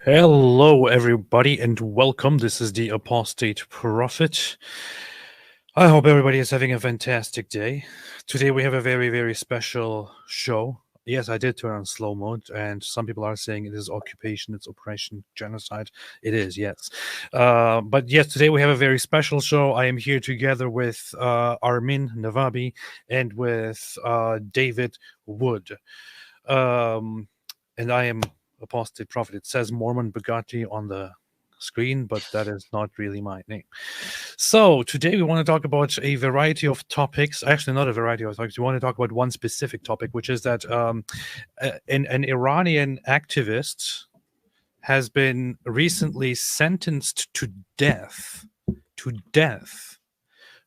Hello, everybody, and welcome. This is the Apostate Prophet. I hope everybody is having a fantastic day. Today, we have a very, very special show. Yes, I did turn on slow mode, and some people are saying it is occupation, it's oppression, genocide. It is, yes. But yes, today we have a very special show. I am here together with Armin Navabi and with David Wood. And I am Apostate Prophet. It says Mormon Bugatti on the screen, but that is not really my name. So today we want to talk about a variety of topics. Actually, not a variety of topics. We want to talk about one specific topic, which is that an Iranian activist has been recently sentenced to death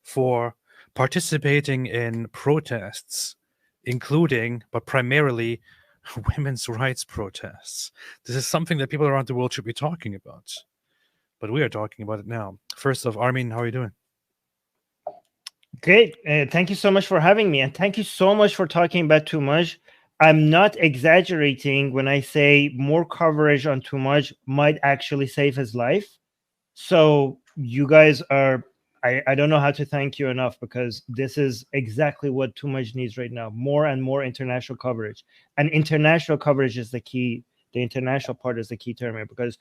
for participating in protests, including, but primarily, women's rights protests. This is something that people around the world should be talking about. But we are talking about it now. First off, Armin, how are you doing? Great. Thank you so much for having me. And thank you so much for talking about too much. I'm not exaggerating when I say more coverage on too much might actually save his life. So you guys are, I don't know how to thank you enough, because this is exactly what too much needs right now. More and more international coverage. And international coverage is the key. The international part is the key term here, because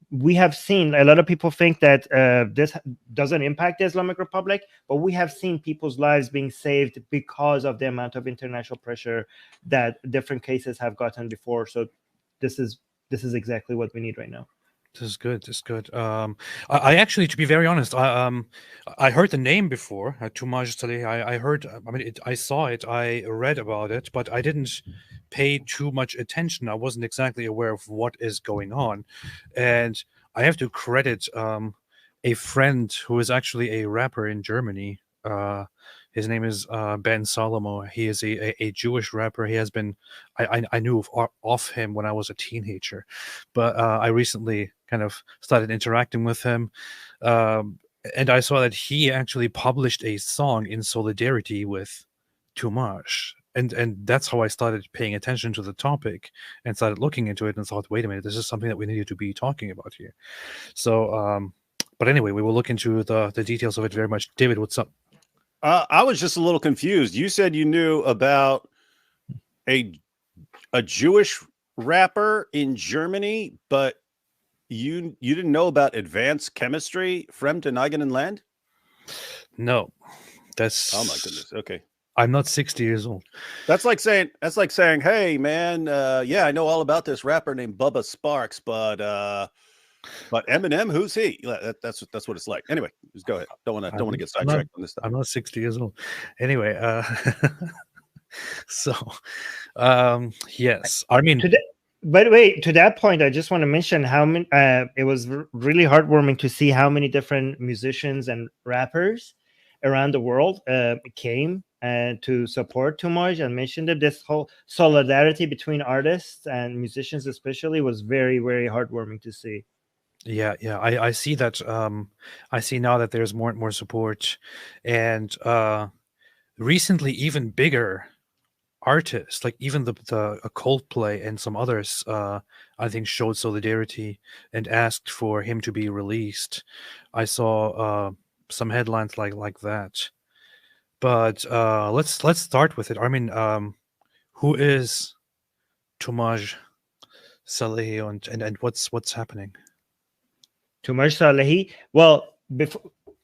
we have seen a lot of people think that this doesn't impact the Islamic Republic, but we have seen people's lives being saved because of the amount of international pressure that different cases have gotten before. So this is exactly what we need right now. This is good. This is good. I actually, to be very honest, I heard the name before. Tumaj Saleh. I heard. I mean, I saw it. I read about it, but I didn't pay too much attention. I wasn't exactly aware of what is going on, and I have to credit a friend who is actually a rapper in Germany. His name is Ben Salomo. He is a Jewish rapper. He has been. I knew of him when I was a teenager, but I recently kind of started interacting with him, and I saw that he actually published a song in solidarity with Tumash. And that's how I started paying attention to the topic and started looking into it and thought, wait a minute, this is something that we needed to be talking about here. So, but anyway, we will look into the details of it very much. David, what's up? I was just a little confused. You said you knew about a Jewish rapper in Germany, but you didn't know about advanced chemistry, Fremd and Eigenland? No, that's. Oh my goodness. Okay. I'm not 60 years old. That's like saying, hey man, yeah, I know all about this rapper named Bubba Sparks, but Eminem, who's he? That's what it's like. Anyway, just go ahead. Don't want to get sidetracked on this stuff. I'm not 60 years old. Anyway, so yes, I mean. By the way, to that point, I just want to mention how many. It was really heartwarming to see how many different musicians and rappers around the world came to support Tumaj and mentioned that this whole solidarity between artists and musicians, especially, was very, very heartwarming to see. Yeah, I see that. I see now that there's more and more support, and recently even bigger artists, like even the Coldplay and some others, I think showed solidarity and asked for him to be released. I saw some headlines like that. But let's start with it. I mean, who is Tumaj Saleh and what's happening? Tumaj Salehi. Well,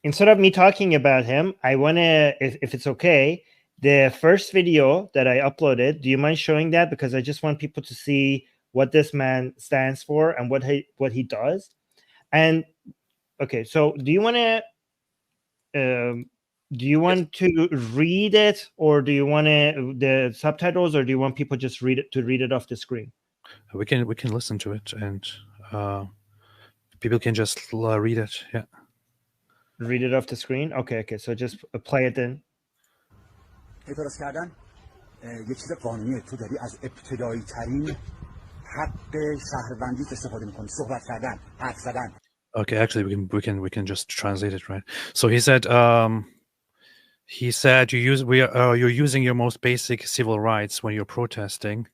instead of me talking about him, I want to, if it's okay, the first video that I uploaded, do you mind showing that? Because I just want people to see what this man stands for and what he does. And okay, so do you want to read it, or do you want the subtitles, or do you want people just read it off the screen? We can listen to it, and people can just read it. Yeah, read it off the screen. Okay. So just play it then. اعتراض کردن یه چیز قانونیه. تو داری از ابتدایی ترین حق شهروندی استفاده می‌کنی. صحبت کردن، حرف زدن. Okay, actually we can just translate it, right? So he said you're using your most basic civil rights when you're protesting.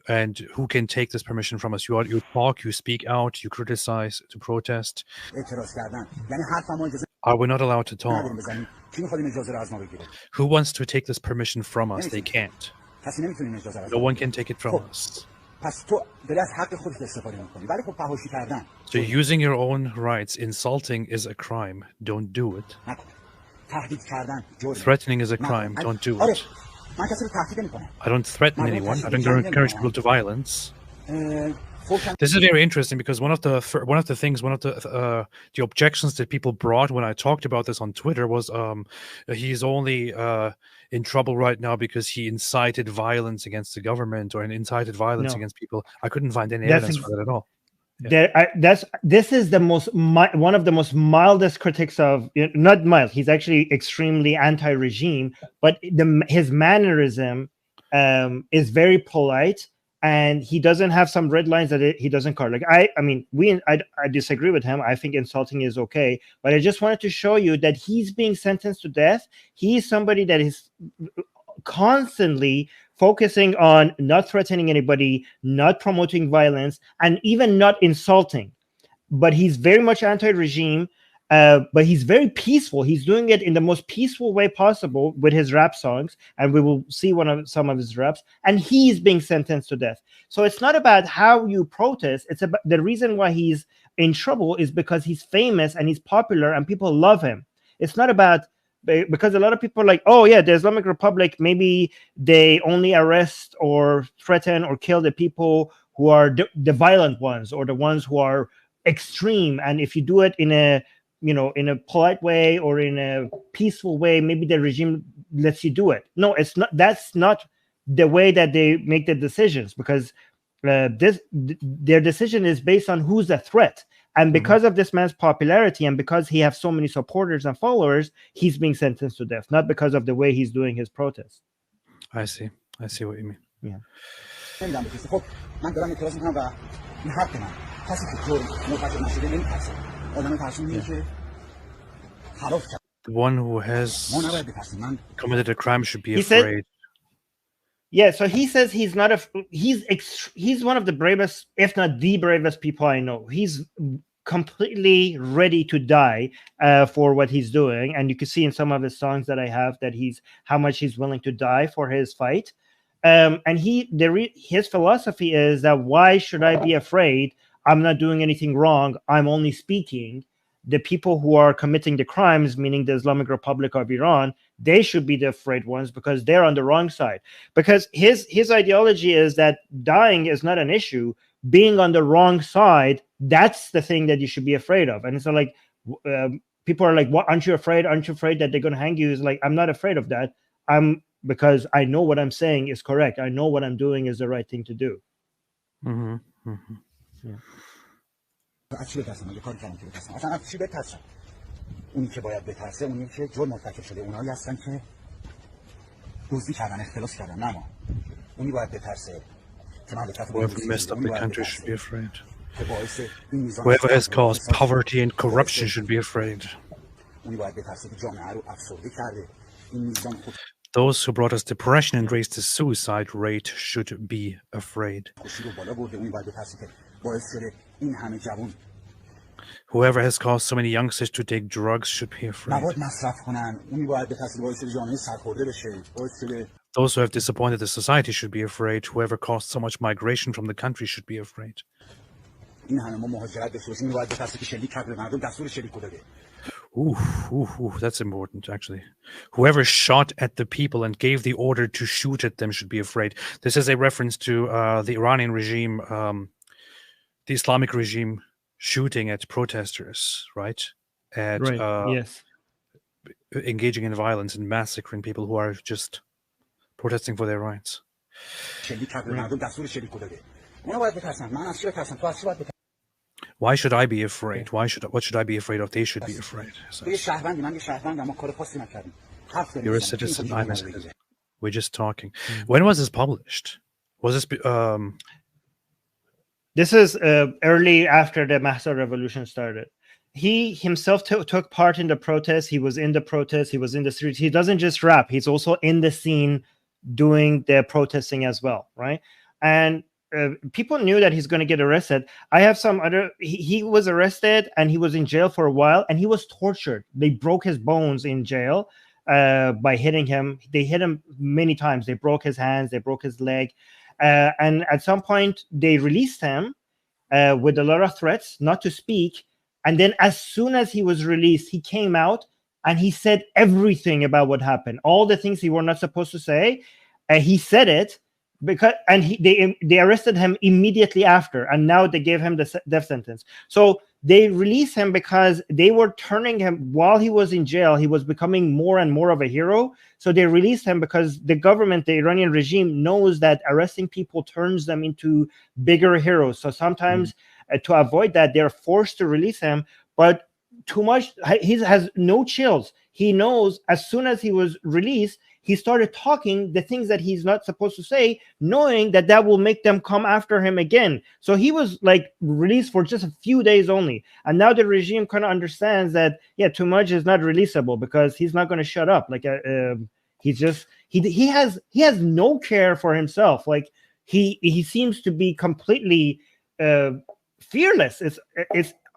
And who can take this permission from us? You talk, you speak out, you criticize, to protest. اعتراض کردن یعنی حرفمو اجازه Are we not allowed to نداریم talk? بزنیم کی میخواد این اجازه رو از ما بگیره Who wants to take this permission from us? They can't. کسی نمیتونه این اجازه رو از No ما one بگیره. can take it from خب us. پس تو داری از حق خودت استفاده میکنی ولی خب فحاشی کردن So using your own rights, insulting is a crime. Don't do it. نکن تهدید کردن جرم Threatening is a نکن. crime. Don't do آره it. من کسی رو تهدید نمیکنم I don't threaten anyone. I don't encourage people to violence. This is very interesting because one of the objections that people brought when I talked about this on Twitter was he's only in trouble right now because he incited violence against the government or incited violence No. against people. I couldn't find any That's evidence for that at all. This is the one of the most mildest critics of, not mild, he's actually extremely anti-regime, but his mannerism is very polite, and he doesn't have some red lines that he doesn't cover. Like I mean, I disagree with him. I think insulting is okay, but I just wanted to show you that he's being sentenced to death. He's somebody that is constantly focusing on not threatening anybody, not promoting violence, and even not insulting. But he's very much anti-regime, but he's very peaceful. He's doing it in the most peaceful way possible with his rap songs, and we will see some of his raps, and he's being sentenced to death. So it's not about how you protest. It's about the reason why he's in trouble is because he's famous and he's popular and people love him. It's not about, because a lot of people are like, oh yeah, the Islamic Republic, maybe they only arrest or threaten or kill the people who are the violent ones or the ones who are extreme, and if you do it in a polite way or in a peaceful way, maybe the regime lets you do it. No, it's not. That's not the way that they make the decisions, because their decision is based on who's a threat. And because of this man's popularity and because he has so many supporters and followers, he's being sentenced to death, not because of the way he's doing his protest. I see what you mean. Yeah. نمیدونم بکسی. خب من دارم اعتراض میکنم و این حق من کسی که جرم مرتکب نشده نمیترسه آدم ترسونیه که خلاف کرد The one who has ما نباید بترسیم من committed a crime should be He said- afraid. Yeah, so he says he's not he's one of the bravest, if not the bravest people I know. He's completely ready to die for what he's doing, and you can see in some of his songs that I have that how much he's willing to die for his fight. And his philosophy is that why should I be afraid? I'm not doing anything wrong. I'm only speaking. The people who are committing the crimes, meaning the Islamic Republic of Iran, they should be the afraid ones because they're on the wrong side. Because his ideology is that dying is not an issue. Being on the wrong side, that's the thing that you should be afraid of. And it's not like people are like, "What? Aren't you afraid? Aren't you afraid that they're going to hang you?" It's like, I'm not afraid of that. Because I know what I'm saying is correct. I know what I'm doing is the right thing to do. از چی بترسم؟ اگه کاری کردم که بترسم اصلا از چی بترسم؟ اونی که باید بترسه اونی که جرم مرتکب شده اونایی هستن که دزدی کردن اختلاس کردن نه ما اونی باید بترسه که من Whoever messed up the country should be afraid. Whoever has caused poverty and corruption should be afraid. اونی باید بترسه که جامعه رو افسرده کرده این میزان خود Those who brought us depression and raised the suicide rate should be afraid. خوشی رو بالا برده اونی باید بترسه که باعث شده این همه جوان Whoever has caused so many youngsters to take drugs should be afraid. مواد مصرف کنن اونی باید بترسه باعث شده جامعه سرخورده بشه باعث شده Those who have disappointed the society should be afraid. Whoever caused so much migration from the country should be afraid. این همه ما مهاجرت داشته باشیم اونی باید بترسه که شلیک کرد به مردم دستور شلیک رو داده Ooh, that's important, actually. Whoever shot at the people and gave the order to shoot at them should be afraid. This is a reference to the Iranian regime, the Islamic regime shooting at protesters, right? Yes. Engaging in violence and massacring people who are just protesting for their rights. شلیک کرد به مردم دستور شلیک رو داده اونا باید بترسن من از چی بترسم تو از چی باید بترسم Why should I be afraid? What should I be afraid of? They should be afraid. تو یه شهروندی من یه شهروندم ما کار خاصی نکردیم حرف داریم You're a citizen. I'm a citizen. We're just talking. When was this published? Was this This is early after the Mahsa revolution started. He himself took part in the protest. He was in the protest. He was in the streets. He doesn't just rap. He's also in the scene doing the protesting as well, right? And people knew that he's going to get arrested. I have some other. He was arrested and he was in jail for a while, and he was tortured. They broke his bones in jail by hitting him. They hit him many times. They broke his hands. They broke his leg, and at some point they released him with a lot of threats not to speak. And then as soon as he was released, he came out and he said everything about what happened. All the things he were not supposed to say, he said it. Because they arrested him immediately after, and now they gave him the death sentence. So they released him because they were turning him while he was in jail. He was becoming more and more of a hero. So they released him because the government, the Iranian regime, knows that arresting people turns them into bigger heroes. So sometimes to avoid that, they're forced to release him. But too much, he has no chills. He knows as soon as he was released, he started talking the things that he's not supposed to say, knowing that that will make them come after him again. So he was like released for just a few days only. And now the regime kind of understands that, yeah, too much is not releasable because he's not going to shut up. Like he's just, he has no care for himself. Like he seems to be completely fearless. It's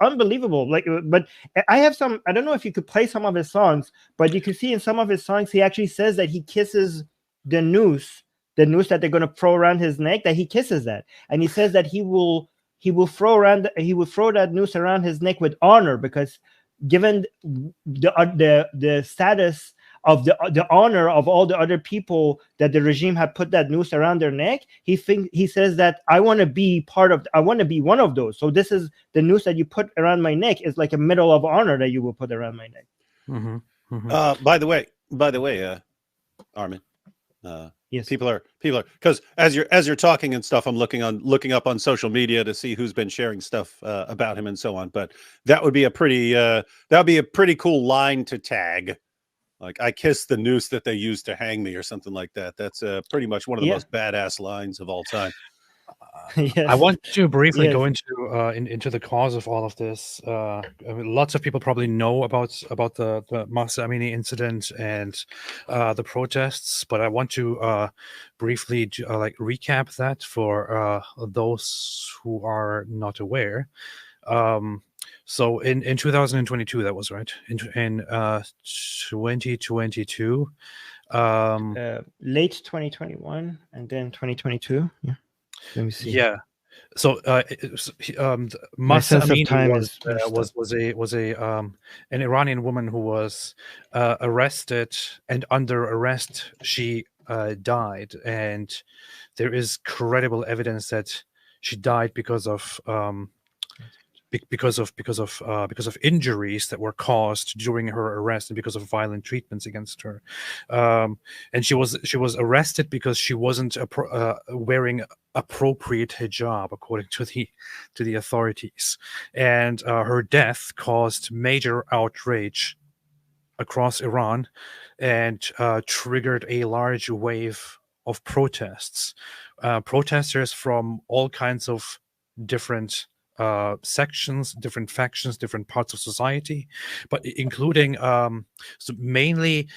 unbelievable. Like, but I have some, I don't know if you could play some of his songs, but you can see in some of his songs he actually says that he kisses the noose that they're going to throw around his neck, that he kisses that, and he says that he will throw that noose around his neck with honor, because given the status of the honor of all the other people that the regime had put that noose around their neck, he says that I want to be one of those. So this is the noose that you put around my neck is like a medal of honor that you will put around my neck. By the way, Armin, yes, people are because as you're talking and stuff, I'm looking up on social media to see who's been sharing stuff about him and so on. But that would be a pretty cool line to tag. Like, I kiss the noose that they used to hang me, or something like that. That's pretty much one of the most badass lines of all time. I want to briefly go into the cause of all of this. I mean, lots of people probably know about the Mahsa Amini incident and the protests, but I want to briefly recap that for those who are not aware. So in 2022, that was right. In 2022, late 2021, and then 2022. Yeah, let me see. Yeah. So Mahsa Amini was an Iranian woman who was arrested, and under arrest she died, and there is credible evidence that she died because of injuries that were caused during her arrest and because of violent treatments against her. And she was arrested because she wasn't wearing appropriate hijab, according to the authorities. And her death caused major outrage across Iran and triggered a large wave of protests. Protesters from all kinds of different sections, different factions, different parts of society, but including so mainly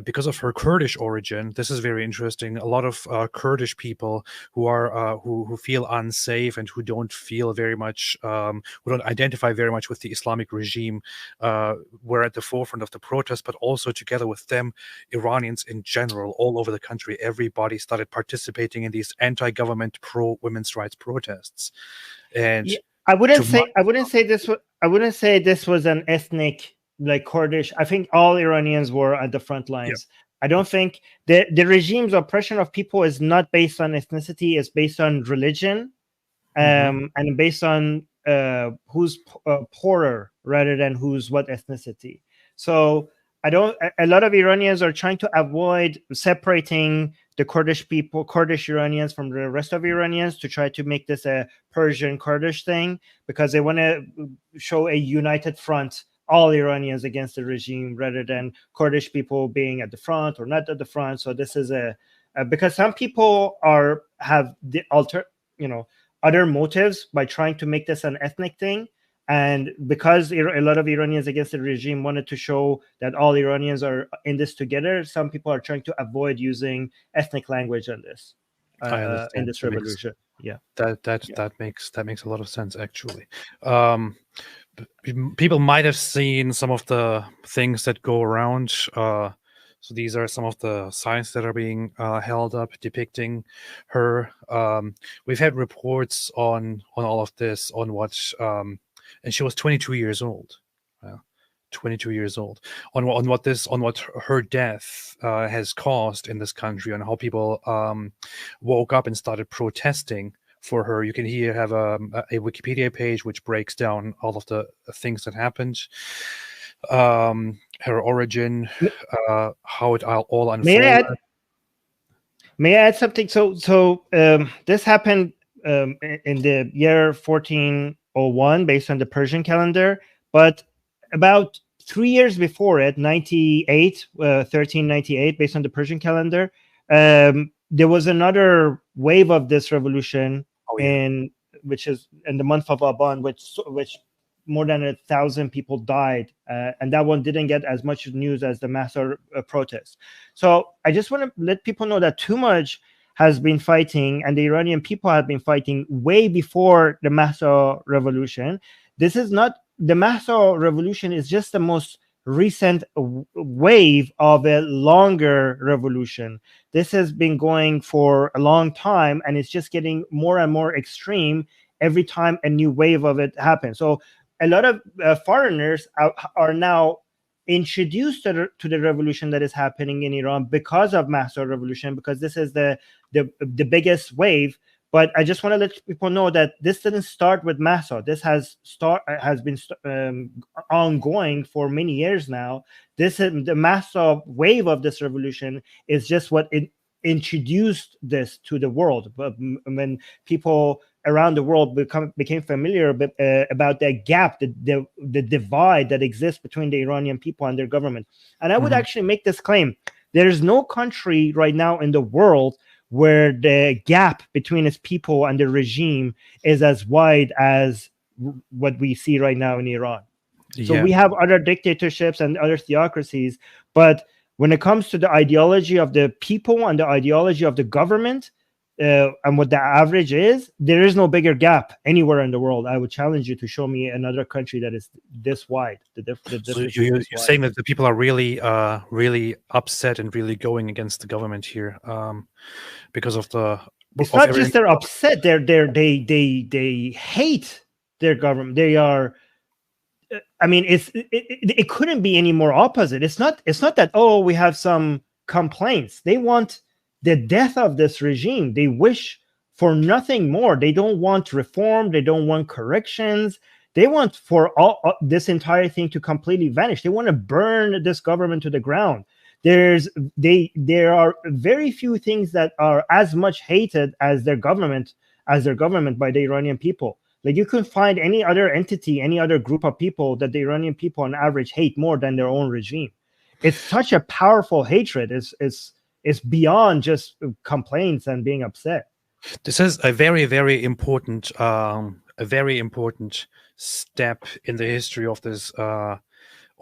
because of her Kurdish origin. This is very interesting. A lot of Kurdish people who are who feel unsafe and who don't feel very much, who don't identify very much with the Islamic regime, were at the forefront of the protest. But also together with them, Iranians in general, all over the country, everybody started participating in these anti-government, pro-women's rights protests. And I wouldn't say this was an ethnic, like, Kurdish. I think all Iranians were at the front lines. I don't think the regime's oppression of people is not based on ethnicity. It's based on religion, and based on who's poorer rather than who's what ethnicity. So a lot of Iranians are trying to avoid separating the Kurdish people, Kurdish Iranians, from the rest of Iranians, to try to make this a Persian Kurdish thing, because they want to show a united front, all Iranians against the regime, rather than Kurdish people being at the front or not at the front. So this is because some people have the other motives by trying to make this an ethnic thing. And because a lot of Iranians against the regime wanted to show that all Iranians are in this together, some people are trying to avoid using ethnic language on this in this revolution. Yeah. That makes a lot of sense, actually. People might have seen some of the things that go around. So these are some of the signs that are being held up depicting her. We've had reports on all of this, on what, and she was 22 years old. 22 years old, on what her death has caused in this country, and how people woke up and started protesting for her. You can here have a Wikipedia page which breaks down all of the things that happened, her origin, how it all unfolded. May I add something? So this happened in the year 1401 based on the Persian calendar, but about 3 years before it, 1398, based on the Persian calendar, there was another wave of this revolution which is in the month of Aban, which more than 1,000 people died, and that one didn't get as much news as the Mahsa protests. So I just want to let people know that Tumaj has been fighting, and the Iranian people have been fighting way before the Mahsa revolution. This is not the Mahsa revolution; is just the most recent wave of a longer revolution. This has been going for a long time, and it's just getting more and more extreme every time a new wave of it happens. So a lot of foreigners are now introduced to the revolution that is happening in Iran because of Mahsa revolution, because this is the biggest wave. But I just want to let people know that this didn't start with Mahsa. This has been ongoing for many years now. The Mahsa wave of this revolution is just what introduced this to the world. But when people around the world became familiar about the gap, the divide that exists between the Iranian people and their government. And I would actually make this claim: there is no country right now in the world where the gap between its people and the regime is as wide as what we see right now in Iran. So we have other dictatorships and other theocracies, but when it comes to the ideology of the people and the ideology of the government, and what the average is, there is no bigger gap anywhere in the world. I would challenge you to show me another country that is this wide. So you're saying that the people are really, really upset and really going against the government here, because of the. It's not just they're upset; they hate their government. They are. I mean, it couldn't be any more opposite. It's not that, oh, we have some complaints. They want the death of this regime. They wish for nothing more. They don't want reform. They don't want corrections. They want for this entire thing to completely vanish. They want to burn this government to the ground. There are very few things that are as much hated as their government by the Iranian people. Like, you couldn't find any other entity, any other group of people that the Iranian people on average hate more than their own regime. It's such a powerful hatred. It's beyond just complaints and being upset. This is a very, very important, step in the history of this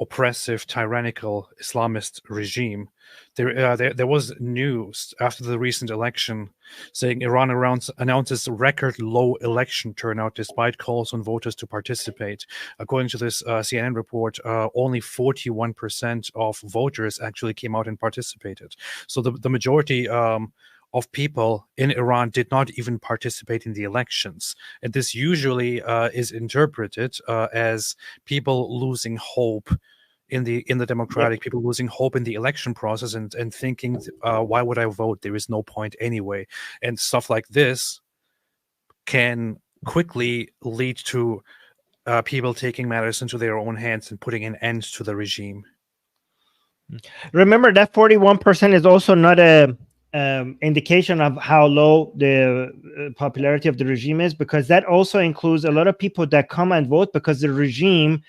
oppressive, tyrannical Islamist regime. There was news after the recent election saying Iran announces record low election turnout despite calls on voters to participate. According to this CNN report, only 41% of voters actually came out and participated. So the majority of people in Iran did not even participate in the elections. And this usually is interpreted as people losing hope in the democratic, people losing hope in the election process and thinking, why would I vote? There is no point anyway. And stuff like this can quickly lead to people taking matters into their own hands and putting an end to the regime. Remember that 41% is also not a indication of how low the popularity of the regime is, because that also includes a lot of people that come and vote because the regime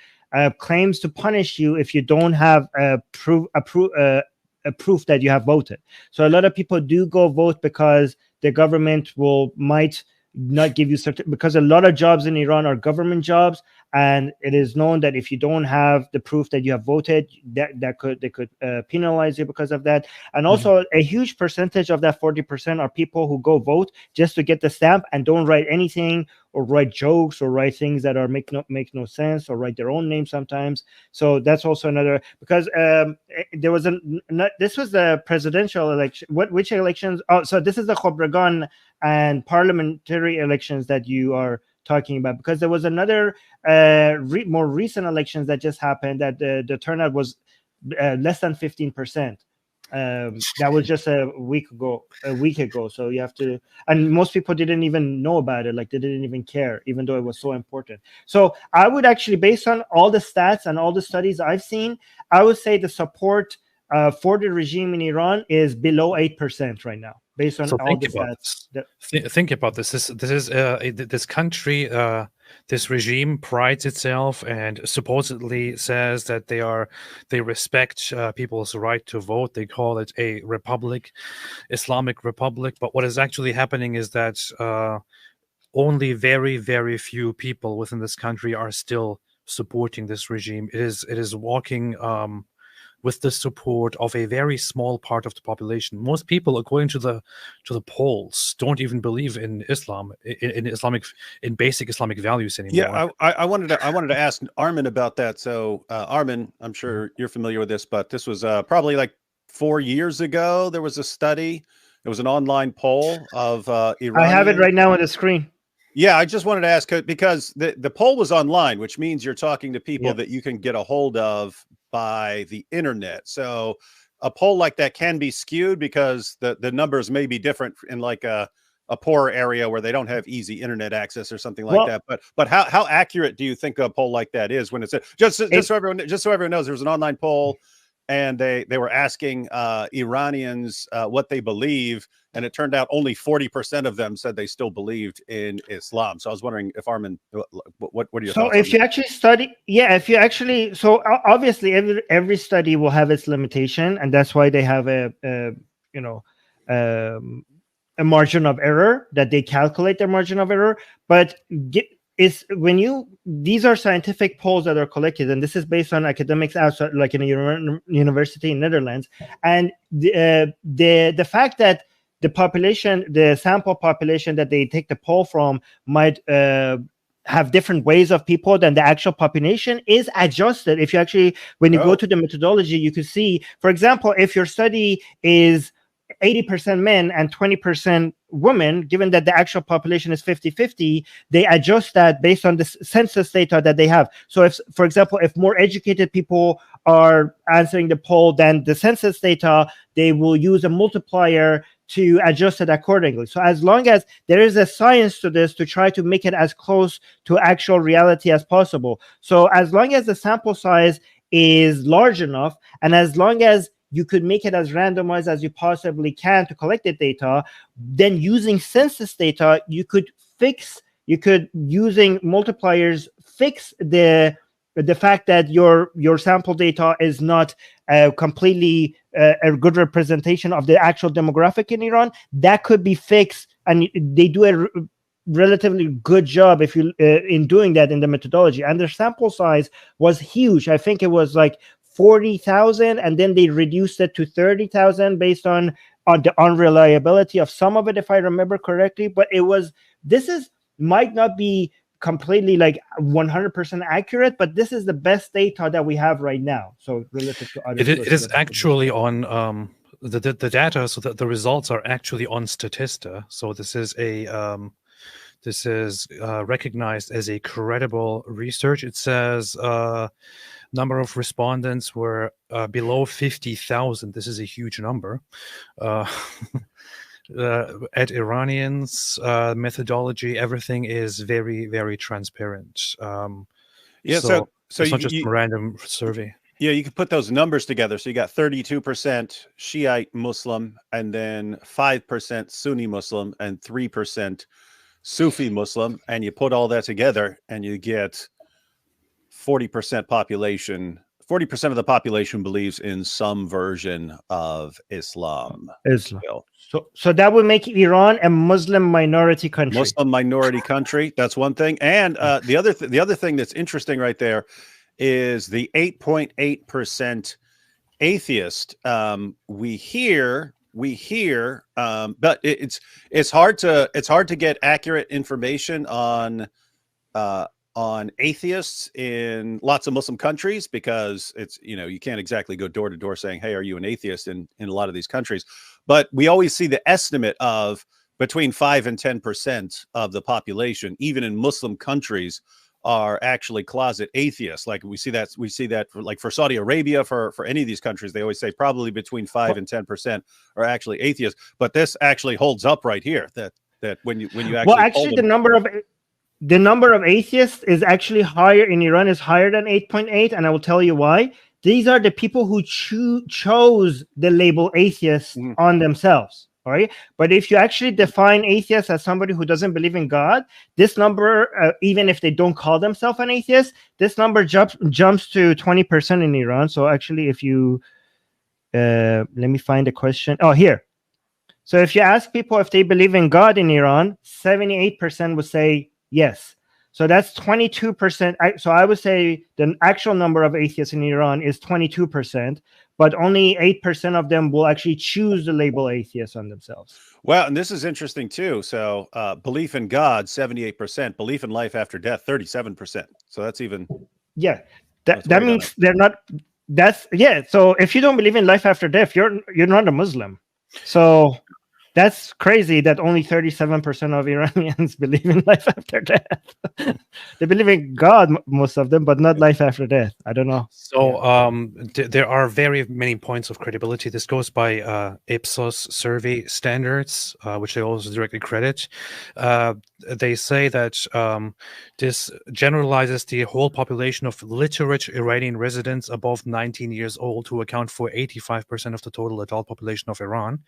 claims to punish you if you don't have a proof that you have voted. So a lot of people do go vote because the government might not give you certain, because a lot of jobs in Iran are government jobs, and it is known that if you don't have the proof that you have voted, they could penalize you because of that. And also, a huge percentage of that 40% are people who go vote just to get the stamp and don't write anything, or write jokes, or write things that are make no sense, or write their own name sometimes. So that's also another, because there was this was the presidential election. Which elections? Oh, so this is the Khobregan and parliamentary elections that you are talking about, because there was another more recent elections that just happened that the turnout was less than 15%. That was just a week ago. So you have to, and most people didn't even know about it. Like, they didn't even care, even though it was so important. So I would actually, based on all the stats and all the studies I've seen, I would say the support for the regime in Iran is below 8% right now, based on all the stats. Think about this. This is this country. This regime prides itself and supposedly says that they respect people's right to vote. They call it a republic, Islamic Republic. But what is actually happening is that only very, very few people within this country are still supporting this regime. It is walking with the support of a very small part of the population. Most people, according to the polls, don't even believe in Islam, in basic Islamic values anymore. Yeah, I wanted to ask Armin about that. So Armin, I'm sure you're familiar with this, but this was probably like 4 years ago. There was a study. It was an online poll of Iranian. I have it right now on the screen. Yeah, I just wanted to ask, because the poll was online, which means you're talking to people that you can get a hold of by the internet. So a poll like that can be skewed because the numbers may be different in like a poor area where they don't have easy internet access or something like that. But how accurate do you think a poll like that is when it's just so everyone knows? There was an online poll, and they were asking Iranians what they believe, and it turned out only 40% of them said they still believed in Islam. So I was wondering if Armin, what are your thoughts? So if you actually study, so obviously every study will have its limitation, and that's why they have a margin of error, that they calculate their margin of error. But these are scientific polls that are collected, and this is based on academics outside, like in a university in Netherlands, and the fact that the sample population that they take the poll from might have different ways of people than the actual population is adjusted. If you actually, when you go to the methodology, you could see, for example, if your study is 80% men and 20% women, given that the actual population is 50-50, they adjust that based on the census data that they have. So if, for example, if more educated people are answering the poll than the census data, they will use a multiplier to adjust it accordingly. So as long as there is a science to this, to try to make it as close to actual reality as possible. So as long as the sample size is large enough, and as long as you could make it as randomized as you possibly can to collect the data, then using census data, you could using multipliers fix the fact that your sample data is not completely a good representation of the actual demographic in Iran. That could be fixed, and they do a relatively good job if you in doing that in the methodology. And their sample size was huge. I think it was like 40,000, and then they reduced it to 30,000 based on the unreliability of some of it, if I remember correctly. But might not be completely like 100% accurate, but this is the best data that we have right now. So relative to other, it is actually on the data. So that the results are actually on Statista. So this is recognized as a credible research. It says number of respondents were below 50,000. This is a huge number. At Iranians, methodology, everything is very, very transparent. So it's not just a random survey. Yeah, you could put those numbers together. So you got 32% Shiite Muslim, and then 5% Sunni Muslim, and 3% Sufi Muslim, and you put all that together, and you get 40% population 40% of the population believes in some version of Islam. Islam. Still. So that would make Iran a Muslim minority country. Muslim minority country. That's one thing. And the other thing that's interesting right there is the 8.8% atheist. We hear, but it's hard to get accurate information on atheists in lots of Muslim countries, because it's, you can't exactly go door to door saying, hey, are you an atheist in a lot of these countries? But we always see the estimate of between 5 and 10% of the population, even in Muslim countries, are actually closet atheists. Like we see that for Saudi Arabia, for any of these countries, they always say probably between 5 and 10% are actually atheists. But this actually holds up right here, that when you actually the number of atheists is actually higher in Iran, is higher than 8.8, and I will tell you why. These are the people who chose the label atheist on themselves. All right. But if you actually define atheist as somebody who doesn't believe in God, this number, even if they don't call themselves an atheist, this number jumps to 20% in Iran. So actually, if you let me find the question. Oh, here. So if you ask people if they believe in God in Iran, 78% would say yes. So that's 22%. So I would say the actual number of atheists in Iran is 22%, but only 8% of them will actually choose the label atheist on themselves. Well, and this is interesting too. So belief in God, 78%, belief in life after death, 37%. So that's even. Yeah, that means they're not. So if you don't believe in life after death, you're not a Muslim. So that's crazy that only 37% of Iranians believe in life after death. They believe in God, most of them, but not life after death. I don't know. So there are very many points of credibility. This goes by Ipsos survey standards, which they also directly credit. They say that this generalizes the whole population of literate Iranian residents above 19 years old, who account for 85% of the total adult population of Iran,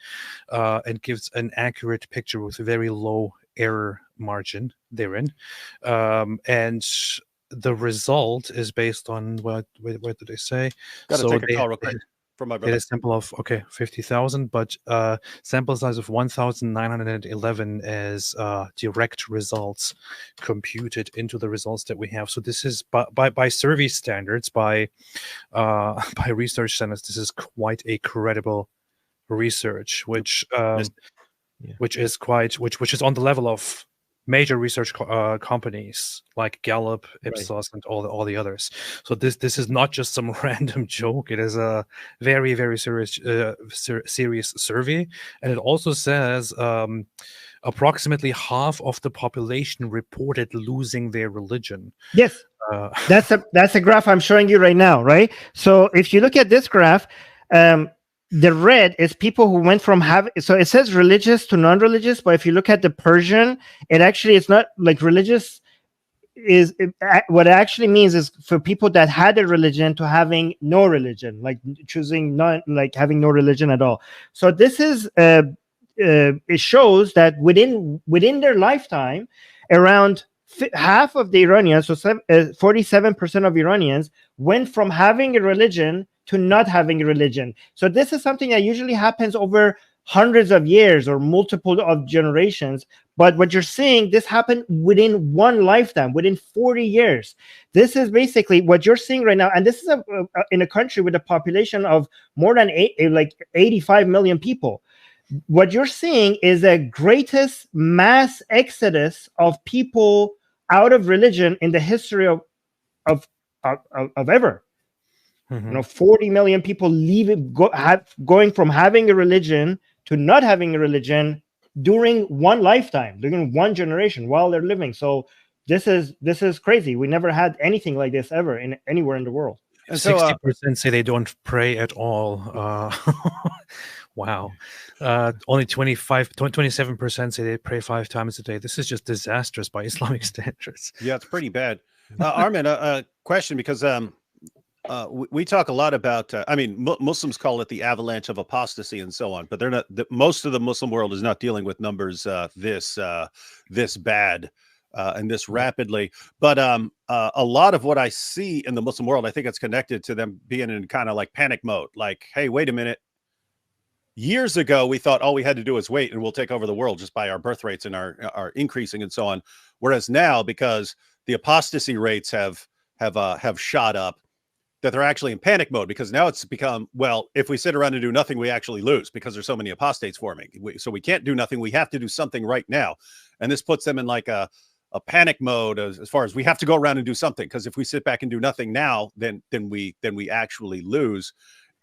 and gives an accurate picture with a very low error margin therein. And the result is based on what did they say? Gotta take a call real quick from my brother. It is a sample of 50,000, but sample size of 1,911 as direct results computed into the results that we have. So this is by survey standards, by research standards, this is quite a credible research, which is on the level of major research companies like Gallup, Ipsos, and all the others. So this is not just some random joke. It is a very, very serious survey, and it also says approximately half of the population reported losing their religion. Yes, that's a graph I'm showing you right now, right? So if you look at this graph, the red is people who went from so it says religious to non-religious, but if you look at the Persian, it's not like religious what it actually means is for people that had a religion to having no religion, like choosing having no religion at all. So this is it shows that within their lifetime, around half of the Iranians, so 47% of Iranians went from having a religion to not having a religion. So this is something that usually happens over hundreds of years or multiple of generations. But what you're seeing, this happened within one lifetime, within 40 years. This is basically what you're seeing right now. And this is in a country with a population of more than 85 million people. What you're seeing is the greatest mass exodus of people out of religion in the history of ever. 40 million people going from having a religion to not having a religion during one lifetime, during one generation while they're living. So this is crazy. We never had anything like this ever anywhere in the world. And 60% say they don't pray at all. Wow. Only 27% say they pray 5 times a day. This is just disastrous by Islamic standards. Yeah, it's pretty bad. Armin, a question, because we talk a lot about, Muslims call it the avalanche of apostasy and so on, but they're not. Most of the Muslim world is not dealing with numbers this bad. and this rapidly. But a lot of what I see in the Muslim world, I think it's connected to them being in kind of like panic mode. Like, hey, wait a minute. Years ago, we thought all we had to do was wait and we'll take over the world just by our birth rates and our increasing and so on. Whereas now, because the apostasy rates have shot up, that they're actually in panic mode, because now it's become, well, if we sit around and do nothing, we actually lose because there's so many apostates forming. So we can't do nothing. We have to do something right now. And this puts them in like a panic mode as far as we have to go around and do something, because if we sit back and do nothing now, then we actually lose.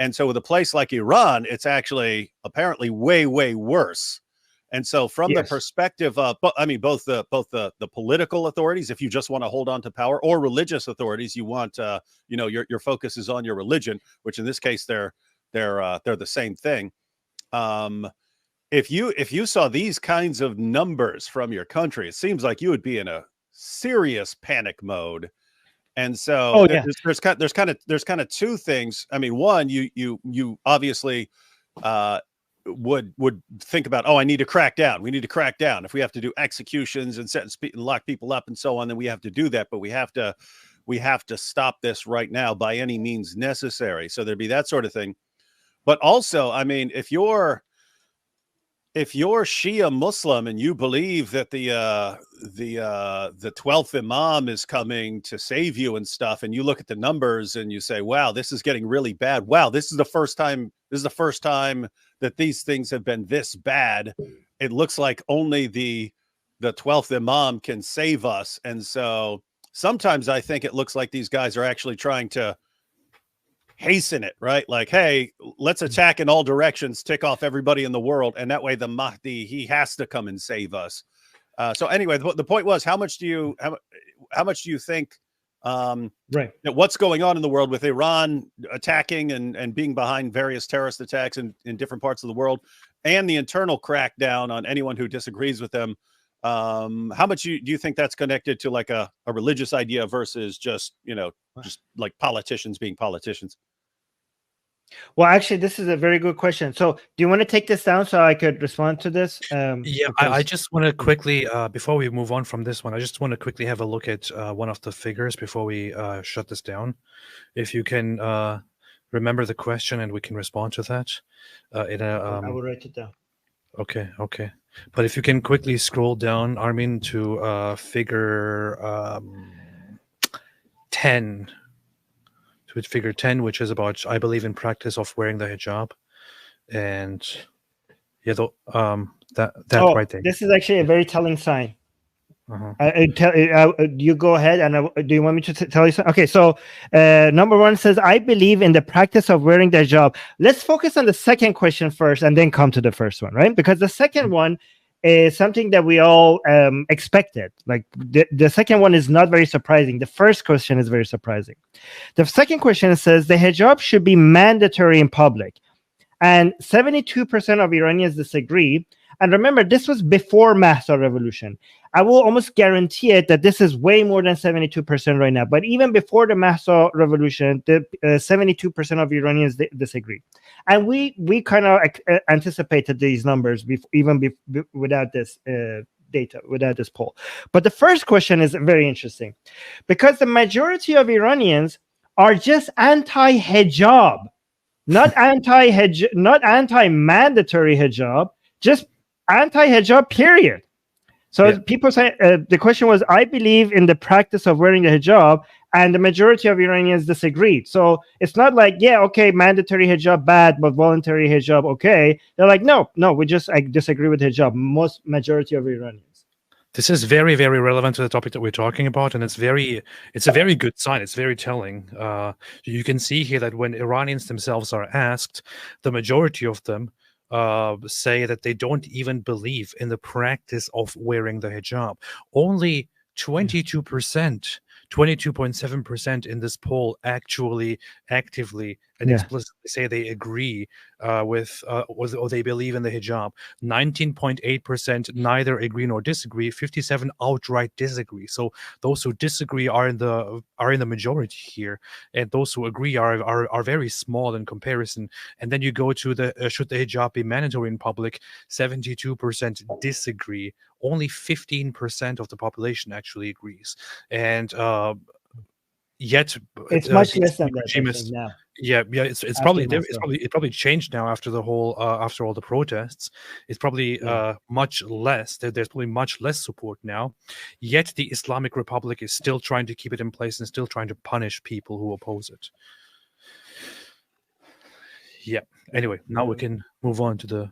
And so with a place like Iran, it's actually apparently way, way worse. And so from the perspective of, I mean, both the political authorities, if you just want to hold on to power, or religious authorities, you want, you know, your focus is on your religion, which in this case, they're the same thing. If you saw these kinds of numbers from your country, it seems like you would be in a serious panic mode. And so there's kind of two things. I mean, one, you obviously would think about, oh, I need to crack down. We need to crack down. If we have to do executions and lock people up and so on, then we have to do that. But we have to stop this right now by any means necessary. So there'd be that sort of thing. But also, I mean, if you're Shia Muslim and you believe that the 12th Imam is coming to save you and stuff, and you look at the numbers and you say, wow, this is getting really bad. Wow, this is the first time that these things have been this bad. It looks like only the 12th Imam can save us. And so sometimes I think it looks like these guys are actually trying to hasten it, right? Like, hey, let's attack in all directions, tick off everybody in the world, and that way the Mahdi, he has to come and save us. So anyway, the point was, how much do you think that what's going on in the world with Iran attacking and being behind various terrorist attacks in different parts of the world, and the internal crackdown on anyone who disagrees with them, how much do you think that's connected to like a religious idea versus just, you know, just like politicians being politicians? Well, actually, this is a very good question. So do you want to take this down so I could respond to this? I just want to quickly, before we move on from this one, I just want to quickly have a look at one of the figures before we shut this down. If you can remember the question and we can respond to that. I will write it down. Okay. But if you can quickly scroll down, Armin, to figure 10. To figure 10, which is about, I believe, in practice of wearing the hijab. And yeah, that right there. This is actually a very telling sign. You go ahead, and do you want me to tell you something? Okay, so number one says, I believe in the practice of wearing the hijab. Let's focus on the second question first and then come to the first one, right? Because the second one is something that we all expected. Like the second one is not very surprising. The first question is very surprising. The second question says the hijab should be mandatory in public. And 72% of Iranians disagree. And remember, this was before Mahsa revolution. I will almost guarantee it that this is way more than 72% right now. But even before the Mahsa revolution, the 72% of Iranians disagree. And we kind of anticipated these numbers without this data, without this poll. But the first question is very interesting, because the majority of Iranians are just anti-hijab, not anti-mandatory hijab, just anti-hijab, period. So people say, the question was, I believe in the practice of wearing the hijab, and the majority of Iranians disagreed. So it's not like, yeah, okay, mandatory hijab bad, but voluntary hijab okay. They're like, no, we just disagree with hijab. Majority of Iranians. This is very, very relevant to the topic that we're talking about, and it's a very good sign. It's very telling. You can see here that when Iranians themselves are asked, the majority of them say that they don't even believe in the practice of wearing the hijab. Only 22%, 22.7% in this poll actually actively and explicitly say they agree with or they believe in the hijab. 19.8% neither agree nor disagree. 57 outright disagree. So those who disagree are in the majority here, and those who agree are very small in comparison. And then you go to the should the hijab be mandatory in public? 72% disagree. only 15% of the population actually agrees, and yet It's much the less than Islamic that, regime I is think, now. it's After probably this, it probably changed now after the whole after all the protests. It's probably much less. There's probably much less support now. Yet the Islamic Republic is still trying to keep it in place and still trying to punish people who oppose it. Yeah. Anyway, now we can move on to the.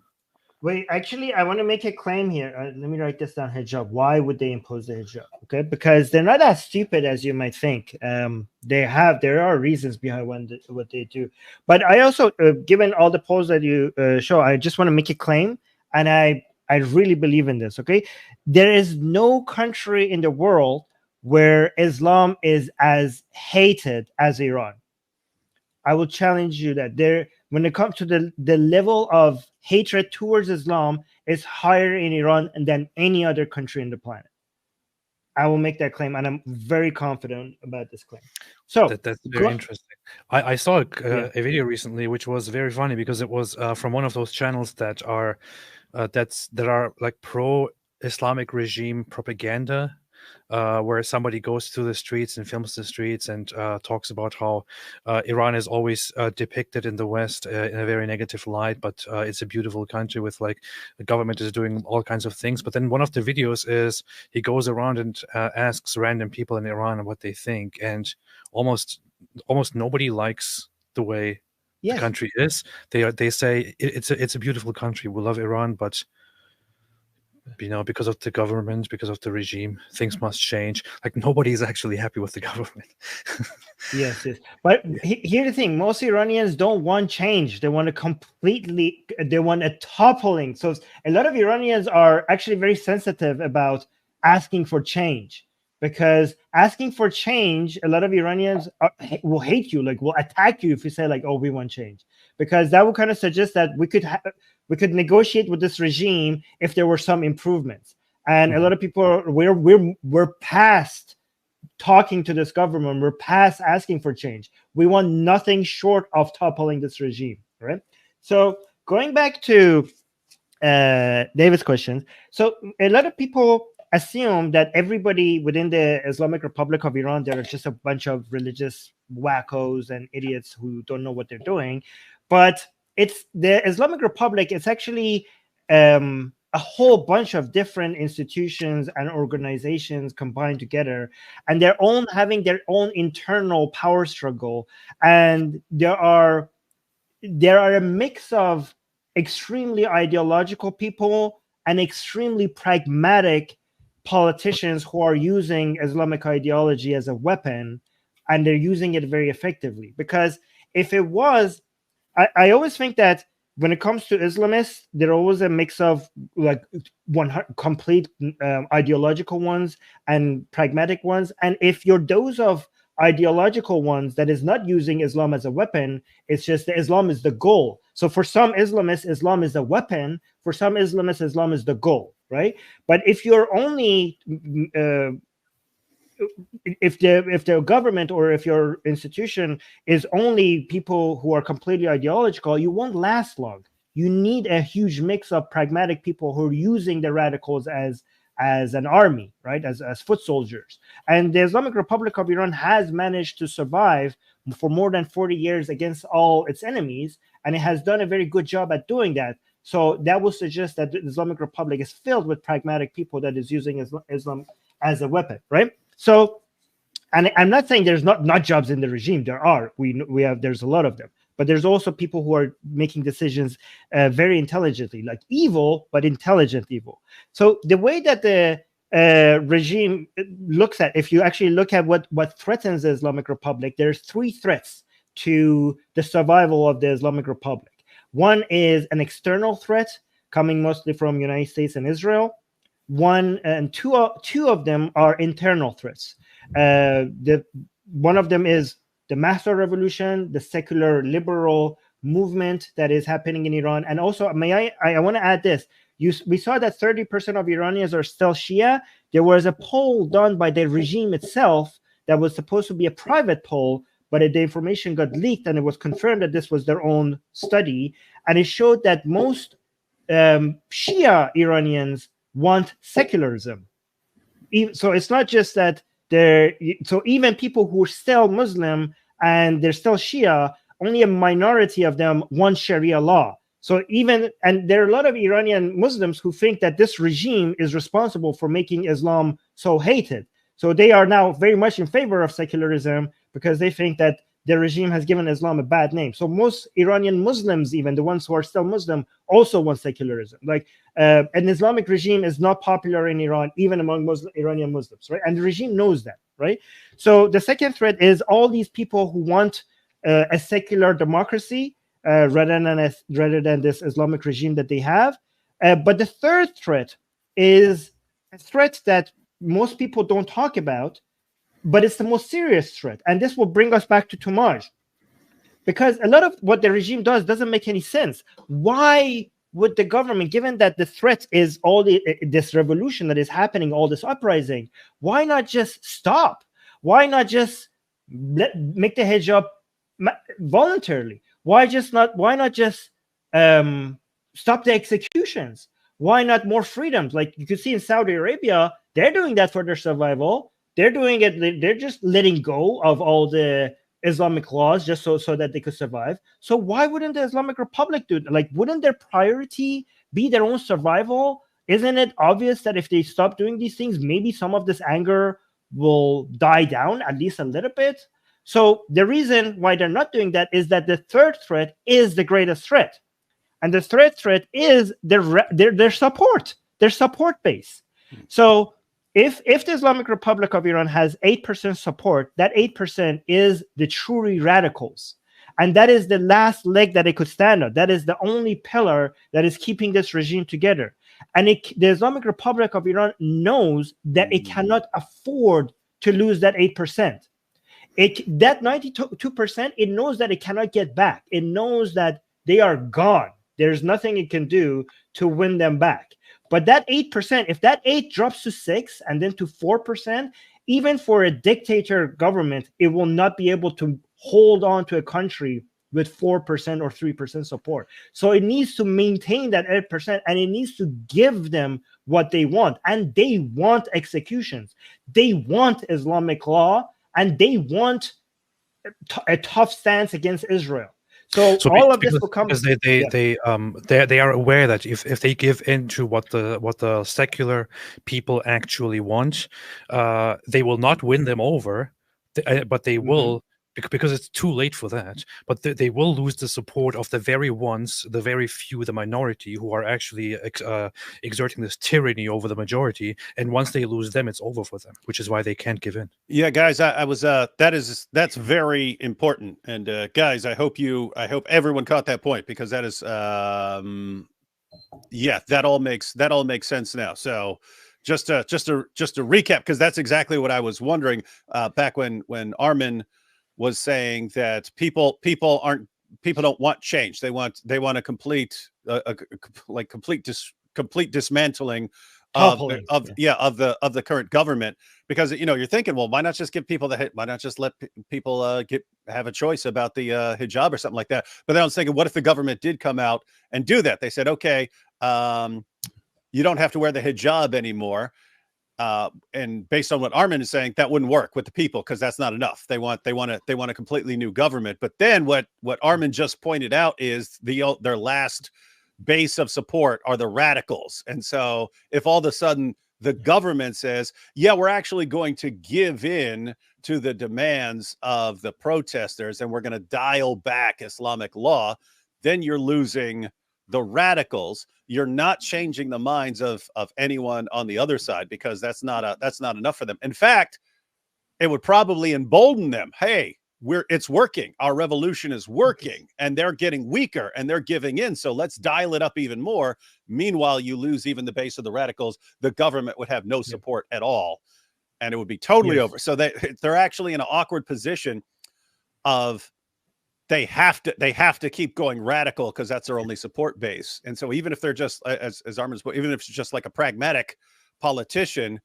Wait, actually, I want to make a claim here. Let me write this down. Hijab. Why would they impose the hijab? Okay, because they're not as stupid as you might think. There are reasons behind what they do. But I also, given all the polls that you show, I just want to make a claim, and I really believe in this. Okay, there is no country in the world where Islam is as hated as Iran. I will challenge you that there, when it comes to the level of hatred towards Islam, is higher in Iran than any other country in the planet. I will make that claim, and I'm very confident about this claim. So that's very interesting. I saw a video recently which was very funny because it was from one of those channels that are like pro-Islamic regime propaganda, where somebody goes through the streets and films the streets and talks about how Iran is always depicted in the West in a very negative light, but it's a beautiful country with like the government is doing all kinds of things. But then one of the videos is he goes around and asks random people in Iran what they think, and almost nobody likes the way the country is. They say it's a beautiful country. We love Iran, but because of the government, because of the regime, things must change. Like nobody's actually happy with the government. Yes. But here's the thing: most Iranians don't want change. They want they want a toppling. So a lot of Iranians are actually very sensitive about asking for change, because asking for change, a lot of Iranians will hate you, like will attack you if you say like, "Oh, we want change," because that would kind of suggest that we could negotiate with this regime if there were some improvements. And a lot of people we're past talking to this government. We're past asking for change. We want nothing short of toppling this regime, right? So going back to David's question, so a lot of people assume that everybody within the Islamic Republic of Iran, there are just a bunch of religious wackos and idiots who don't know what they're doing. But it's the Islamic Republic. It's actually a whole bunch of different institutions and organizations combined together, and having their own internal power struggle. And there are a mix of extremely ideological people and extremely pragmatic politicians who are using Islamic ideology as a weapon, and they're using it very effectively. Because if it was, I always think that when it comes to Islamists, they're always a mix of like complete ideological ones and pragmatic ones. And if you're those of ideological ones that is not using Islam as a weapon, it's just that Islam is the goal. So for some Islamists, Islam is a weapon. For some Islamists, Islam is the goal, right? But if you're only if the government or if your institution is only people who are completely ideological, you won't last long. You need a huge mix of pragmatic people who are using the radicals as an army, right? As foot soldiers. And the Islamic Republic of Iran has managed to survive for more than 40 years against all its enemies, and it has done a very good job at doing that. So that will suggest that the Islamic Republic is filled with pragmatic people that is using Islam as a weapon, right? So, and I'm not saying there's not jobs in the regime. There are. There's a lot of them. But there's also people who are making decisions very intelligently, like evil, but intelligent evil. So the way that the regime looks at, if you actually look at what threatens the Islamic Republic, there's 3 threats to the survival of the Islamic Republic. One is an external threat coming mostly from United States and Israel. Two of them are internal threats. One of them is the Master Revolution, the secular liberal movement that is happening in Iran. And also, I want to add this. We saw that 30% of Iranians are still Shia. There was a poll done by the regime itself that was supposed to be a private poll, but the information got leaked, and it was confirmed that this was their own study. And it showed that most Shia Iranians want secularism. So it's not just that so even people who are still Muslim and they're still Shia, only a minority of them want Sharia law. So and there are a lot of Iranian Muslims who think that this regime is responsible for making Islam so hated. So they are now very much in favor of secularism because they think that the regime has given Islam a bad name. So most Iranian Muslims, even the ones who are still Muslim, also want secularism. Like an Islamic regime is not popular in Iran, even among Iranian Muslims, right? And the regime knows that, right? So the second threat is all these people who want a secular democracy rather than this Islamic regime that they have. But the third threat is a threat that most people don't talk about, but it's the most serious threat. And this will bring us back to Tumaj. Because a lot of what the regime does doesn't make any sense. Why would the government, given that the threat is all this revolution that is happening, all this uprising, why not just stop? Why not just make the hijab voluntarily? Why not just stop the executions? Why not more freedoms? Like you could see in Saudi Arabia, they're doing that for their survival. They're doing it. They're just letting go of all the Islamic laws just so that they could survive. So why wouldn't the Islamic Republic do it? Like, wouldn't their priority be their own survival? Isn't it obvious that if they stop doing these things, maybe some of this anger will die down at least a little bit? So the reason why they're not doing that is that the third threat is the greatest threat. And the third threat is their support base. So if the Islamic Republic of Iran has 8% support, that 8% is the truly radicals. And that is the last leg that it could stand on. That is the only pillar that is keeping this regime together. And the Islamic Republic of Iran knows that it cannot afford to lose that 8%. That 92%, it knows that it cannot get back. It knows that they are gone. There's nothing it can do to win them back. But that 8%, if that 8 drops to 6 and then to 4%, even for a dictator government, it will not be able to hold on to a country with 4% or 3% support. So it needs to maintain that 8% and it needs to give them what they want. And they want executions. They want Islamic law and they want a tough stance against Israel. So all of this will come because they are aware that if they give in to what the secular people actually want, they will not win them over, but they will, because it's too late for that. But they will lose the support of the very ones, the very few, the minority who are actually exerting this tyranny over the majority. And once they lose them, it's over for them, which is why they can't give in. Yeah, guys, that's very important. And guys, I hope everyone caught that point, because that is that all makes sense now. So just to recap, because that's exactly what I was wondering back when Armin was saying that people don't want change. They want a complete dismantling of the current government, because you're thinking, well, why not just give people why not just let people have a choice about the hijab or something like that? But then I was thinking, what if the government did come out and do that? They said, okay, you don't have to wear the hijab anymore. And based on what Armin is saying, that wouldn't work with the people, because that's not enough. They want a completely new government. But then what Armin just pointed out is their last base of support are the radicals. And so if all of a sudden the government says, yeah, we're actually going to give in to the demands of the protesters and we're going to dial back Islamic law, then you're losing the radicals. You're not changing the minds of anyone on the other side, because that's not enough for them. In fact, it would probably embolden them. Hey, it's working. Our revolution is working, and they're getting weaker and they're giving in. So let's dial it up even more. Meanwhile, you lose even the base of the radicals. The government would have no support at all, and it would be totally over. So they're actually in an awkward position of they have to keep going radical, because that's their only support base. And so even if they're just, as Armin's, even if it's just like a pragmatic politician,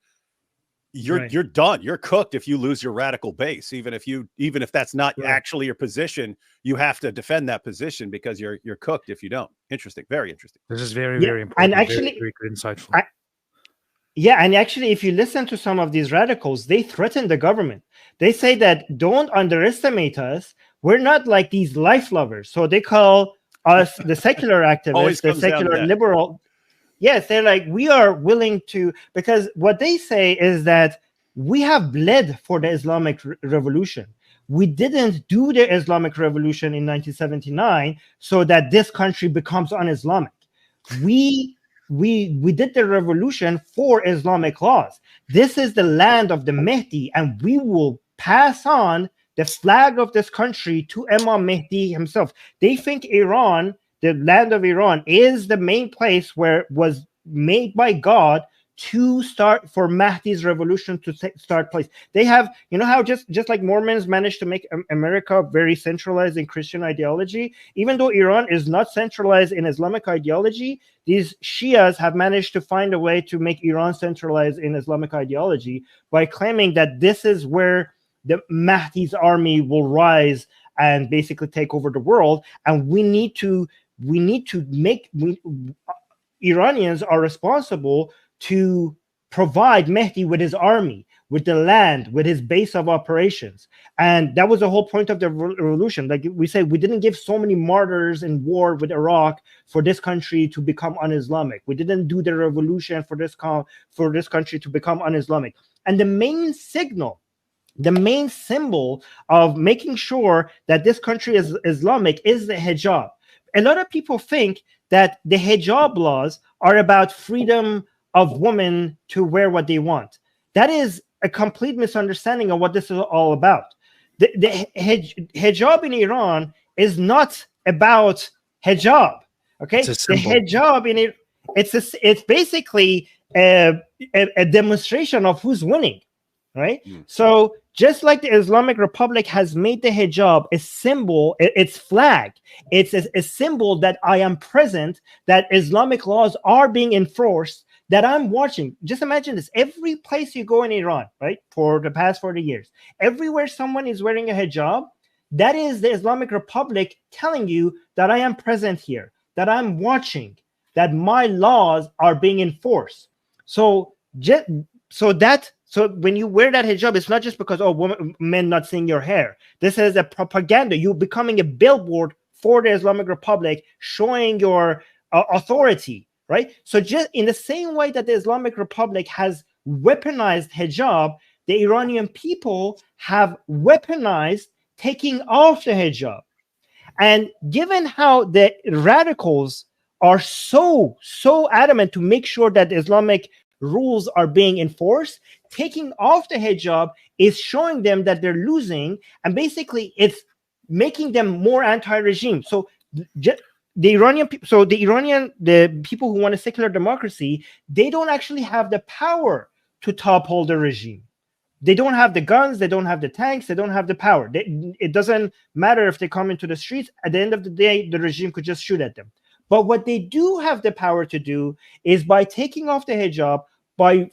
you're done. You're cooked if you lose your radical base. Even if that's not actually your position, you have to defend that position, because you're cooked if you don't. Interesting. Very interesting. This is very, very important. And actually, very, very good, insightful. Yeah, and actually, if you listen to some of these radicals, they threaten the government. They say that don't underestimate us. We're not like these life lovers. So they call us the secular Always activists, the comes down to secular that. liberal. Yes, they're like, we are willing to, because what they say is that we have bled for the Islamic revolution. We didn't do the Islamic revolution in 1979 so that this country becomes un-Islamic. We did the revolution for Islamic laws. This is the land of the Mehdi, and we will pass on the flag of this country to Imam Mehdi himself. They think Iran, the land of Iran, is the main place where it was made by God to start for Mahdi's revolution to start place. They have, you know how just like Mormons managed to make America very centralized in Christian ideology, even though Iran is not centralized in Islamic ideology, these Shias have managed to find a way to make Iran centralized in Islamic ideology by claiming that this is where the Mahdi's army will rise and basically take over the world, and we need to make Iranians are responsible to provide Mehdi with his army, with the land, with his base of operations. And that was the whole point of the revolution. Like we said, we didn't give so many martyrs in war with Iraq for this country to become un-Islamic. We didn't do the revolution for this country to become un-Islamic. And the main signal, the main symbol of making sure that this country is Islamic is the hijab. A lot of people think that the hijab laws are about freedom of women to wear what they want. That is a complete misunderstanding of what this is all about. The hijab in Iran is not about hijab. Okay, the hijab in it, it's basically a demonstration of who's winning, right? So just like the Islamic Republic has made the hijab a symbol, its flag, it's a symbol that I am present, that Islamic laws are being enforced, that I'm watching. Just imagine this. Every place you go in Iran, right, for the past 40 years, everywhere someone is wearing a hijab, that is the Islamic Republic telling you that I am present here, that I'm watching, that my laws are being enforced. So when you wear that hijab, it's not just because, men not seeing your hair. This is a propaganda. You're becoming a billboard for the Islamic Republic, showing your authority, right? So just in the same way that the Islamic Republic has weaponized hijab, the Iranian people have weaponized taking off the hijab. And given how the radicals are so adamant to make sure that Islamic rules are being enforced, taking off the hijab is showing them that they're losing, and basically it's making them more anti-regime. So the people who want a secular democracy, they don't actually have the power to topple the regime. They don't have the guns, they don't have the tanks, they don't have the power. It doesn't matter if they come into the streets. At the end of the day, the regime could just shoot at them. But what they do have the power to do is by taking off the hijab, by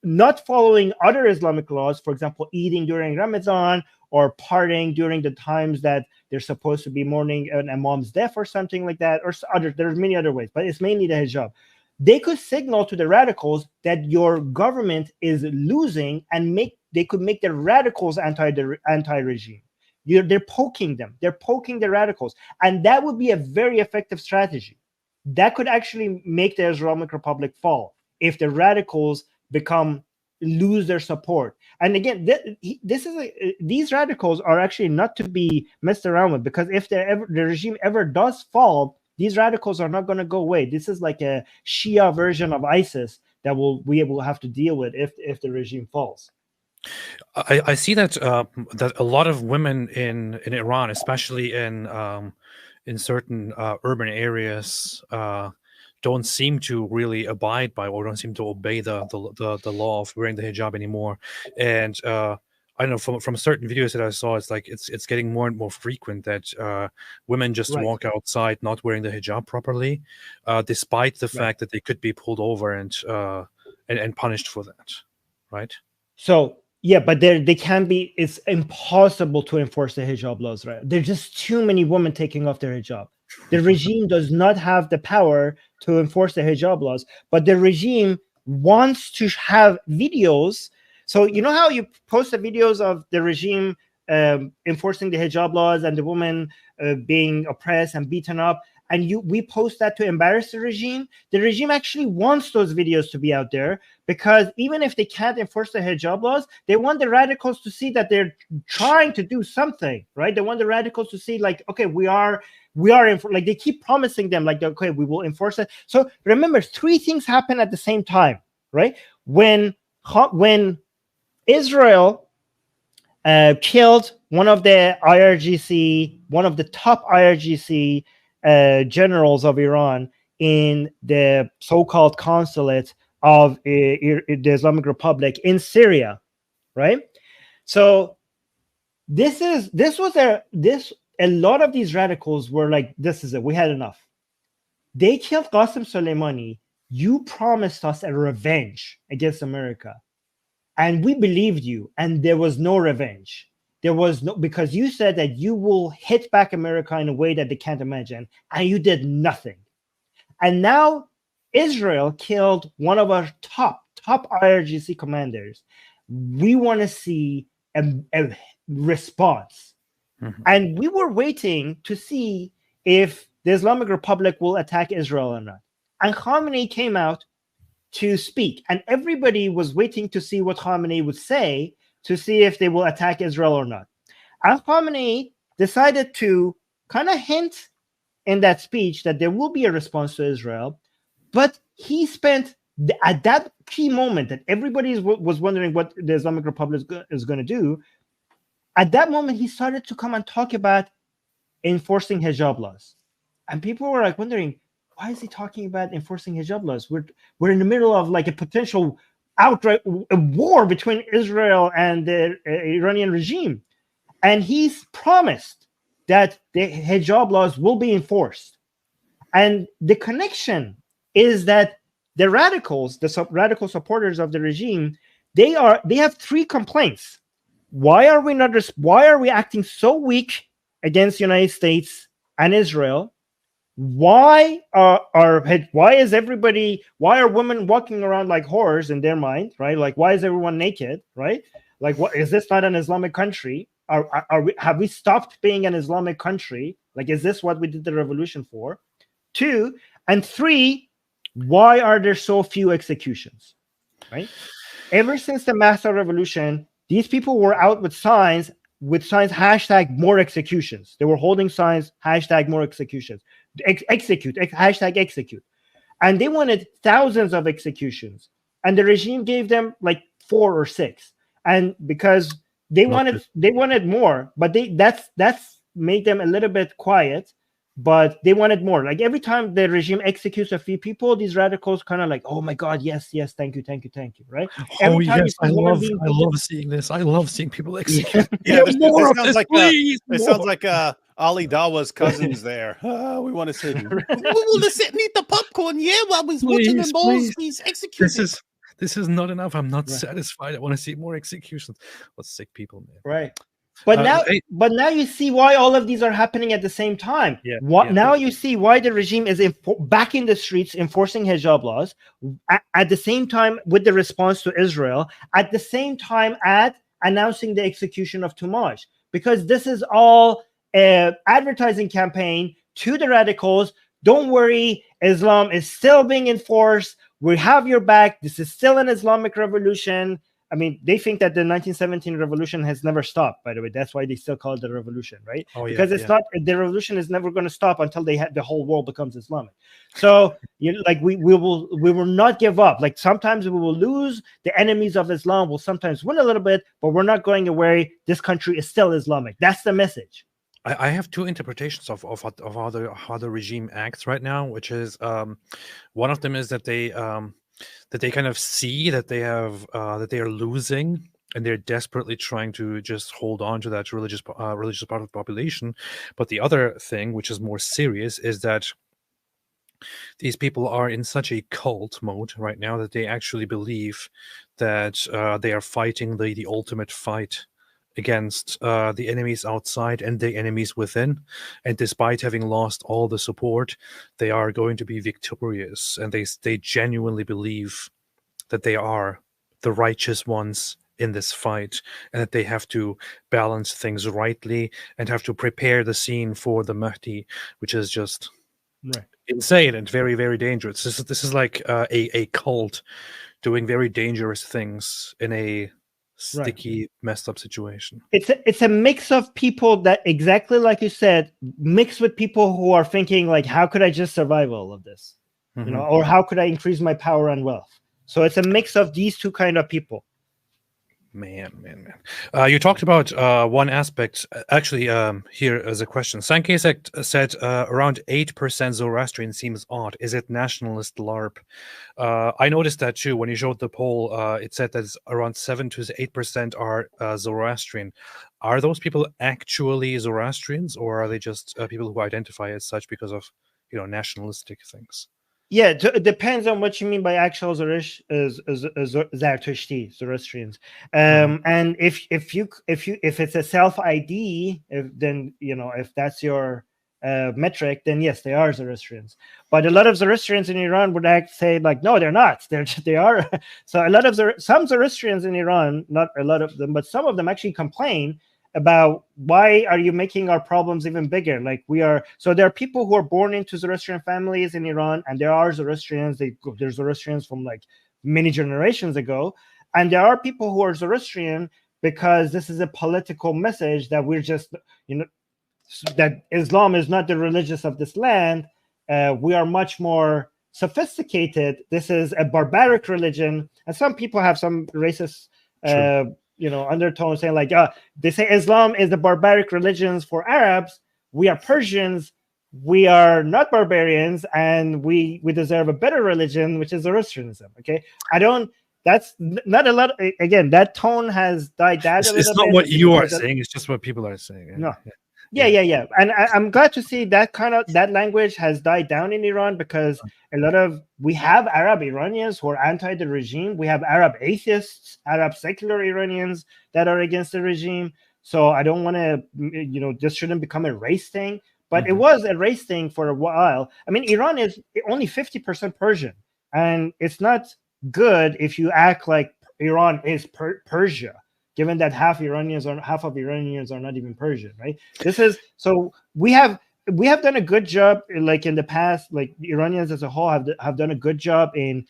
not following other Islamic laws, for example, eating during Ramadan or partying during the times that they're supposed to be mourning an imam's death or something like that, or there's many other ways, but it's mainly the hijab. They could signal to the radicals that your government is losing, and they could make the radicals anti-regime. They're poking them. They're poking the radicals. And that would be a very effective strategy. That could actually make the Islamic Republic fall if the radicals lose their support. And again, these radicals are actually not to be messed around with, because if the regime ever does fall, these radicals are not going to go away. This is like a Shia version of ISIS that we will have to deal with if the regime falls. I see that that a lot of women in Iran, especially in certain urban areas, don't seem to really abide by, or don't seem to obey the law of wearing the hijab anymore. And I don't know, from certain videos that I saw, it's like it's getting more and more frequent that women just walk outside not wearing the hijab properly, despite the fact that they could be pulled over and punished for that, right? So yeah, but they can be. It's impossible to enforce the hijab laws, right? There's just too many women taking off their hijab. The regime does not have the power to enforce the hijab laws, but the regime wants to have videos. So you know how you post the videos of the regime enforcing the hijab laws and the woman being oppressed and beaten up, and we post that to embarrass the regime. The regime actually wants those videos to be out there, because even if they can't enforce the hijab laws, they want the radicals to see that they're trying to do something, right? They want the radicals to see, like, okay, we are like, they keep promising them, like, okay, we will enforce it. So remember, three things happen at the same time, right? When Israel killed one of the top IRGC generals of Iran in the so-called consulate of the Islamic Republic in Syria, right? So a lot of these radicals were like, this is it, we had enough. They killed Qasem Soleimani. You promised us a revenge against America, and we believed you, and there was no revenge. There was no, because you said that you will hit back America in a way that they can't imagine, and you did nothing. And now Israel killed one of our top IRGC commanders. We want to see a response. Mhm. And we were waiting to see if the Islamic Republic will attack Israel or not. And Khamenei came out to speak, and everybody was waiting to see what Khamenei would say, to see if they will attack Israel or not. And Khamenei decided to kind of hint in that speech that there will be a response to Israel, but he spent at that key moment that everybody was wondering what the Islamic Republic is going to do. At that moment, he started to come and talk about enforcing hijab laws, and people were like wondering, why is he talking about enforcing hijab laws? We're in the middle of like a potential outright war between Israel and the Iranian regime, and he's promised that the hijab laws will be enforced. And the connection is that the radicals, radical supporters of the regime, they have three complaints. Why are we acting so weak against the United States and Israel? Why are women walking around like whores in their mind, right? Like, why is everyone naked, right? Like, what is this not an Islamic country? Have we stopped being an Islamic country? Like, is this what we did the revolution for? 2 and 3, why are there so few executions, right? Ever since the Master Revolution, these people were out with signs hashtag more executions. They were holding signs hashtag more executions. Hashtag execute. And they wanted thousands of executions. And the regime gave them like 4 or 6. And because they wanted more, but that's made them a little bit quiet. But they wanted more. Like, every time the regime executes a few people, these radicals kind of like, oh my God, yes, thank you, right? Every time yes, I love seeing this. I love seeing people execute. Yeah, this sounds like please. sounds like Ali Dawa's cousins there. We want to sit. We want to sit and eat the popcorn. Yeah, while we're watching the balls being executed. This is not enough. I'm not satisfied. I want to see more executions. What sick people, man. Right. But now you see why all of these are happening at the same time. Now you see why the regime is back in the streets enforcing hijab laws at the same time with the response to Israel, at the same time at announcing the execution of Tumaj, because this is all an advertising campaign to the radicals. Don't worry, Islam is still being enforced. We have your back. This is still an Islamic revolution. I mean, they think that the 1917 revolution has never stopped, by the way. That's why they still call it the revolution, right? Because it's not, the revolution is never going to stop until the whole world becomes Islamic. So, we will not give up. Like, sometimes we will lose. The enemies of Islam will sometimes win a little bit, but we're not going away. This country is still Islamic. That's the message. I have two interpretations of how the regime acts right now, which is one of them is that they kind of see that they are losing, and they're desperately trying to just hold on to that religious part of the population. But the other thing, which is more serious, is that these people are in such a cult mode right now that they actually believe that they are fighting the ultimate fight against the enemies outside and the enemies within, and despite having lost all the support, they are going to be victorious, and they genuinely believe that they are the righteous ones in this fight, and that they have to balance things rightly and have to prepare the scene for the Mahdi, which is just Right. insane and very, very dangerous. This is like a cult doing very dangerous things in a sticky, messed up situation. It's a mix of people that, exactly like you said, mixed with people who are thinking like, how could I just survive all of this? Mhm. You know, or how could I increase my power and wealth? So it's a mix of these two kind of people. Man. You talked about one aspect. Actually, here as a question. Sankey said around 8% Zoroastrian seems odd. Is it nationalist LARP? I noticed that too. When you showed the poll, it said that around 7 to 8% are Zoroastrian. Are those people actually Zoroastrians, or are they just people who identify as such because of, you know, nationalistic things? Yeah, it depends on what you mean by actual Zoroastrians. And if it's a self ID, then, you know, if that's your metric, then yes, they are Zoroastrians. But a lot of Zoroastrians in Iran would say like, no, they're not. They are. So a lot of some Zoroastrians in Iran, not a lot of them, but some of them actually complain about why are you making our problems even bigger? Like so there are people who are born into Zoroastrian families in Iran, and there are Zoroastrians. There's Zoroastrians from like many generations ago, and there are people who are Zoroastrian because this is a political message that we're just, you know, that Islam is not the religious of this land. We are much more sophisticated. This is a barbaric religion, and some people have some racist you know, undertone saying like, they say Islam is the barbaric religions for Arabs. We are Persians. We are not barbarians, and we deserve a better religion, which is Zoroastrianism. Okay, that's not a lot. Again, that tone has died down a little bit. It's not what you are saying. It's just what people are saying. No. Yeah. And I'm glad to see that that language has died down in Iran, because we have Arab Iranians who are anti the regime. We have Arab atheists, Arab secular Iranians that are against the regime. So I don't want to, you know, this shouldn't become a race thing, but it was a race thing for a while. I mean, Iran is only 50% Persian, and it's not good if you act like Iran is Persia, given that half of Iranians are not even Persian, right? So we have done a good job, like in the past, like the Iranians as a whole have done a good job in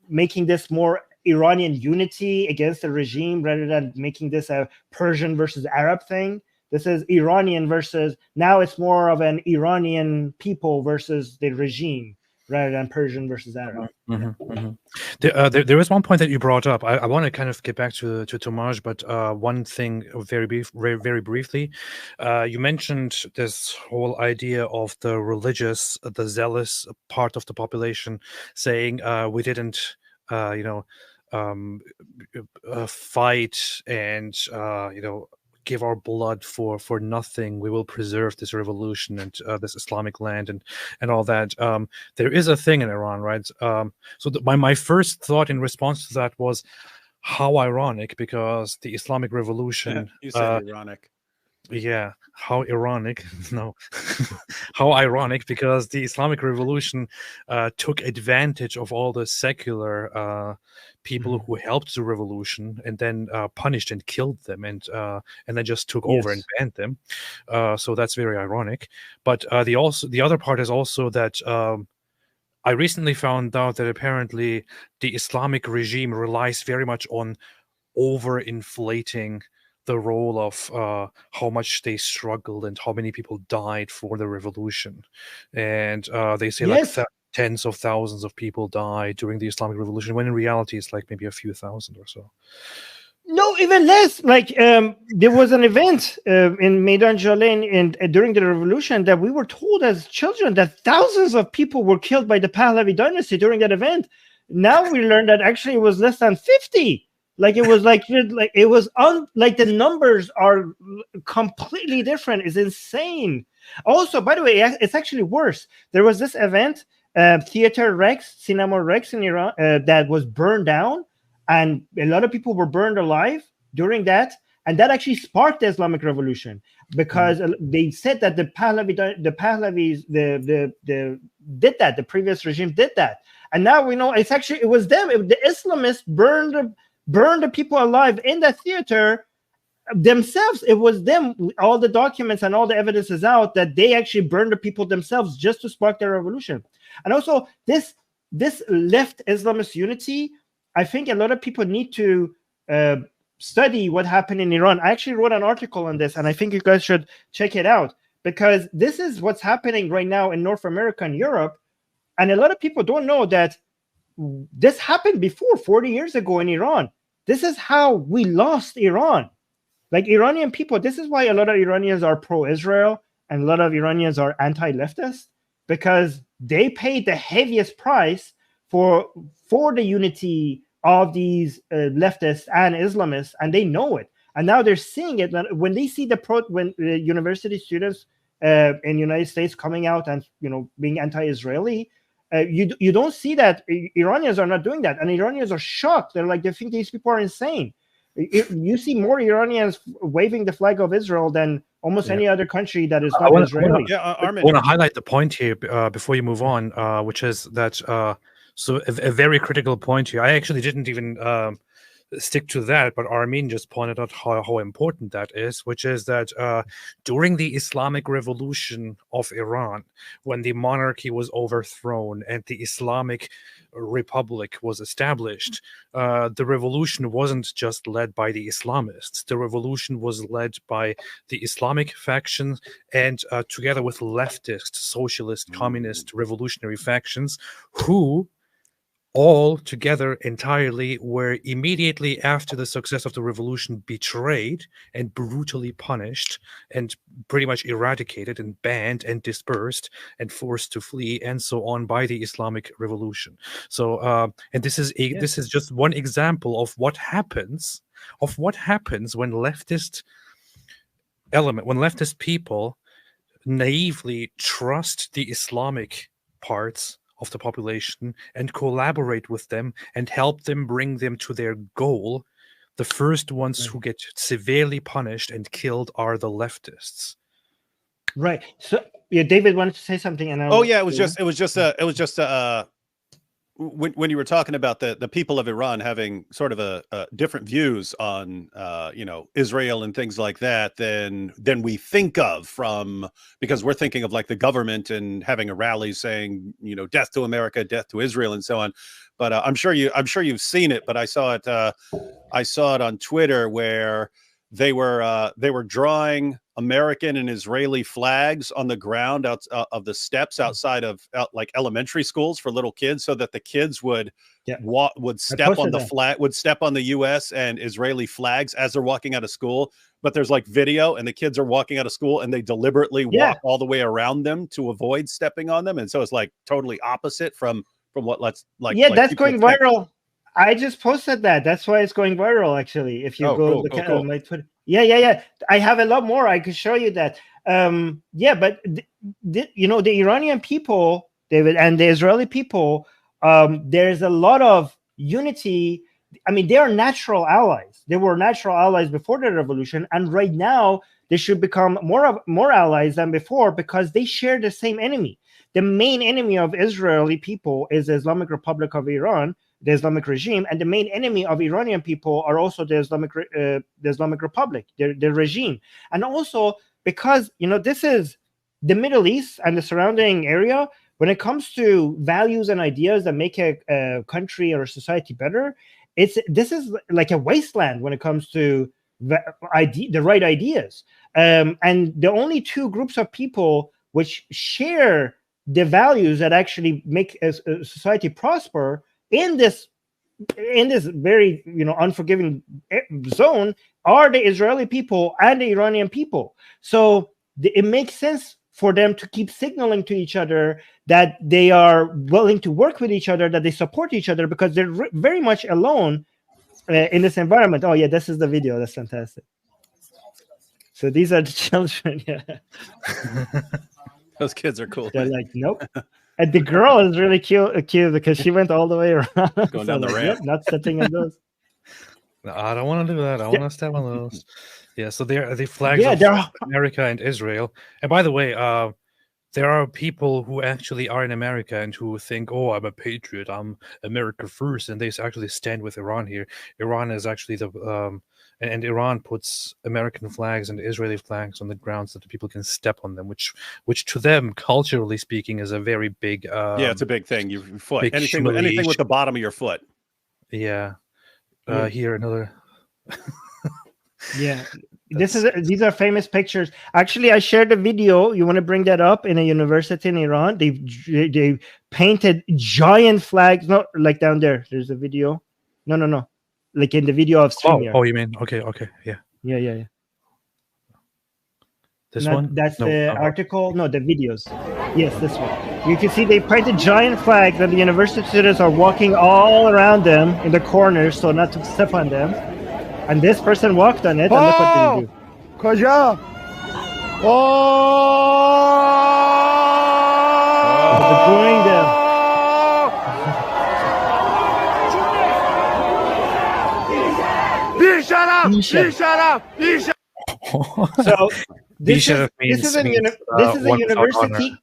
making this more Iranian unity against the regime, rather than making this a Persian versus Arab thing. This is Iranian versus, now it's more of an Iranian people versus the regime, rather than Persian versus Arab. There is one point that you brought up. I want to kind of get back to Tomaj, but one thing very briefly. You mentioned this whole idea of the religious, the zealous part of the population saying we didn't, fight and, give our blood for nothing. We will preserve this revolution and this Islamic land and all that. There is a thing in Iran, right? So my first thought in response to that was, how ironic, because the Islamic Revolution. You said ironic. Yeah, how ironic. No, how ironic, because the Islamic Revolution took advantage of all the secular people who helped the revolution, and then punished and killed them, and then just took over and banned them. So that's very ironic. But the other part is also that I recently found out that apparently the Islamic regime relies very much on overinflating the role of how much they struggled and how many people died for the revolution. And they say like tens of thousands of people died during the Islamic Revolution, when in reality it's like maybe a few thousand or so. No, even less. Like there was an event in Maidan Jalin during the revolution that we were told as children that thousands of people were killed by the Pahlavi dynasty during that event. Now we learned that actually it was less than 50. Like it was like it was like the numbers are completely different. It's insane. Also, by the way, it's actually worse. There was this event, Theater Rex, Cinema Rex in Iran, that was burned down, and a lot of people were burned alive during that, and that actually sparked the Islamic Revolution, because they said that the Pahlavis did that. The previous regime did that, And now we know it was them. The Islamists burned the people alive in that theater themselves. It was them. All the documents and all the evidence is out that they actually burned the people themselves just to spark their revolution. And also this left Islamist unity, I think a lot of people need to study what happened in Iran. I actually wrote an article on this, and I think you guys should check it out, because this is what's happening right now in North America and Europe. And a lot of people don't know that this happened before, 40 years ago in Iran. This is how we lost Iran. Like Iranian people, this is why a lot of Iranians are pro-Israel and a lot of Iranians are anti-leftist, because they paid the heaviest price for the unity of these leftists and Islamists, and they know it. And now they're seeing it when they see when university students in the United States coming out and being anti-Israeli. You don't see that. Iranians are not doing that, and Iranians are shocked. They're like, they think these people are insane. You see more Iranians waving the flag of Israel than almost any other country that is not Israeli. I want to highlight the point here before you move on, which is that so a very critical point here. I actually didn't even stick to that, but Armin just pointed out how important that is, which is that during the Islamic Revolution of Iran, when the monarchy was overthrown and the Islamic Republic was established, the revolution wasn't just led by the Islamists. The revolution was led by the Islamic faction and together with leftist, socialist, communist, revolutionary factions who all together entirely were immediately after the success of the revolution betrayed and brutally punished and pretty much eradicated and banned and dispersed and forced to flee and so on by the Islamic Revolution. So and this is just one example of what happens when leftist people naively trust the Islamic parts of the population and collaborate with them and help them bring them to their goal. The first ones who get severely punished and killed are the leftists. Right. So David wanted to say something, and it was just when you were talking about the people of Iran having sort of a different views on Israel and things like that than we think of, because we're thinking of like the government and having a rally saying death to America, death to Israel, and so on. But I'm sure you've seen it. But I saw it on Twitter where they were drawing American and Israeli flags on the ground out of the steps outside of like elementary schools for little kids, so that the kids would step on the flag, would step on the U.S. and Israeli flags as they're walking out of school. But there's like video, and the kids are walking out of school, and they deliberately walk all the way around them to avoid stepping on them, and so it's like totally opposite from what that's going viral. I just posted that. That's why it's going viral, actually. If you go look at my Twitter. Yeah. I have a lot more. I could show you that. But the Iranian people, David, and the Israeli people, there's a lot of unity. I mean, they are natural allies. They were natural allies before the revolution. And right now, they should become more allies than before, because they share the same enemy. The main enemy of Israeli people is the Islamic Republic of Iran, the Islamic regime, and the main enemy of Iranian people are also the Islamic Republic, the regime. And also because this is the Middle East and the surrounding area. When it comes to values and ideas that make a country or a society better, this is like a wasteland when it comes to the right ideas. And the only two groups of people which share the values that actually make a society prosper in this very unforgiving zone are the Israeli people and the Iranian people. So it makes sense for them to keep signaling to each other that they are willing to work with each other, that they support each other, because they're very much alone in this environment. Oh yeah, this is the video. That's fantastic. So these are the children. Yeah. Those kids are cool. They're like, nope. And the girl is really cute because she went all the way around. Going down the ramp. Not stepping on those. No, I don't want to do that. I want to step on those. Yeah, so they're the flags of America and Israel. And by the way, there are people who actually are in America and who think, "Oh, I'm a patriot. I'm America first," and they actually stand with Iran here. Iran is actually and Iran puts American flags and Israeli flags on the ground so that people can step on them, which to them, culturally speaking, is a very big. Yeah, it's a big thing. Your foot, big anything with the bottom of your foot. Yeah. Here another. Yeah. These are famous pictures. Actually, I shared a video. You want to bring that up in a university in Iran? They painted giant flags. No, like down there. There's a video. No. Like in the video of StreamYard. Oh, you mean okay, yeah. Yeah. This one? That's the article. No, the videos. Yes, this one. You can see they painted giant flags, and the university students are walking all around them in the corners, so not to step on them. And this person walked on it, and look what they do. Kaja! They're booing them. So this is a university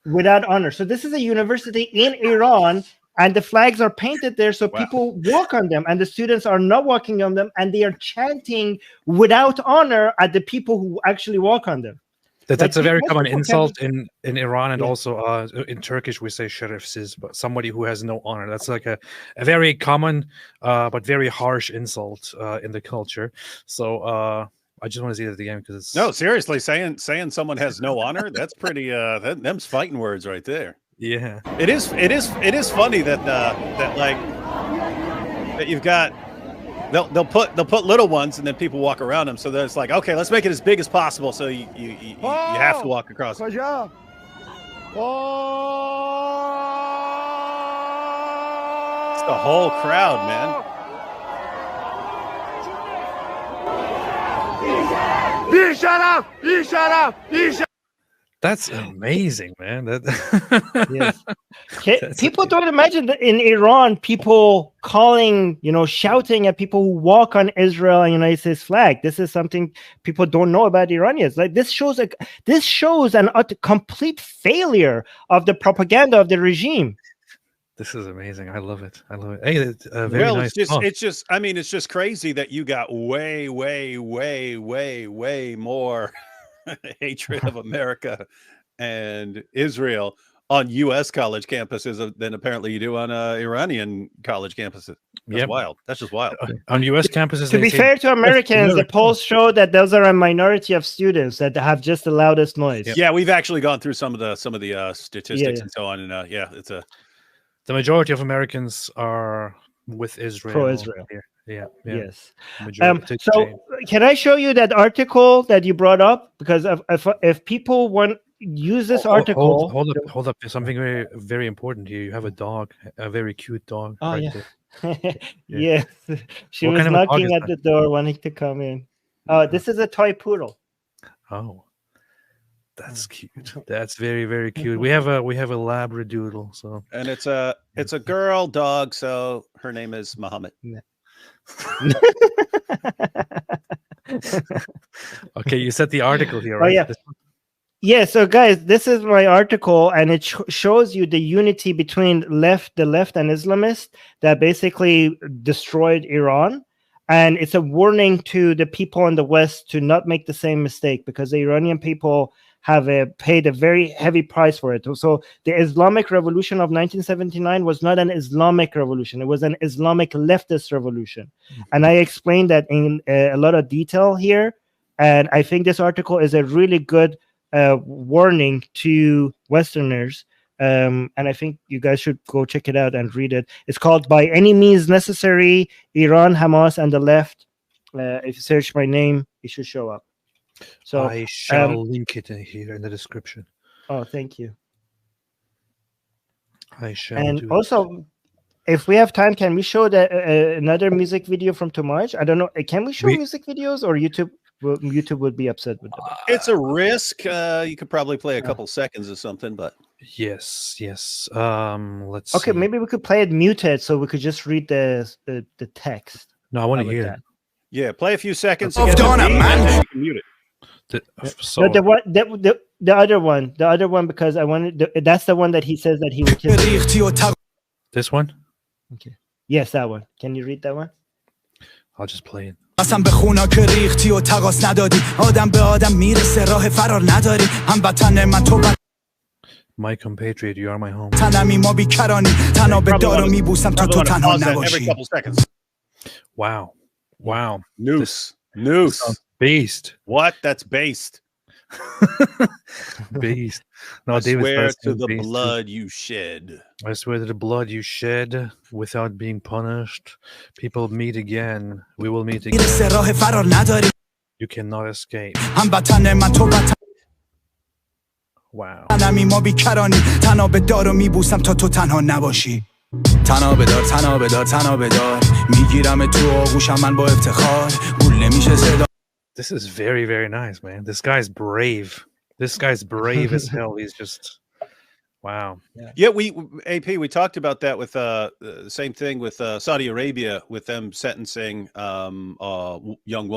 without honor. So this is a university in Iran, and the flags are painted there, so people walk on them, and the students are not walking on them, and they are chanting without honor at the people who actually walk on them. That's a very common insult in Iran, and also in Turkish we say şerefsiz, but somebody who has no honor. That's like a very common but very harsh insult in the culture. So I just want to see that again because it's seriously saying someone has no honor. That's pretty. Them's fighting words right there. Yeah, it is funny that you've got. They'll put little ones and then people walk around them. So it's like, okay, let's make it as big as possible. So you have to walk across. It's the whole crowd, man. That's amazing, man. Yes. People don't imagine that in Iran, people shouting at people who walk on Israel and United States flag. This is something people don't know about Iranians. Like this shows a complete failure of the propaganda of the regime. This is amazing. I love it. Hey, it's very nice. It's just crazy that you got way more hatred of America and Israel on U.S. college campuses than apparently you do on Iranian college campuses. That's wild. That's just wild. On U.S. campuses, to be fair to Americans, the polls show that those are a minority of students that have just the loudest noise. Yeah, we've actually gone through some of the statistics and so on, and it's a. The majority of Americans are with Israel. Pro-Israel. Yeah. Yes. So can I show you that article that you brought up? Because if people want use this article, hold up. There's something very, very important here. You have a dog, a very cute dog. Oh right there. Yes, she was knocking at the door, wanting to come in. Oh, this is a toy poodle. Oh. That's cute. That's very, very cute. We have a labradoodle. So and it's a girl dog. So her name is Muhammad. Okay, you said the article here, right? Oh, yeah. Yeah. So guys, this is my article, and it shows you the unity between the left and Islamists that basically destroyed Iran. And it's a warning to the people in the West to not make the same mistake, because the Iranian people have paid a very heavy price for it. So the Islamic Revolution of 1979 was not an Islamic revolution. It was an Islamic leftist revolution. Mm-hmm. And I explained that in a lot of detail here. And I think this article is a really good warning to Westerners. And I think you guys should go check it out and read it. It's called By Any Means Necessary, Iran, Hamas, and the Left. If you search my name, it should show up. So I shall link it here in the description. Oh, thank you. I shall. And also, if we have time, can we show another music video from Tumaj? I don't know. Can we show music videos, or YouTube would be upset with them? It's a risk. You could probably play a couple seconds or something, but yes. Let's. Okay, maybe we could play it muted, so we could just read the text. No, I want to hear that. Yeah, play a few seconds. Mute it. So No, the other one, because I wanted that's the one that he says that he will kiss you. this one, Okay. Yes, that one. Can you read that one? I'll just play it. قسم به خونا که ریختی و تقاس ندادی آدم به آدم میرسه راه فرار نداری هموطن من تو My compatriot, you are my home. تنمی ما بیکرانی تنها به دارو میبوسم تا تو تنها Every نباشی couple seconds. Wow. Noose. Beast. What? That's based. Beast. No, I David swear starts to saying the beast too. blood you shed. I swear to the blood you shed without being punished. People meet again. We will meet again. میرسه راه فرار نداری You cannot escape. هموطن من تو Wow. تنمی ما بیکرانی تنها به دارو میبوسم تا تو تنها نباشی تنها بدار میگیرم تو آغوشم من با افتخار گول نمیشه صدا This is very, very nice, man. This guy's brave. This guy's brave as hell. He's just wow. Yeah, we talked about that with the same thing with Saudi Arabia, with them sentencing young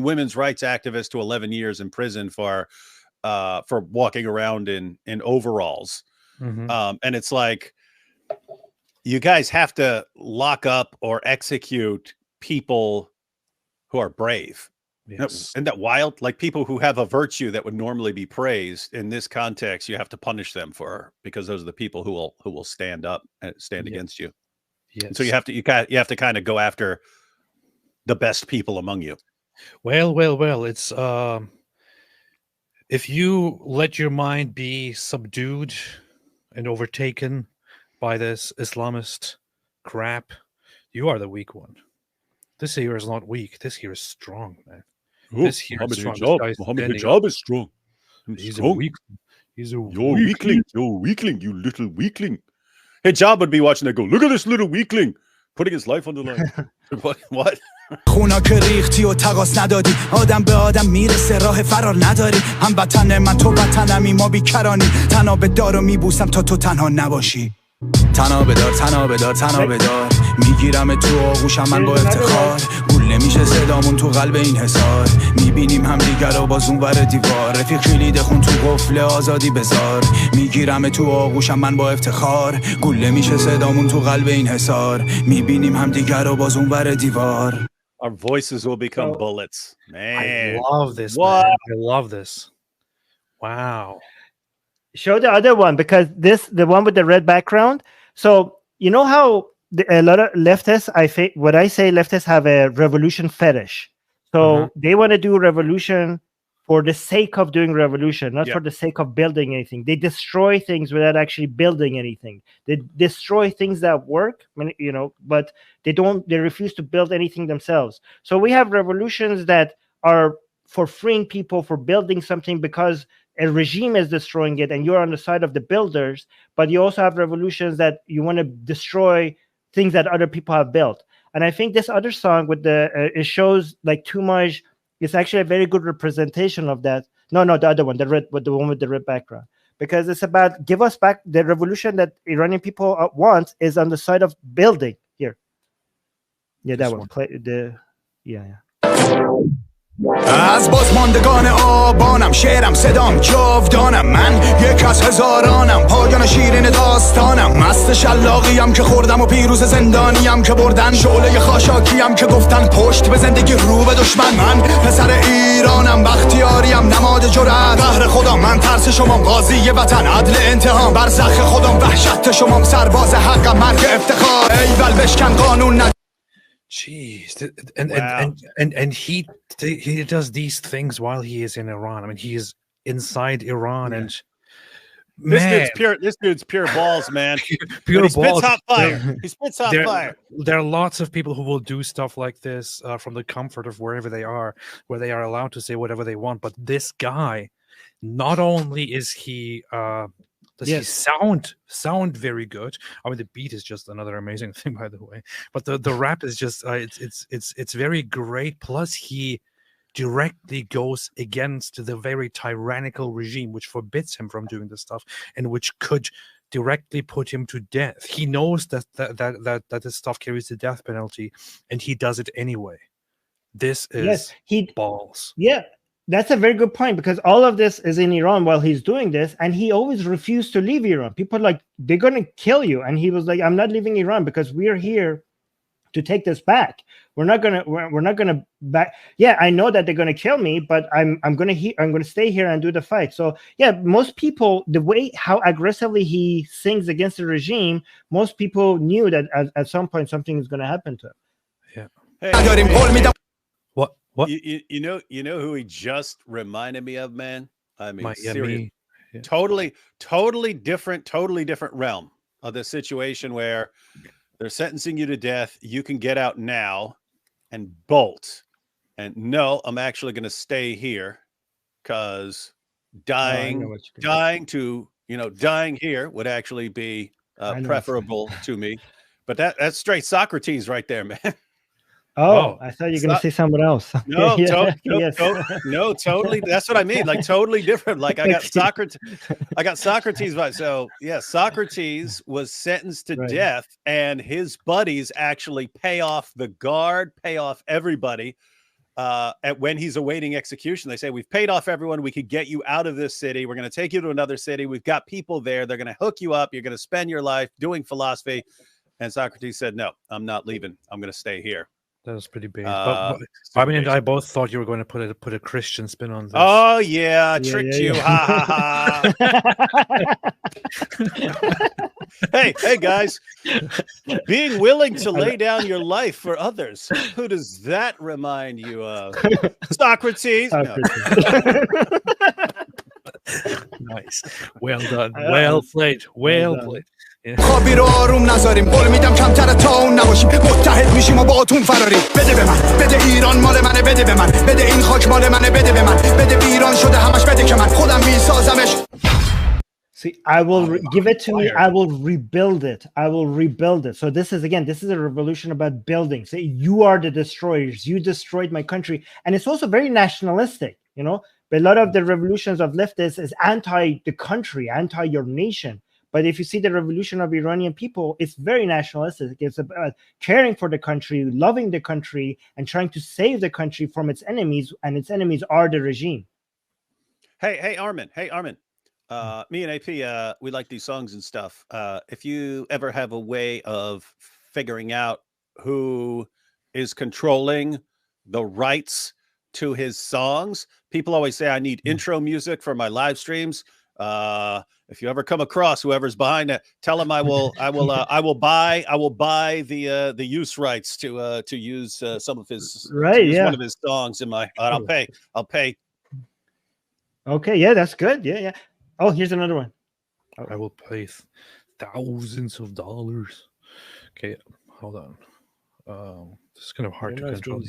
women's rights activists to 11 years in prison for walking around in overalls. Mhm. And it's like, you guys have to lock up or execute people who are brave. Yes. Isn't that wild? Like, people who have a virtue that would normally be praised, in this context, you have to punish them because those are the people who will stand up and stand against you. Yes. And so you have to kind of go after the best people among you. Well. It's if you let your mind be subdued and overtaken by this Islamist crap, you are the weak one. This here is not weak. This here is strong, man. This here is strong. Muhammad Hijab is strong. He's a weak. He's a You're weakling. You're a weakling. You little weakling. Hijab would be watching that. Go, look at this little weakling putting his life on the line. What? خونا که ریختی و تقاس ندادی آدم به آدم میرسه راه فرار نداری هموطن من تو وطنمی ما بیکرانی تنها به دارو میبوسم تا تو تنها نباشی تنها بدار میگیرم تو آغوشم من با افتخار گول نمیشه صدامون تو قلب این حصار میبینیم هم دیگر رو باز اون ور دیوار رفیق کلید خون تو قفل آزادی بذار میگیرم تو آغوشم من با افتخار گول نمیشه صدامون تو قلب این حصار میبینیم هم دیگر رو باز اون ور دیوار Our voices will become bullets. Man. I love this. What? Man. I love this. Wow. Show the other one, because the one with the red background. So you know how a lot of leftists, what I say, leftists have a revolution fetish. So they want to do revolution for the sake of doing revolution, not for the sake of building anything. They destroy things without actually building anything. They destroy things that work, but they refuse to build anything themselves. So we have revolutions that are for freeing people, for building something, because a regime is destroying it and you're on the side of the builders. But you also have revolutions that you want to destroy things that other people have built. And I think this other song with it shows like too much. It's actually a very good representation of that. No, the other one, the one with the red background, because it's about give us back the revolution that Iranian people want is on the side of building. Here, that This one. one. Play the از بازماندگان آبانم شعرم صدام جاودانم من یک از هزارانم پایان شیرین داستانم مست شلاقیم که خوردم و پیروز زندانیم که بردن شعله خاشاکیم که گفتن پشت به زندگی رو به دشمن من پسر ایرانم بختیاریم نماد جرأت قهر خودم من ترس شمام قاضی وطن عدل انتقام برزخ خودم وحشت شمام سرباز حقم مرگ افتخار ایول بشکن قانون Jeez, and he does these things while he is in Iran. I mean, he is inside Iran, and This dude's pure balls, man. pure he spits balls. hot fire. He spits hot fire. There are lots of people who will do stuff like this from the comfort of wherever they are, where they are allowed to say whatever they want. But this guy, not only is he does he sound very good? I mean, the beat is just another amazing thing, by the way. But the rap is just it's very great. Plus, he directly goes against the very tyrannical regime which forbids him from doing this stuff and which could directly put him to death. He knows that this stuff carries the death penalty, and he does it anyway. This is balls. Yeah. That's a very good point, because all of this is in Iran while he's doing this, and he always refused to leave Iran. People are like, they're going to kill you, and he was like, I'm not leaving Iran because we're here to take this back. We're not gonna back. Yeah, I know that they're gonna kill me, but I'm gonna stay here and do the fight. So yeah, most people, the way how aggressively he sings against the regime, most people knew that at some point something is gonna happen to him. Yeah. Hey, what? You know who he just reminded me of, man? I mean, Miami. Yeah. totally different realm of the situation where they're sentencing you to death. You can get out now and bolt. And no, I'm actually going to stay here because dying here would actually be preferable to me. But that's straight Socrates right there, man. Oh, I thought you were going to say someone else. No, no, totally. That's what I mean. Like totally different. Like I got Socrates vibes. So yeah, Socrates was sentenced to death, and his buddies actually pay off the guard, pay off everybody. When he's awaiting execution, they say, we've paid off everyone. We could get you out of this city. We're going to take you to another city. We've got people there. They're going to hook you up. You're going to spend your life doing philosophy. And Socrates said, no, I'm not leaving. I'm going to stay here. That was pretty bad. But Armin and I both thought you were going to put a Christian spin on this. Oh yeah, tricked you. Ha ha ha. Hey guys, being willing to lay down your life for others. Who does that remind you of? Socrates. No. Nice. Well done. Well played. Well played. خوابی رو آروم نذاریم قول میدم کمتر تا اون نباشیم متحد میشیم و با اتون فراریم بده به من بده ایران مال منه بده به من بده این خاک مال منه بده به من بده ایران شده همش بده که من خودم میسازمش. See, I will give it to me. I will rebuild it. I will rebuild it. So this is a revolution about building. Say, you are the destroyers. You destroyed my country. And it's also very nationalistic, you know. But a lot of the revolutions of leftists is anti the country, anti your nation. But if you see the revolution of Iranian people, it's very nationalistic. It's about caring for the country, loving the country, and trying to save the country from its enemies. And its enemies are the regime. Hey, Armin. Me and AP, we like these songs and stuff. If you ever have a way of figuring out who is controlling the rights to his songs, people always say, I need intro music for my live streams. If you ever come across whoever's behind it, tell him I will buy the use rights to use some of his one of his songs in my. I'll pay. Okay, yeah, that's good. Yeah. Oh, here's another one. I will pay thousands of dollars. Okay, hold on. This is kind of hard to control.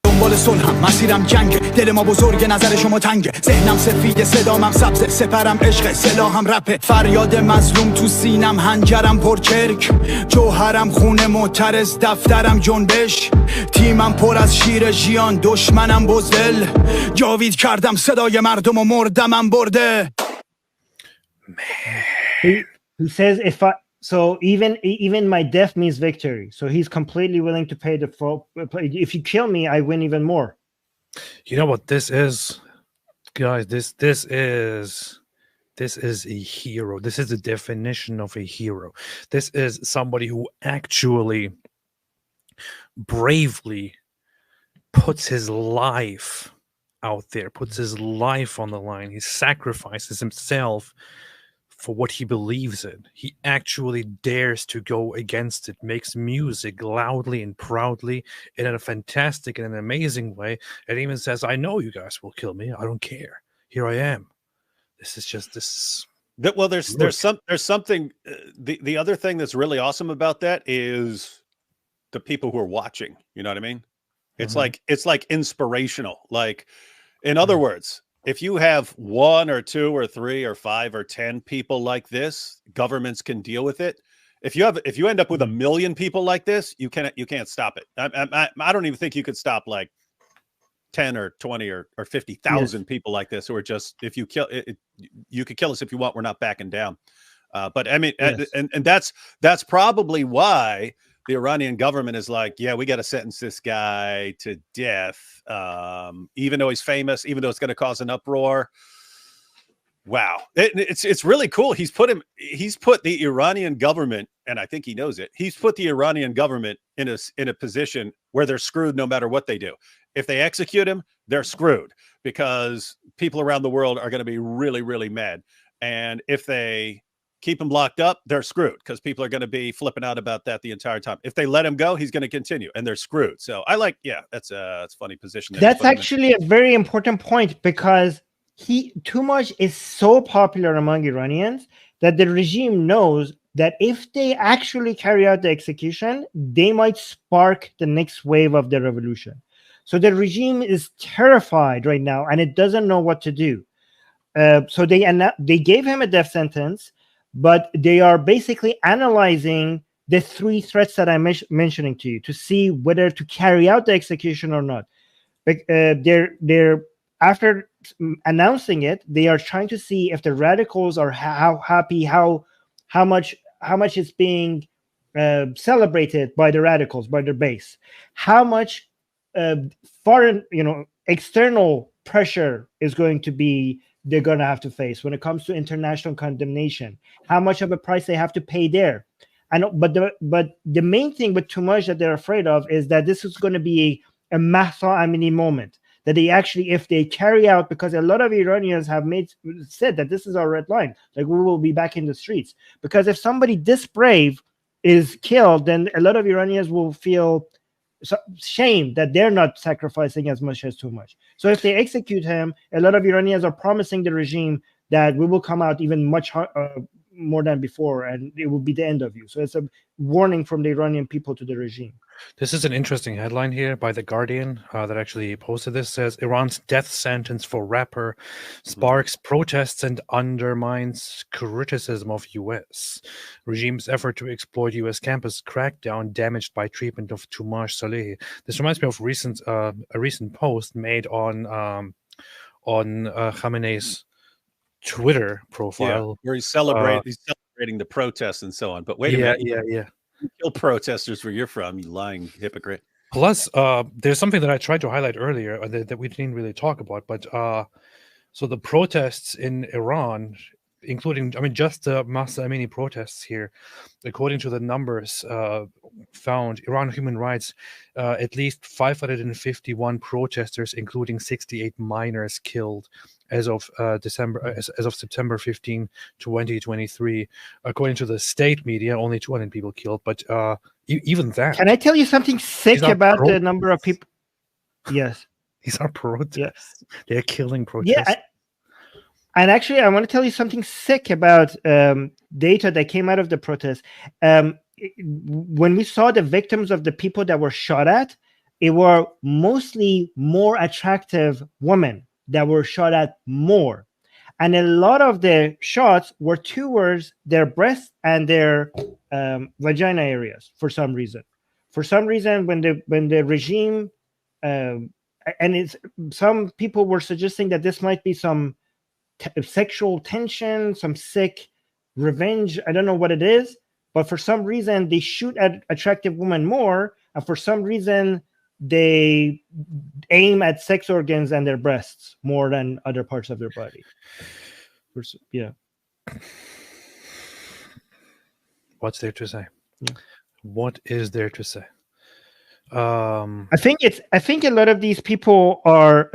دنبال صلحم مسیرم جنگه دل ما بزرگه نظر شما تنگه ذهنم سفیده صدامم سبزه سپرم عشق سلاحم رپه فریاد مظلوم تو سینم هنجرم پرچرک جوهرم خونه معترض دفترم جنبش تیمم پر از شیر ژیان دشمنم بزدل جاوید کردم صدای مردم و مردمم برده. He says So even my death means victory. So he's completely willing to pay the full. If you kill me, I win even more. You know what this is, guys? This is a hero. This is the definition of a hero. This is somebody who actually bravely puts his life out there, puts his life on the line. He sacrifices himself for what he believes in. He actually dares to go against it, makes music loudly and proudly in a fantastic and an amazing way, and even says, I know you guys will kill me. I don't care. Here I am. Well, there's something. The other thing that's really awesome about that is the people who are watching. You know what I mean? It's like inspirational. Like, in other words, if you have 1 or 2 or 3 or 5 or 10 people like this, governments can deal with it. If you end up with 1 million people like this, you can't stop it. I don't even think you could stop like 10 or 20 or 50,000 people like this who are just, if you kill it, you could kill us if you want. We're not backing down. But I mean, and that's probably why the Iranian government is like, yeah, we got to sentence this guy to death, even though he's famous, even though it's going to cause an uproar. Wow, it's really cool. He's put the Iranian government, and I think he knows it. He's put the Iranian government in a position where they're screwed no matter what they do. If they execute him, they're screwed because people around the world are going to be really, really mad. And if they keep him locked up, they're screwed because people are going to be flipping out about that the entire time. If they let him go, he's going to continue, and they're screwed. So I like, yeah, that's a funny position. That's actually a very important point because Too is so popular among Iranians that the regime knows that if they actually carry out the execution, they might spark the next wave of the revolution. So the regime is terrified right now, and it doesn't know what to do. So they gave him a death sentence, but they are basically analyzing the 3 threats that I'm mentioning to you to see whether to carry out the execution or not. They're after announcing it, they are trying to see if the radicals are how happy, how much is being celebrated by the radicals, by their base, how much foreign, external pressure is going to be they're going to have to face when it comes to international condemnation, how much of a price they have to pay there. But the main thing with Too that they're afraid of is that this is going to be a Mahsa Amini moment, that they actually, if they carry out, because a lot of Iranians have said that this is our red line, like we will be back in the streets. Because if somebody this brave is killed, then a lot of Iranians will feel shame that they're not sacrificing as much as Too. So if they execute him, a lot of Iranians are promising the regime that we will come out even much more than before, and it will be the end of you. So it's a warning from the Iranian people to the regime. This is an interesting headline here by The Guardian that actually posted this. Says Iran's death sentence for rapper sparks protests and undermines criticism of U.S. Regime's effort to exploit U.S. campus crackdown damaged by treatment of Tumaj Saleh. This reminds me of a recent post made on Khamenei's Twitter profile, where he's celebrating the protests and so on. But wait a minute, yeah. You kill protesters where you're from, you lying hypocrite. Plus, there's something that I tried to highlight earlier that we didn't really talk about. But so the protests in Iran, including, just the Mahsa Amini protests here, according to the numbers found, Iran Human Rights, at least 551 protesters, including 68 minors, killed as of September 15, 2023. According to the state media, only 200 people killed. But even that. Can I tell you something sick about the number of people? Yes. These are protests. Yes. They're killing protests. Yeah. And actually, I want to tell you something sick about data that came out of the protest. When we saw the victims of the people that were shot at, it were mostly more attractive women that were shot at more. And a lot of the shots were towards their breasts and their vagina areas for some reason. For some reason, when the regime, some people were suggesting that this might be some sexual tension, some sick revenge. I don't know what it is, but for some reason they shoot at attractive women more, and for some reason they aim at sex organs and their breasts more than other parts of their body. Yeah. What's there to say? Yeah. What is there to say? I think a lot of these people are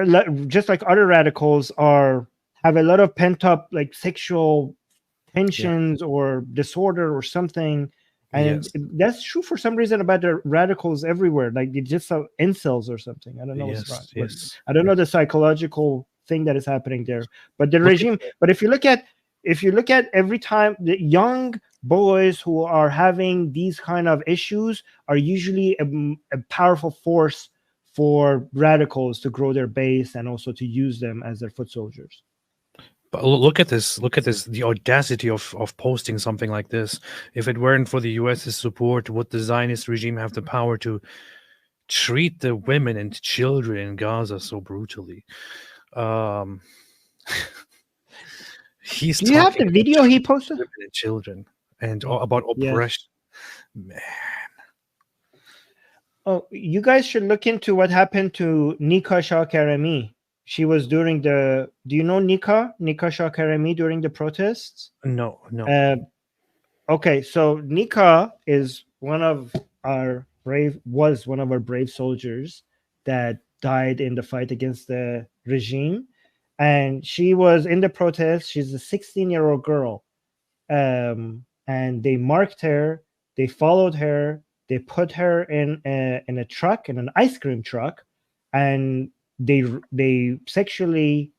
just like other radicals have a lot of pent up like sexual tensions or disorder or something. And that's true for some reason about the radicals everywhere. Like they just saw incels or something. I don't know what's wrong. I don't know the psychological thing that is happening there. But the regime. But if you look at every time the young boys who are having these kind of issues are usually a powerful force for radicals to grow their base and also to use them as their foot soldiers. But look at this, the audacity of posting something like this. If it weren't for the US's support, would the Zionist regime have the power to treat the women and children in Gaza so brutally? Do you have the video he posted? Women and children and about oppression. Man. Oh, you guys should look into what happened to Nika Shah Karami. She was during the. Do you know Nika Shah Karami during the protests? No, no. Okay, so Nika is one of our brave soldiers that died in the fight against the regime, and she was in the protest. She's a 16-year-old girl, and they marked her. They followed her. They put her in a truck, in an ice cream truck, and they sexually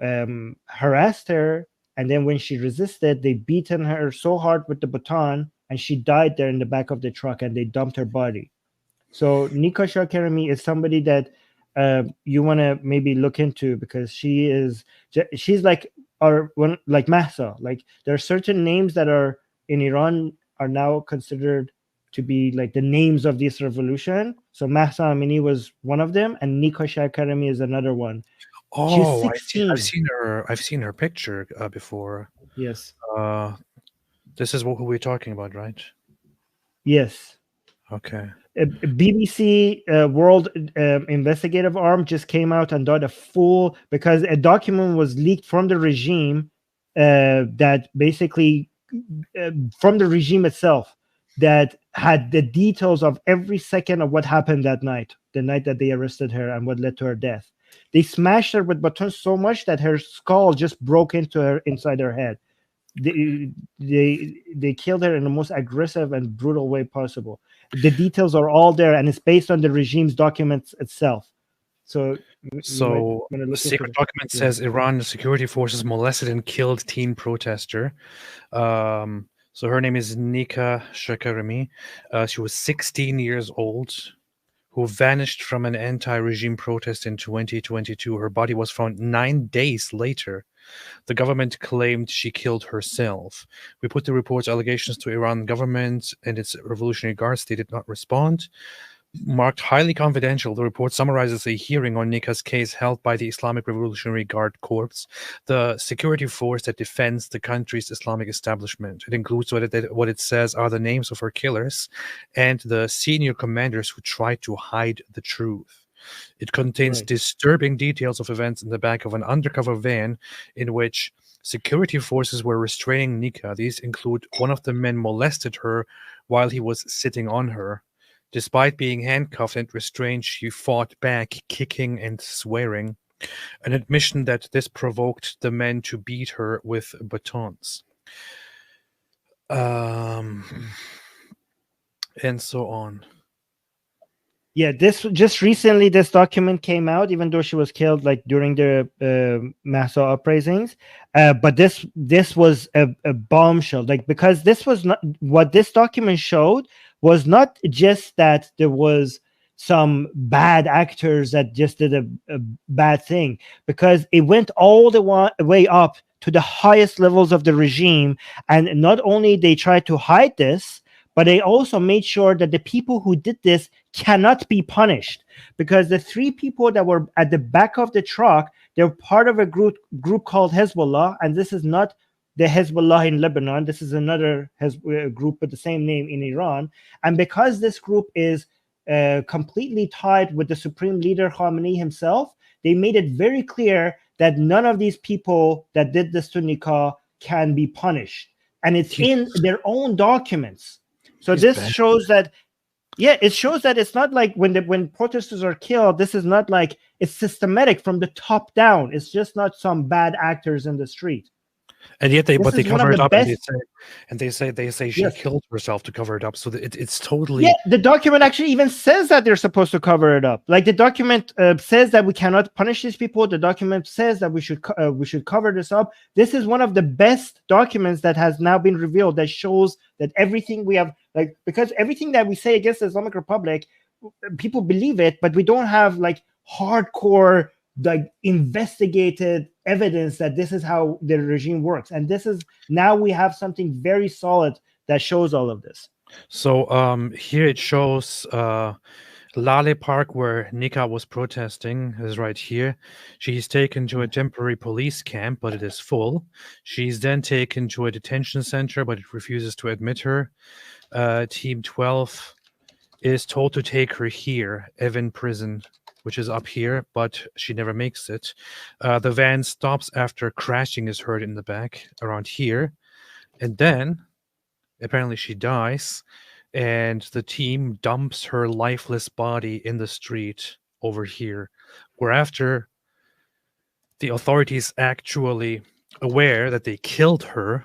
harassed her. And then when she resisted, they beaten her so hard with the baton, and she died there in the back of the truck, and they dumped her body. So Nika Shah Karami is somebody that you want to maybe look into, because she's like like Mahsa. Like there are certain names that are in Iran are now considered to be like the names of this revolution. So Mahsa Amini was one of them, and Nika Shah Karami is another one. She's Oh, I've 16. seen her. I've seen her picture before. Yes. This is who we're talking about, right? Yes. Okay. BBC World Investigative Arm just came out and did a full, because a document was leaked from the regime that basically from the regime itself, that had the details of every second of what happened that night, the night that they arrested her and what led to her death. They smashed her with batons so much that her skull just broke inside her head. They killed her in the most aggressive and brutal way possible. The details are all there, and it's based on the regime's documents itself. So the secret document says Iran security forces molested and killed teen protester. So her name is Nika Shah Karami. She was 16 years old, who vanished from an anti-regime protest in 2022. Her body was found 9 days later. The government claimed she killed herself. We put the report's allegations to Iran government and its Revolutionary Guards. They did not respond. Marked highly confidential, the report summarizes a hearing on Nika's case held by the Islamic Revolutionary Guard Corps, the security force that defends the country's Islamic establishment. It includes what it says are the names of her killers and the senior commanders who tried to hide the truth. It contains disturbing details of events in the back of an undercover van in which security forces were restraining Nika. These include one of the men molested her while he was sitting on her. Despite being handcuffed and restrained, she fought back, kicking and swearing. An admission that this provoked the men to beat her with batons. And so on. Yeah, this just recently, this document came out, even though she was killed like during the Mahsa uprisings. But this was a bombshell, like, because this was not what this document showed. Was not just that there was some bad actors that just did a bad thing, because it went all the way up to the highest levels of the regime. And not only they tried to hide this, but they also made sure that the people who did this cannot be punished, because the 3 people that were at the back of the truck, they're part of a group called Hezbollah, and this is not the Hezbollah in Lebanon. This is another group with the same name in Iran. And because this group is completely tied with the supreme leader Khamenei himself, they made it very clear that none of these people that did this to Nika can be punished. And it's in their own documents. So this shows that, it shows that it's not like when protesters are killed, this is not like it's systematic from the top down. It's just not some bad actors in the street. And yet they cover it up, and they say she killed herself to cover it up. So it's totally the document actually even says that they're supposed to cover it up. Like the document says that we cannot punish these people. The document says that we should cover this up. This is one of the best documents that has now been revealed that shows that everything we have, like, because everything that we say against the Islamic Republic, people believe it, but we don't have like hardcore, like, investigated evidence that this is how the regime works. And this is, now we have something very solid that shows all of this. So here it shows Lale Park, where Nika was protesting, is right here. She's taken to a temporary police camp, but it is full. She's then taken to a detention center, but it refuses to admit her. Team 12 is told to take her here, Evin Prison, which is up here, but she never makes it. The van stops after crashing is heard in the back around here. And then, apparently she dies, and the team dumps her lifeless body in the street over here, where after the authorities actually aware that they killed her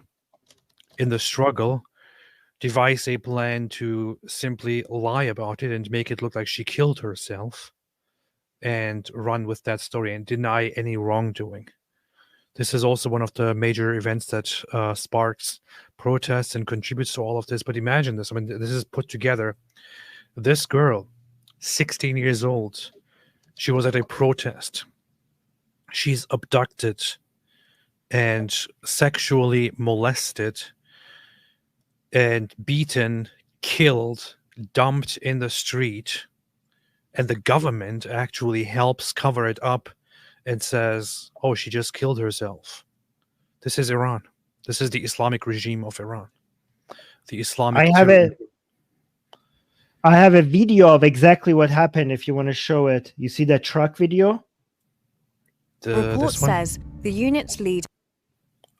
in the struggle, devise a plan to simply lie about it and make it look like she killed herself and run with that story and deny any wrongdoing. This is also one of the major events that sparks protests and contributes to all of this. But imagine this. I mean, this is put together. This girl, 16 years old, she was at a protest. She's abducted and sexually molested and beaten, killed, dumped in the street. And the government actually helps cover it up and says, oh, she just killed herself. This is Iran. This is the Islamic regime of Iran. The Islamic I have a video of exactly what happened if you want to show it. You see that truck video? The report says the unit's lead.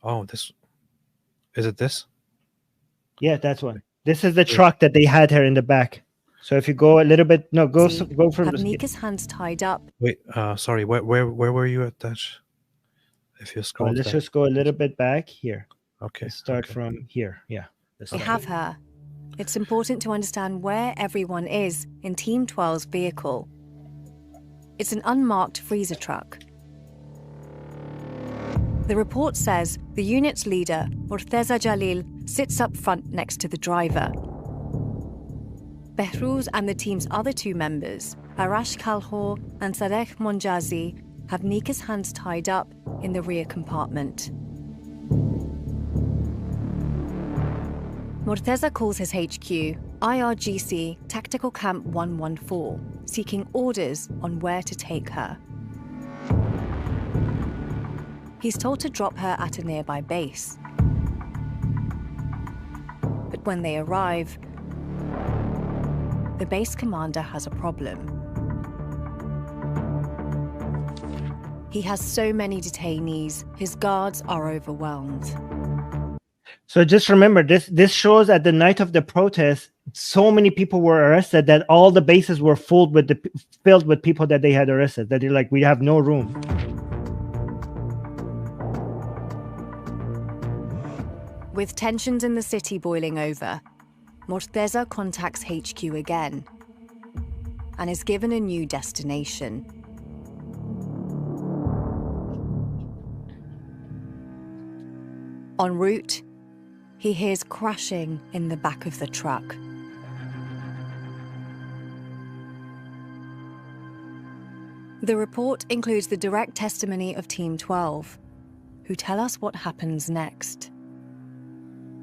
Oh, this is it this? Yeah, that's one. This is the truck that they had her in the back. So if you go a little bit, no, go from have Nika's hands tied up. Wait, sorry, where were you at that? If you scroll, let's just go a little bit back here. Okay. Let's start from here. Yeah. They have her. It's important to understand where everyone is in Team 12's vehicle. It's an unmarked freezer truck. The report says the unit's leader, Murteza Jalil, sits up front next to the driver. Behruz and the team's other two members, Arash Kalhor and Sarek Monjazi, have Nika's hands tied up in the rear compartment. Murteza calls his HQ IRGC Tactical Camp 114, seeking orders on where to take her. He's told to drop her at a nearby base. But when they arrive, the base commander has a problem. He has so many detainees, his guards are overwhelmed. So just remember, this shows at the night of the protest, so many people were arrested that all the bases were filled with people that they had arrested, that they're like, we have no room. With tensions in the city boiling over, Murteza contacts HQ again and is given a new destination. En route, he hears crashing in the back of the truck. The report includes the direct testimony of Team 12, who tell us what happens next.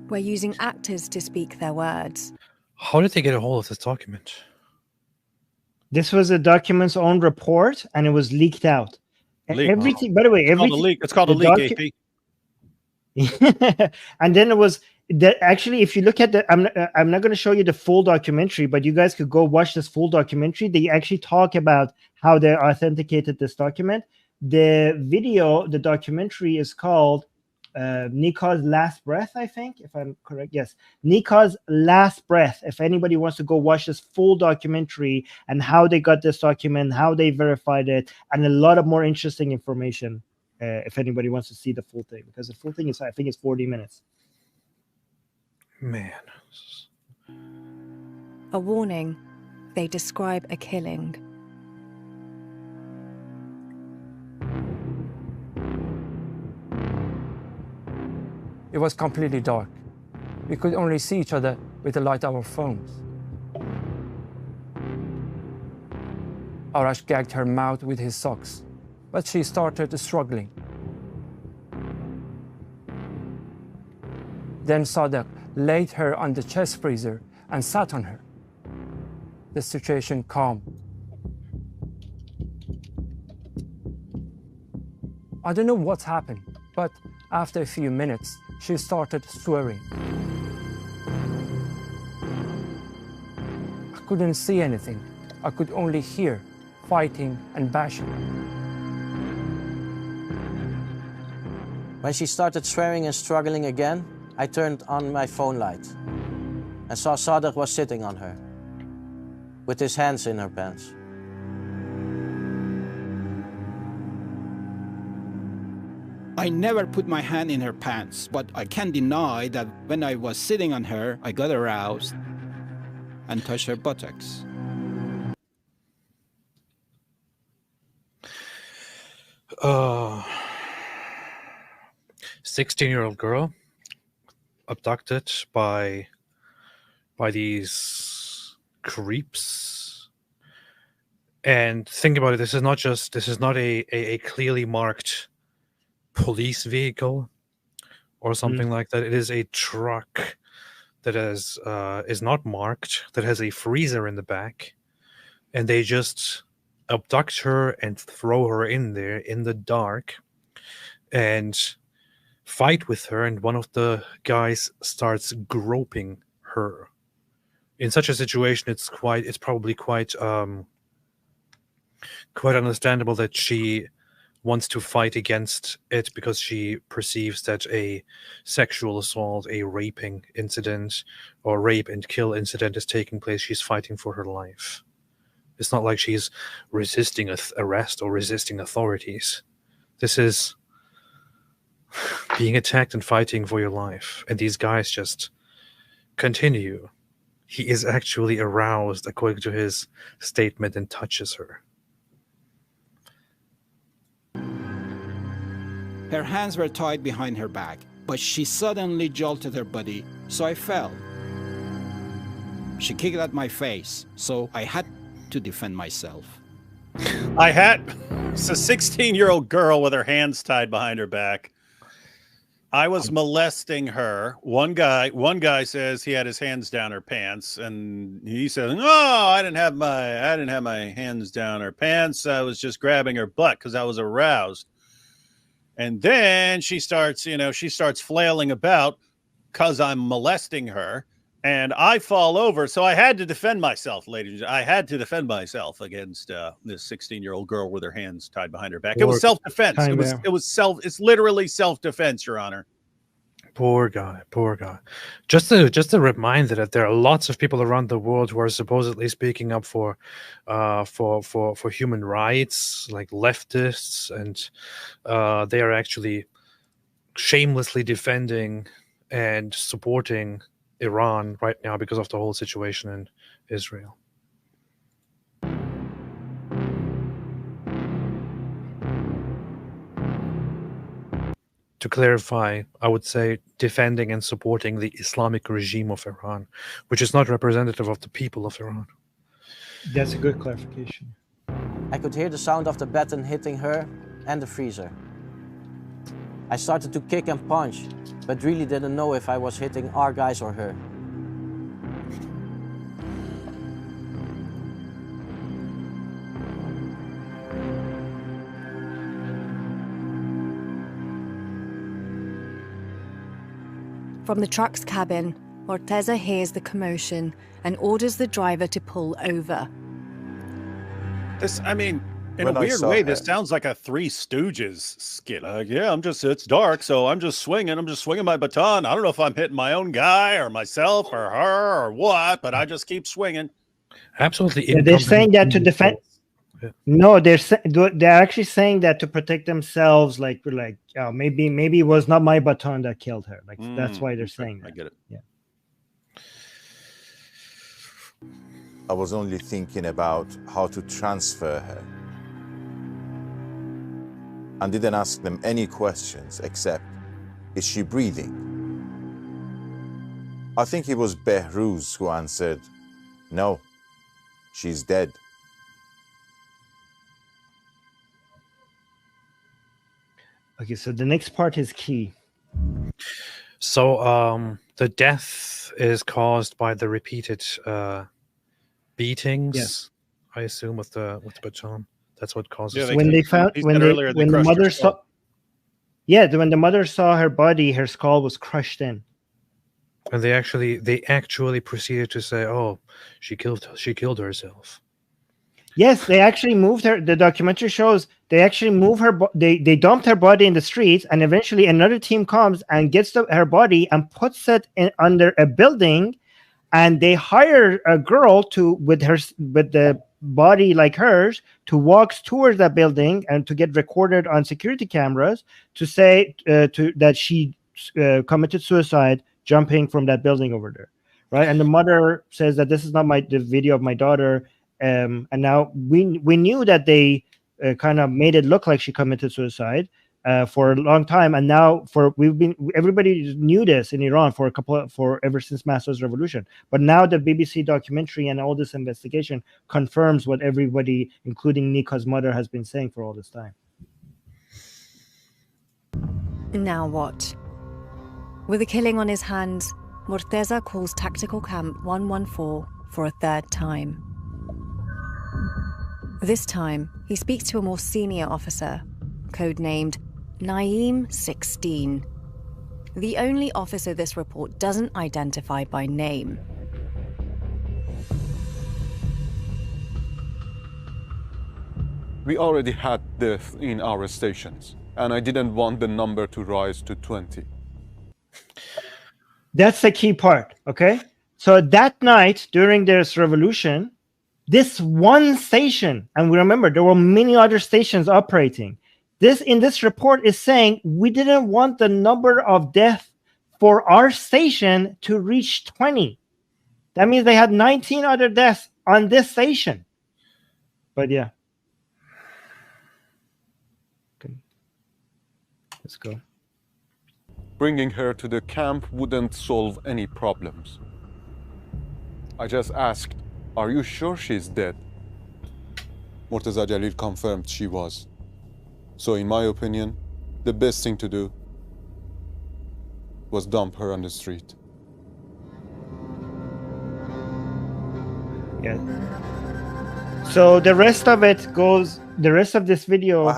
We're using actors to speak their words. How did they get a hold of this document? This was a document's own report, and it was leaked out. Everything, by the way, everything. It's called a leak, AP. And then it was actually, if you look at I'm not going to show you the full documentary, but you guys could go watch this full documentary. They actually talk about how they authenticated this document. The documentary is called Nika's Last Breath, I think, if I'm correct. Yes, Nika's Last Breath. If anybody wants to go watch this full documentary and how they got this document, how they verified it, and a lot of more interesting information, if anybody wants to see the full thing, because the full thing is, I think, it's 40 minutes. Man. A warning. They describe a killing. It was completely dark. We could only see each other with the light of our phones. Arash gagged her mouth with his socks, but she started struggling. Then Sadek laid her on the chest freezer and sat on her. The situation calmed. I don't know what happened, but after a few minutes, she started swearing. I couldn't see anything. I could only hear fighting and bashing. When she started swearing and struggling again, I turned on my phone light and saw Sadr was sitting on her with his hands in her pants. I never put my hand in her pants, but I can't deny that when I was sitting on her, I got aroused and touched her buttocks. Uh, 16-year-old girl abducted by these creeps. And think about it, this is not a clearly marked police vehicle or something like that. It is a truck that is not marked, that has a freezer in the back, and they just abduct her and throw her in there in the dark and fight with her, and one of the guys starts groping her. In such a situation, it's probably quite understandable that she wants to fight against it, because she perceives that a sexual assault, a raping incident, or rape and kill incident is taking place. She's fighting for her life. It's not like she's resisting arrest or resisting authorities. This is being attacked and fighting for your life. And these guys just continue. He is actually aroused, according to his statement, and touches her. Her hands were tied behind her back, but she suddenly jolted her body, so I fell. She kicked at my face, so I had to defend myself. It's a 16-year-old girl with her hands tied behind her back. I was molesting her. One guy says he had his hands down her pants, and he said, "No, I didn't have my hands down her pants. I was just grabbing her butt because I was aroused." And then she starts flailing about because I'm molesting her, and I fall over. So I had to defend myself, ladies. I had to defend myself against this 16-year-old girl with her hands tied behind her back. It was self-defense. It's literally self-defense, Your Honor. Poor guy. Just a reminder that there are lots of people around the world who are supposedly speaking up for human rights, like leftists, and they are actually shamelessly defending and supporting Iran right now because of the whole situation in Israel. To clarify, I would say defending and supporting the Islamic regime of Iran, which is not representative of the people of Iran. That's a good clarification. I could hear the sound of the baton hitting her and the freezer. I started to kick and punch, but really didn't know if I was hitting our guys or her. From the truck's cabin, Morteza hears the commotion and orders the driver to pull over. In a weird way, this sounds like a Three Stooges skit. It's dark, so I'm just swinging my baton. I don't know if I'm hitting my own guy or myself or her or what, but I just keep swinging. Absolutely. Yeah, they're saying that to defend. Yeah. No, they're actually saying that to protect themselves. Maybe it was not my baton that killed her. That's why they're saying that. I get it. Yeah. I was only thinking about how to transfer her, and didn't ask them any questions except, is she breathing? I think it was Behruz who answered, no, she's dead. Okay, so the next part is key. So the death is caused by the repeated beatings. Yes. I assume with the baton. That's what causes. Yeah, when the mother saw, when the mother saw her body, her skull was crushed in. And they actually proceeded to say, "Oh, she killed herself." Yes, they actually moved her. The documentary shows they actually move her. They dumped her body in the streets, and eventually another team comes and gets her body and puts it under a building, and they hire a girl with the body like hers to walk towards that building and to get recorded on security cameras to say that she committed suicide jumping from that building over there, right? And the mother says that this is not the video of my daughter. And now we knew that they kind of made it look like she committed suicide for a long time, and now everybody knew this in Iran for ever since Massa's revolution. But now the BBC documentary and all this investigation confirms what everybody, including Nika's mother, has been saying for all this time. Now what? With the killing on his hands, Morteza calls Tactical Camp 114 for a third time. This time, he speaks to a more senior officer, codenamed Naeem 16, the only officer this report doesn't identify by name. We already had death in our stations, and I didn't want the number to rise to 20. That's the key part, okay? So that night during this revolution, this one station, and we remember there were many other stations operating. This in this report is saying we didn't want the number of deaths for our station to reach 20. That means they had 19 other deaths on this station. But yeah. Okay. Let's go. Bringing her to the camp wouldn't solve any problems. I just asked, "Are you sure she's dead?" Morteza Jalil confirmed she was. So in my opinion, the best thing to do was dump her on the street. Yeah. So the rest of this video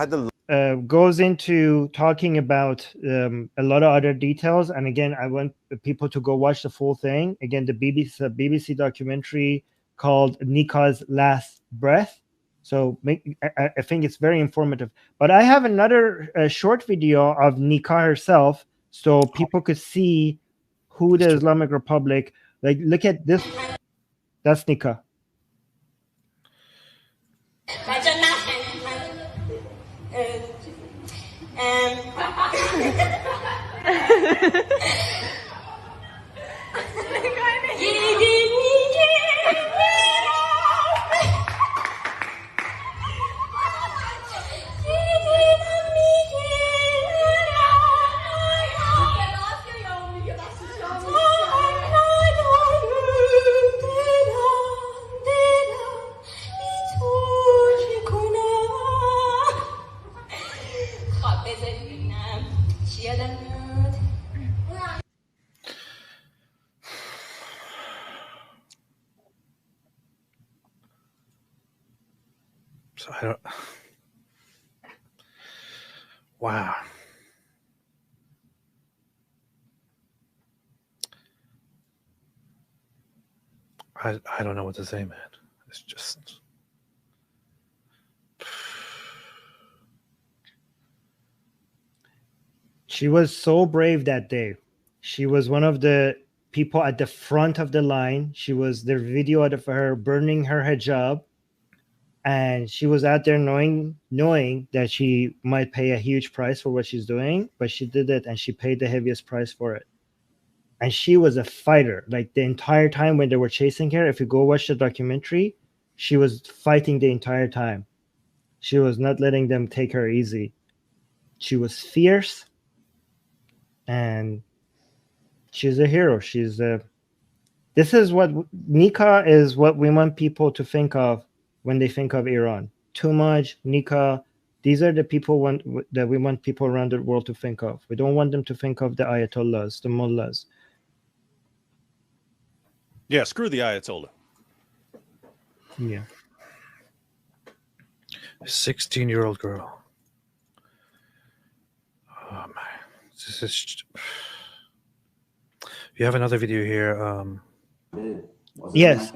goes into talking about a lot of other details. And again, I want people to go watch the full thing. Again, the BBC documentary called Nika's Last Breath. So I think it's very informative. But I have another short video of Nika herself, so people could see who the Islamic Republic. Like, look at this. That's Nika. So I don't. Wow. I don't know what to say, man. It's just. She was so brave that day. She was one of the people at the front of the line. She was the video of her burning her hijab. And she was out there knowing that she might pay a huge price for what she's doing, but she did it and she paid the heaviest price for it. And she was a fighter. Like the entire time when they were chasing her, if you go watch the documentary, she was fighting the entire time. She was not letting them take her easy. She was fierce. And she's a hero. This is what Nika is, what we want people to think of when they think of Iran. Tumaj, Nika, these are the people that we want people around the world to think of. We don't want them to think of the Ayatollahs, the mullahs. Yeah, screw the Ayatollah. Yeah. 16-year-old girl. Oh, man. This is... You have another video here. Yes.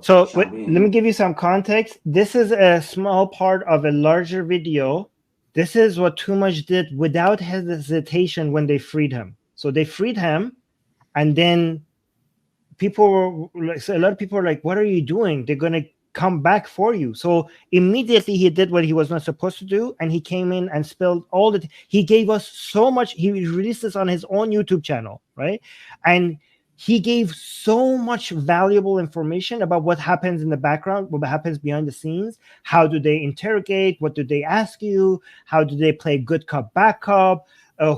So let me give you some context. This is a small part of a larger video. This is what Too Much did without hesitation when they freed him. So they freed him, and then people were like, so a lot of people are like, "What are you doing? They're gonna come back for you." So immediately he did what he was not supposed to do, and he came in and spilled all the. He gave us so much. He released this on his own YouTube channel, right? And he gave so much valuable information about what happens in the background, what happens behind the scenes. How do they interrogate? What do they ask you? How do they play good cop, bad cop?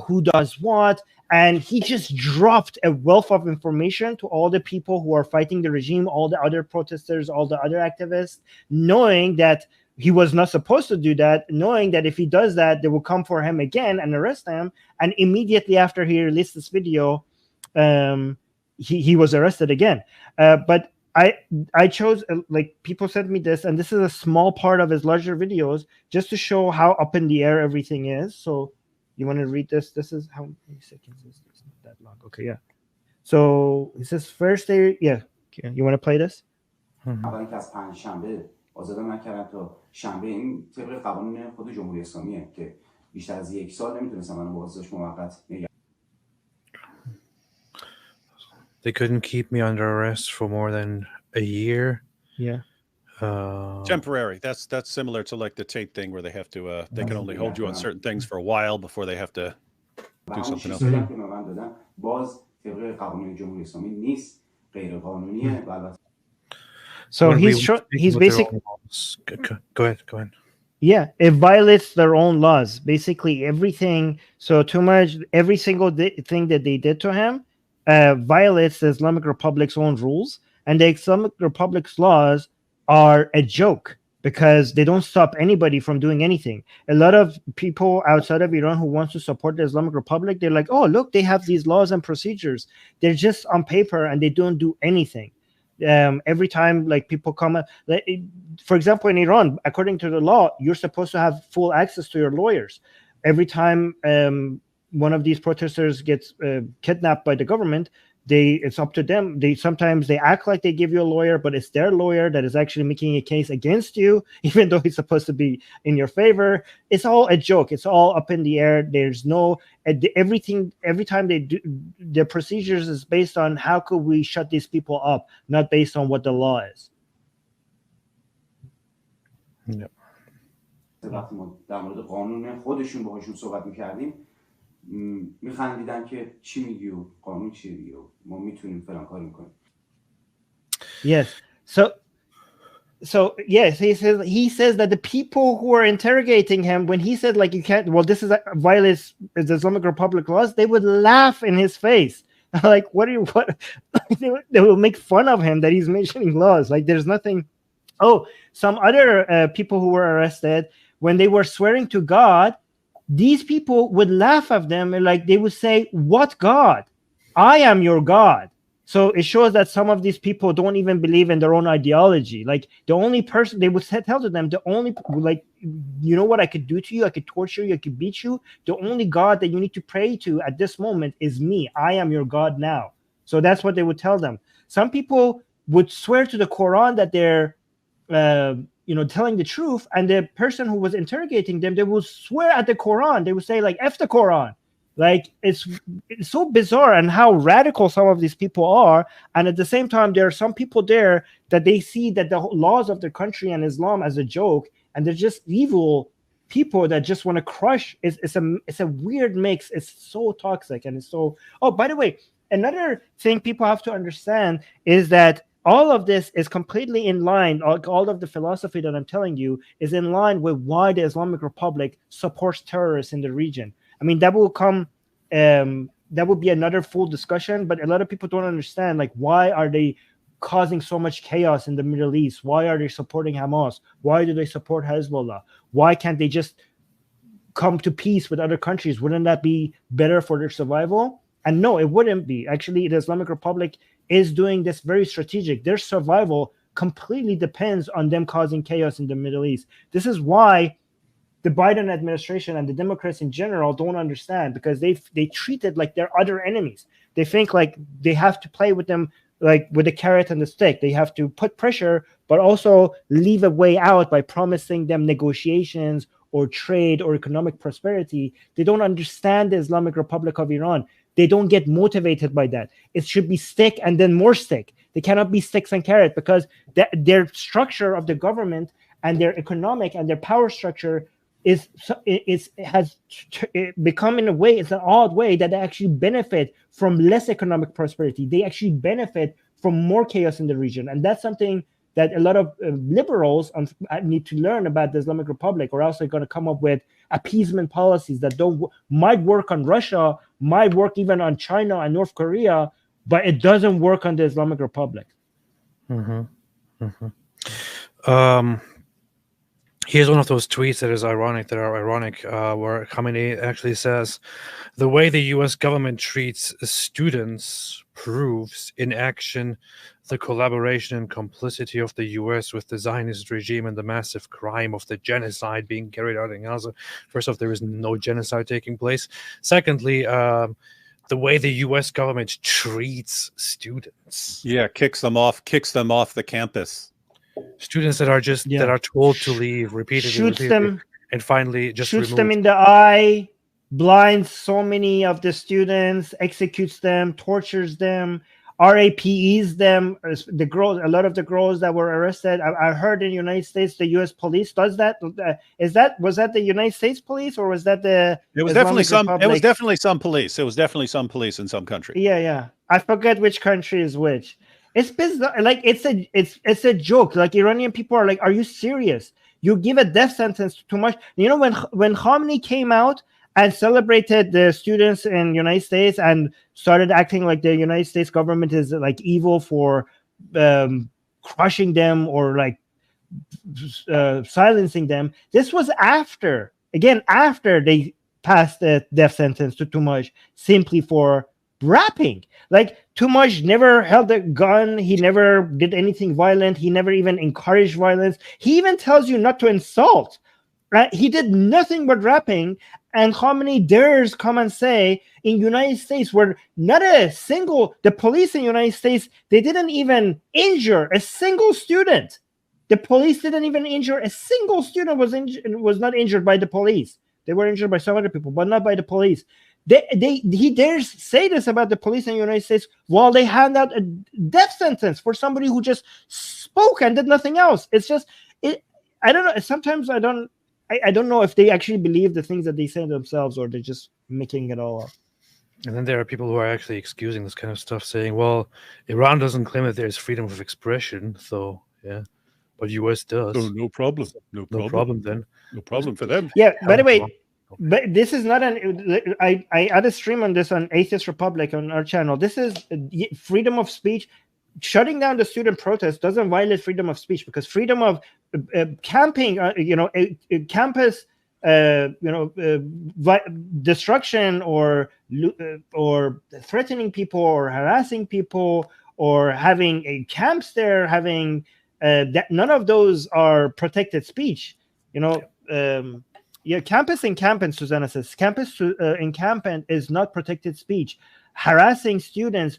Who does what? And he just dropped a wealth of information to all the people who are fighting the regime, all the other protesters, all the other activists, knowing that he was not supposed to do that, knowing that if he does that, they will come for him again and arrest him. And immediately after he released this video, he was arrested again. But I chose, like, people sent me this, and this is a small part of his larger videos just to show how up in the air everything is. So you want to read this? This is how many seconds is this? Not that long. Okay, yeah. So it says first day. Yeah, you want to play this? اولا که از پنجشنبه آزادم نکردن تا شنبه، این طبق قوانین خود جمهوری اسلامیه که بیشتر از یک سال نمیتونستم منو با بازداشت موقت نگه. They couldn't keep me under arrest for more than a year. Yeah. Temporary. That's similar to like the Tate thing where they have to they can only hold you on certain things for a while before they have to do something else. So he's basically go ahead. Yeah, it violates their own laws. Basically everything. So Too Much, every single thing that they did to him violates the Islamic Republic's own rules, and the Islamic Republic's laws are a joke because they don't stop anybody from doing anything. A lot of people outside of Iran who wants to support the Islamic Republic, they're like, oh, look, they have these laws and procedures. They're just on paper and they don't do anything. Every time like people come, for example, in Iran, according to the law, you're supposed to have full access to your lawyers. Every time one of these protesters gets kidnapped by the government, it's up to them. Sometimes they act like they give you a lawyer, but it's their lawyer that is actually making a case against you, even though he's supposed to be in your favor. It's all a joke. It's all up in the air. There's no everything. Every time they do, the procedures is based on how could we shut these people up, not based on what the law is. Yep. وقتی ما در مورد قانون خودشون باهاشون صحبت می‌کردیم می‌خندیدن که چی میگی و قانون چی میگه و ما میتونیم فلان کار می‌کنیم. Yes. So yes, he says that the people who are interrogating him, when he said like you can't, well, this is violates the Islamic Republic laws, they would laugh in his face. Like, what? They will make fun of him that he's mentioning laws. Like, there's nothing. Oh, some other people who were arrested, when they were swearing to God, these people would laugh at them and like they would say, "What God? I am your God." So it shows that some of these people don't even believe in their own ideology. Like the only person they would tell to them, the only, like, you know what I could do to you? I could torture you. I could beat you. The only God that you need to pray to at this moment is me. I am your God now. So that's what they would tell them. Some people would swear to the Quran that they're, telling the truth. And the person who was interrogating them, they would swear at the Quran. They would say like, F the Quran. Like it's so bizarre and how radical some of these people are. And at the same time, there are some people there that they see that the laws of their country and Islam as a joke, and they're just evil people that just want to crush. It's a weird mix. It's so toxic and it's so. Oh, by the way, another thing people have to understand is that all of this is completely in line. All of the philosophy that I'm telling you is in line with why the Islamic Republic supports terrorists in the region. I mean, that will come, that would be another full discussion, but a lot of people don't understand, like, why are they causing so much chaos in the Middle East? Why are they supporting Hamas? Why do they support Hezbollah? Why can't they just come to peace with other countries? Wouldn't that be better for their survival? And no, it wouldn't be. Actually, the Islamic Republic is doing this very strategic. Their survival completely depends on them causing chaos in the Middle East. This is why the Biden administration and the Democrats in general don't understand, because they treat it like they're other enemies. They think like they have to play with them like with the carrot and the stick. They have to put pressure, but also leave a way out by promising them negotiations or trade or economic prosperity. They don't understand the Islamic Republic of Iran. They don't get motivated by that. It should be stick and then more stick. They cannot be sticks and carrot, because their structure of the government and their economic and their power structure has become, in a way, it's an odd way that they actually benefit from less economic prosperity. They actually benefit from more chaos in the region. And that's something that a lot of liberals need to learn about the Islamic Republic, or else they're going to come up with appeasement policies that might work on Russia, might work even on China and North Korea, but it doesn't work on the Islamic Republic. Here's one of those tweets that are ironic, where Khamenei actually says, "The way the U.S. government treats students proves in action the collaboration and complicity of the U.S. with the Zionist regime and the massive crime of the genocide being carried out in Gaza." First off, there is no genocide taking place. Secondly, the way the U.S. government treats students. Yeah, kicks them off the campus. Students that are just that are told to leave repeatedly, them, and finally just shoots removed. them in the eye, blinds so many of the students, executes them, tortures them, RAPEs them. The girls, a lot of the girls that were arrested, I heard in the United States, the U.S. police does that. Was that the United States police, or was that the? It was definitely some. Republic? It was definitely some police. It was definitely some police in some country. Yeah. I forget which country is which. It's bizarre. Like it's a joke. Like Iranian people are like, "Are you serious? You give a death sentence to too much." You know, when Khamenei came out and celebrated the students in the United States and started acting like the United States government is like evil for crushing them or like silencing them, this was after they passed the death sentence to Tumaj simply for rapping. Like Tumaj never held a gun, he never did anything violent, he never even encouraged violence. He even tells you not to insult. Right? He did nothing but rapping, and Khamenei dares come and say in United States, where not a single, the police in United States, they didn't even injure a single student. The police didn't even injure a single student. Was not injured by the police. They were injured by some other people, but not by the police. He dares say this about the police in the United States while they hand out a death sentence for somebody who just spoke and did nothing else. It's just, I don't know. Sometimes I don't know if they actually believe the things that they say themselves, or they're just making it all up. And then there are people who are actually excusing this kind of stuff, saying, well, Iran doesn't claim that there's freedom of expression, so yeah, but US does. Oh, no problem. No problem then. No problem for them. Yeah, by the way, but this is not I had a stream on this on Atheist Republic on our channel. This is freedom of speech. Shutting down the student protest doesn't violate freedom of speech, because freedom of camping, campus, destruction or threatening people or harassing people or having camps there, having that, none of those are protected speech. Campus encampment, Susanna says, campus encampment is not protected speech. Harassing students,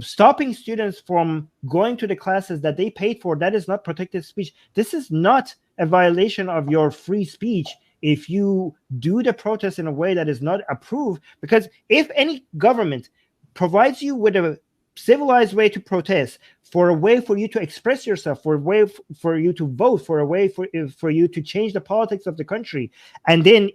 stopping students from going to the classes that they paid for, that is not protected speech. This is not a violation of your free speech if you do the protest in a way that is not approved. Because if any government provides you with a civilized way to protest, for a way for you to express yourself, for a way for you to vote, for a way for you to change the politics of the country, and then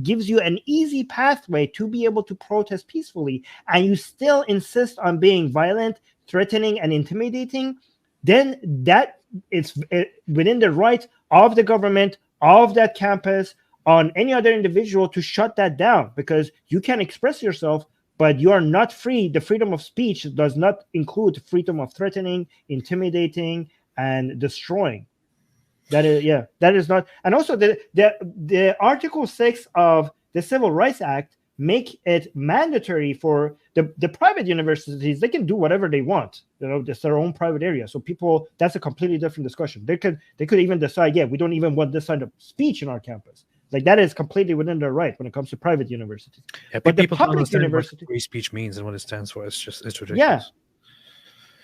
gives you an easy pathway to be able to protest peacefully, and you still insist on being violent, threatening, and intimidating, then that is within the right of the government, of that campus, on any other individual to shut that down, because you can express yourself, but you are not free. The freedom of speech does not include freedom of threatening, intimidating, and destroying. That is not. And also the Article 6 of the Civil Rights Act make it mandatory for the private universities. They can do whatever they want. It's their own private area. So people, that's a completely different discussion. They could even decide, yeah, we don't even want this kind of speech in our campus. Like that is completely within their right when it comes to private universities. Yeah, but the people don't public understand university, what free speech means and what it stands for. It's ridiculous.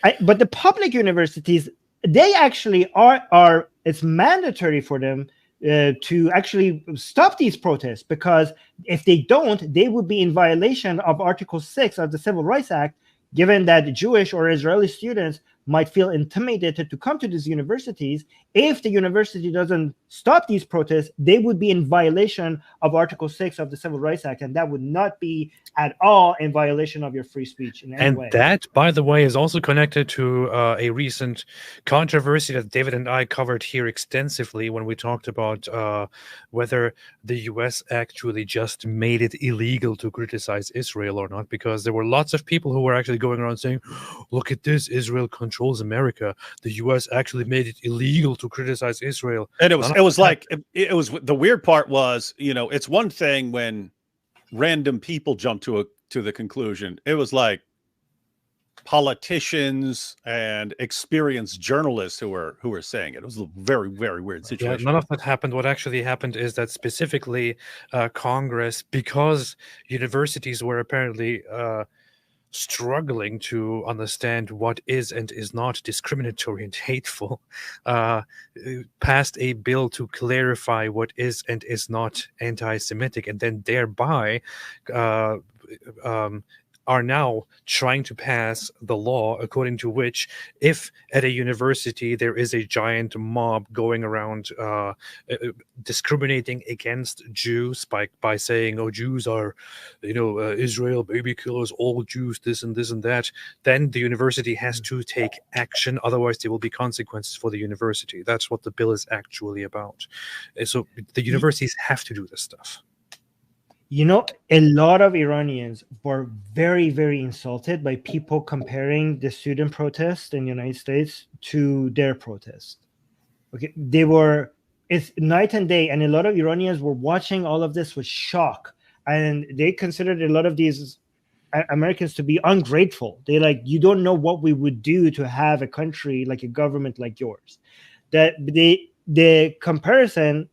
Yeah, but the public universities, they actually are. It's mandatory for them to actually stop these protests, because if they don't, they would be in violation of Article 6 of the Civil Rights Act, given that Jewish or Israeli students might feel intimidated to come to these universities. If the university doesn't stop these protests, they would be in violation of Article 6 of the Civil Rights Act, and that would not be at all in violation of your free speech in any way. And that, by the way, is also connected to a recent controversy that David and I covered here extensively when we talked about whether the US actually just made it illegal to criticize Israel or not, because there were lots of people who were actually going around saying, look at this, Israel controls America. The US actually made it illegal to criticize Israel. And it was the weird part was, it's one thing when random people jump to the conclusion. It was like politicians and experienced journalists who were saying it. It was a very, very weird situation. Yeah, none of that happened. What actually happened is that specifically Congress, because universities were apparently struggling to understand what is and is not discriminatory and hateful, passed a bill to clarify what is and is not anti-Semitic, and then thereby are now trying to pass the law according to which if at a university there is a giant mob going around discriminating against Jews by saying, oh, Jews are, Israel, baby killers, all Jews, this and that, then the university has to take action. Otherwise, there will be consequences for the university. That's what the bill is actually about. So the universities have to do this stuff. A lot of Iranians were very, very insulted by people comparing the student protest in the United States to their protest. Okay, it's night and day, and a lot of Iranians were watching all of this with shock, and they considered a lot of these Americans to be ungrateful. They're like, you don't know what we would do to have a country like a government like yours. That the comparison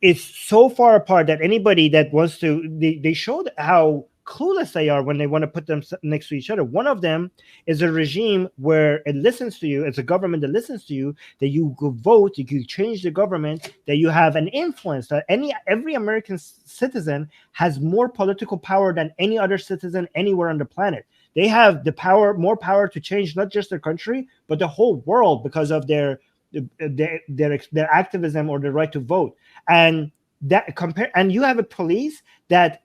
is so far apart that anybody that wants to, they showed how clueless they are when they want to put them next to each other. One of them is a regime where it listens to you. It's a government that listens to you, that you could vote, you could change the government, that you have an influence, that every American citizen has more political power than any other citizen anywhere on the planet. They have more power to change not just their country, but the whole world because of their activism or the right to vote. And you have a police that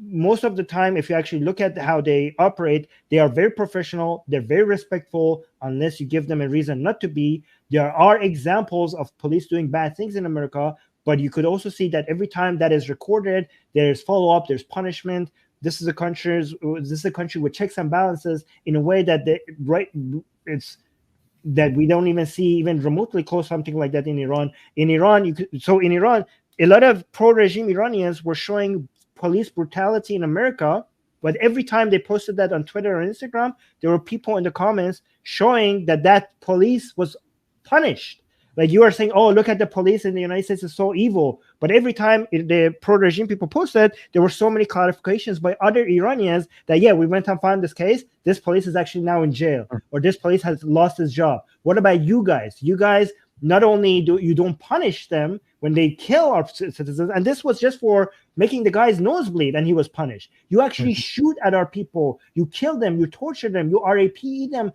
most of the time, if you actually look at how they operate, they are very professional, they're very respectful, unless you give them a reason not to be. There are examples of police doing bad things in America, but you could also see that every time that is recorded, there's follow-up, there's punishment. This is a country with checks and balances in a way that that we don't even see even remotely close something like that in Iran. In Iran, a lot of pro-regime Iranians were showing police brutality in America, but every time they posted that on Twitter or Instagram, there were people in the comments showing that police was punished. Like you are saying, oh, look at the police in the United States is so evil. But every time the pro-regime people posted, there were so many clarifications by other Iranians that, yeah, we went and found this case. This police is actually now in jail, or this police has lost his job. What about you guys? You guys, not only don't punish them when they kill our citizens, and this was just for making the guy's nose bleed, and he was punished. You actually shoot at our people. You kill them. You torture them. You RAPE them.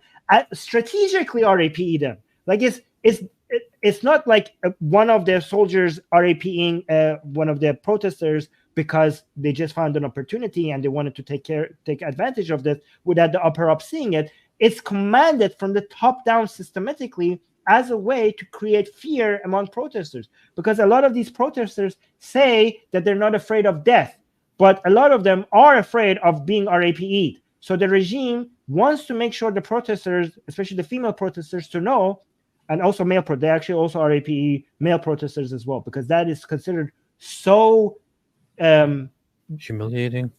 Strategically RAPE them. Like it's not like one of the soldiers RAPing one of the protesters because they just found an opportunity and they wanted to take advantage of this without the upper up seeing it. It's commanded from the top down systematically as a way to create fear among protesters, because a lot of these protesters say that they're not afraid of death, but a lot of them are afraid of being RAPE'd. So the regime wants to make sure the protesters, especially the female protesters, to know, and also they actually also RAPE male protesters as well, because that is considered so Humiliating.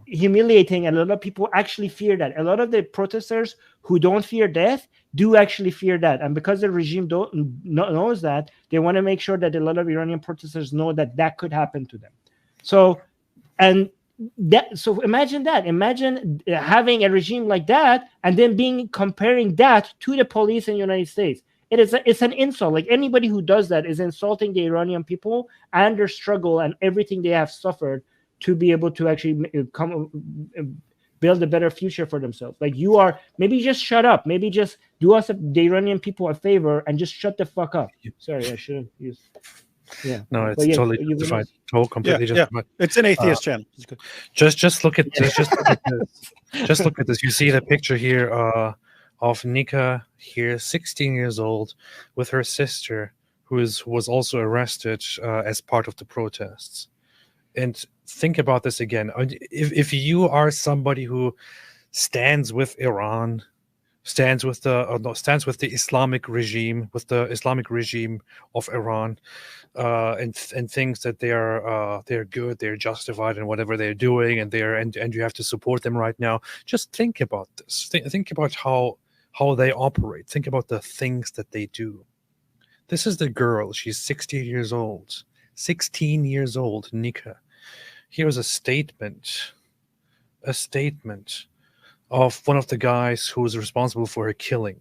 Humiliating, and a lot of people actually fear that. A lot of the protesters who don't fear death do actually fear that, and because the regime knows that, they want to make sure that a lot of Iranian protesters know that that could happen to them. So imagine having a regime like that, and then comparing that to the police in the United States. It's an insult. Like, anybody who does that is insulting the Iranian people and their struggle and everything they have suffered to be able to actually build a better future for themselves. Like, maybe just shut up. Maybe just do us, the Iranian people, a favor and just shut the fuck up. Sorry, I shouldn't use. Yeah. No, it's totally justified. Completely justified. It's an atheist channel. Just look at this. Just look at this. You see the picture here of Nika here, 16 years old, with her sister, who was also arrested as part of the protests. And think about this again. If you are somebody who stands with Iran, stands with the Islamic regime, of Iran, and thinks that they're good, they're justified in whatever they're doing, and you have to support them right now. Just think about this. Think about how they operate. Think about the things that they do. This is the girl. She's 16 years old. 16 years old, Nika. Here's a statement of one of the guys who was responsible for her killing.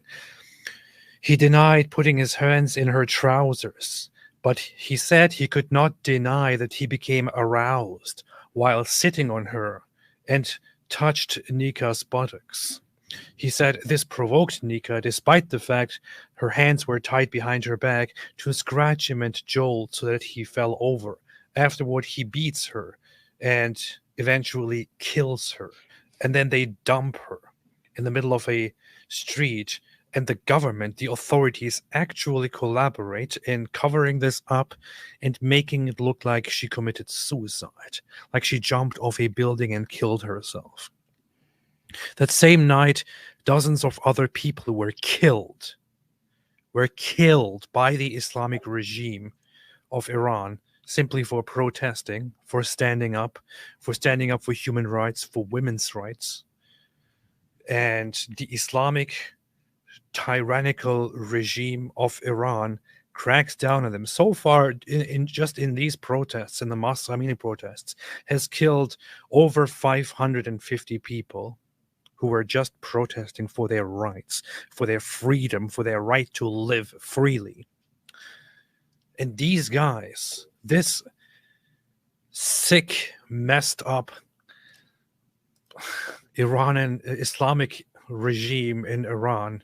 He denied putting his hands in her trousers, but he said he could not deny that he became aroused while sitting on her and touched Nika's buttocks. He said this provoked Nika, despite the fact her hands were tied behind her back, to scratch him and jolt so that he fell over. Afterward, he beats her and eventually kills her. And then they dump her in the middle of a street. And the government, the authorities, actually collaborate in covering this up and making it look like she committed suicide, like she jumped off a building and killed herself. That same night, dozens of other people were killed by the Islamic regime of Iran simply for protesting, for standing up for human rights, for women's rights. And the Islamic tyrannical regime of Iran cracks down on them. So far, in these protests, in the Mahsa Amini protests, has killed over 550 people who were just protesting for their rights, for their freedom, for their right to live freely. And these guys, this sick, messed up Iranian Islamic regime in Iran,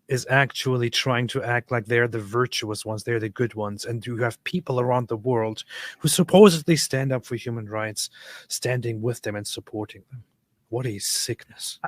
is actually trying to act like they're the virtuous ones, they're the good ones. And you have people around the world who supposedly stand up for human rights, standing with them and supporting them. What a sickness.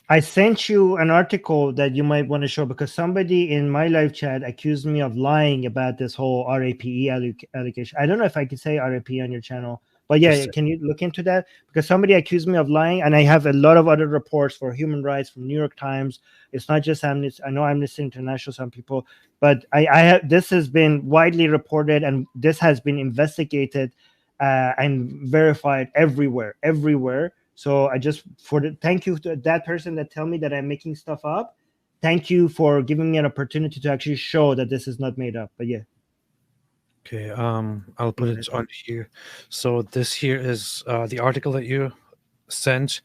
I sent you an article that you might want to show, because somebody in my live chat accused me of lying about this whole RAPE allegation. I don't know if I could say RAPE on your channel, but yeah, can you look into that? Because somebody accused me of lying, and I have a lot of other reports for human rights from New York Times. It's not just Amnesty. I know Amnesty International, some people, but I have, this has been widely reported, and this has been investigated and verified everywhere. So I just thank you to that person that tell me that I'm making stuff up. Thank you for giving me an opportunity to actually show that this is not made up. But yeah. Okay, I'll put it on here. So this here is the article that you sent.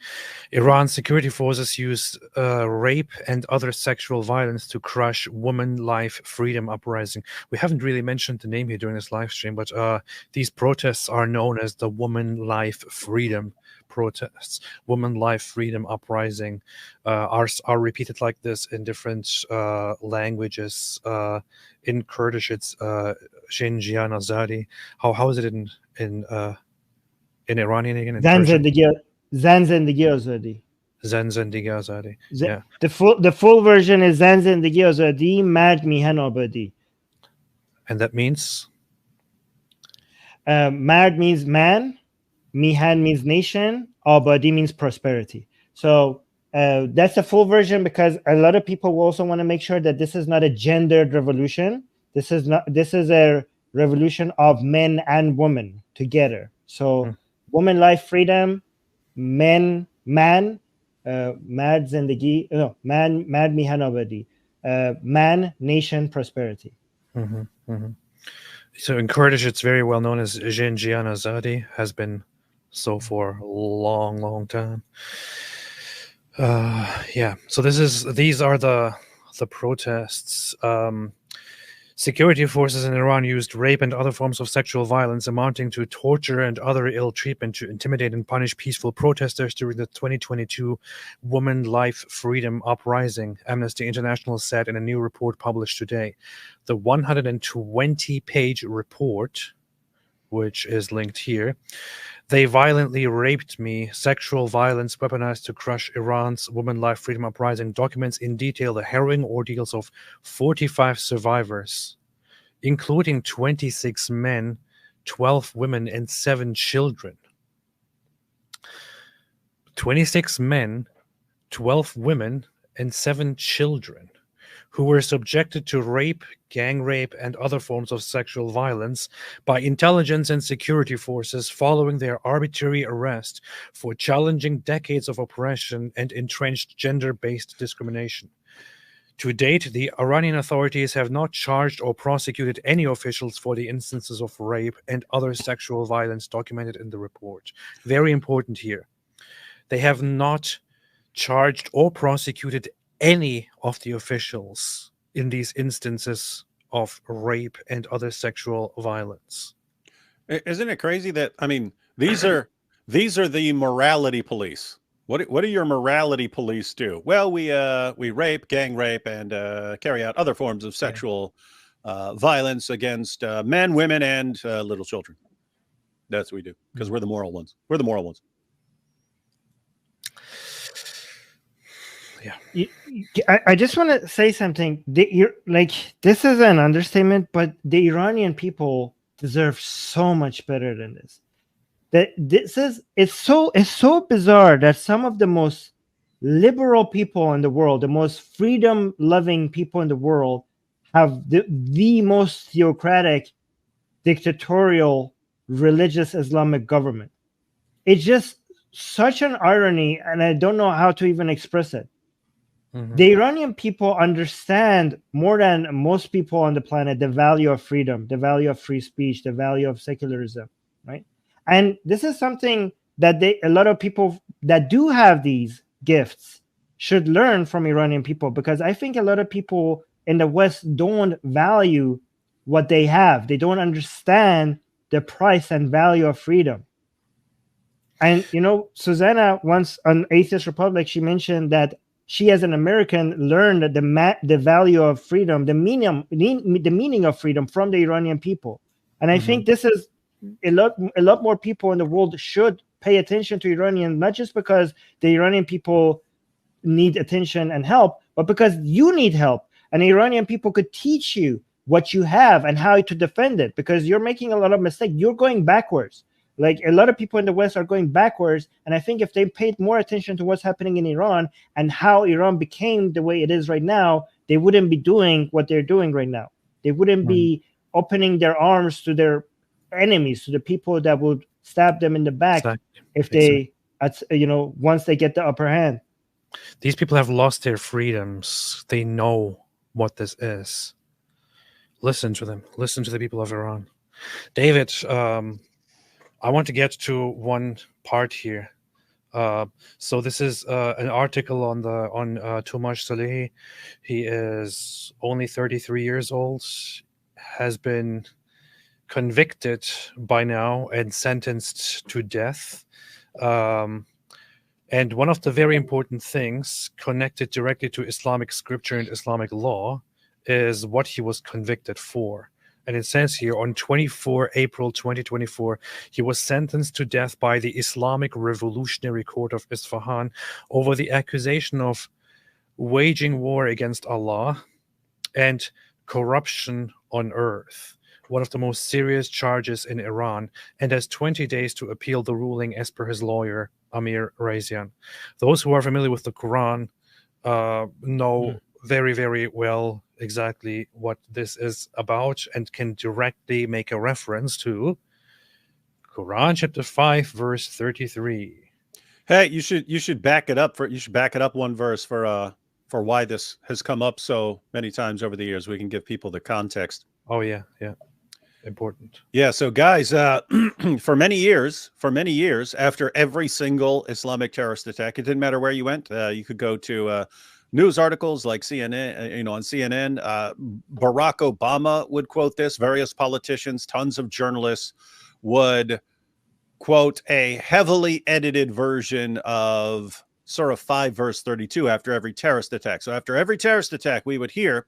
Iran's security forces use rape and other sexual violence to crush woman life freedom uprising. We haven't really mentioned the name here during this live stream, but these protests are known as the Woman Life Freedom protests. Woman Life Freedom Uprising are repeated like this in different languages. In Kurdish, it's Shinjian Azadi. How is it in Iranian again? Zanzendegi Azadi. Zanzendegi Azadi. Yeah. The full version is Zanzendegi Azadi Mard Mihan Abadi. And that means? Mard means man, Mihan means nation, Abadi means prosperity. So that's the full version, because a lot of people will also want to make sure that this is not a gendered revolution. This is a revolution of men and women together. So woman, life, freedom, man, mad zindagi, no, mad mihanabadi, man, nation, prosperity. So in Kurdish, it's very well known as Jin Jian Azadi, has been so for a long, long time. Yeah. So these are the protests. Security forces in Iran used rape and other forms of sexual violence amounting to torture and other ill treatment to intimidate and punish peaceful protesters during the 2022 Woman Life Freedom Uprising, Amnesty International said in a new report published today. The 120-page report, which is linked here, they violently raped me, sexual violence weaponized to crush Iran's Woman Life Freedom Uprising, documents in detail the harrowing ordeals of 45 survivors, including 26 men, 12 women, and 7 children. 26 men, 12 women, and 7 children who were subjected to rape, gang rape, and other forms of sexual violence by intelligence and security forces following their arbitrary arrest for challenging decades of oppression and entrenched gender-based discrimination. To date, the Iranian authorities have not charged or prosecuted any officials for the instances of rape and other sexual violence documented in the report. Very important here. They have not charged or prosecuted any of the officials in these instances of rape and other sexual violence. Isn't it crazy that, I mean, these are the morality police. What do your morality police do? Well, we rape, gang rape, and carry out other forms of sexual violence against men, women, and little children. That's what we do because we're the moral ones. We're the moral ones. Yeah. I just want to say something. This is an understatement, but the Iranian people deserve so much better than this. It's so bizarre that some of the most liberal people in the world, the most freedom-loving people in the world, have the most theocratic, dictatorial, religious Islamic government. It's just such an irony, and I don't know how to even express it. The Iranian people understand more than most people on the planet the value of freedom, the value of free speech, the value of secularism, right? And this is something that a lot of people that do have these gifts should learn from Iranian people, because I think a lot of people in the West don't value what they have. They don't understand the price and value of freedom. And, Susanna once on Atheist Republic, she mentioned that she, as an American, learned the value of freedom, the meaning of freedom from the Iranian people. And I think this is a lot more people in the world should pay attention to Iranian, not just because the Iranian people need attention and help, but because you need help. And Iranian people could teach you what you have and how to defend it, because you're making a lot of mistakes. You're going backwards. Like, a lot of people in the West are going backwards. And I think if they paid more attention to what's happening in Iran and how Iran became the way it is right now, they wouldn't be doing what they're doing right now. They wouldn't be opening their arms to their enemies, to the people that would stab them in the back if they, once they get the upper hand. These people have lost their freedoms. They know what this is. Listen to them. Listen to the people of Iran. David, I want to get to one part here. So this is an article on Toumaj Salehi. He is only 33 years old, has been convicted by now and sentenced to death. And one of the very important things connected directly to Islamic scripture and Islamic law is what he was convicted for. And it says here, on 24 April 2024, he was sentenced to death by the Islamic Revolutionary Court of Isfahan over the accusation of waging war against Allah and corruption on earth, one of the most serious charges in Iran, and has 20 days to appeal the ruling, as per his lawyer, Amir Raizian. Those who are familiar with the Quran know very, very well exactly what this is about and can directly make a reference to Quran chapter 5 verse 33. Hey, you should back it up one verse for why this has come up so many times over the years. We can give people the context. Oh yeah, important. Yeah, so guys, for many years, after every single Islamic terrorist attack, it didn't matter where you went. You could go to news articles like CNN, on CNN. Barack Obama would quote this. Various politicians, tons of journalists would quote a heavily edited version of Surah 5, verse 32 after every terrorist attack. So after every terrorist attack, we would hear,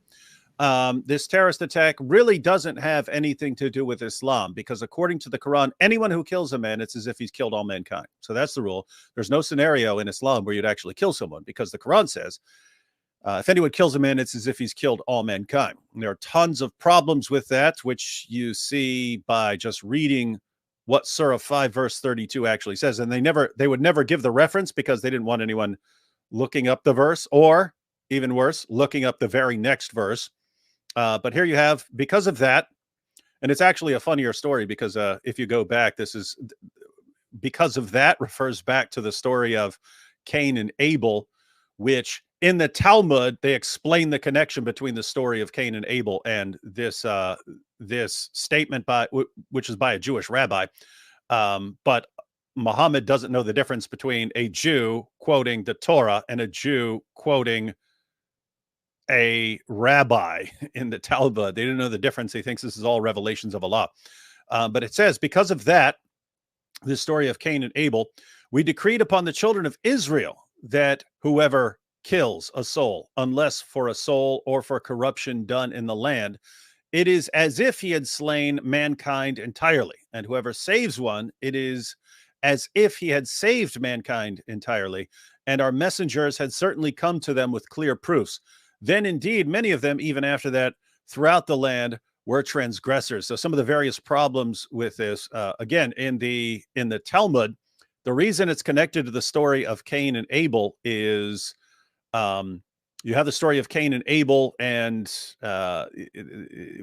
this terrorist attack really doesn't have anything to do with Islam, because according to the Quran, anyone who kills a man, it's as if he's killed all mankind. So that's the rule. There's no scenario in Islam where you'd actually kill someone, because the Quran says, if anyone kills a man, it's as if he's killed all mankind. And there are tons of problems with that, which you see by just reading what Surah 5 verse 32 actually says. And they would never give the reference, because they didn't want anyone looking up the verse, or even worse, looking up the very next verse. But here you have, because of that, and it's actually a funnier story, because if you go back, because of that refers back to the story of Cain and Abel, which in the Talmud, they explain the connection between the story of Cain and Abel and this statement which is by a Jewish rabbi. But Muhammad doesn't know the difference between a Jew quoting the Torah and a Jew quoting a rabbi in the Talmud. They didn't know the difference. He thinks this is all revelations of Allah. But it says, because of that, this story of Cain and Abel, we decreed upon the children of Israel that whoever kills a soul, unless for a soul or for corruption done in the land, it is as if he had slain mankind entirely. And whoever saves one, it is as if he had saved mankind entirely. And our messengers had certainly come to them with clear proofs. Then indeed, many of them, even after that, throughout the land, were transgressors. So some of the various problems with this, again, in the Talmud, the reason it's connected to the story of Cain and Abel is you have the story of Cain and Abel, and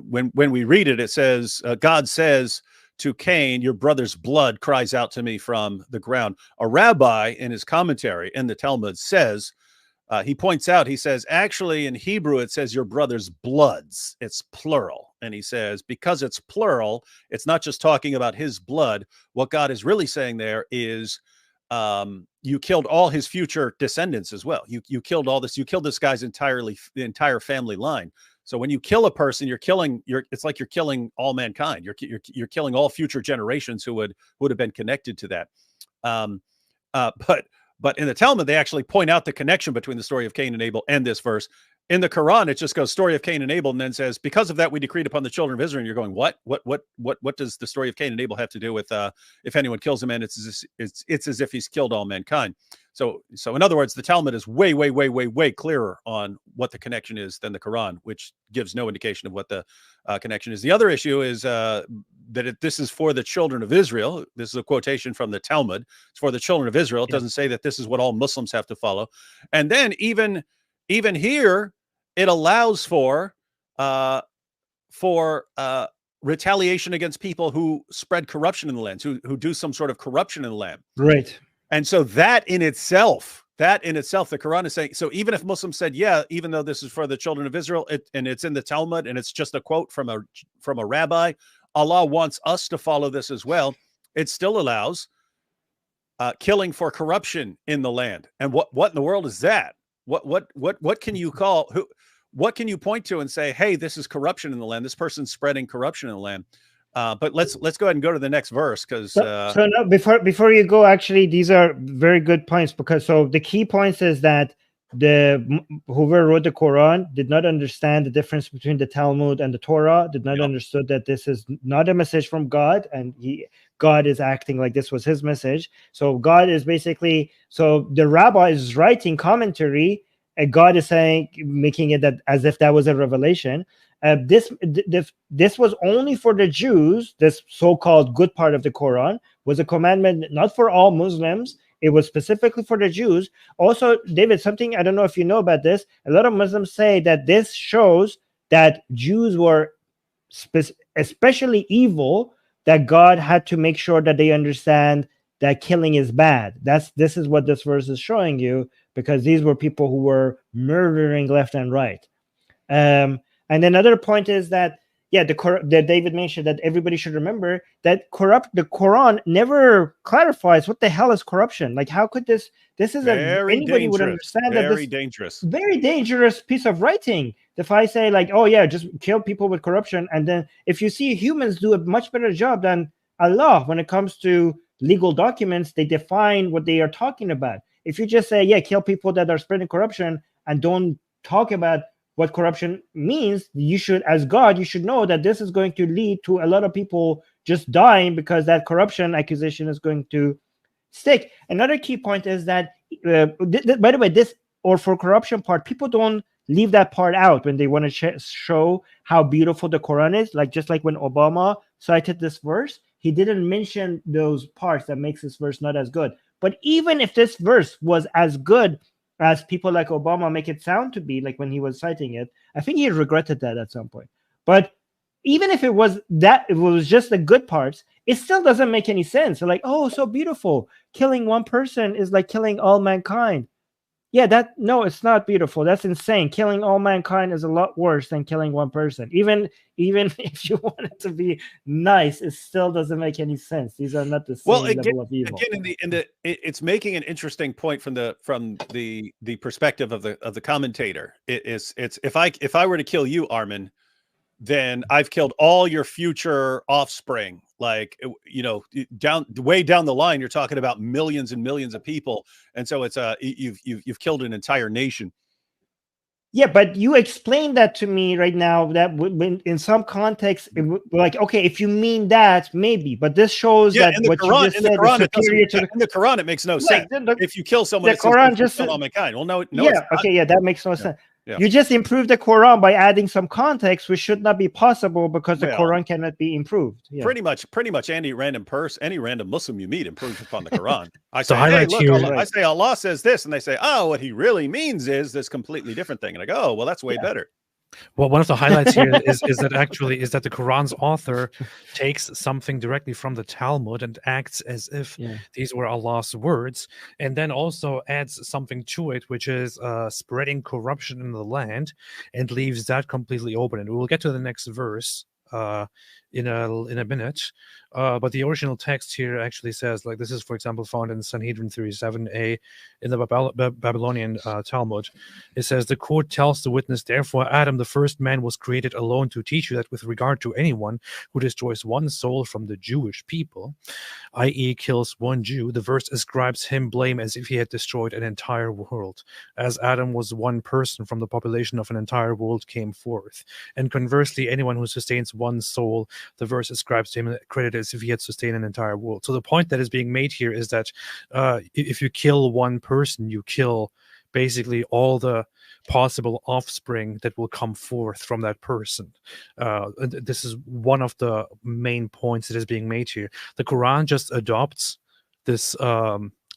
when we read it, it says, God says to Cain, your brother's blood cries out to me from the ground. A rabbi in his commentary in the Talmud says, he points out, he says, actually in Hebrew, it says your brother's bloods. It's plural. And he says, because it's plural, it's not just talking about his blood. What God is really saying there is, you killed all his future descendants as well. You killed all this. You killed this guy's the entire family line. So when you kill a person, it's like you're killing all mankind. You're killing all future generations who would have been connected to that. But in the Talmud, they actually point out the connection between the story of Cain and Abel and this verse. In the Quran, it just goes story of Cain and Abel, and then says, because of that, we decreed upon the children of Israel. And you're going, what does the story of Cain and Abel have to do with if anyone kills a man, it's as if he's killed all mankind. So in other words, the Talmud is way, way, way, way, way clearer on what the connection is than the Quran, which gives no indication of what the connection is. The other issue is this is for the children of Israel. This is a quotation from the Talmud. It's for the children of Israel. It doesn't say that this is what all Muslims have to follow. And then even here, it allows for retaliation against people who spread corruption in the land, who do some sort of corruption in the land. Right. And so that in itself, the Quran is saying, so even if Muslims said, yeah, even though this is for the children of Israel, and it's in the Talmud, and it's just a quote from a rabbi, Allah wants us to follow this as well. It still allows killing for corruption in the land. And what in the world is that? What can you call who? What can you point to and say, hey, this is corruption in the land? This person's spreading corruption in the land. But let's go ahead and go to the next verse, because so no, before you go, actually, these are very good points, because the key points is that whoever wrote the Quran did not understand the difference between the Talmud and the Torah, did not understood that this is not a message from God, and God is acting like this was his message. So God is basically, the rabbi is writing commentary, and God is saying, making it that as if that was a revelation. This was only for the Jews. This so-called good part of the Quran was a commandment not for all Muslims. It was specifically for the Jews. Also, David, something I don't know if you know about this. A lot of Muslims say that this shows that Jews were especially evil, that God had to make sure that they understand that killing is bad. This is what this verse is showing you, because these were people who were murdering left and right. And another point is that, yeah, that David mentioned, that everybody should remember that the Quran never clarifies what the hell is corruption. Like, how could this is anybody would understand that this very dangerous piece of writing. If I say like, oh yeah, just kill people with corruption, and then if you see humans do a much better job than Allah when it comes to legal documents, they define what they are talking about. If you just say, yeah, kill people that are spreading corruption and don't talk about what corruption means, you should, as God, you should know that this is going to lead to a lot of people just dying, because that corruption accusation is going to stick. Another key point is that, by the way, this or for corruption part, people don't leave that part out when they want to show how beautiful the Quran is. Like, just like when Obama cited this verse, he didn't mention those parts that makes this verse not as good. But even if this verse was as good as people like Obama make it sound to be, like when he was citing it, I think he regretted that at some point. But even if it was just the good parts, it still doesn't make any sense. Like, oh, so beautiful. Killing one person is like killing all mankind. Yeah, no, it's not beautiful. That's insane. Killing all mankind is a lot worse than killing one person. Even if you want it to be nice, it still doesn't make any sense. These are not the same level of evil. Again, it's making an interesting point from the perspective of the commentator. It's if I were to kill you, Armin, then I've killed all your future offspring. Like, you know, way down the line, you're talking about millions and millions of people, and so it's you've killed an entire nation. Yeah, but you explained that to me right now, that when in some context, like, okay, if you mean that, maybe, but this shows that what you just said is superior to in the Quran. It makes no sense. If you kill someone, the Quran just said, all mankind. Well, no, yeah, okay, yeah, that makes no sense. Yeah. You just improved the Quran by adding some context, which should not be possible because the Quran cannot be improved. Yeah. Pretty much any random Muslim you meet improves upon the Quran. I So say, hey, highlights look, here- I say Allah says this, and they say, oh, what he really means is this completely different thing. And I go, oh, well, that's way better. Well, one of the highlights here is that the Quran's author takes something directly from the Talmud and acts as if these were Allah's words, and then also adds something to it, which is spreading corruption in the land, and leaves that completely open. And we will get to the next verse in a minute, but the original text here actually says, like, this is, for example, found in Sanhedrin 37a in the Babylonian Talmud. It says, the court tells the witness, therefore Adam, the first man, was created alone to teach you that with regard to anyone who destroys one soul from the Jewish people, i.e. kills one Jew, the verse ascribes him blame as if he had destroyed an entire world, as Adam was one person from the population of an entire world came forth. And conversely, anyone who sustains one soul, the verse ascribes to him credit as if he had sustained an entire world. So the point that is being made here is that if you kill one person, you kill basically all the possible offspring that will come forth from that person. And this is one of the main points that is being made here. The Quran just adopts this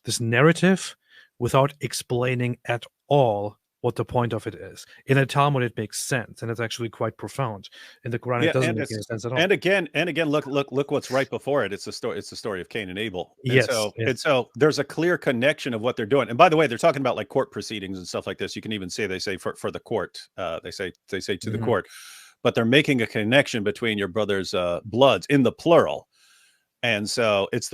this narrative without explaining at all what the point of it is. In a Talmud, it makes sense, and it's actually quite profound. In the Quran, it doesn't make any sense at all. And again, look what's right before it. It's the story of Cain and Abel. And so there's a clear connection of what they're doing. And by the way, they're talking about like court proceedings and stuff like this. You can even say they say for the court. They say to the court, but they're making a connection between your brother's bloods in the plural. And so it's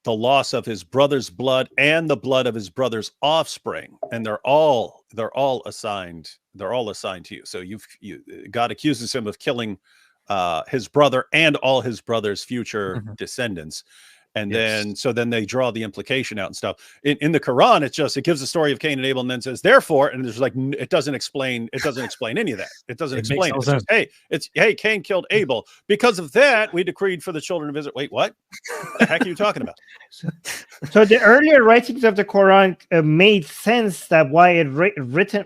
the loss of his brother's blood and the blood of his brother's offspring, and they're all assigned to you. So God accuses him of killing his brother and all his brother's future descendants. And then they draw the implication out and stuff. In the Quran, it gives the story of Cain and Abel and then says, therefore, and there's like, it doesn't explain any of that. It doesn't explain it. It says, hey, Cain killed Abel. Because of that, we decreed for the children of Israel. Wait, what? What the heck are you talking about? So the earlier writings of the Quran made sense that why it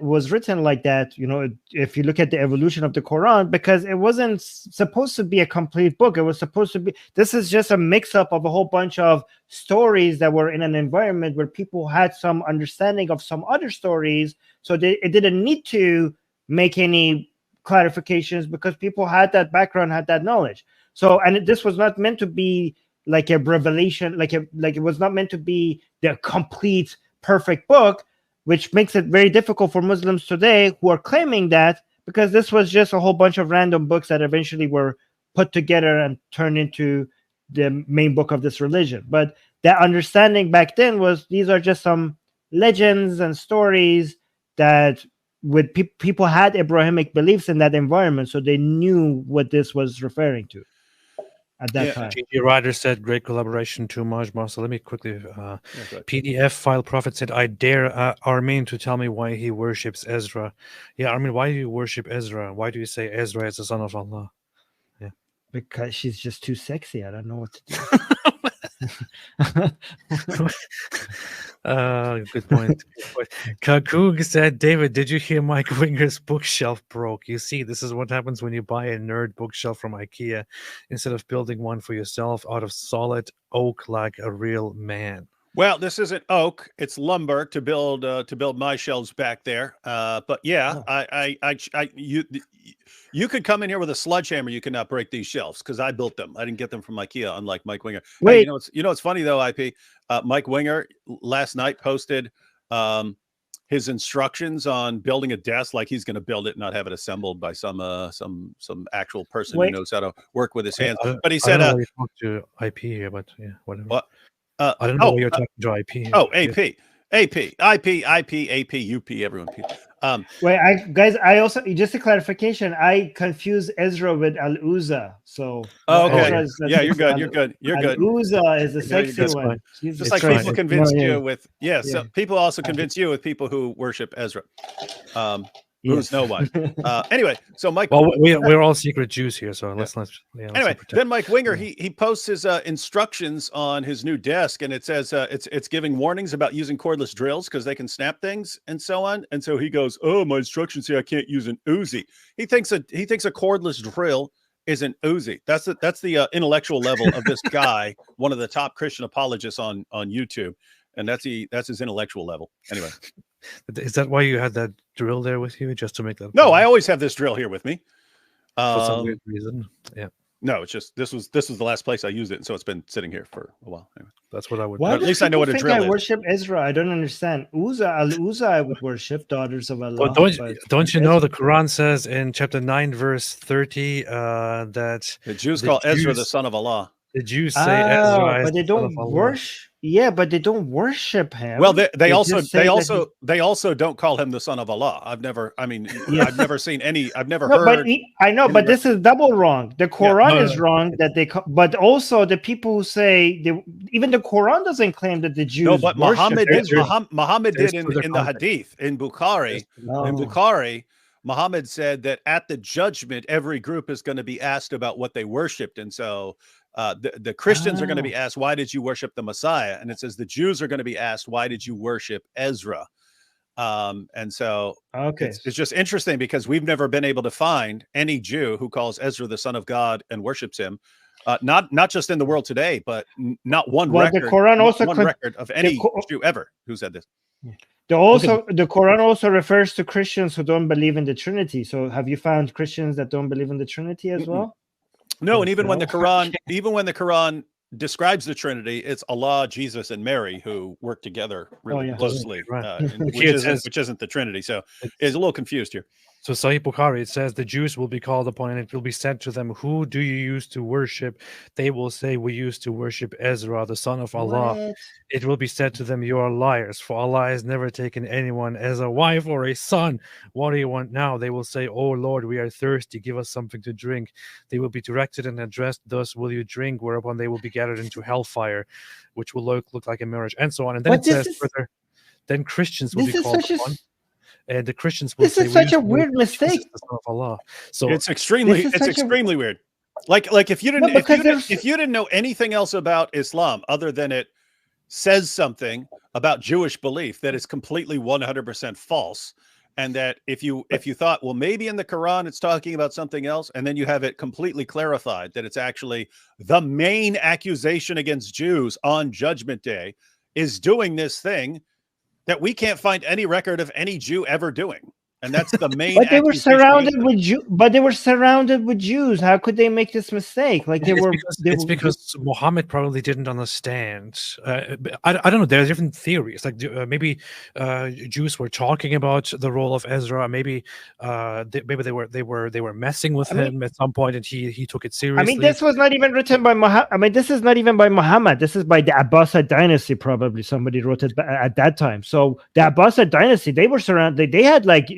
was written like that. You know, if you look at the evolution of the Quran, because it wasn't supposed to be a complete book. It was supposed to be. This is just a mix-up of a whole bunch of stories that were in an environment where people had some understanding of some other stories. So it didn't need to make any clarifications because people had that background, had that knowledge. So, and this was not meant to be like a revelation, like it was not meant to be the complete perfect book, which makes it very difficult for Muslims today who are claiming that, because this was just a whole bunch of random books that eventually were put together and turned into the main book of this religion. But that understanding back then was these are just some legends and stories that with people had Abrahamic beliefs in that environment, so they knew what this was referring to at that time. G.G. Ryder said, great collaboration, too much, Marcel. Let me quickly, PDF file Prophet said, I dare Armin to tell me why he worships Ezra. Yeah, Armin, why do you worship Ezra? Why do you say Ezra is the son of Allah? Yeah, because she's just too sexy. I don't know what to do. Good point. Kakug said, David, did you hear Mike Winger's bookshelf broke? You see, this is what happens when you buy a nerd bookshelf from IKEA instead of building one for yourself out of solid oak like a real man. Well, this isn't oak; it's lumber to build my shelves back there. But yeah, you could come in here with a sledgehammer. You could not break these shelves because I built them. I didn't get them from IKEA, unlike Mike Winger. Wait, hey, you know what's funny though, IP? Mike Winger last night posted his instructions on building a desk, like he's going to build it, not have it assembled by some actual person who knows how to work with his hands. But he said, I don't know why you talk to IP here, but yeah, whatever. What? I don't know why you're talking to IP here. Oh, AP, UP, everyone. Wait, guys, I also, just a clarification, I confuse Ezra with Al-Uzza. So okay, yeah, you're good. You're good. Al-Uzza is the sexy one. Just like people convince you with so people also convince you with people who worship Ezra. Who's no one. Anyway, so Mike. Well, we're all secret Jews here, so let's anyway, then Mike Winger, he posts his instructions on his new desk, and it says it's giving warnings about using cordless drills because they can snap things and so on. And so he goes, "Oh, my instructions say I can't use an Uzi." He thinks a cordless drill is an Uzi. That's the intellectual level of this guy, one of the top Christian apologists on YouTube, and that's his intellectual level. Anyway. Is that why you had that drill there with you, just to make that? No, I always have this drill here with me. For some weird reason. Yeah. No, it's just this was the last place I used it, so it's been sitting here for a while. Anyway. That's what I would. Why at least I know what a drill is. I worship Ezra. I don't understand. Al-Uzza I would worship, daughters of Allah. Well, don't you know the Quran says in chapter 9, verse 30, that the Jews call Ezra the son of Allah. The Jews say Ezra is but they don't worship. Yeah, but they don't worship him. Well, they also don't call him the son of Allah. I've never seen any. I've never heard. But this is double wrong. The Quran is wrong that they. But also the people who say even the Quran doesn't claim that the Jews. No, but Muhammad did. Muhammad did in the context. Hadith in Bukhari. In Bukhari, Muhammad said that at the judgment, every group is going to be asked about what they worshipped, and so. The Christians are going to be asked, why did you worship the Messiah? And it says the Jews are going to be asked, why did you worship Ezra? And so it's just interesting because we've never been able to find any Jew who calls Ezra the son of God and worships him. Not just in the world today, but not one record. The Quran also record of any Jew ever who said this. The Quran also refers to Christians who don't believe in the Trinity. So have you found Christians that don't believe in the Trinity as well? No, and even when the Quran describes the Trinity, it's Allah, Jesus, and Mary who work together really closely, which isn't the Trinity. So it's a little confused here. So Sahih Bukhari, it says the Jews will be called upon and it will be said to them, who do you use to worship? They will say, we used to worship Ezra, the son of Allah. What? It will be said to them, you are liars, for Allah has never taken anyone as a wife or a son. What do you want now? They will say, oh Lord, we are thirsty. Give us something to drink. They will be directed and addressed, thus will you drink? Whereupon they will be gathered into hellfire, which will look like a marriage, and so on. And then it says further, then Christians will be called upon. And the Christians will say, "This is such a weird mistake." Of Allah. So it's extremely weird. Like if you didn't know anything else about Islam other than it says something about Jewish belief that is completely 100% false. And that if you thought, well, maybe in the Quran it's talking about something else, and then you have it completely clarified that it's actually the main accusation against Jews on Judgment Day is doing this thing that we can't find any record of any Jew ever doing. And that's the main But they were accusation surrounded against them. but they were surrounded with Jews. How could they make this mistake? Like It's because Muhammad probably didn't understand. I don't know. There are different theories. Like maybe Jews were talking about the role of Ezra. Maybe maybe they were messing with him at some point, and he took it seriously. I mean, this was not even written by Muhammad. I mean, this is not even by Muhammad. This is by the Abbasid dynasty. Probably somebody wrote it at that time. So the Abbasid dynasty, they were surrounded. They had like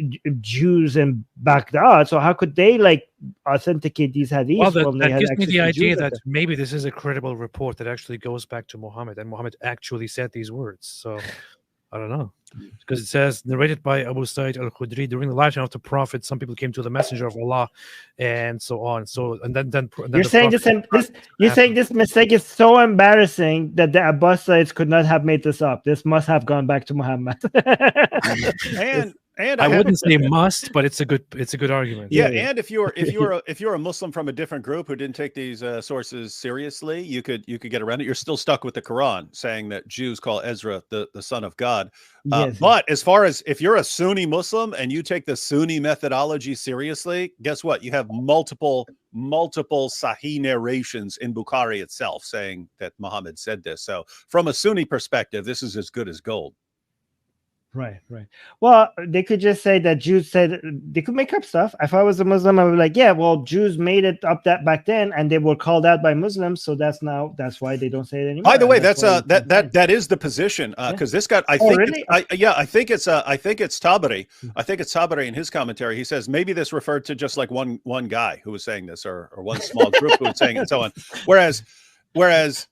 Jews in Baghdad. So how could they like authenticate these hadiths? Well, when they that had gives me access the to idea Jews that maybe this is a credible report that actually goes back to Muhammad, and Muhammad actually said these words. So I don't know. Because it says, narrated by Abu Sa'id al-Khudri, during the lifetime of the Prophet, some people came to the Messenger of Allah, and so on. So, and then You're saying you're saying this mistake is so embarrassing that the Abbasids could not have made this up. This must have gone back to Muhammad. And I wouldn't say must, but it's a good argument. Yeah, and if you're a Muslim from a different group who didn't take these sources seriously, you could get around it. You're still stuck with the Quran saying that Jews call Ezra the son of God. Yes. But as far as if you're a Sunni Muslim and you take the Sunni methodology seriously, guess what? You have multiple Sahih narrations in Bukhari itself saying that Muhammad said this. So from a Sunni perspective, this is as good as gold. Right. Well, they could just say that Jews said, they could make up stuff. If I was a Muslim, I would be like, yeah, well, Jews made it up that back then, and they were called out by Muslims, so that's why they don't say it anymore. By the way, that is the position because this guy, I think it's Tabari. I think it's Tabari in his commentary. He says maybe this referred to just like one guy who was saying this, or one small group who was saying it, and so on. Whereas.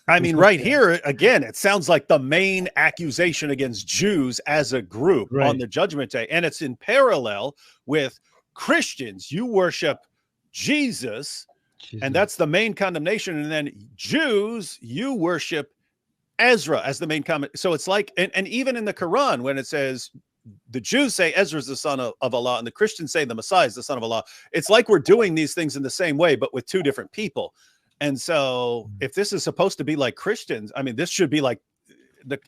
I mean, right here, again, it sounds like the main accusation against Jews as a group on the Judgment Day. And it's in parallel with Christians. You worship Jesus, and that's the main condemnation. And then Jews, you worship Ezra as the main comment. So it's like, and even in the Quran, when it says the Jews say Ezra is the son of Allah, and the Christians say the Messiah is the son of Allah, it's like we're doing these things in the same way, but with two different people. And so if this is supposed to be like Christians, I mean, this should be like,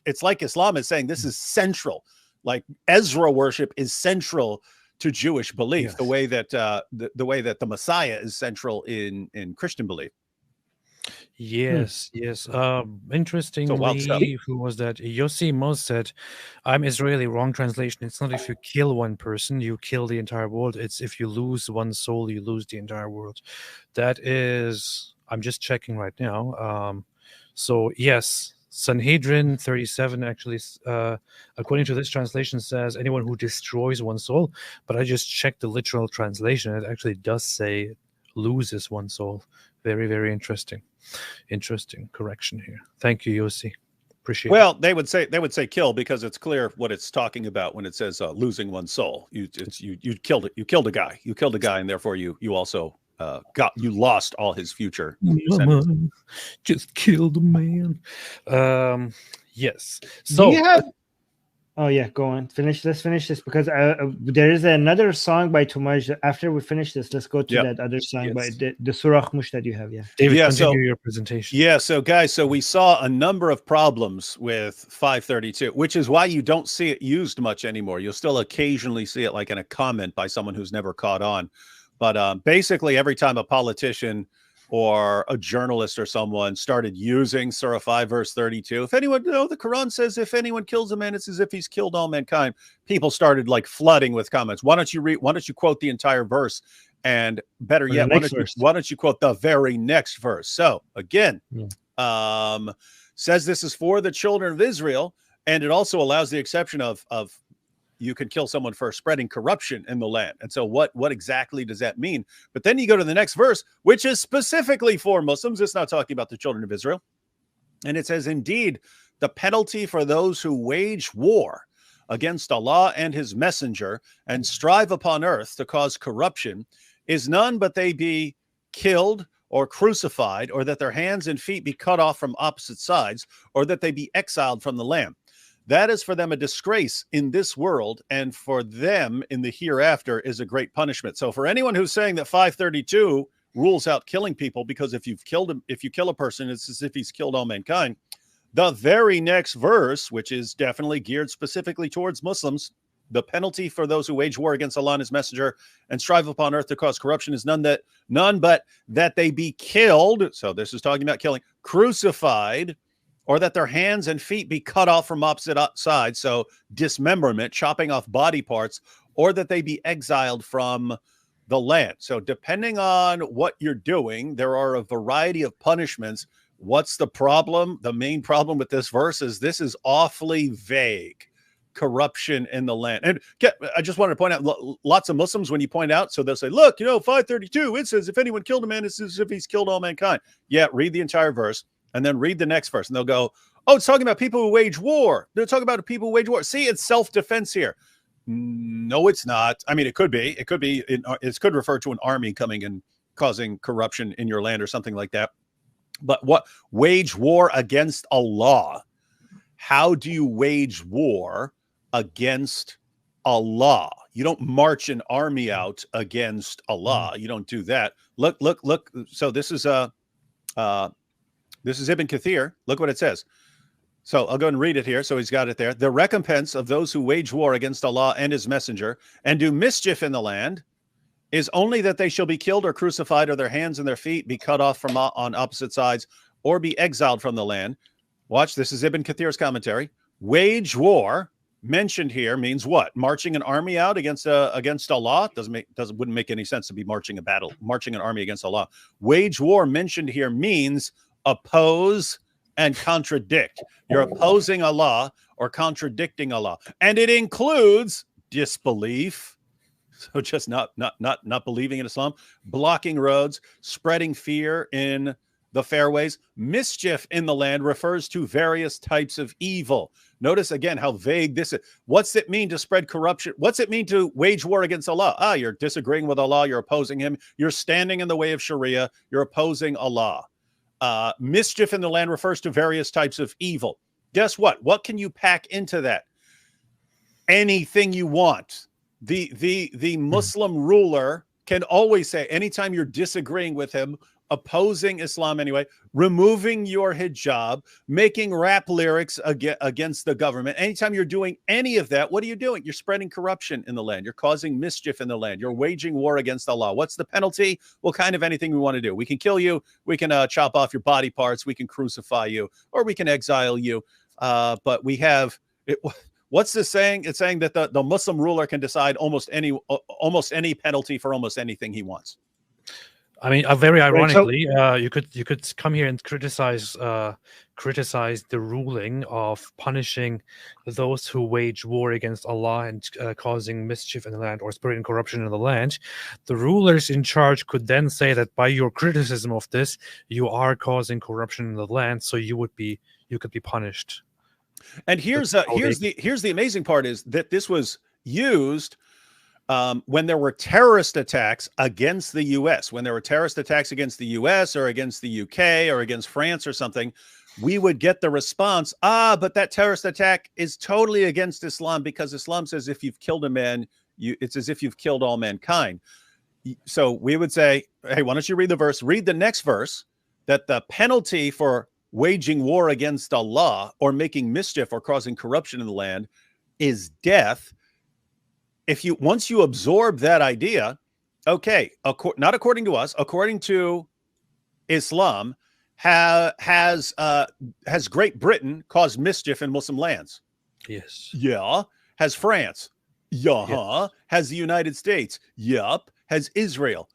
it's like Islam is saying this is central. Like Ezra worship is central to Jewish belief, yes. the way that the Messiah is central in Christian belief. Yes. Interestingly, who was that? Yossi Mos said, I'm Israeli, wrong translation. It's not if you kill one person, you kill the entire world. It's if you lose one soul, you lose the entire world. That is... I'm just checking right now. So yes, Sanhedrin 37 actually, according to this translation, says anyone who destroys one soul. But I just checked the literal translation. It actually does say loses one soul. Very, very interesting. Interesting correction here. Thank you, Yossi. Appreciate it. Well, they would say kill because it's clear what it's talking about when it says losing one soul. You killed it. You killed a guy. You killed a guy, and therefore you also you lost all his future. Just killed a man. Yes. So do you have... Oh yeah, go on. Finish this because there is another song by Tumaj. After we finish this, let's go to that other song by the Surah Mush that you have. Yeah, David, continue your presentation. Yeah, so guys, so we saw a number of problems with 532, which is why you don't see it used much anymore. You'll still occasionally see it like in a comment by someone who's never caught on. But basically, every time a politician or a journalist or someone started using Surah 5, verse 32, if anyone, the Quran says if anyone kills a man, it's as if he's killed all mankind. People started like flooding with comments. Why don't you quote the entire verse? And better yet, why don't you quote the very next verse? So again, says this is for the children of Israel, and it also allows the exception of you can kill someone for spreading corruption in the land. And so what exactly does that mean? But then you go to the next verse, which is specifically for Muslims. It's not talking about the children of Israel. And it says, indeed, the penalty for those who wage war against Allah and his messenger and strive upon earth to cause corruption is none but they be killed or crucified, or that their hands and feet be cut off from opposite sides, or that they be exiled from the land. That is for them a disgrace in this world, and for them in the hereafter is a great punishment. So for anyone who's saying that 532 rules out killing people, because if you kill a person, it's as if he's killed all mankind, the very next verse, which is definitely geared specifically towards Muslims, the penalty for those who wage war against Allah and his messenger and strive upon earth to cause corruption is none but that they be killed. So this is talking about killing, crucified, or that their hands and feet be cut off from opposite sides. So dismemberment, chopping off body parts, or that they be exiled from the land. So depending on what you're doing, there are a variety of punishments. What's the problem? The main problem with this verse is this is awfully vague. Corruption in the land. And I just wanted to point out, lots of Muslims, when you point out, so they'll say, look, 532, it says if anyone killed a man, it's as if he's killed all mankind. Yeah, read the entire verse and then read the next verse. And they'll go, oh, it's talking about people who wage war. They're talking about people who wage war. See, it's self-defense here. No, it's not. I mean, it could be. It could refer to an army coming and causing corruption in your land or something like that. But what? Wage war against Allah. How do you wage war against Allah? You don't march an army out against Allah. You don't do that. Look. So this is Ibn Kathir. Look what it says. So I'll go and read it here. So he's got it there. The recompense of those who wage war against Allah and his messenger and do mischief in the land is only that they shall be killed or crucified, or their hands and their feet be cut off from on opposite sides, or be exiled from the land. Watch, this is Ibn Kathir's commentary. Wage war mentioned here means what? Marching an army out against Allah? Wouldn't make any sense to be marching an army against Allah. Wage war mentioned here means oppose and contradict. You're opposing Allah or contradicting Allah, and it includes disbelief. So just not believing in Islam, blocking roads, spreading fear in the fairways. Mischief in the land refers to various types of evil. Notice again how vague this is. What's it mean to spread corruption? What's it mean to wage war against Allah? You're disagreeing with Allah. You're opposing him. You're standing in the way of Sharia. You're opposing Allah. Mischief in the land refers to various types of evil. Guess what? What can you pack into that? Anything you want. The Muslim ruler can always say, anytime you're disagreeing with him, opposing Islam anyway, removing your hijab, making rap lyrics against the government, anytime you're doing any of that, what are you doing? You're spreading corruption in the land. You're causing mischief in the land. You're waging war against Allah. What's the penalty? Well, kind of anything we want to do. We can kill you. We can chop off your body parts. We can crucify you, or we can exile you. But we have it. What's this saying? It's saying that the Muslim ruler can decide almost any penalty for almost anything he wants. I mean, very ironically, you could come here and criticize the ruling of punishing those who wage war against Allah and causing mischief in the land or spreading corruption in the land. The rulers in charge could then say that by your criticism of this, you are causing corruption in the land, so you could be punished. And here's the amazing part is that this was used when there were terrorist attacks against the U.S. When there were terrorist attacks against the U.S. or against the U.K. or against France or something, we would get the response, but that terrorist attack is totally against Islam, because Islam says if you've killed a man, it's as if you've killed all mankind. So we would say, hey, why don't you read the verse? Read the next verse, that the penalty for waging war against Allah or making mischief or causing corruption in the land is death. Once you absorb that idea, okay, not according to us, according to Islam, has Great Britain caused mischief in Muslim lands? Yes. Yeah. Has France? Yes. Has the United States? Yup. Has Israel?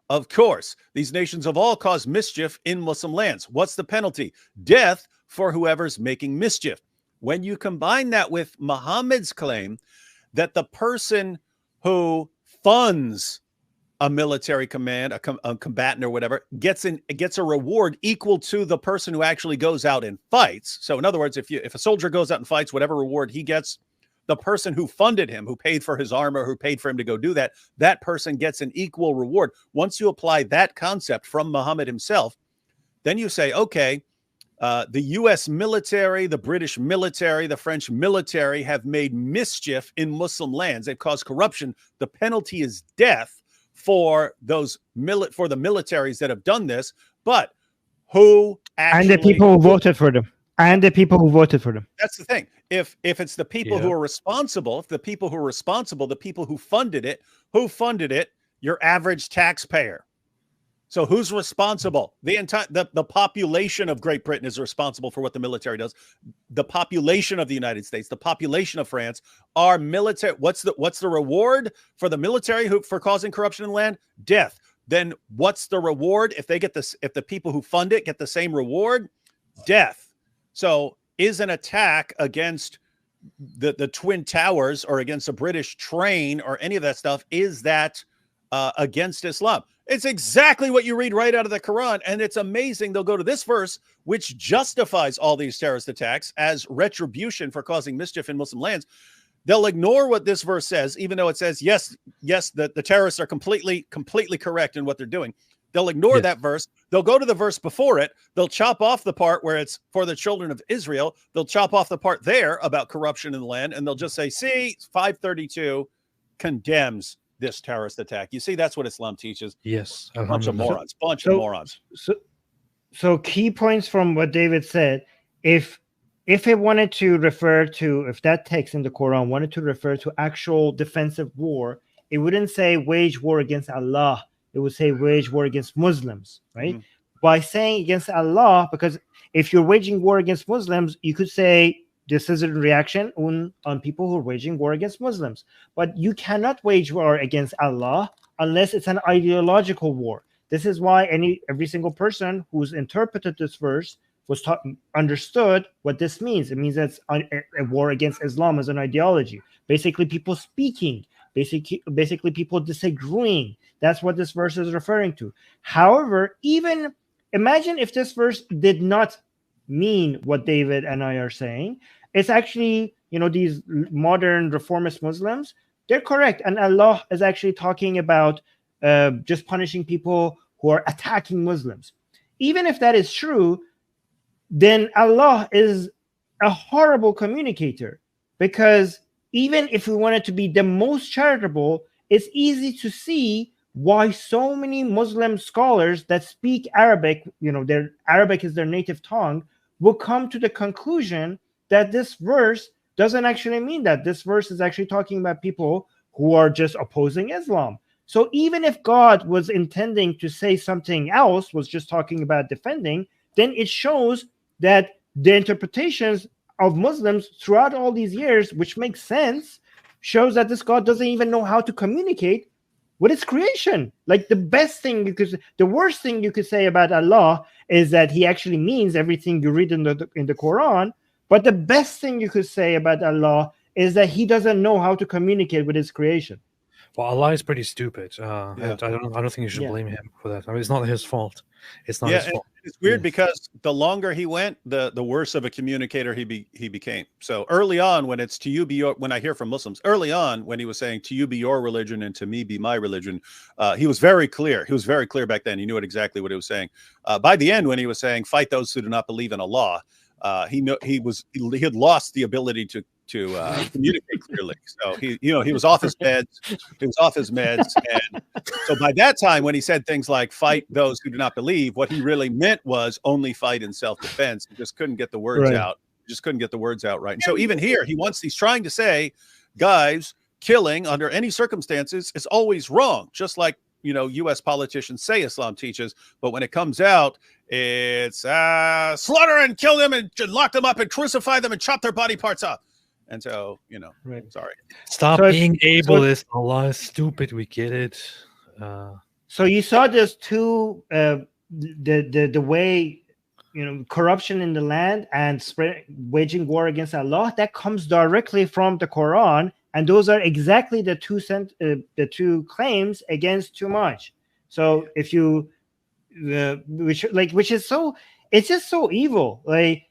Of course. These nations have all caused mischief in Muslim lands. What's the penalty? Death for whoever's making mischief. When you combine that with Muhammad's claim that the person who funds a military command, a combatant or whatever, gets a reward equal to the person who actually goes out and fights. So in other words, if a soldier goes out and fights, whatever reward he gets, the person who funded him, who paid for his armor, who paid for him to go do that, that person gets an equal reward. Once you apply that concept from Muhammad himself, then you say, okay, the U.S. military, the British military, the French military have made mischief in Muslim lands. They've caused corruption. The penalty is death for those for the militaries that have done this. But who actually... And the people who voted for them. And the people who voted for them. That's the thing. If it's the people who are responsible, if the people who are responsible, the people who funded it, your average taxpayer. So who's responsible? The population of Great Britain is responsible for what the military does. The population of the United States, the population of France, are military. What's the reward for the military for causing corruption in land? Death. Then what's the reward if they get this? If the people who fund it get the same reward? Death. So is an attack against the Twin Towers or against a British train or any of that stuff, is that against Islam? It's exactly what you read right out of the Quran. And it's amazing. They'll go to this verse, which justifies all these terrorist attacks as retribution for causing mischief in Muslim lands. They'll ignore what this verse says, even though it says, yes, the terrorists are completely correct in what they're doing. They'll ignore that verse. They'll go to the verse before it. They'll chop off the part where it's for the children of Israel. They'll chop off the part there about corruption in the land. And they'll just say, see, 532 condemns this terrorist attack. You see, that's what Islam teaches. Yes. A bunch of morons. Of morons. So key points from what David said. If it wanted to refer to, if that text in the Quran wanted to refer to actual defensive war, it wouldn't say wage war against Allah. It would say wage war against Muslims, right? Mm-hmm. By saying against Allah, because if you're waging war against Muslims, you could say this is a reaction on people who are waging war against Muslims. But you cannot wage war against Allah unless it's an ideological war. This is why every single person who's interpreted this verse was understood what this means. It means that it's a war against Islam as an ideology. Basically, people speaking. Basically, people disagreeing. That's what this verse is referring to. However, even imagine if this verse did not mean what David and I are saying. It's actually, these modern reformist Muslims, they're correct. And Allah is actually talking about just punishing people who are attacking Muslims. Even if that is true, then Allah is a horrible communicator, because even if we wanted to be the most charitable, it's easy to see why so many Muslim scholars that speak Arabic, their Arabic is their native tongue, will come to the conclusion that this verse doesn't actually mean that. This verse is actually talking about people who are just opposing Islam. So even if God was intending to say something else, was just talking about defending, then it shows that the interpretations of Muslims throughout all these years, which makes sense, shows that this God doesn't even know how to communicate with his creation. Like the worst thing you could say about Allah is that he actually means everything you read in the Quran. But the best thing you could say about Allah is that he doesn't know how to communicate with his creation. Well, Allah is pretty stupid. And I don't think you should blame him for that. I mean, it's not his fault. It's not his fault. It's weird because the longer he went, the worse of a communicator he became. So early on, when it's to you be your, when I hear from Muslims, early on when he was saying to you be your religion and to me be my religion, he was very clear. He was very clear back then. He knew exactly what he was saying. By the end, when he was saying fight those who do not believe in Allah, he had lost the ability to communicate clearly. So he was off his meds. He was off his meds, and so by that time, when he said things like "fight those who do not believe," what he really meant was only fight in self-defense. He just couldn't get the words out. Just couldn't get the words out right. And so even here, he's trying to say, guys, killing under any circumstances is always wrong. Just like U.S. politicians say Islam teaches, but when it comes out, it's slaughter and kill them and lock them up and crucify them and chop their body parts off. And so, sorry. Stop being ableist. Allah is stupid. We get it. So you saw this too, the way, corruption in the land and waging war against Allah, that comes directly from the Quran. And those are exactly the two claims against too much. So if which is so, it's just so evil. Like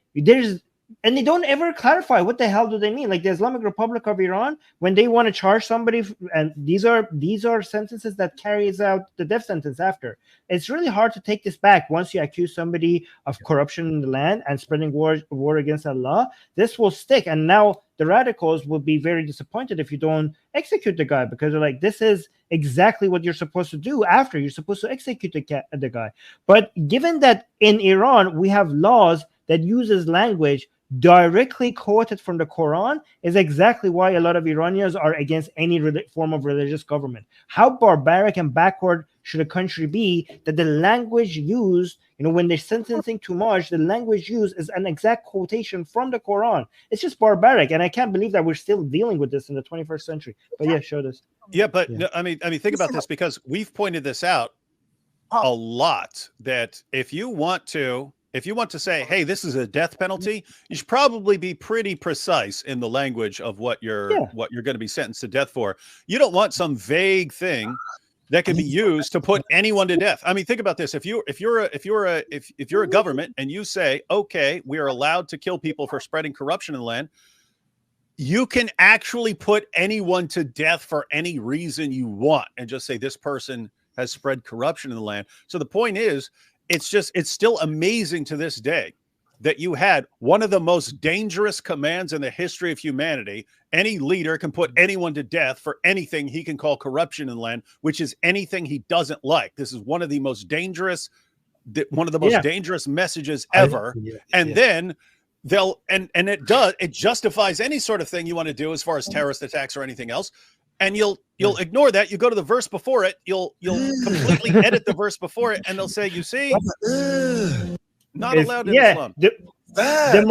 and they don't ever clarify what the hell do they mean. Like the Islamic Republic of Iran, when they want to charge somebody, and these are sentences that carries out the death sentence after. It's really hard to take this back once you accuse somebody of corruption in the land and spreading war against Allah. This will stick, and now the radicals will be very disappointed if you don't execute the guy, because they're like, this is exactly what you're supposed to do after. You're supposed to execute the guy. But given that in Iran we have laws that uses language directly quoted from the Quran, is exactly why a lot of Iranians are against any form of religious government. How barbaric and backward should a country be that the language used, when they're sentencing too much, the language used is an exact quotation from the Quran? It's just barbaric, and I can't believe that we're still dealing with this in the 21st century. But yeah, show this. Yeah, but no, I mean, think about this, because we've pointed this out a lot, that if you want to say, hey, this is a death penalty, you should probably be pretty precise in the language of what you're going to be sentenced to death for. You don't want some vague thing that can be used to put anyone to death. I mean, think about this. If you're a government and you say, okay, we are allowed to kill people for spreading corruption in the land, you can actually put anyone to death for any reason you want and just say this person has spread corruption in the land. So the point is, it's still amazing to this day that you had one of the most dangerous commands in the history of humanity. Any leader can put anyone to death for anything he can call corruption in the land, which is anything he doesn't like. This is one of the most dangerous dangerous messages ever. Then it justifies any sort of thing you want to do as far as terrorist attacks or anything else. And you'll ignore that. You go to the verse before it. You'll completely edit the verse before it, and they'll say, "You see, not allowed in Islam." The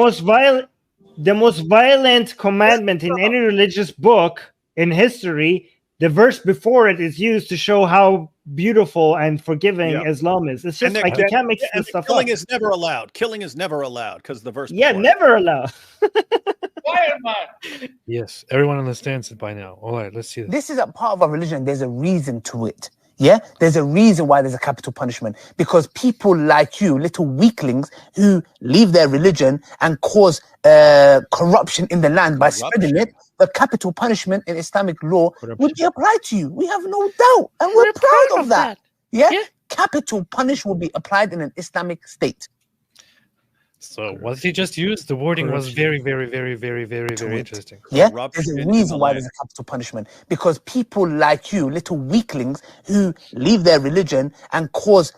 most violent commandment in any religious book in history. The verse before it is used to show how beautiful and forgiving Islam is. It's just like you can't make this stuff up. Killing is never allowed. Killing is never allowed because the verse. Yeah, never allowed. Yes, everyone understands it by now. All right, let's see this. This is a part of our religion. There's a reason to it. Yeah, there's a reason why there's a capital punishment, because people like you, little weaklings who leave their religion and cause corruption in the land by spreading it, the capital punishment in Islamic law would be applied to you. We have no doubt, and we're proud of that. Yeah? Capital punish will be applied in an Islamic state. So what he just used, the wording was very, very, very, very, very, very interesting. Yeah, there's a reason why there's a capital punishment, because people like you, little weaklings who leave their religion and cause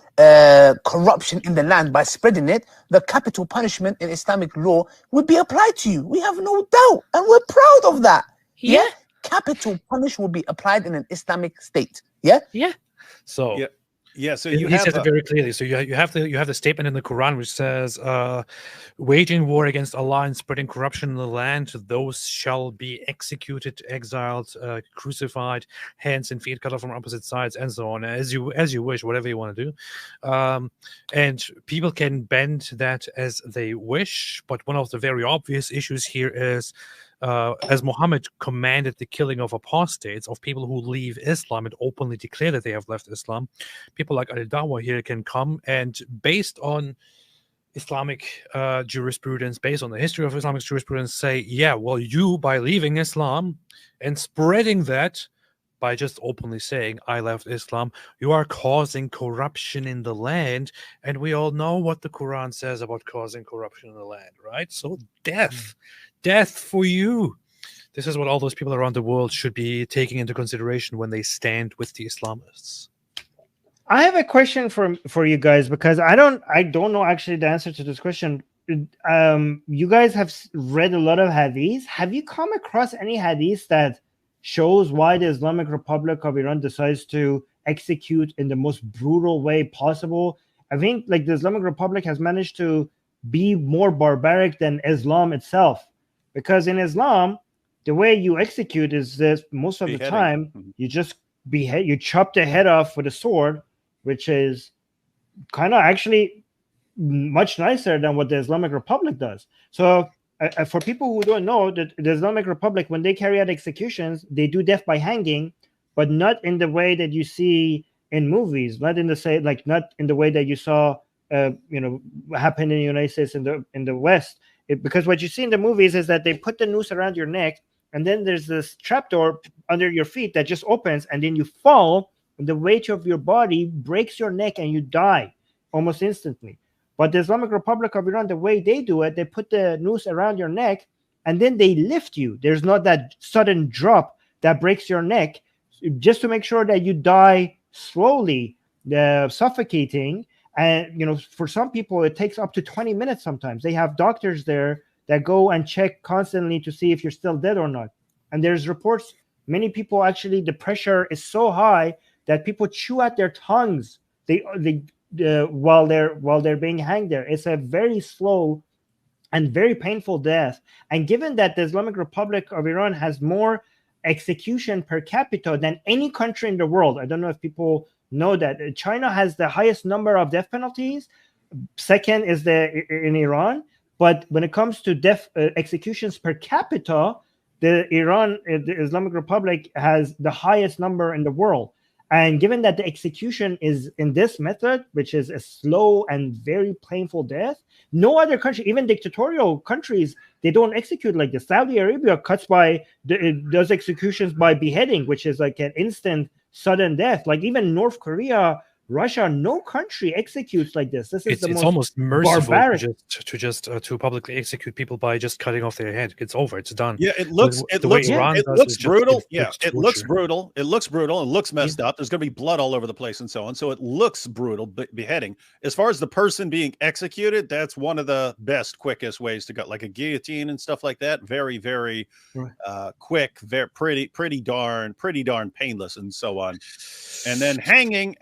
corruption in the land by spreading it, the capital punishment in Islamic law would be applied to you. We have no doubt, and we're proud of that. Yeah, capital punish will be applied in an Islamic state. Yeah. So. Yeah, so he says it very clearly. So you have the statement in the Quran which says, waging war against Allah and spreading corruption in the land, those shall be executed, exiled, crucified, hands and feet cut off from opposite sides, and so on, as you wish, whatever you want to do. And people can bend that as they wish, but one of the very obvious issues here is, as Muhammad commanded the killing of apostates, of people who leave Islam and openly declare that they have left Islam, people like Al-Dawa here can come and, based on Islamic jurisprudence, based on the history of Islamic jurisprudence, say, yeah, well, you, by leaving Islam and spreading that, by just openly saying, I left Islam, you are causing corruption in the land. And we all know what the Quran says about causing corruption in the land, right? So death for you. This is what all those people around the world should be taking into consideration when they stand with the Islamists. I have a question for you guys, because I don't know actually the answer to this question. You guys have read a lot of hadiths. Have you come across any hadiths that shows why the Islamic Republic of Iran decides to execute in the most brutal way possible? I think like the Islamic Republic has managed to be more barbaric than Islam itself. Because in Islam, the way you execute is this: most of the time, you just you chop the head off with a sword, which is kind of actually much nicer than what the Islamic Republic does. So for people who don't know, that the Islamic Republic, when they carry out executions, they do death by hanging, but not in the way that you see in movies, not in the way that you saw happen in the United States in the West. because what you see in the movies is that they put the noose around your neck, and then there's this trapdoor under your feet that just opens, and then you fall, and the weight of your body breaks your neck, and you die almost instantly. But the Islamic Republic of Iran, the way they do it, they put the noose around your neck, and then they lift you. There's not that sudden drop that breaks your neck, just to make sure that you die slowly, suffocating. And for some people, it takes up to 20 minutes sometimes. They have doctors there that go and check constantly to see if you're still dead or not. And there's reports, many people actually, the pressure is so high that people chew out their tongues while they're being hanged there. It's a very slow and very painful death. And given that the Islamic Republic of Iran has more execution per capita than any country in the world, I don't know if people know that China has the highest number of death penalties. Second is in Iran. But when it comes to death executions per capita, the Islamic Republic has the highest number in the world. And given that the execution is in this method, which is a slow and very painful death, no other country, even dictatorial countries, they don't execute like this. Saudi Arabia does executions by beheading, which is like an instant sudden death. Like even North Korea, Russia, no country executes like this. This is It's almost merciful to publicly execute people by just cutting off their head. It's over. It's done. Yeah, it looks brutal. Yeah, it looks brutal. It looks brutal. It looks messed up. There's going to be blood all over the place and so on. So it looks brutal, beheading. As far as the person being executed, that's one of the best, quickest ways to go. Like a guillotine and stuff like that. Very, very quick. Very pretty darn painless and so on. And then hanging.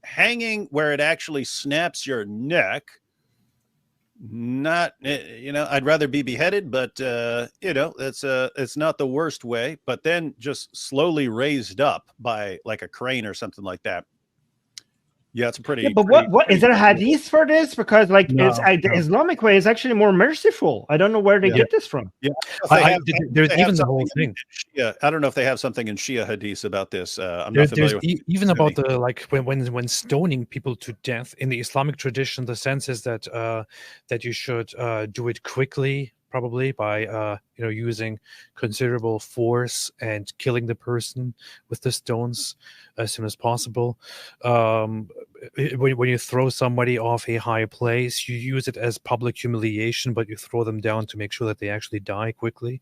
Hanging where it actually snaps your neck. Not, I'd rather be beheaded, but it's not the worst way. But then just slowly raised up by like a crane or something like that. Yeah, it's a pretty. Yeah, but what is there a hadith for this? Because the Islamic way is actually more merciful. I don't know where they get this from. Yeah, there's even the whole thing. Yeah, I don't know if they have something in Shia hadiths about this. I'm not familiar with even about the when stoning people to death in the Islamic tradition. The sense is that that you should do it quickly, probably by using considerable force and killing the person with the stones as soon as possible. When you throw somebody off a high place, you use it as public humiliation, but you throw them down to make sure that they actually die quickly.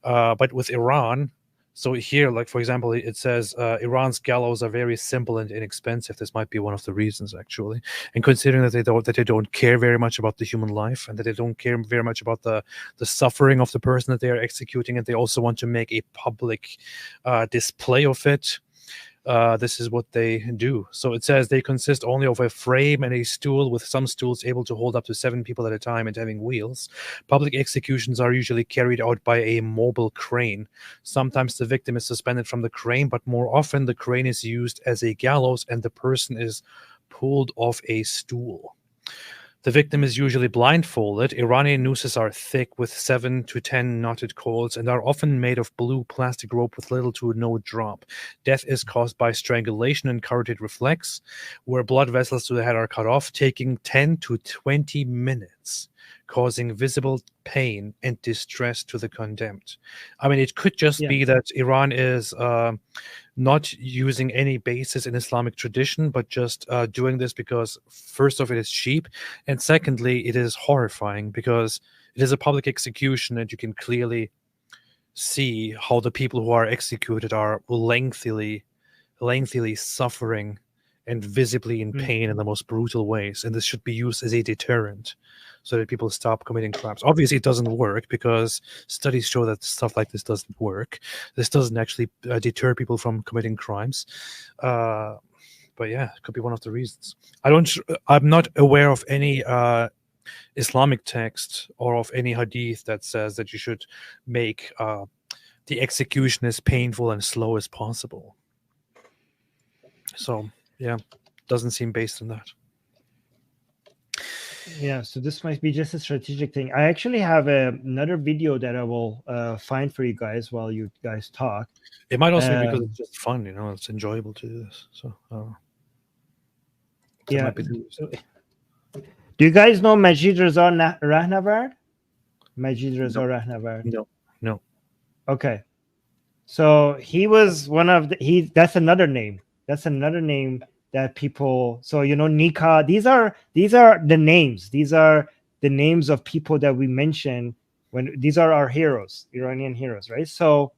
But with Iran, so here, like for example, it says Iran's gallows are very simple and inexpensive. This might be one of the reasons, actually. And considering that they don't care very much about the human life, and that they don't care very much about the suffering of the person that they are executing, and they also want to make a public display of it. This is what they do. So it says they consist only of a frame and a stool, with some stools able to hold up to 7 people at a time and having wheels. Public executions are usually carried out by a mobile crane. Sometimes the victim is suspended from the crane, but more often the crane is used as a gallows and the person is pulled off a stool. The victim is usually blindfolded. Iranian nooses are thick with 7 to 10 knotted cords and are often made of blue plastic rope with little to no drop. Death is caused by strangulation and carotid reflex, where blood vessels to the head are cut off, taking 10 to 20 minutes, causing visible pain and distress to the condemned. I mean, it could just be that Iran is not using any basis in Islamic tradition, but just doing this because, first off, it is cheap, and secondly, it is horrifying because it is a public execution, and you can clearly see how the people who are executed are lengthily suffering and visibly in pain in the most brutal ways. And this should be used as a deterrent so that people stop committing crimes. Obviously, it doesn't work because studies show that stuff like this doesn't work. This doesn't actually deter people from committing crimes. But yeah, it could be one of the reasons. I'm not aware of any Islamic text or of any hadith that says that you should make the execution as painful and slow as possible. So yeah, doesn't seem based on that. Yeah, so this might be just a strategic thing. I actually have another video that I will find for you guys while you guys talk. It might also be because it's just fun, it's enjoyable to do this. So Do you guys know Majid Reza Rahnavard? Majid Reza Rahnavard. No. Okay. So he was one of the, that's another name. That's another name that people, so Nika, these are the names. These are the names of people that we mention when these are our heroes, Iranian heroes, right? So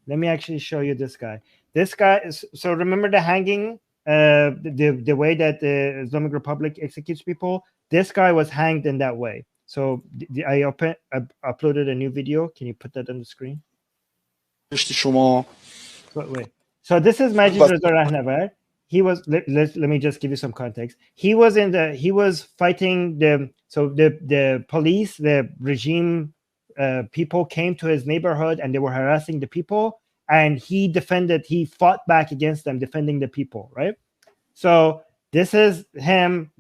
let me actually show you this guy. This guy is, so remember the hanging, the way that the Islamic Republic executes people? This guy was hanged in that way. So I uploaded a new video. Can you put that on the screen? So wait. So this is Majid Reza Rahnavard. He was, let me just give you some context. He was fighting the police, the regime people came to his neighborhood and they were harassing the people, and he fought back against them, defending the people, right? So this is him,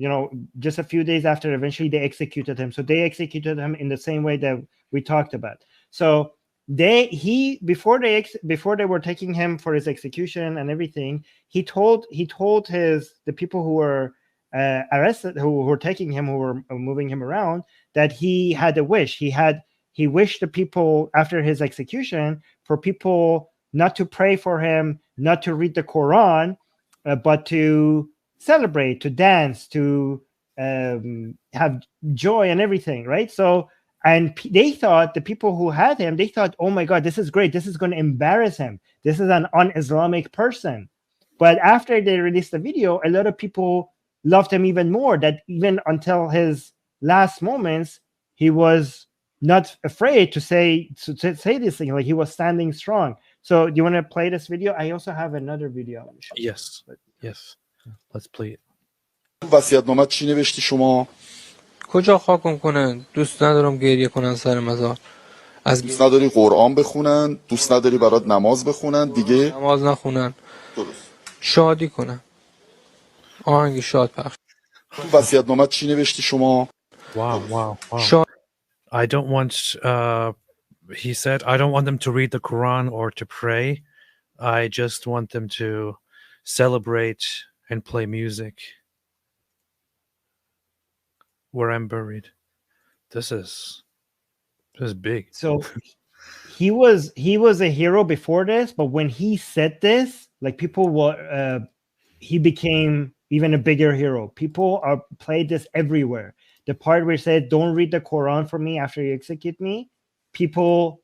just a few days after eventually they executed him. So they executed him in the same way that we talked about. So before they were taking him for his execution and everything, he told the people who were arrested, who were taking him, who were moving him around, that he had a wish. He wished the people after his execution for people not to pray for him, not to read the Quran, but to celebrate, to dance, to have joy and everything, right? So, and they thought, the people who had him, they thought, oh my God, this is great. This is going to embarrass him. This is an un-Islamic person. But after they released the video, a lot of people loved him even more, that even until his last moments, he was not afraid to say this thing, like he was standing strong. So do you want to play this video? I also have another video. Yes. Let's play it. وصیت‌نامه چی نوشتی شما؟ کجا خاکم کنن؟ دوست ندارم گریه کنن سر مزار. دوست نداری قرآن بخونن، دوست نداری برات نماز بخونن، دیگه نماز نخونن. درست. شادی کنن. آهنگ شاد پخش. وصیت‌نامه چی نوشتی شما؟ Wow. I don't want, he said, I don't want them to read the Quran or to pray. I just want them to celebrate and play music where I'm buried. This is big. So he was a hero before this, but when he said this, like people were, he became even a bigger hero. People played this everywhere. The part where he said, don't read the Quran for me after you execute me, people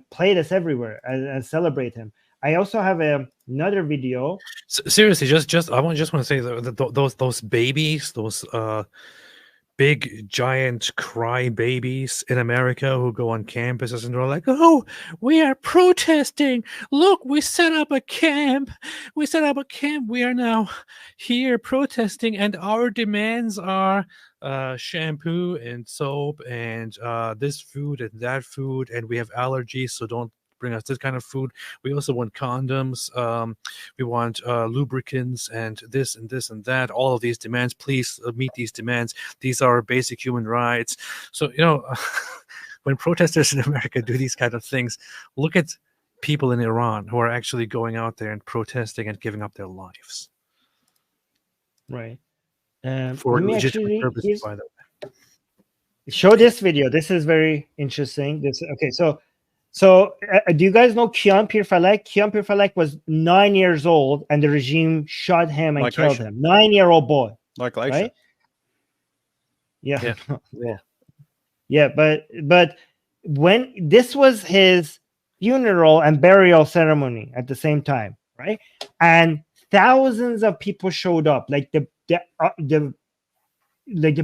play this everywhere and celebrate him. I also have another video. Seriously, I want to say that those babies, those big giant cry babies in America who go on campuses and they're like, oh, we are protesting. Look, we set up a camp. We are now here protesting, and our demands are shampoo and soap and this food and that food, and we have allergies, so don't bring us this kind of food. We also want condoms. We want lubricants and this and this and that. All of these demands, please meet these demands. These are basic human rights. So, when protesters in America do these kind of things, look at people in Iran who are actually going out there and protesting and giving up their lives. Right. For legitimate purposes, by the way. Show this video. This is very interesting. So do you guys know Kian Pir Falek? Kian Pir Falek was 9 years old, and the regime shot him and killed him. 9-year-old boy. Like Aisha. Right? Yeah. But when this was his funeral and burial ceremony at the same time, right? And thousands of people showed up. Like the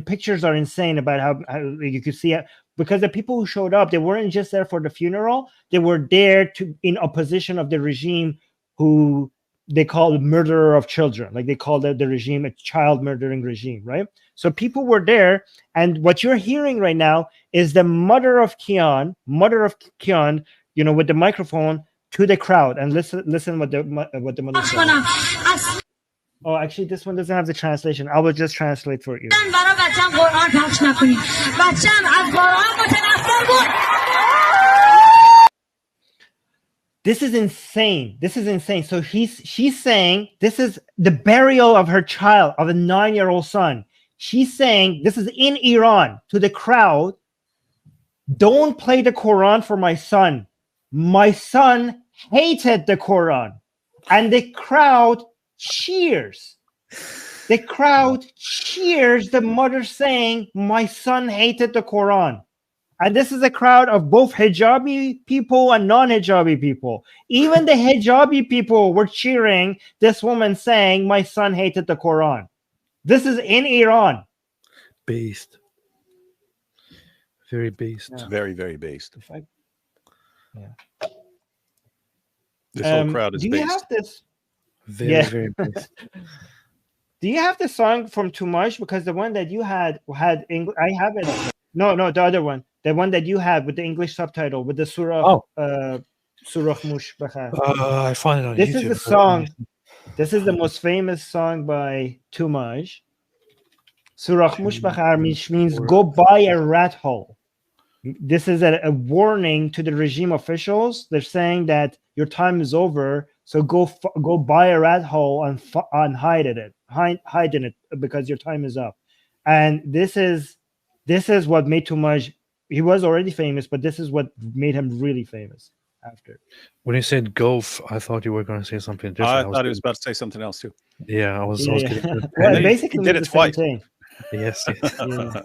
pictures are insane about how you could see it. Because the people who showed up, they weren't just there for the funeral. They were there in opposition of the regime, who they call the murderer of children. Like they call the regime a child murdering regime, right? So people were there. And what you're hearing right now is the mother of Kian, with the microphone to the crowd. And listen what the mother said. Oh, actually, this one doesn't have the translation. I will just translate for you. This is insane. So she's saying this is the burial of her child, of a 9-year-old son. She's saying, this is in Iran, to the crowd, don't play the Quran for my son. My son hated the Quran. And the crowd cheers. The crowd cheers the mother saying, my son hated the Quran. And this is a crowd of both hijabi people and non-hijabi people. Even the hijabi people were cheering this woman saying, my son hated the Quran. This is in Iran. Based. Very based. Yeah. Very, very based. Yeah. This whole crowd is do based. You have this? Very based. Do you have the song from Too Much? Because the one that you had English. I have it. No, the other one. The one that you had with the English subtitle with the surah. Surah Mush Bakhar. I find it on This YouTube. is the song. This is the most famous song by Too Much. Surah Mush Bakhar means go buy a rat hole. This is a warning to the regime officials. They're saying that your time is over, so go buy a rat hole and hide in it because your time is up. And this is what made Too Much. He was already famous, but this is what made him really famous after. When you said golf, I thought you were going to say something different. I thought he was about to say something else too. Yeah, I was getting well, basically he did it twice. Thing. Yes. Yeah.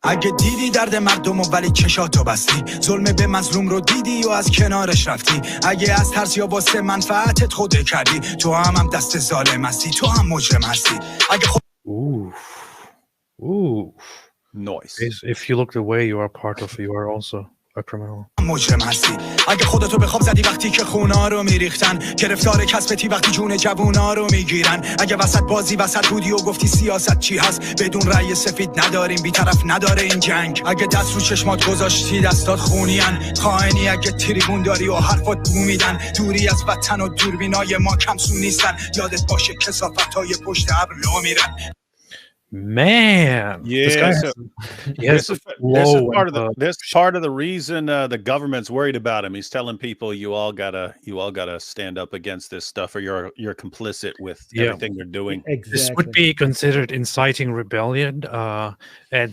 اگه دیدی درد مردم و ولی چشاتو بستی ظلم به مظلوم رو دیدی و از کنارش رفتی اگه از ترس یا واسه منفعتت خوده کردی تو هم دست ظالم هستی تو هم مجرم هستی اگه Ooh. Noise. If you look the way you are also a criminal. مجرم هستی اگه خودتو به خواب زدی وقتی که خونا رو میریختن گرفتار کسبتی وقتی جون جوونا رو میگیرن اگه وسط بازی وسط بودی و گفتی سیاست چی هست بدون رأی سفید نداریم بی‌طرف نداره این جنگ اگه دست رو چشمات گذاشتی دستات خونیان خائنی اگه تریبون داری و حرفات بو میدن دوری از وطن و دوربینای ما کمسون نیستن یادت باشه کثافت‌های پشت ابر لو میرن Man, yeah, this is part of the reason the government's worried about him. He's telling people you all gotta stand up against this stuff, or you're complicit with everything they're doing. Exactly. This would be considered inciting rebellion, and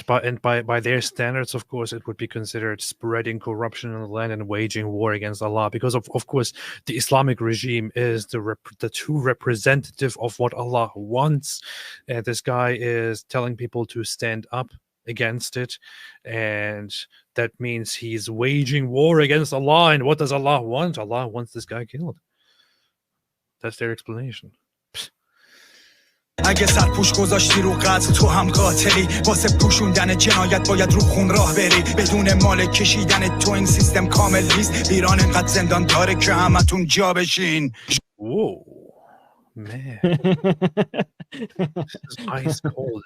by their standards, of course, it would be considered spreading corruption in the land and waging war against Allah. Because of course, the Islamic regime is the true representative of what Allah wants. This guy is telling people to stand up against it, and that means he's waging war against Allah. And what does Allah want? Allah wants this guy killed. That's their explanation. اگه سرپوش گذاشتی رو قتل تو هم قاتلی واسه پوشوندن جنایت باید رو خون راه بری بدون مال کشیدن تو این سیستم کامل نیست ایران انقدر زندان داره که همتون جا بشین Whoa, man. This is ice cold.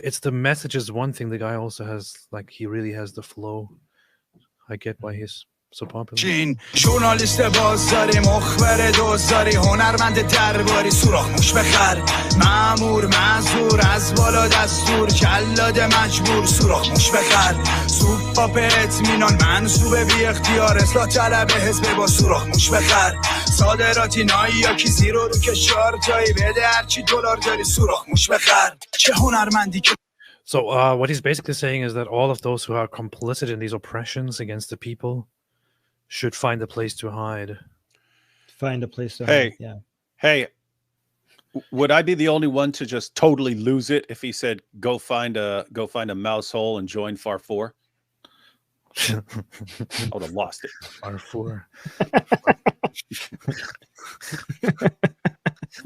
It's the message is one thing. The guy also has, like, he really has the flow. I get why he's so popular. ژورنالیست بازاری مخبر دوزاری هنرمند درباری سوراخ موش بخر مأمور معذور از بالا دستور جلاد مجبور سوراخ موش بخر سوپا به اطمینان منصوب بی اختیار اصلاح طلب حزب با سوراخ موش بخر صادراتی نایی یا کی زیرو رو کشار جایی بده هرچی دلار داری سوراخ موش بخر چه هنرمندی که So what he's basically saying is that all of those who are complicit in these oppressions against the people should find a place to hide. Find a place to hide. Yeah. Hey, would I be the only one to just totally lose it if he said go find a mouse hole and join FAR 4? I would have lost it. FAR 4.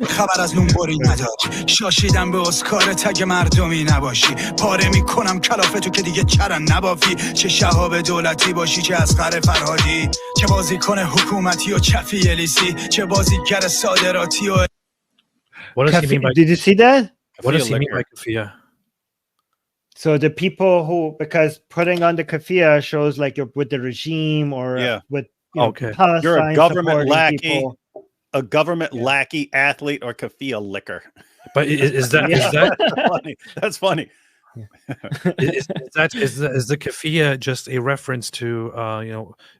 خبر از نونبری نداری شاشیدم به اسکار تگ مردمی نباشی پاره میکنم کلافتو که دیگه چرن نبافی چه شهاب دولتی باشی چه اسقر فرهادی چه بازیکن حکومتی و چفی الیسی چه بازیگر صادراتی و What does he mean by? Did you see that? What does he mean by kafia? So the people who, because putting on the kafia shows like you're with the regime or with Palestine, you're a government lackey. People. A government lackey, athlete, or kafia licker. But is that funny? That's funny. Is the kafia just a reference to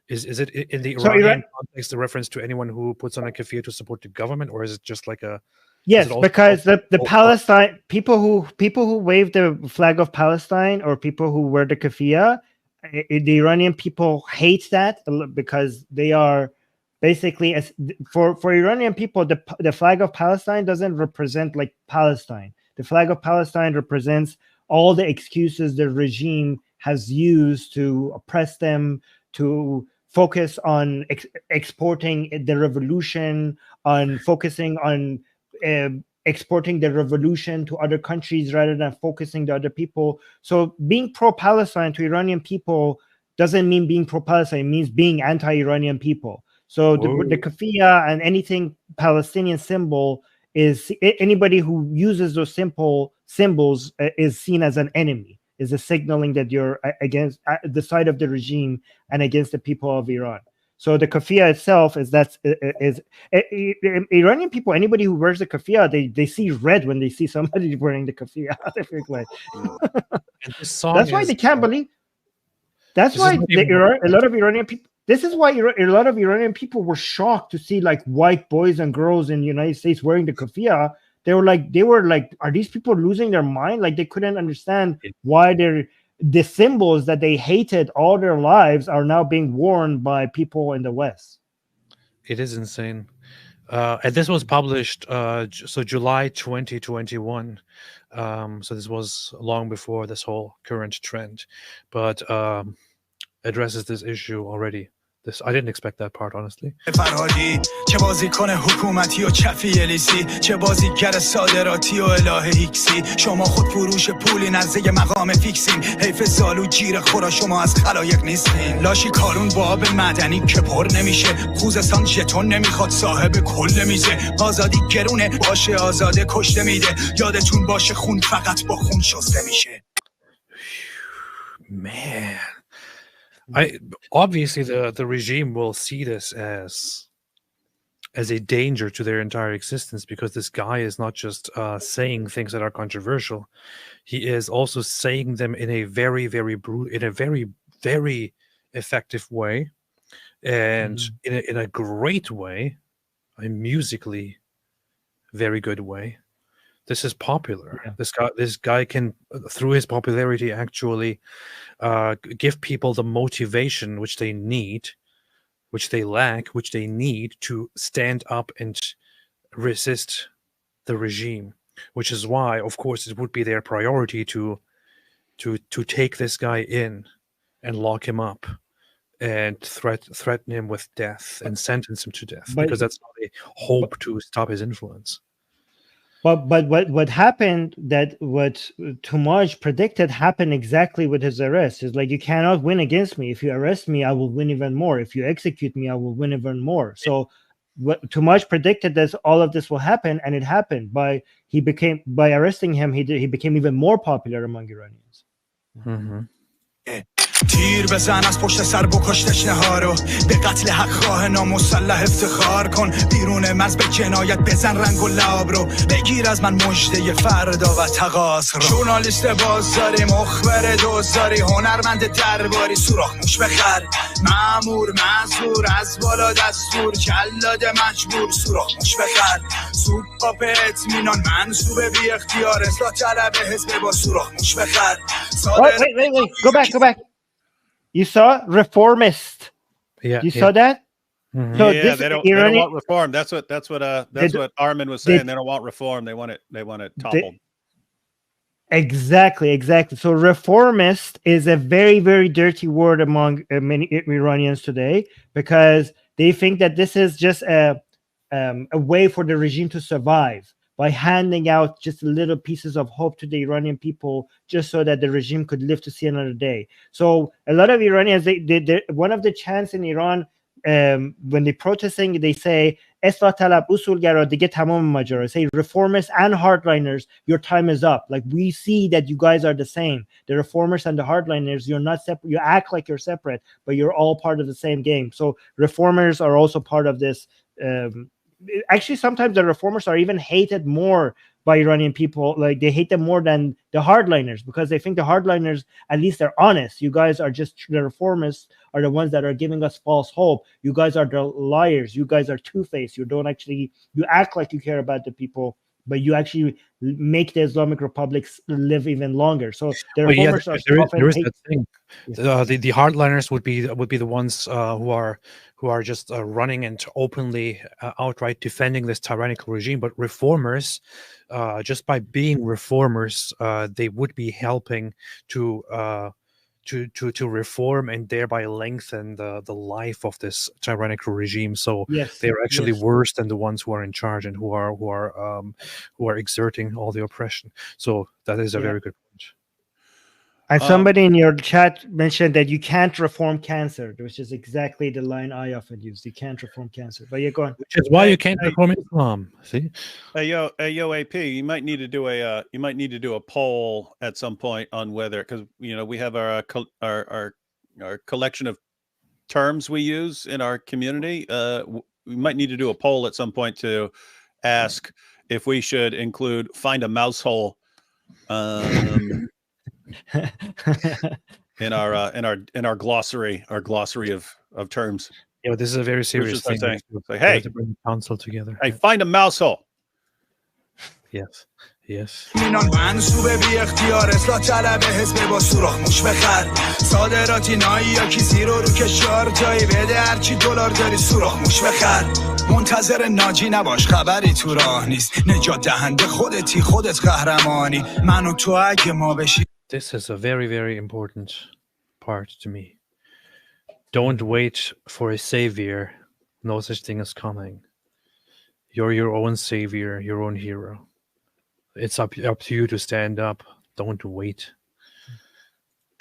is it in the So Iranian context a reference to anyone who puts on a kafia to support the government, or is it just like a Yes, because the Palestine people who wave the flag of Palestine, or people who wear the kafia, the Iranian people hate that because they are basically, for Iranian people, the flag of Palestine doesn't represent like Palestine. The flag of Palestine represents all the excuses the regime has used to oppress them, to focus on exporting the revolution, on focusing on exporting the revolution to other countries rather than focusing to other people. So being pro-Palestine to Iranian people doesn't mean being pro-Palestine. It means being anti-Iranian people. So the kafia and anything Palestinian symbol is, anybody who uses those simple symbols is seen as an enemy, is a signaling that you're against the side of the regime and against the people of Iran. So the kafia itself is Iranian people. Anybody who wears the kafia, they see red when they see somebody wearing the kafia. That's why they can't believe. That's why a lot of Iranian people. This is why a lot of Iranian people were shocked to see like white boys and girls in the United States wearing the kafia. They were like, are these people losing their mind? Like they couldn't understand why the symbols that they hated all their lives are now being worn by people in the West. It is insane. And this was published so July 2021. So this was long before this whole current trend, but addresses this issue already. I didn't expect that part, honestly. فراری چه بازیکن حکومتی و چفی الیسی چه بازیگر صادراتی و اله هیکسی شما خود فروش پولی نزده مقام فیکسین حیف زالو جیر خورا شما از خلایق نیستین لاشی کارون با آب معدنی که پر نمیشه خوزستان ژتون نمیخواد صاحب کل میزه آزادی گرونه باشه آزاده کشته میده یادتون باشه خون فقط با خون شسته میشه. Man. Obviously the regime will see this as a danger to their entire existence, because this guy is not just saying things that are controversial. He is also saying them in a very, very very effective way, and in a great way, a musically very good way. This is popular. Yeah. This guy can, through his popularity, actually give people the motivation which they need, which they lack, which they need to stand up and resist the regime. Which is why, of course, it would be their priority to take this guy in and lock him up and threaten him with death and sentence him to death, because that's how they hope to stop his influence. But what happened, that what Tumaj predicted happened exactly with his arrest. Is like, you cannot win against me. If you arrest me, I will win even more. If you execute me, I will win even more. So what Tumaj predicted, that all of this will happen, and it happened. By arresting him, he became even more popular among Iranians. Mm-hmm. تیر بزن از پشت سر بکش تشنه‌ها رو به قتل حق خواه نامسلح افتخار کن بیرون مرز به جنایت بزن رنگ و لعاب رو بگیر از من مژده فردا و تقاص رو ژورنالیست بازاری مخبر دوزاری هنرمند درباری سوراخ موش بخر مأمور معذور از بالا دستور جلاد مجبور سوراخ موش بخر سوپ پاپ اطمینان منصوب بی اختیار اصلاح طلب حزب با سوراخ موش بخر Wait. Go back. You saw reformist. Yeah. You saw that? Mm-hmm. So yeah, they don't want reform. That's what Armin was saying. They don't want reform. They want it toppled. Exactly. So reformist is a very, very dirty word among many Iranians today, because they think that this is just a way for the regime to survive, by handing out just little pieces of hope to the Iranian people, just so that the regime could live to see another day. So a lot of Iranians, they one of the chants in Iran, when they're protesting, they say, Eslah talab usulgara dige tamam majara. Say, reformers and hardliners, your time is up. Like, we see that you guys are the same. The reformers and the hardliners, you're not separate. You act like you're separate, but you're all part of the same game. So reformers are also part of this actually sometimes the reformers are even hated more by Iranian people. Like they hate them more than the hardliners, because they think the hardliners, at least they're honest. You guys are just, the reformists are the ones that are giving us false hope. You guys are the liars. You guys are two-faced. You don't actually, you act like you care about the people, but you actually make the Islamic republics live even longer. So the Well, yeah, reformers are there is often that thing. The hardliners would be the ones who are just running and openly outright defending this tyrannical regime. But reformers, just by being reformers, they would be helping to reform and thereby lengthen the life of this tyrannical regime. So Yes, they are actually yes. worse than the ones who are in charge and who are exerting all the oppression. So that is a Yeah. very good point. And somebody in your chat mentioned that you can't reform cancer, which is exactly the line I often use. You can't reform cancer. But yeah, go on. Which is why you can't reform Islam. See? Hey yo, AP, you might need to do a poll at some point on whether, because we have our collection of terms we use in our community. We might need to do a poll at some point to ask if we should include "find a mouse hole" in our glossary, of terms. Yeah, this is a very serious thing. Saying, We hey, have to bring the council together. Hey, find a mouse hole. Yes. Yes. اینان منصوبه بی اختیار اصلاح طلب حزب با سوراخ موش بخر صادراتی نایی یا کی زیرو رو کشار جایی بده هرچی دلار داری سوراخ موش بخر منتظر ناجی نباش خبری تو راه نیست نجات دهنده خودتی خودت قهرمانی من و تو اگه ما بشی. This is a very, very important part to me. Don't wait for a savior. No such thing is coming. You're your own savior, your own hero. It's up to you to stand up. Don't wait.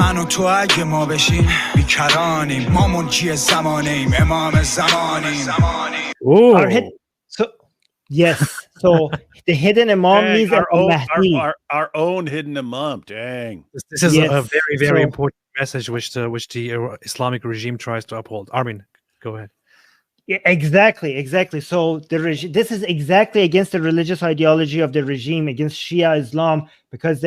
من و تو اگه ما بشیم بیکرانیم ما منجی زمانیم امام زمانیم. So yes, so the hidden imam Dang, means our own hidden imam. Dang, this is a very, very important message which the Islamic regime tries to uphold. Armin, go ahead. Yeah, exactly. So this is exactly against the religious ideology of the regime, against Shia Islam, because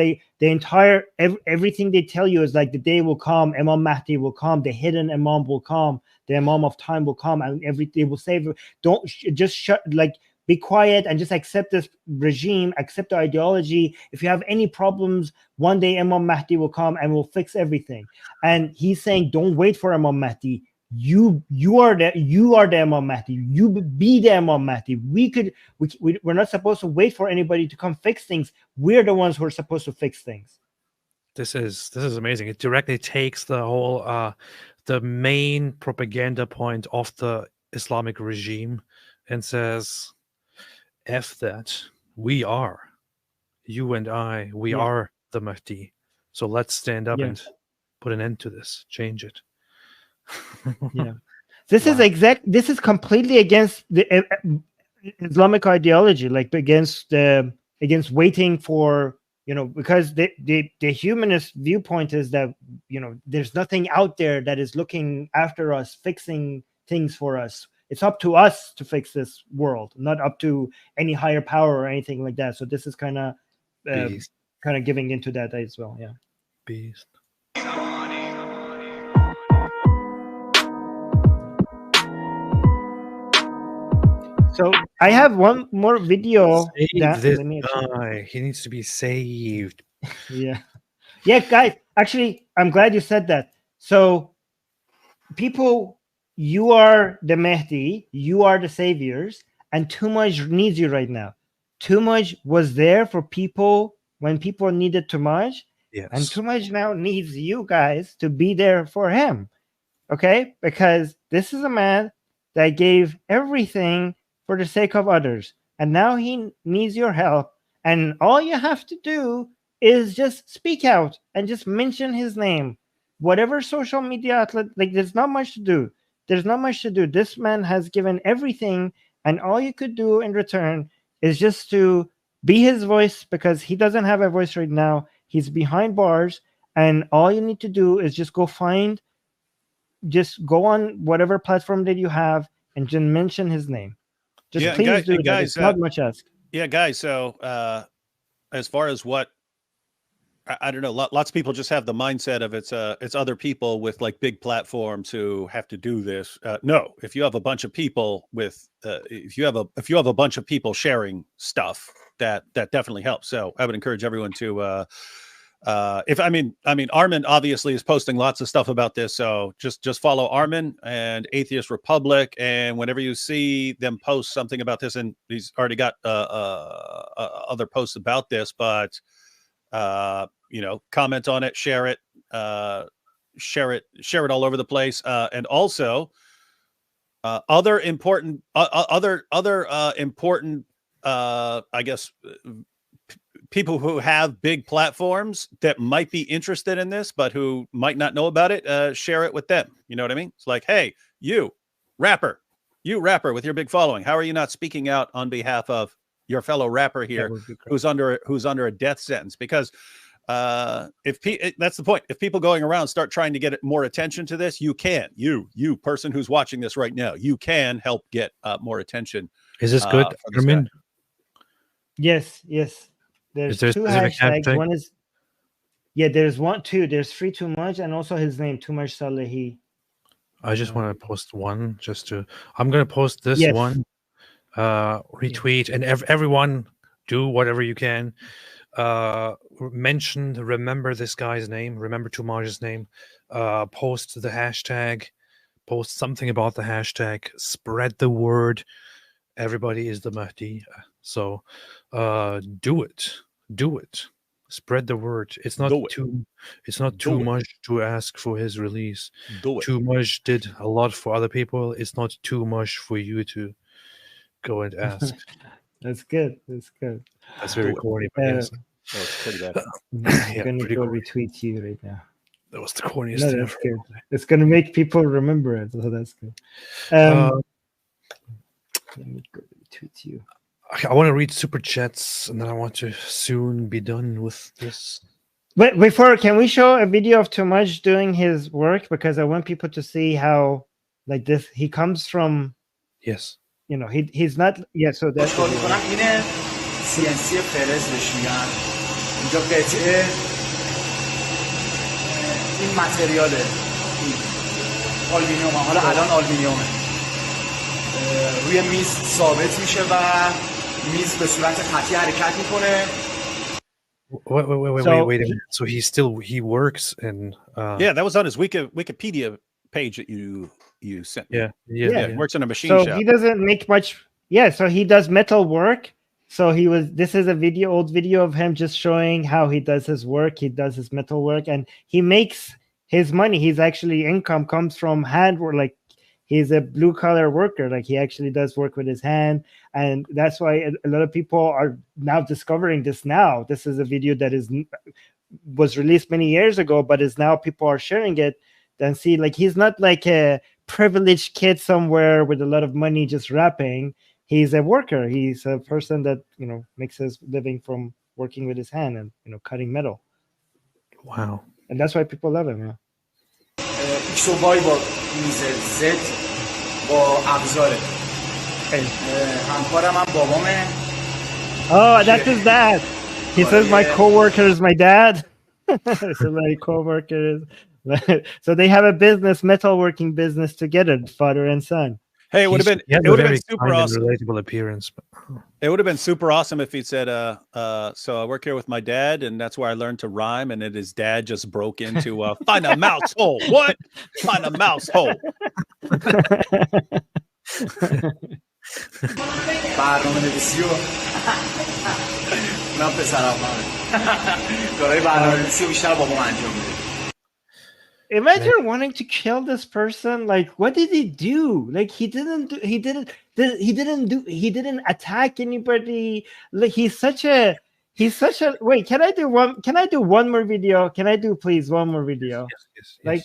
everything they tell you is like the day will come, Imam Mahdi will come, the hidden Imam will come, the Imam of time will come, and they will say, don't just be quiet and just accept this regime, accept the ideology. If you have any problems, one day Imam Mahdi will come and will fix everything. And he's saying, don't wait for Imam Mahdi. You are the Imam Mahdi. You be the Imam Mahdi. We're not supposed to wait for anybody to come fix things. We're the ones who are supposed to fix things. This is amazing. It directly takes the whole the main propaganda point of the Islamic regime and says, F that. We are, you and I, we are the Mahdi. So let's stand up and put an end to this. Change it. Yeah, this is completely against the Islamic ideology, like against waiting for, because the humanist viewpoint is that there's nothing out there that is looking after us, fixing things for us. It's up to us to fix this world, not up to any higher power or anything like that. So this is kind of giving into that as well. Yeah. Beast. So I have one more video. Save this guy. He needs to be saved. Yeah, guys. Actually, I'm glad you said that. So, people, you are the Mahdi. You are the saviors, and Too Much needs you right now. Too Much was there for people when people needed Too Much, and Too Much now needs you guys to be there for him. Okay, because this is a man that gave everything for the sake of others, and now he needs your help, and all you have to do is just speak out and just mention his name, whatever social media outlet. Like, there's not much to do. This man has given everything, and all you could do in return is just to be his voice, because he doesn't have a voice right now. He's behind bars, and all you need to do is just go on whatever platform that you have and just mention his name. Just please do that. Guys, it's not much asked. Yeah, guys. So as far as what I don't know, lots of people just have the mindset of it's other people with like big platforms who have to do this. No, if you have a bunch of people with if you have a bunch of people sharing stuff, that definitely helps. So I would encourage everyone to Armin obviously is posting lots of stuff about this, so just follow Armin and Atheist Republic, and whenever you see them post something about this, and he's already got other posts about this, but comment on it, share it all over the place, and also other important I guess people who have big platforms that might be interested in this, but who might not know about it, share it with them. You know what I mean? It's like, hey, you rapper with your big following, how are you not speaking out on behalf of your fellow rapper here who's under a death sentence? Because that's the point. If people going around start trying to get more attention to this, you can, you person who's watching this right now, you can help get more attention. Is this good? Yes. There's two hashtags. One is, there's there's free Too Much, and also his name, Too Much Salehi. I just want to post one I'm going to post this one, retweet, and everyone do whatever you can. Remember this guy's name, remember Tumaj's name, post the hashtag, post something about the hashtag, spread the word. Everybody is the Mahdi. So do it. Spread the word. It's not too much to ask for his release. Too much did a lot for other people. It's not too much for you to go and ask. That's good. That's very corny, but yes. That's pretty bad. I'm going to go retweet you right now. That was the corniest thing. That's good. It's going to make people remember it, so that's good. Let me go retweet you. I want to read super chats, and then I want to soon be done with this. But before, can we show a video of Too Much doing his work? Because I want people to see how, like this, he comes from. Yes. He's not. Yeah. So that's. CNC فرز بهش میگن. اینجا قطعه این متریاله، این آلومینیوم، حالا الان آلومینیومه، روی میز ثابت میشه و میز به صورت خطی حرکت میکنه. Wait a minute. So he works in that was on his Wikipedia page that you sent me. Yeah. He works in a machine shop. So he doesn't make much. Yeah, so he does metal work. So this is old video of him just showing how he does his work. He does his metal work, and he makes his money. His actually income comes from hand work. Like, he's a blue collar worker. Like, he actually does work with his hand. And that's why a lot of people are now discovering this now. This is a video that was released many years ago, but is now people are sharing it. Then see, like, he's not like a privileged kid somewhere with a lot of money just rapping. He's a worker. He's a person that, makes his living from working with his hand and, cutting metal. Wow. And that's why people love him. X و Y با میز Z با ابزاره. همکارم هم بابامه. Oh, that's his dad. He says my coworker is my dad. So my coworker is. So they have a metalworking business together, father and son. Hey, it would have been super awesome. Relatable appearance. It would have been super awesome if he said, so I work here with my dad, and that's where I learned to rhyme, and then his dad just broke into find a mouse hole. What? Find a mouse hole. برنامه نویسی و من پسرم کارهای برنامه نویسی و بیشتر بابام انجام میده. Imagine wanting to kill this person. Like, what did he do? Like, he didn't attack anybody. Like, he's such a wait, can I do one more video? Can I do please one more video? Yes. Like,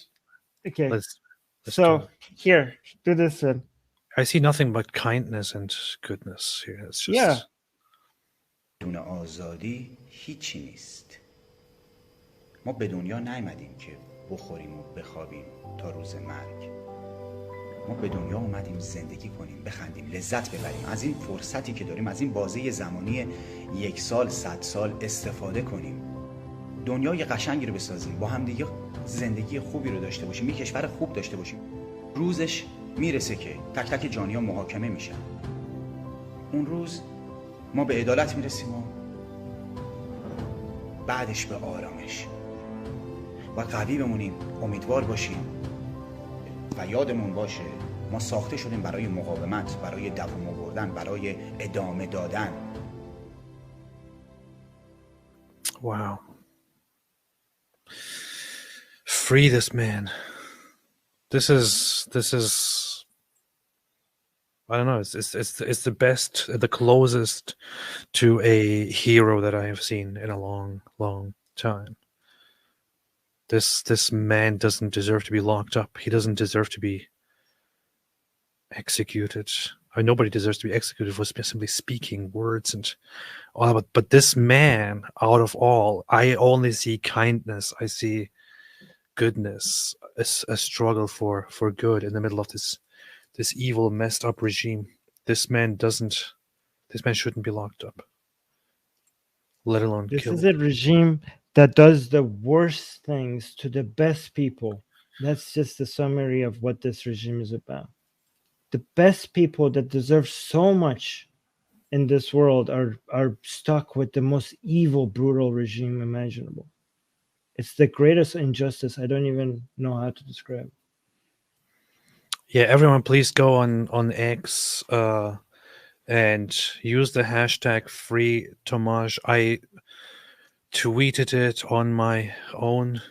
okay. Let's so here, do this one. I see nothing but kindness and goodness here. It's just بدون آزادی هیچی نیست. ما به دنیا نیامدیم که بخوریم و بخوابیم تا روز مرگ. ما به دنیا اومدیم زندگی کنیم، بخندیم، لذت ببریم از این فرصتی که داریم، از این بازه زمانی 1 سال 100 سال استفاده کنیم، دنیای قشنگی رو بسازیم، با هم دیگه زندگی خوبی رو داشته باشیم، یک کشور خوب داشته باشیم. روزش میرسه که تک تک جانی‌ها محاکمه میشن. اون روز ما به عدالت میرسیم و بعدش به آرامش. و قوی بمونیم، امیدوار باشیم و یادمون باشه ما ساخته شدیم برای مقاومت، برای دوام آوردن، برای ادامه دادن. Wow. Free this man. This is I don't know, it's the best, the closest to a hero that I have seen in a long time. This man doesn't deserve to be locked up. He doesn't deserve to be executed. I mean, nobody deserves to be executed for simply speaking words and all that. But this man, out of all, I only see kindness. I see goodness, a struggle for good in the middle of this evil, messed up regime. This man shouldn't be locked up, let alone This killed. is a regime that does the worst things to the best people. That's just the summary of what this regime is about. The best people that deserve so much in this world are stuck with the most evil, brutal regime imaginable. It's the greatest injustice. I don't even know how to describe. Yeah, everyone, please go on X and use the hashtag #FreeTomaj. I tweeted it on my own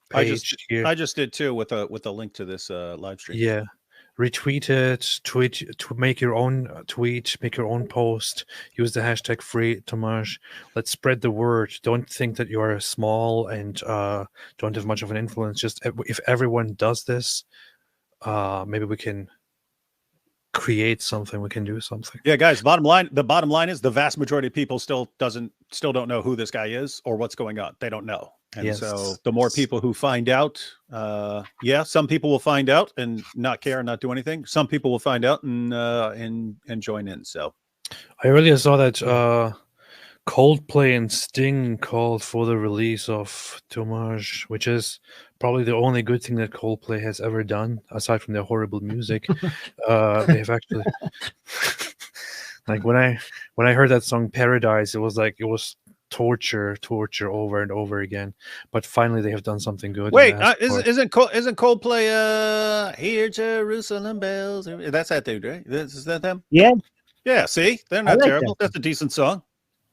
page here. I just did too with a link to this live stream. Yeah, retweet it, make your own tweet, make your own post, use the hashtag #FreeTomaj. Let's spread the word. Don't think that you are small and don't have much of an influence. Just if everyone does this, maybe we can create something, we can do something. Yeah, guys, the bottom line is the vast majority of people still don't know who this guy is or what's going on. They don't know. And so the more people who find out, some people will find out and not care and not do anything. Some people will find out and join in. So I earlier saw that Coldplay and Sting called for the release of Tomaj, which is probably the only good thing that Coldplay has ever done, aside from their horrible music. They have actually, like when I heard that song Paradise, it was torture over and over again. But finally, they have done something good. Wait, isn't Coldplay Here Jerusalem Bells? That's that dude, right? Is that them? Yeah. Yeah. See, they're not terrible. That's a decent song.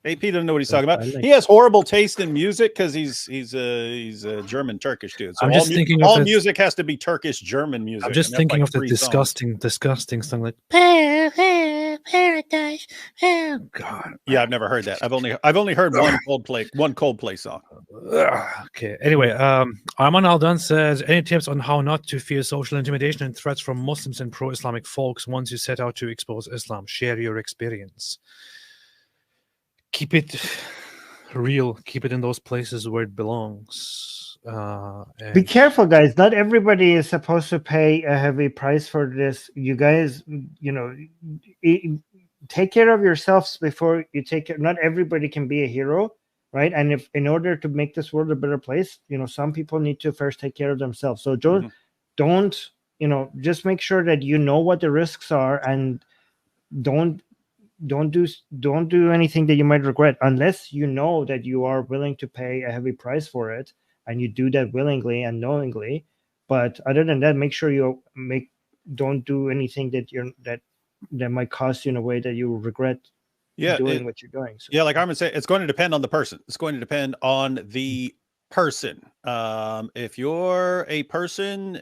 AP doesn't know what he's talking about. Like he has horrible taste in music because he's a German Turkish dude. So I'm just thinking all of music has to be Turkish German music. I'm just thinking of the disgusting song like Paradise. God. Yeah, I've never heard that. I've only heard one Coldplay song. Okay. Anyway, Arman Aldan says, any tips on how not to fear social intimidation and threats from Muslims and pro-Islamic folks once you set out to expose Islam? Share your experience. Keep it real. Keep it in those places where it belongs. Be careful, guys. Not everybody is supposed to pay a heavy price for this. You guys, take care of yourselves before you take care. Not everybody can be a hero, right? And if in order to make this world a better place, some people need to first take care of themselves. So don't just make sure that you know what the risks are, and don't do anything that you might regret unless you know that you are willing to pay a heavy price for it, and you do that willingly and knowingly. But other than that, make sure don't do anything that might cost you in a way that you regret doing what you're doing. So. Yeah, like Armin said, it's going to depend on the person. It's going to depend on the person. If you're a person,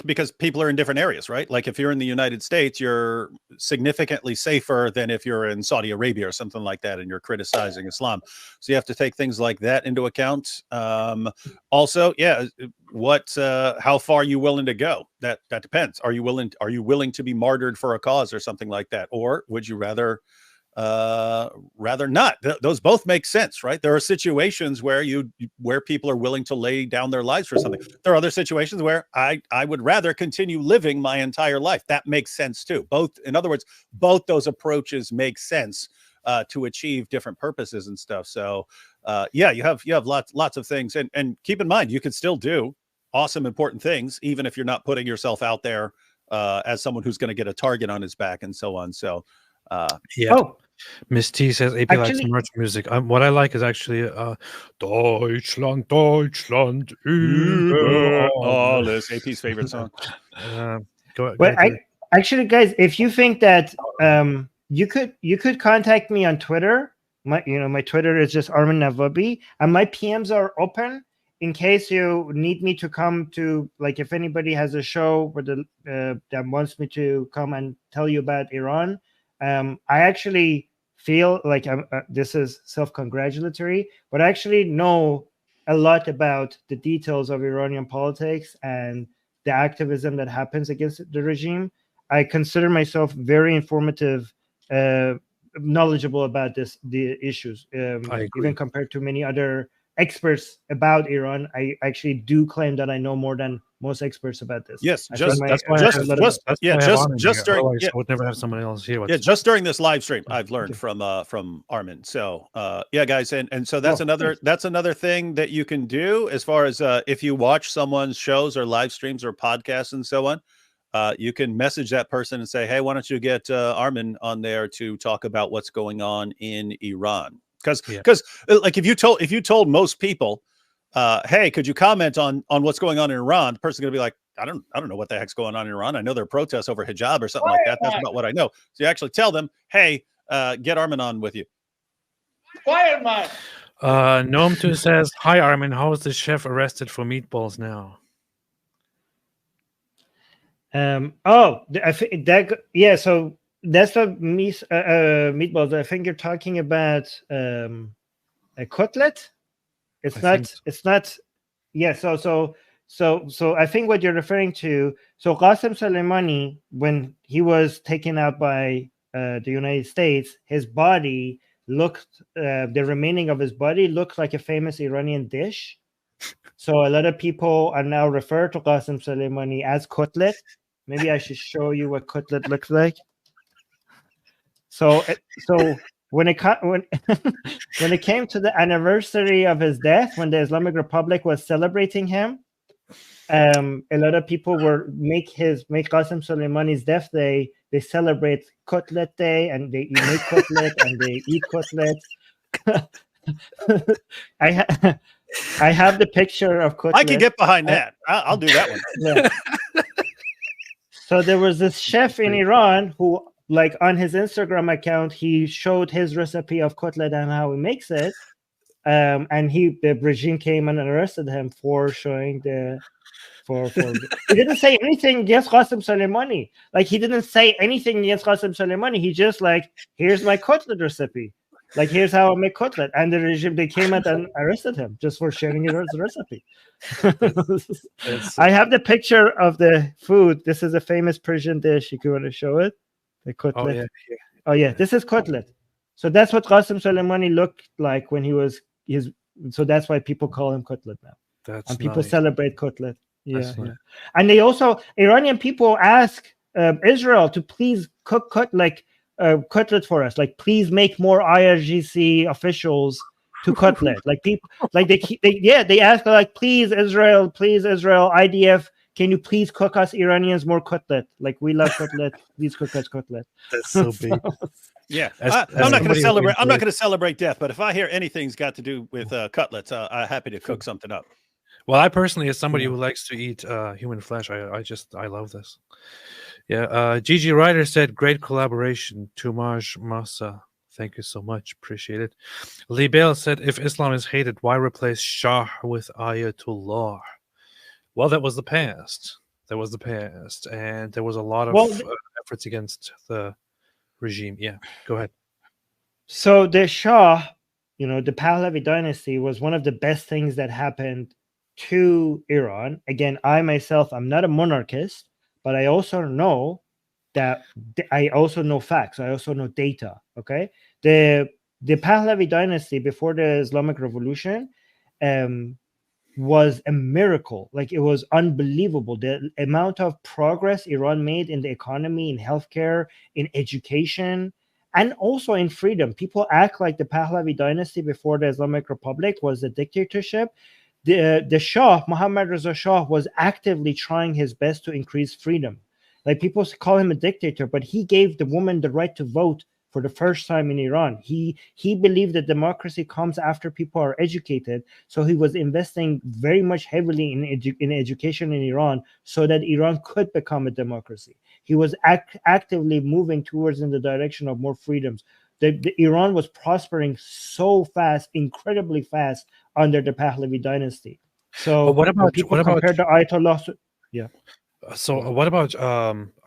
because people are in different areas, right? Like if you're in the United States, you're significantly safer than if you're in Saudi Arabia or something like that and you're criticizing Islam. So you have to take things like that into account. Also, how far are you willing to go? That depends. Are you willing to be martyred for a cause or something like that? Or would you rather rather not. Those both make sense, right? There are situations where where people are willing to lay down their lives for something. There are other situations where I would rather continue living my entire life. That makes sense too. Both, in other words, both those approaches make sense to achieve different purposes and stuff. So yeah, you have lots of things, and keep in mind, you can still do awesome, important things, even if you're not putting yourself out there as someone who's going to get a target on his back and so on. So yeah. Oh, Miss T says AP likes merch music. What I like is actually Deutschland, Deutschland über alles. AP's favorite song. Go well, ahead. Actually, guys, if you think that you could contact me on Twitter. My Twitter is just Armin Navabi, and my PMs are open in case you need me to come to, like, if anybody has a show where that wants me to come and tell you about Iran. I actually feel like this is self-congratulatory, but I actually know a lot about the details of Iranian politics and the activism that happens against the regime. I consider myself very informative, knowledgeable about the issues, even compared to many other experts about Iran. I actually do claim that I know more than most experts about this. Yes, I would never have somebody else here. Just during this live stream, I've learned from Armin. So yeah, guys, and so that's another thing that you can do as far as if you watch someone's shows or live streams or podcasts and so on. You can message that person and say, hey, why don't you get Armin on there to talk about what's going on in Iran? Because like if you told most people, hey, could you comment on what's going on in Iran? The person's gonna be like, I don't know what the heck's going on in Iran. I know there are protests over hijab or something like that. That's about what I know. So you actually tell them, hey, get Armin on with you. Quiet, man. Noam2 says, hi Armin, how is the chef arrested for meatballs now? I think that, yeah, so that's the meatballs. I think you're talking about a cutlet. It's not. Yeah. So I think what you're referring to. So Qasem Soleimani, when he was taken out by the United States, his body looked. The remaining of his body looked like a famous Iranian dish. So a lot of people are now referred to Qasem Soleimani as cutlet. Maybe I should show you what cutlet looks like. So when it came to the anniversary of his death, when the Islamic Republic was celebrating him, a lot of people were make Qasem Soleimani's death day. They celebrate Cutlet Day, and they make cutlet and they eat cutlet. I have the picture of cutlet. I can get behind that. I'll do that one. Yeah. So there was this chef in Iran who, like, on his Instagram account, he showed his recipe of cutlet and how he makes it. And the regime came and arrested him for showing he didn't say anything against Qasem Soleimani. Like, he didn't say anything against Qasem Soleimani. He just like, here's my cutlet recipe. Like, here's how I make cutlet. And the regime, they came out and arrested him just for sharing his recipe. I have the picture of the food. This is a famous Persian dish. You want to show it? The cutlet. Oh yeah. This is cutlet. So that's what Qasem Soleimani looked like when he was so that's why people call him cutlet now. And people celebrate cutlet. Yeah. And they also, Iranian people ask Israel to please cook cutlet for us. Like, please make more IRGC officials to cutlet. Like, people, like they ask, like, please Israel, IDF, can you please cook us Iranians more cutlet? Like, we love cutlet. Please cook us cutlet. That's so big. Yeah, I'm not going to celebrate. I'm not going to celebrate death, but if I hear anything's got to do with cutlets, I'm happy to cook something up. Well, I personally, as somebody who likes to eat human flesh, I love this. Yeah, Gigi Ryder said, great collaboration. Tumaj Masa. Thank you so much. Appreciate it. Lee Bale said, if Islam is hated, why replace Shah with Ayatollah? Well, that was the past. And there was a lot of efforts against the regime. Yeah, go ahead. So the Shah, the Pahlavi dynasty was one of the best things that happened to Iran. Again, I myself, I'm not a monarchist, but I also know that I also know facts. I also know data. Okay. The Pahlavi dynasty before the Islamic Revolution was a miracle. Like, it was unbelievable. The amount of progress Iran made in the economy, in healthcare, in education, and also in freedom. People act like the Pahlavi dynasty before the Islamic Republic was a dictatorship. The Shah, Muhammad Reza Shah, was actively trying his best to increase freedom. Like, people call him a dictator, but he gave the woman the right to vote for the first time in Iran. He believed that democracy comes after people are educated. So he was investing very much heavily in education in Iran so that Iran could become a democracy. He was actively moving towards in the direction of more freedoms. The Iran was prospering so fast, incredibly fast, under the Pahlavi dynasty. So What when about people compare the Ayatollah, yeah. So what about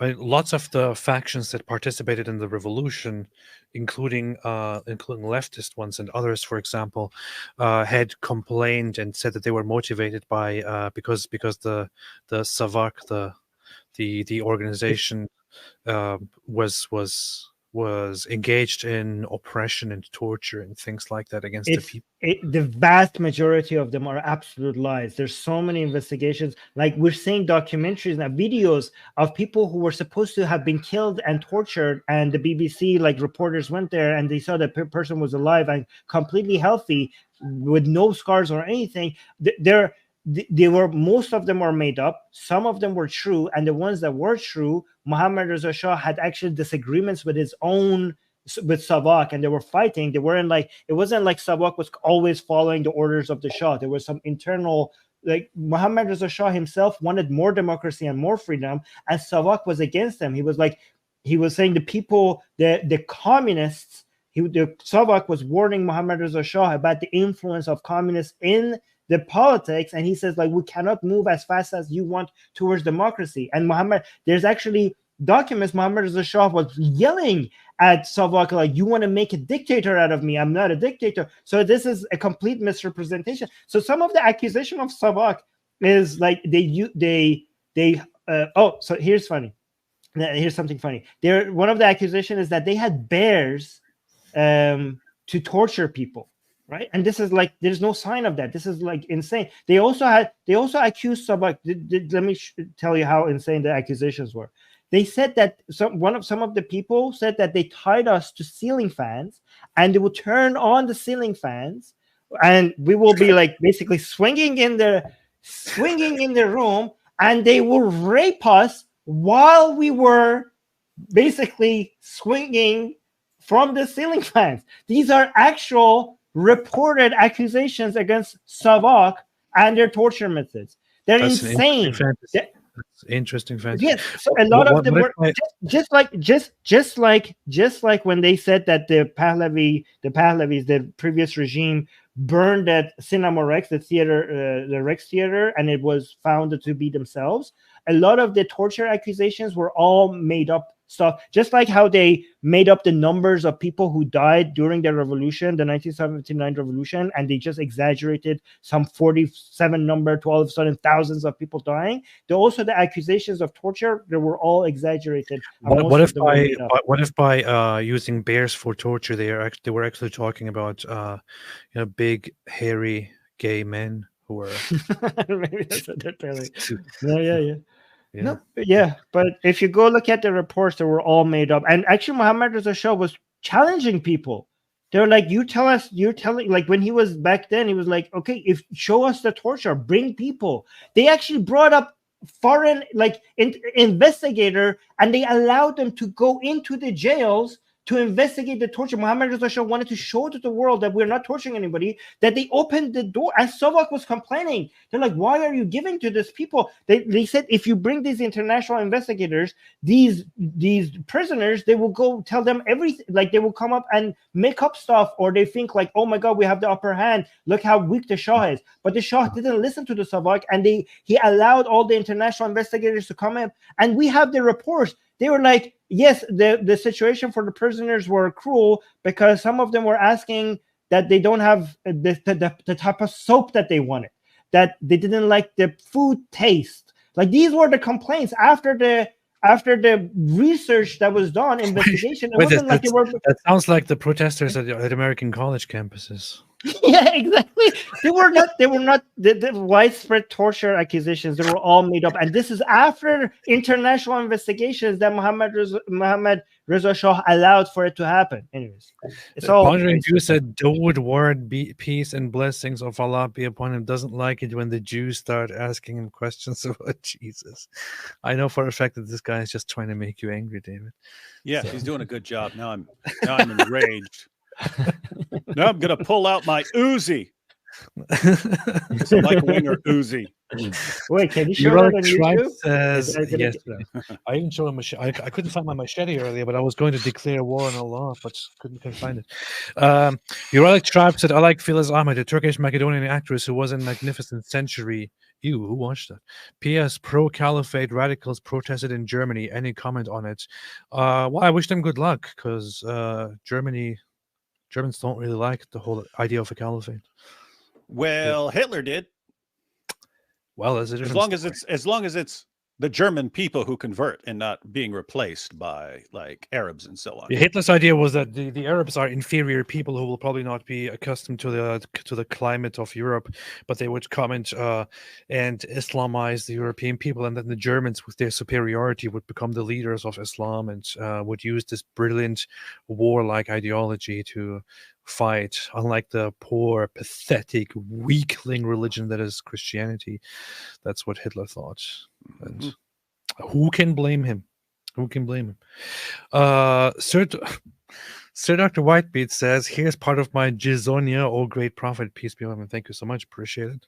lots of the factions that participated in the revolution, including leftist ones and others, for example, had complained and said that they were motivated by because the Savak, the organization, was engaged in oppression and torture and things like that against the people. The vast majority of them are absolute lies. There's so many investigations. Like, we're seeing documentaries and videos of people who were supposed to have been killed and tortured, and the BBC, like, reporters went there and they saw that person was alive and completely healthy with no scars or anything. They were, most of them were made up. Some of them were true, and the ones that were true, Mohammad Reza Shah had actually disagreements with his own, with Savak, and they were fighting. They weren't like, it wasn't like Savak was always following the orders of the Shah. There was some internal, like, Mohammad Reza Shah himself wanted more democracy and more freedom, and Savak was against them. He was like, he was saying the people, the communists, the Savak was warning Mohammad Reza Shah about the influence of communists in the politics, and he says, like, we cannot move as fast as you want towards democracy. And there's actually documents, Mohammad Reza Shah was yelling at Savak, like, you want to make a dictator out of me, I'm not a dictator. So this is a complete misrepresentation. So some of the accusation of Savak is like, so here's funny. Here's something funny. One of the accusation is that they had bears to torture people. Right, and this is like, there's no sign of that. This is like insane. They also accused Savak. Let me tell you how insane the accusations were. They said that some of the people said that they tied us to ceiling fans, and they will turn on the ceiling fans, and we will be like basically swinging in the room, and they will rape us while we were basically swinging from the ceiling fans. These are actual reported accusations against Savak and their torture methods. They're insane. Interesting fantasy. Yes, so a lot of them were just like when they said that the Pahlavis, the previous regime, burned that Cinema Rex, the theater, the Rex Theater, and it was found to be themselves. A lot of the torture accusations were all made up stuff, just like how they made up the numbers of people who died during the revolution, the 1979 revolution, and they just exaggerated some 47 number to all of a sudden thousands of people dying. Also, the accusations of torture, they were all exaggerated. What if by using bears for torture, they were actually talking about big hairy gay men who were maybe that's what they're telling. Yeah. But if you go look at the reports, they were all made up. And actually, Mohammad Reza Shah was challenging people. They were like, you're telling, like, when he was back then, he was like, okay, show us the torture, bring people. They actually brought up foreign, like, investigator, and they allowed them to go into the jails to investigate the torture. Mohammad Reza Shah wanted to show to the world that we're not torturing anybody, that they opened the door. And Savak was complaining. They're like, why are you giving to these people? They said, if you bring these international investigators, these prisoners, they will go tell them everything. Like, they will come up and make up stuff, or they think like, oh my God, we have the upper hand. Look how weak the Shah is. But the Shah didn't listen to the Savak, and he allowed all the international investigators to come in. And we have the reports. They were like, yes, the situation for the prisoners were cruel because some of them were asking that they don't have the type of soap that they wanted, that they didn't like the food taste. Like, these were the complaints after after the research that was done, investigation, it wasn't like they were. That sounds like the protesters at American college campuses. Yeah, exactly. They were not the widespread torture accusations. They were all made up, and this is after international investigations that Mohammed Reza Shah allowed for it to happen. Anyways, it's all. Pondering Jew said, "Dawood word be peace and blessings of Allah be upon him." Doesn't like it when the Jews start asking him questions about Jesus. I know for a fact that this guy is just trying to make you angry, David. Yeah, he's doing a good job. Now I'm enraged. Now I'm gonna pull out my Uzi. It's a Mike Winger Uzi. Wait, can you show that on YouTube? Says, yes, I even showed him I couldn't find my machete earlier, but I was going to declare war on Allah, but couldn't find it. Uralic Tribe said, I like Filiz Ahmed, a Turkish Macedonian actress who was in Magnificent Century. Ew, who watched that? P.S. Pro-Caliphate radicals protested in Germany. Any comment on it? Well, I wish them good luck, because Germans don't really like the whole idea of a caliphate. Well, Hitler did. Well, as long as it's the German people who convert and not being replaced by like Arabs and so on. Hitler's idea was that the Arabs are inferior people who will probably not be accustomed to the climate of Europe, but they would come and Islamize the European people, and then the Germans, with their superiority, would become the leaders of Islam and would use this brilliant warlike ideology to fight, unlike the poor, pathetic, weakling religion that is Christianity. That's what Hitler thought. And who can blame him? Who can blame him? Sir Dr. Whitebeard says, here's part of my Jizonia, O great prophet, peace be upon him. Thank you so much, appreciate it.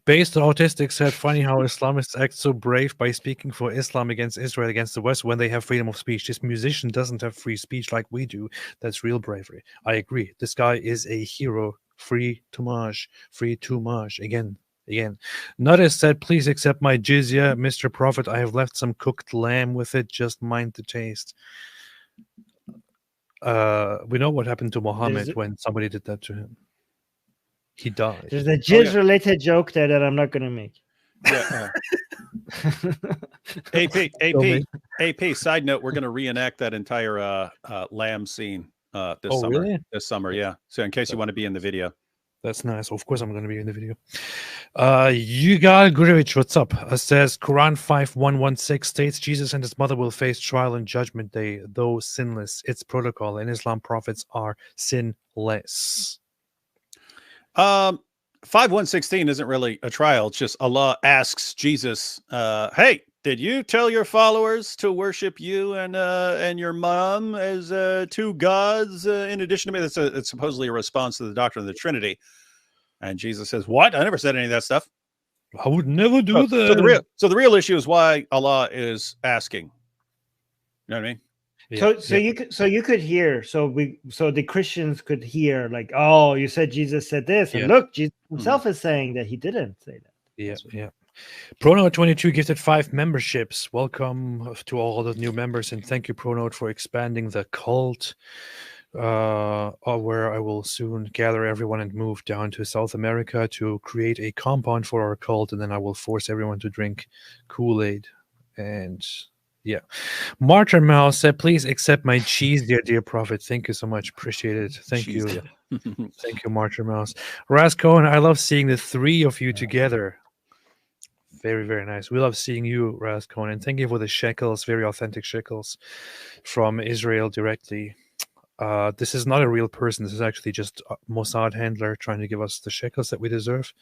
Based on Autistic said, funny how Islamists act so brave by speaking for Islam against Israel, against the West, when they have freedom of speech. This musician doesn't have free speech like we do. That's real bravery. I agree. This guy is a hero. Free Toumaj. Free Toumaj. Again. Nudis said, please accept my jizya, Mr. Prophet. I have left some cooked lamb with it. Just mind the taste. We know what happened to Muhammad when somebody did that to him. He died. There's a jizz-related joke there that I'm not going to make. Yeah. AP. Side note: we're going to reenact that entire lamb scene this summer. Really? This summer, yeah. So in case you want to be in the video. That's nice. Of course, I'm going to be in the video. Yugal Gurevich, what's up? Says Quran 5:116 states Jesus and his mother will face trial and judgment day, though sinless. It's protocol, and Islam prophets are sinless. 5:116 isn't really a trial. It's just Allah asks Jesus, "Hey, did you tell your followers to worship you and your mom as two gods in addition to me?" It's supposedly a response to the doctrine of the Trinity. And Jesus says, "What? I never said any of that stuff. I would never do that." So the real issue is why Allah is asking. You know what I mean? You could hear, so the Christians could hear, like, oh, you said Jesus said this, and look, Jesus himself is saying that he didn't say that. Yeah. Pronote22 gifted 5 memberships. Welcome to all the new members, and thank you, Pronote, for expanding the cult, where I will soon gather everyone and move down to South America to create a compound for our cult, and then I will force everyone to drink Kool-Aid. And yeah. Martyr Mouse said, please accept my cheese, dear prophet. Thank you so much. Appreciate it. Thank you. Thank you, Martyr Mouse. Rascohen, I love seeing the 3 of you together. Very, very nice. We love seeing you, Rascohen. And thank you for the shekels, very authentic shekels from Israel directly. This is not a real person. This is actually just a Mossad handler trying to give us the shekels that we deserve.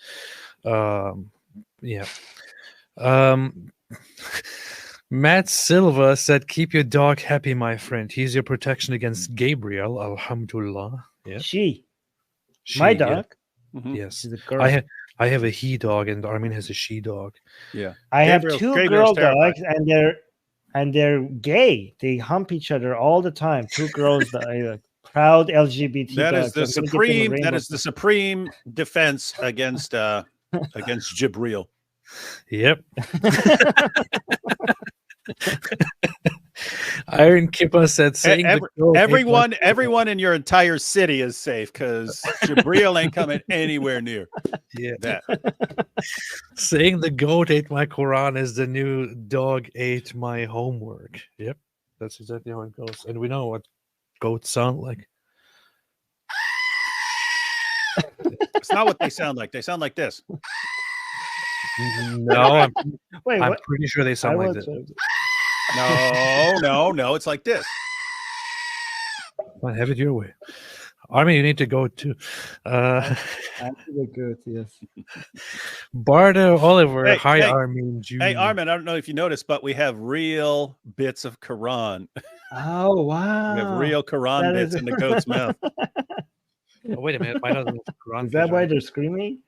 Yeah. Matt Silva said, keep your dog happy, my friend. He's your protection against Gabriel. Alhamdulillah. Yeah. She my dog. Yeah. Mm-hmm. Yes. I have a he dog, and Armin has a she dog. Yeah. I have 2 girl dogs, and they're gay. They hump each other all the time. 2 girls that are proud LGBT dogs. That is the supreme defense against against Jibril. Yep. Iron Kipper said, saying everyone in your entire city is safe because Jabril ain't coming anywhere near. Yeah. That. Saying the goat ate my Quran is the new dog ate my homework. Yep. That's exactly how it goes. And we know what goats sound like. It's not what they sound like. They sound like this. No, I'm pretty sure they sound like this. No. It's like this. Well, have it your way. Armin, you need to go too. I'm the goat, yes. Bardo Oliver, hi, hey, Armin. Jr. Hey, Armin, I don't know if you noticed, but we have real bits of Quran. Oh, wow. We have real Quran bits in the goat's mouth. Oh, wait a minute. Mine doesn't have Quran. Is that why they're screaming?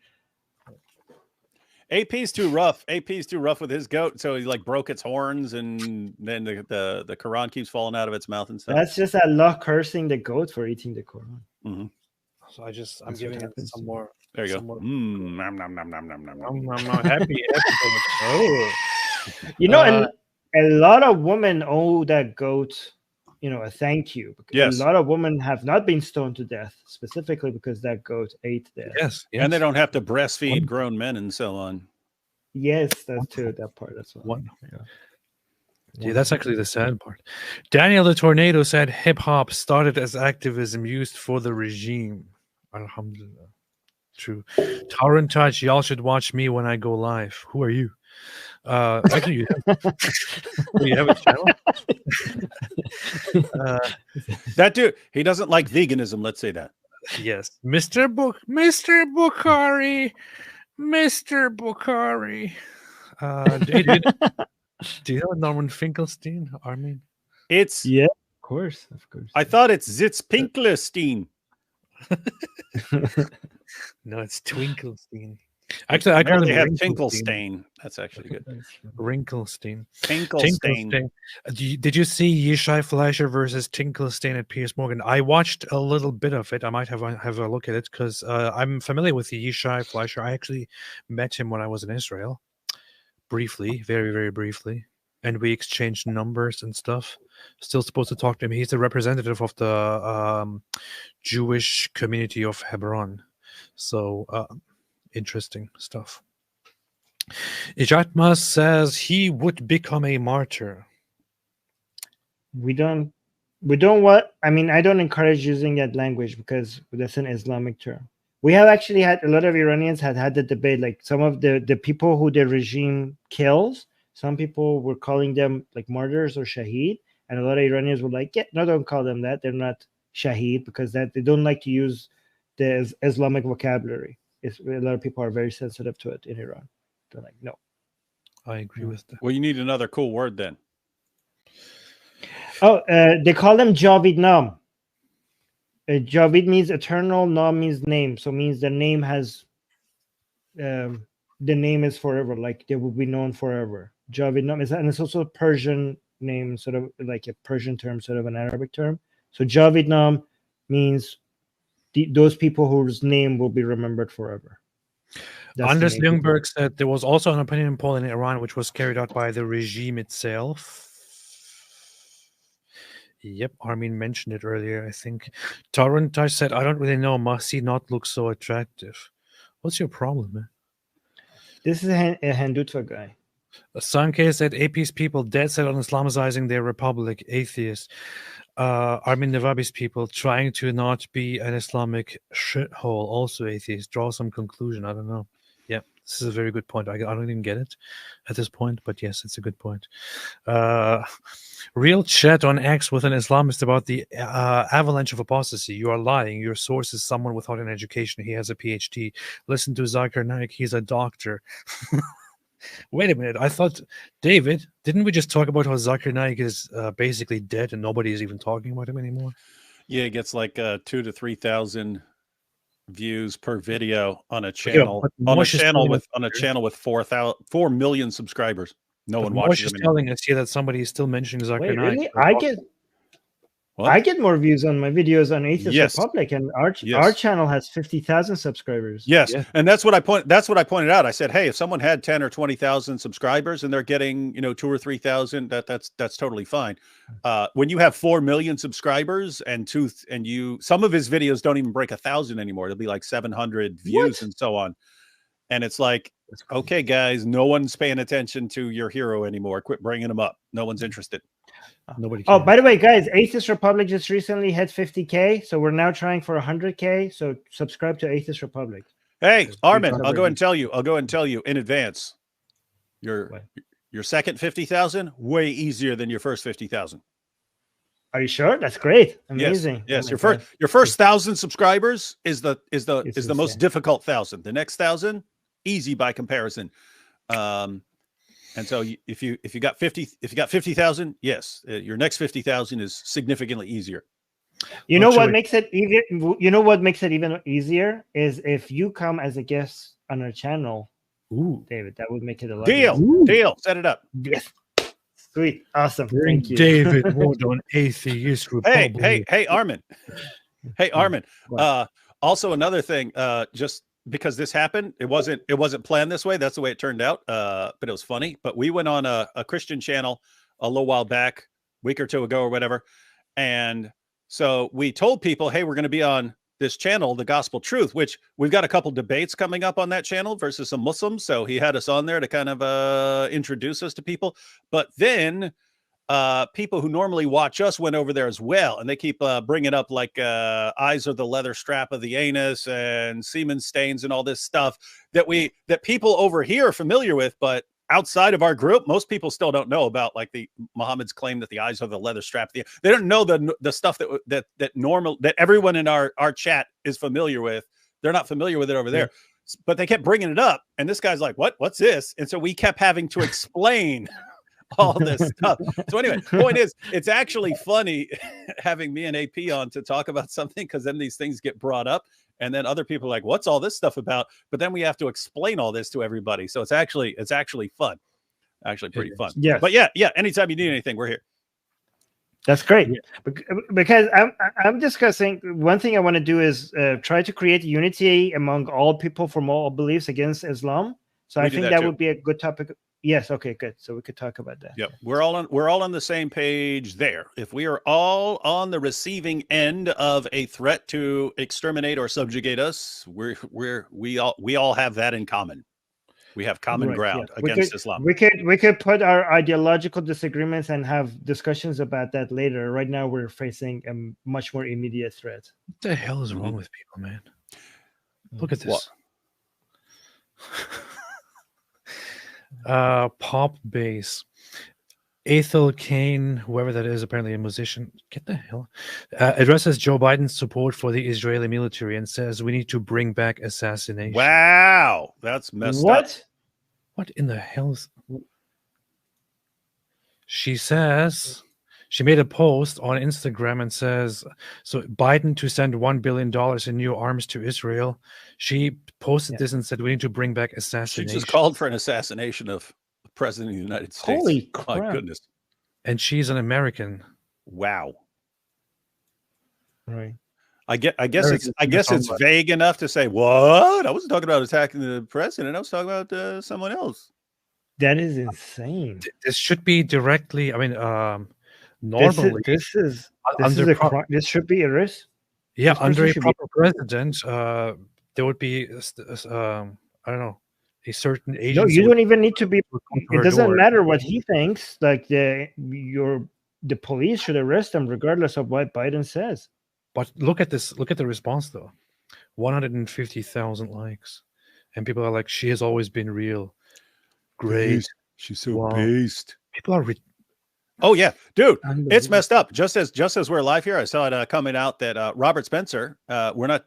AP's too rough. AP's too rough with his goat, so he like broke its horns, and then the Quran keeps falling out of its mouth and stuff. That's just Allah cursing the goat for eating the Quran. Mm-hmm. So I'm giving it some more. There you go. Nom, nom, nom, nom, nom, nom. happy. Oh. You know, a lot of women owe that goat, a thank you. Because a lot of women have not been stoned to death specifically because that goat ate them. Yes. And they don't have to breastfeed grown men and so on. Yes, that's true. That part. That's one. Yeah, that's actually the sad part. Daniel the Tornado said hip hop started as activism used for the regime. Alhamdulillah. True. Tauren Touch, y'all should watch me when I go live. Who are you? Actually, you have a channel? That dude, he doesn't like veganism. Let's say that. Yes, Mr. Bukhari. Do you know Norman Finkelstein, Armin? It's of course. I thought it's Zitz Pinkelstein. No, it's Twinklestein. Actually, I call they him have Wrinklestein. Tinklestein. That's actually good. Wrinklestein. Tinklestein. Did you see Yishai Fleischer versus Tinklestein at Piers Morgan? I watched a little bit of it. I might have a look at it because I'm familiar with the Yishai Fleischer. I actually met him when I was in Israel, briefly, very, very briefly, and we exchanged numbers and stuff. Still supposed to talk to him. He's the representative of the Jewish community of Hebron. So interesting stuff. Ijatmas says he would become a martyr. We don't what I mean, I don't encourage using that language because that's an Islamic term. We have actually had a lot of Iranians had the debate, like some of the people who the regime kills, some people were calling them like martyrs or shaheed, and a lot of Iranians were like, no, don't call them that. They're not shaheed because that they don't like to use the Islamic vocabulary. A lot of people are very sensitive to it in Iran. They're like, no. I agree with that. Well, you need another cool word then. Oh, they call them Javid Nam. Javid means eternal, Nam means name. So it means the name has, the name is forever. Like they will be known forever. Javid Nam and it's also a Persian name, sort of like a Persian term, sort of an Arabic term. So Javid Nam means those people whose name will be remembered forever. Anders Ljungberg said there was also an opinion poll in Iran which was carried out by the regime itself. Yep, Armin mentioned it earlier, I think. Tarantaj said, I don't really know. Mahsi not look so attractive. What's your problem, man? This is a Hindutva guy. Sanke said, AP's people dead set on Islamizing their republic, atheists. Armin Navabi's people trying to not be an Islamic shithole, also atheists. Draw some conclusion. I don't know. Yeah, this is a very good point. I don't even get it at this point, but yes, it's a good point. Real chat on X with an Islamist about the avalanche of apostasy. You are lying. Your source is someone without an education. He has a PhD. Listen to Zakir Naik. He's a doctor. Wait a minute. I thought, David, didn't we just talk about how Zakir Naik is basically dead and nobody is even talking about him anymore? Yeah, it gets like 2,000 to 3,000 views per video on a channel. On a channel with 4 million subscribers. No one watches him. Telling us here that somebody is still mentioning Zakir Naik. Really? What? I get more views on my videos on Atheist Yes. Republic, and our Yes. channel has 50,000 subscribers. Yes, and that's what I pointed out. I said, hey, if someone had 10 or 20,000 subscribers and they're getting 2 or 3,000, that's totally fine. When you have 4 million subscribers and some of his videos don't even break 1,000 anymore. It'll be like 700 views and so on. And it's like, okay, guys, no one's paying attention to your hero anymore. Quit bringing him up. No one's interested. Nobody. Oh, by the way, guys, Atheist Republic just recently hit 50K, so we're now trying for 100K. So subscribe to Atheist Republic. Hey, Armin, I'll go and tell you in advance. Your second 50,000 way easier than your first 50,000. Are you sure? That's great. Amazing. Yes. Oh Your first 1,000 subscribers is the most difficult 1,000. The next 1,000 easy by comparison. And so if you got 50,000, yes, your next 50,000 is significantly easier. You know what makes it easier? You know what makes it even easier is if you come as a guest on our channel. Ooh, David, that would make it a lot Deal. Set it up. Yes. Sweet. Awesome. Bring Thank you. David Wood on Atheist Republic. Hey, Armin. Hey, Armin. Also another thing, just because this happened, it wasn't planned this way. That's the way it turned out. But it was funny. But we went on a Christian channel a little while back, week or two ago or whatever. And so we told people, hey, we're going to be on this channel, The Gospel Truth, which we've got a couple debates coming up on that channel versus some Muslims. So he had us on there to kind of introduce us to people. But then people who normally watch us went over there as well, and they keep bringing up like eyes are the leather strap of the anus and semen stains and all this stuff that people over here are familiar with, but outside of our group, most people still don't know about, like the Muhammad's claim that the eyes are the leather strap. They don't know the stuff that everyone in our chat is familiar with. They're not familiar with it over there, but they kept bringing it up, and this guy's like, what's this? And so we kept having to explain all this stuff. So anyway, point is, it's actually funny having me and AP on to talk about something, because then these things get brought up, and then other people are like, what's all this stuff about? But then we have to explain all this to everybody. So it's actually fun. Actually pretty fun. Yeah. But yeah, anytime you need anything, we're here. That's great. Because I'm discussing, one thing I want to do is try to create unity among all people from all beliefs against Islam. So I think that would be a good topic. Yes. Okay, good. So we could talk about that. Yep. We're all on the same page there. If we are all on the receiving end of a threat to exterminate or subjugate us, we all have that in common. We have common ground against Islam. We could put our ideological disagreements and have discussions about that later. Right now, we're facing a much more immediate threat. What the hell is wrong with people, man? Look at this. Pop bass. Ethel Kane, whoever that is, apparently a musician. Get the hell. Addresses Joe Biden's support for the Israeli military and says we need to bring back assassination. Wow, that's messed up. What in the hell is... She says, she made a post on Instagram and says, so Biden to send $1 billion in new arms to Israel. She posted this and said, we need to bring back assassination. She just called for an assassination of the President of the United States. Holy crap. My goodness. And she's an American. Wow. Right. I guess it's vague enough to say, what? I wasn't talking about attacking the president. I was talking about someone else. That is insane. This should be directly, I mean, normally this should be a risk. Yeah, under a proper president, there would be I don't know, a certain agency. No, you don't even need to be. It doesn't matter what he thinks. Like the police should arrest him regardless of what Biden says. But look at this. Look at the response though. 150,000 likes, and people are like, "She has always been real." Great. She's so based. People are. Oh yeah, dude, it's messed up. Just as we're live here, I saw it coming out that Robert Spencer. The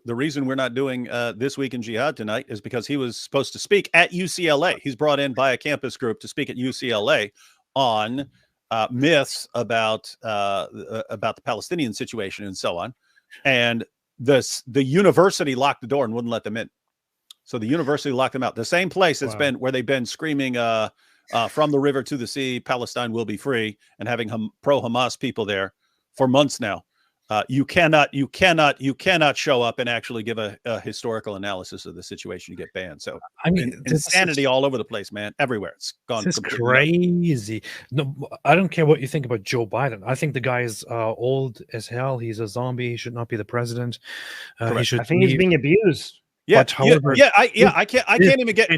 reason we're not doing This Week in Jihad tonight is because he was supposed to speak at UCLA. He's brought in by a campus group to speak at UCLA on myths about the Palestinian situation and so on. And the university locked the door and wouldn't let them in. So the university locked them out. The same place that's been where they've been screaming from the river to the sea, Palestine will be free, and having pro-Hamas people there for months now. You cannot show up and actually give a historical analysis of the situation. You get banned. So I mean, insanity all over the place, man. Everywhere. It's gone. This is crazy. No, I don't care what you think about Joe Biden. I think the guy is old as hell. He's a zombie. He should not be the president. He should. I think he's being abused. Yeah, but however, I can't even get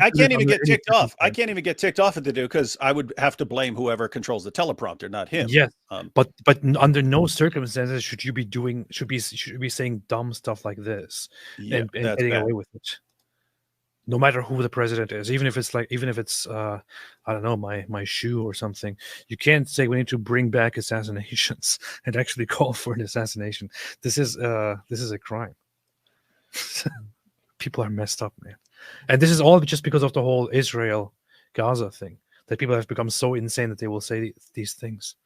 ticked off. I can't even get ticked off at the dude because I would have to blame whoever controls the teleprompter, not him. Yes, but under no circumstances should you be saying dumb stuff like this and getting away with it. No matter who the president is, even if it's I don't know, my shoe or something, you can't say we need to bring back assassinations and actually call for an assassination. This is a crime. People are messed up, man. And this is all just because of the whole Israel-Gaza thing, that people have become so insane that they will say these things.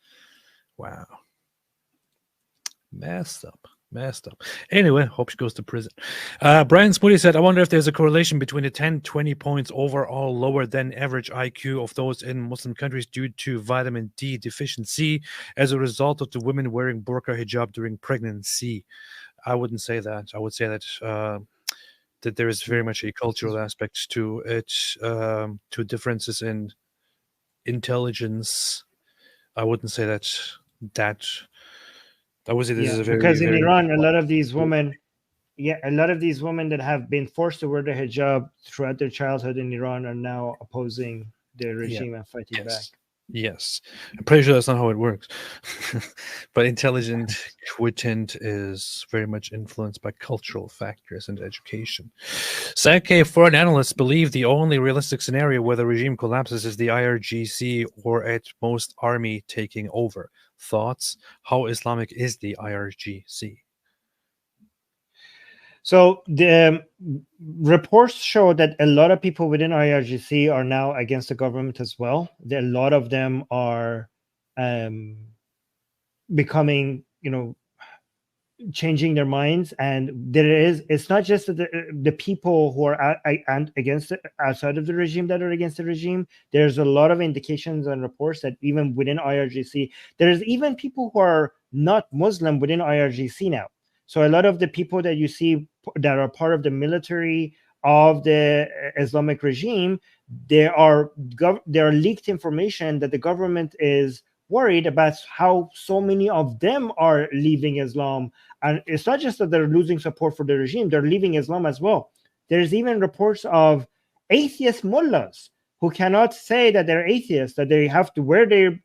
Wow. Messed up. Anyway, hope she goes to prison. Brian Smoody said, I wonder if there's a correlation between the 10-20 points overall lower than average IQ of those in Muslim countries due to vitamin D deficiency as a result of the women wearing burqa hijab during pregnancy. I wouldn't say that. I would say that that there is very much a cultural aspect to it, to differences in intelligence. I wouldn't say that. I would say this is a very, because in very Iran, a lot of these women that have been forced to wear the hijab throughout their childhood in Iran are now opposing the regime and fighting back. Yes, I'm pretty sure that's not how it works. But intelligent quotient is very much influenced by cultural factors and education. Sake, foreign analysts believe the only realistic scenario where the regime collapses is the IRGC or at most army taking over. Thoughts? How Islamic is the IRGC? So the reports show that a lot of people within IRGC are now against the government as well. A lot of them are becoming, changing their minds. And it's not just the people who are against outside of the regime that are against the regime. There's a lot of indications and reports that even within IRGC, there's even people who are not Muslim within IRGC now. So a lot of the people that you see that are part of the military of the Islamic regime, there are leaked information that the government is worried about how so many of them are leaving Islam. And it's not just that they're losing support for the regime, they're leaving Islam as well. There's even reports of atheist mullahs who cannot say that they're atheists, that they have to wear their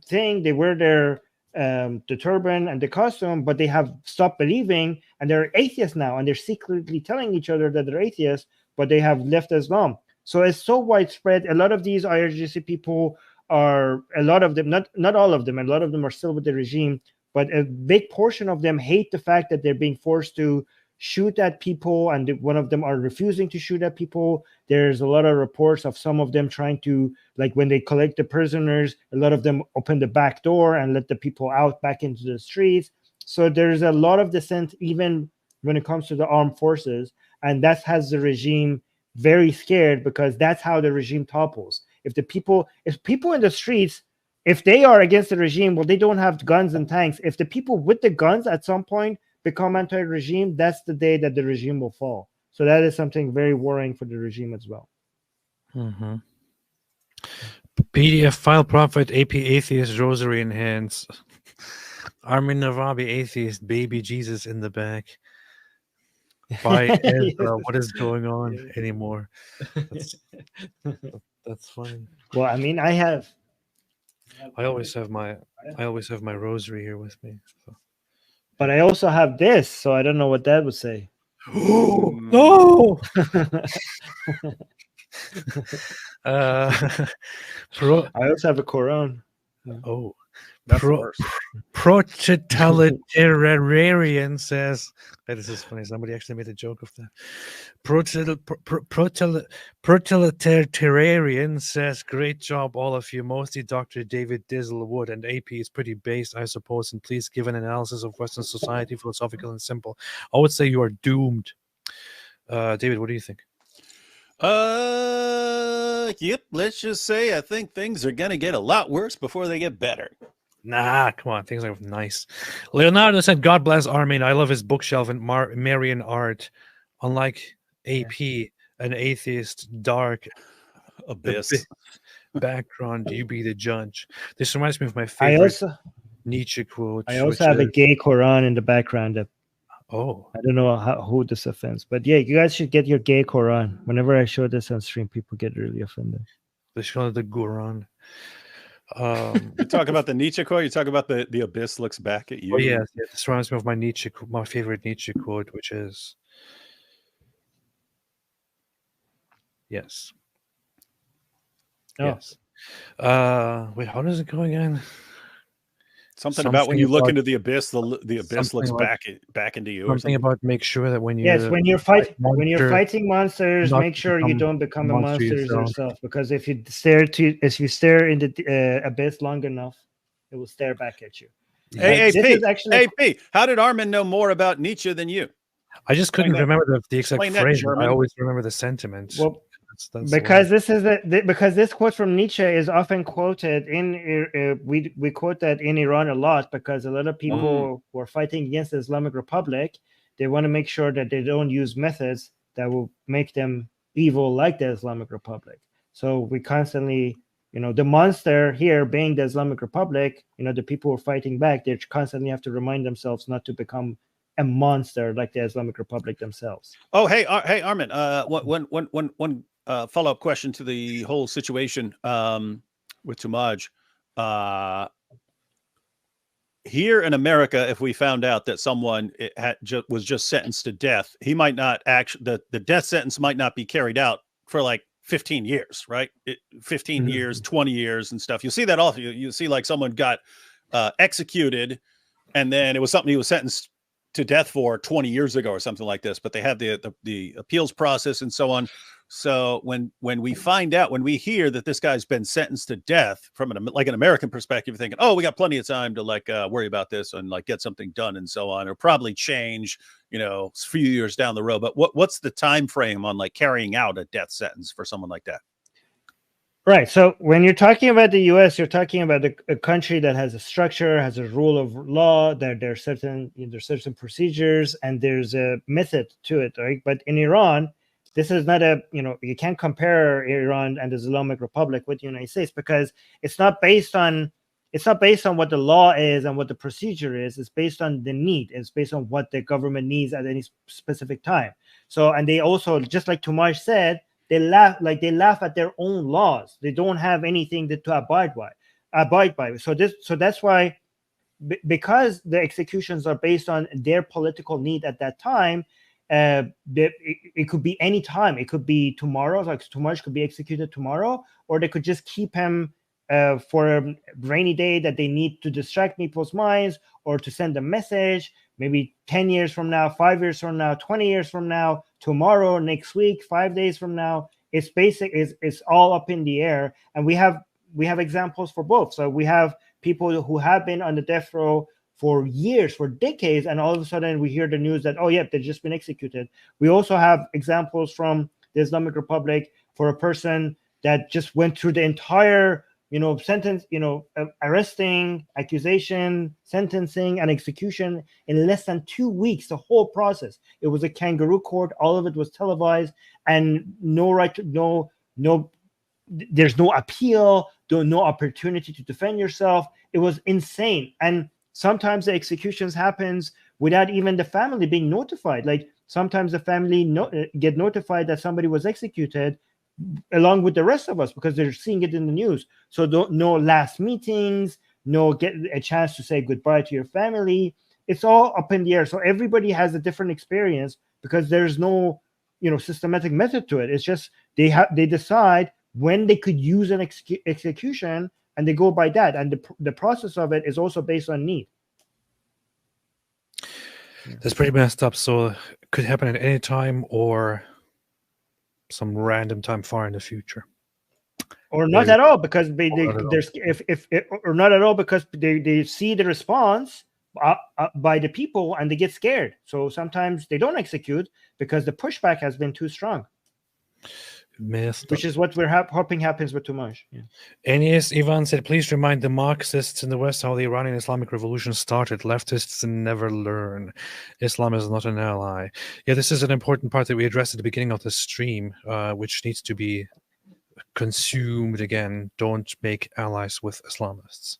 thing, they wear their the turban and the costume, but they have stopped believing and they're atheists now, and they're secretly telling each other that they're atheists, but they have left Islam. So it's so widespread. A lot of these IRGC people are, a lot of them, not all of them, a lot of them are still with the regime, but a big portion of them hate the fact that they're being forced to shoot at people, and one of them are refusing to shoot at people. There's a lot of reports of some of them trying to, like when they collect the prisoners, a lot of them open the back door and let the people out back into the streets. So there's a lot of dissent even when it comes to the armed forces, and that has the regime very scared, because that's how the regime topples. If people in the streets, if they are against the regime, well, they don't have guns and tanks. If the people with the guns at some point become anti-regime, that's the day that the regime will fall. So that is something very worrying for the regime as well. Mm-hmm. PDF file prophet, AP atheist, rosary in hands. Armin Navabi atheist, baby Jesus in the back. By Ezra, what is going on anymore? That's funny. Well, I mean, I always have my rosary here with me. So. But I also have this, so I don't know what that would say. No. I also have a Quran. Oh. Prototalitarian says, this is funny. Somebody actually made a joke of that. Prototalitarian says, great job, all of you. Mostly Dr. David Dizzlewood, and AP is pretty based, I suppose. And please give an analysis of Western society, philosophical and simple. I would say you are doomed. David, what do you think? Yep. Let's just say I think things are going to get a lot worse before they get better. Nah, come on. Things are nice. Leonardo said, God bless Armin. I love his bookshelf and Marian art. Unlike AP, an atheist, dark abyss background, you be the judge. This reminds me of my I favorite Nietzsche quote. also have a gay Quran in the background. Oh. I don't know who this offends, but yeah, you guys should get your gay Quran. Whenever I show this on stream, people get really offended. They show the Quran. You talk about the Nietzsche quote. You talk about the abyss looks back at you. Oh yes, yeah. This reminds me of my favorite Nietzsche quote, which is, yes. Oh. Yes. Wait, how does it go again? Something about when you look into the abyss, the abyss looks back into you. Something about make sure that when you when you're fighting monsters, make sure you don't become a monster yourself. Because if you stare into the abyss long enough, it will stare back at you. Hey, AP, how did Armin know more about Nietzsche than you? I just couldn't remember the exact phrase. I always remember the sentiment. Well, because this quote from Nietzsche is often quoted in we quote that in Iran a lot, because a lot of people who are fighting against the Islamic Republic, they want to make sure that they don't use methods that will make them evil like the Islamic Republic. So we constantly, the monster here being the Islamic Republic, the people who are fighting back, they constantly have to remind themselves not to become a monster like the Islamic Republic themselves. Oh, hey, Armin, one follow-up question to the whole situation with Tumaj. Here in America, if we found out that someone was just sentenced to death, he might not actually, the death sentence might not be carried out for like 15 years, right? 15 years, 20 years and stuff. You see that often. You see like someone got executed and then it was something he was sentenced to death for 20 years ago or something like this, but they have the appeals process and so on. So when we find out, when we hear that this guy's been sentenced to death from an American perspective, you're thinking, oh, we got plenty of time to worry about this and get something done and so on, or probably change, a few years down the road. But what's the time frame on carrying out a death sentence for someone like that? Right. So when you're talking about the U.S., you're talking about a country that has a structure, has a rule of law. There's certain procedures, and there's a method to it, right? But in Iran, this is not you can't compare Iran and the Islamic Republic with the United States, because it's not based on what the law is and what the procedure is. It's based on the need. It's based on what the government needs at any specific time. So, and they also, just like Tumaj said, they laugh at their own laws. They don't have anything to abide by. So that's why, because the executions are based on their political need at that time, it could be any time. It could be tomorrow, like Tumaj could be executed tomorrow, or they could just keep him for a rainy day that they need to distract people's minds or to send a message. Maybe 10 years from now, 5 years from now, 20 years from now, tomorrow, next week, 5 days from now. It's all up in the air. And we have examples for both. So we have people who have been on the death row for years, for decades, and all of a sudden we hear the news that, oh, yep, they've just been executed. We also have examples from the Islamic Republic for a person that just went through the entire sentence, arresting, accusation, sentencing, and execution in less than 2 weeks, the whole process. It was a kangaroo court. All of it was televised, and there's no appeal, no opportunity to defend yourself. It was insane. And sometimes the executions happens without even the family being notified. Like sometimes the family get notified that somebody was executed along with the rest of us, because they're seeing it in the news. So no last meetings, no get a chance to say goodbye to your family. It's all up in the air. So everybody has a different experience, because there's no systematic method to it. It's just they decide when they could use an execution, and they go by that. And the process of it is also based on need. That's pretty messed up. So it could happen at any time, or some random time far in the future, or not at all, because they see the response by the people and they get scared. So sometimes they don't execute because the pushback has been too strong. Messed which up. is what we're hoping happens with Tumaj. Yeah. Aeneas Ivan said, please remind the Marxists in the West how the Iranian Islamic Revolution started. Leftists never learn. Islam is not an ally. Yeah, this is an important part that we addressed at the beginning of the stream, which needs to be consumed again. Don't make allies with Islamists.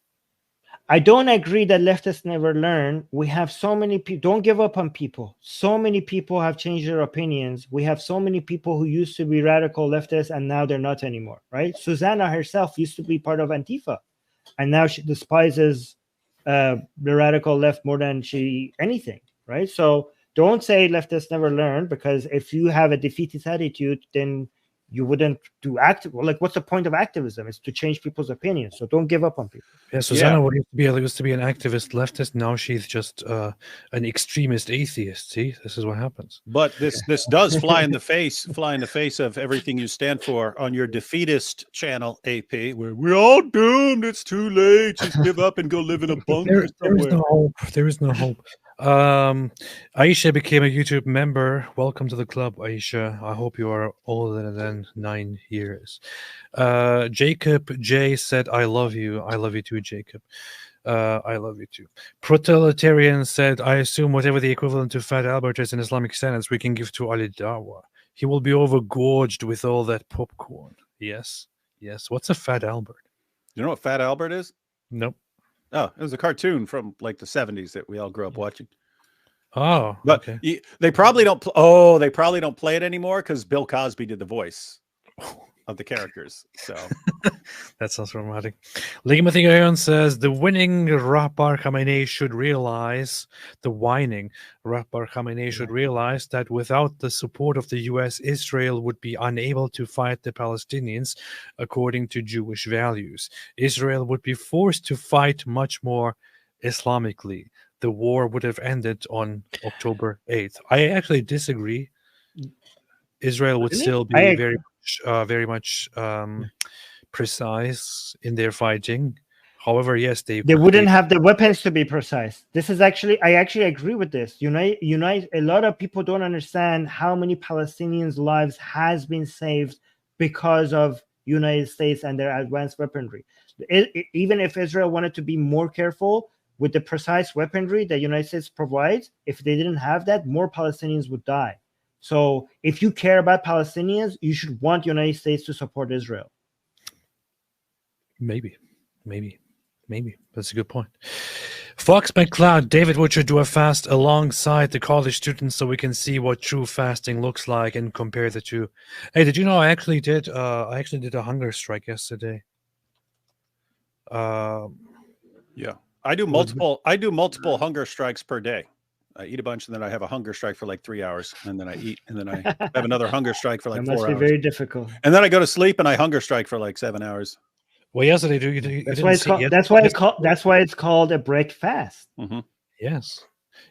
I don't agree that leftists never learn. We have so many people. Don't give up on people. So many people have changed their opinions. We have so many people who used to be radical leftists and now they're not anymore, right? Susanna herself used to be part of Antifa, and now she despises the radical left more than anything, right? So don't say leftists never learn, because if you have a defeatist attitude, then you wouldn't do active. Like, what's the point of activism? It's to change people's opinions. So don't give up on people. Yeah, Susanna used to be an activist leftist. Now she's just an extremist atheist. See, this is what happens. But this does fly in the face of everything you stand for on your defeatist channel, AP, where we're all doomed. It's too late. Just give up and go live in a bunker There is somewhere. no hope. There is no hope. Aisha became a YouTube member. Welcome to the club, Aisha. I hope you are older than 9 years. Jacob J said, I love you. I love you too, Jacob. I love you too. Protolitarian said, I assume whatever the equivalent to Fat Albert is in Islamic standards, we can give to Ali Dawa. He will be overgorged with all that popcorn. Yes. Yes. What's a Fat Albert? You know what Fat Albert is? Nope. Oh, it was a cartoon from like the 70s that we all grew up watching. Oh, but okay. They probably don't play it anymore because Bill Cosby did the voice of the characters. So that sounds dramatic. Ligmathigayon says the winning Rahbar Khamenei should realize that without the support of the US, Israel would be unable to fight the Palestinians according to Jewish values. Israel would be forced to fight much more Islamically. The war would have ended on October 8th. I actually disagree. Israel would still be very much precise in their fighting. However, yes, they wouldn't have the weapons to be precise. This is actually, I actually agree with this. Unite. A lot of people don't understand how many Palestinians' lives has been saved because of United States and their advanced weaponry. Even if Israel wanted to be more careful with the precise weaponry that United States provides, if they didn't have that, more Palestinians would die. So if you care about Palestinians, you should want United States to support Israel. Maybe. That's a good point. Fox McCloud, David, would you do a fast alongside the college students so we can see what true fasting looks like and compare the two? Hey, did you know I actually did a hunger strike yesterday? Yeah. I do multiple hunger strikes per day. I eat a bunch and then I have a hunger strike for like 3 hours, and then I eat, and then I have another hunger strike for like 4 hours. That must be very difficult. And then I go to sleep and I hunger strike for like 7 hours. Well, yesterday that's why it's called a break fast. Mm-hmm. Yes,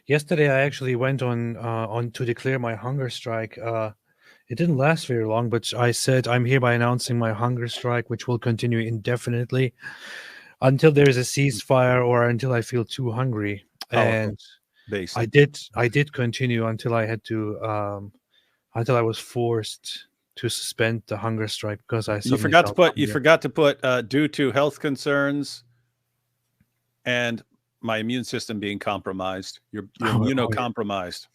yesterday I actually went on to declare my hunger strike. It didn't last very long, but I said I'm hereby announcing my hunger strike, which will continue indefinitely until there is a ceasefire or until I feel too hungry. And I did continue until I had to until I was forced to suspend the hunger strike because you forgot to put due to health concerns and my immune system being compromised. You're immunocompromised.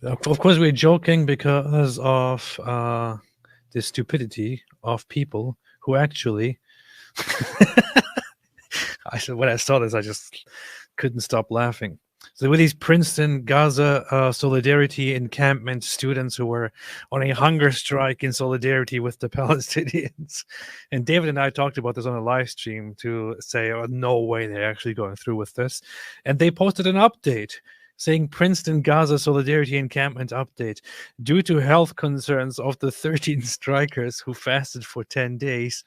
Of course, we're joking because of the stupidity of people who actually. When I saw this, I just couldn't stop laughing. So with these Princeton Gaza solidarity encampment students who were on a hunger strike in solidarity with the Palestinians, and David and I talked about this on a live stream to say, oh, no way they're actually going through with this, and they posted an update saying Princeton Gaza solidarity encampment update. Due to health concerns of the 13 strikers who fasted for 10 days,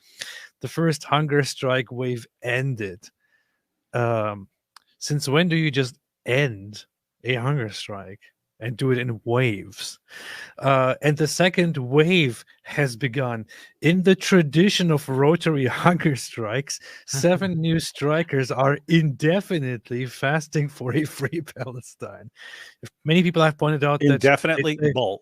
the first hunger strike wave ended. Since when do you just end a hunger strike? and do it in waves. And the second wave has begun. In the tradition of rotary hunger strikes, 7 new strikers are indefinitely fasting for a free Palestine. Many people have pointed out that Indefinitely, bolt.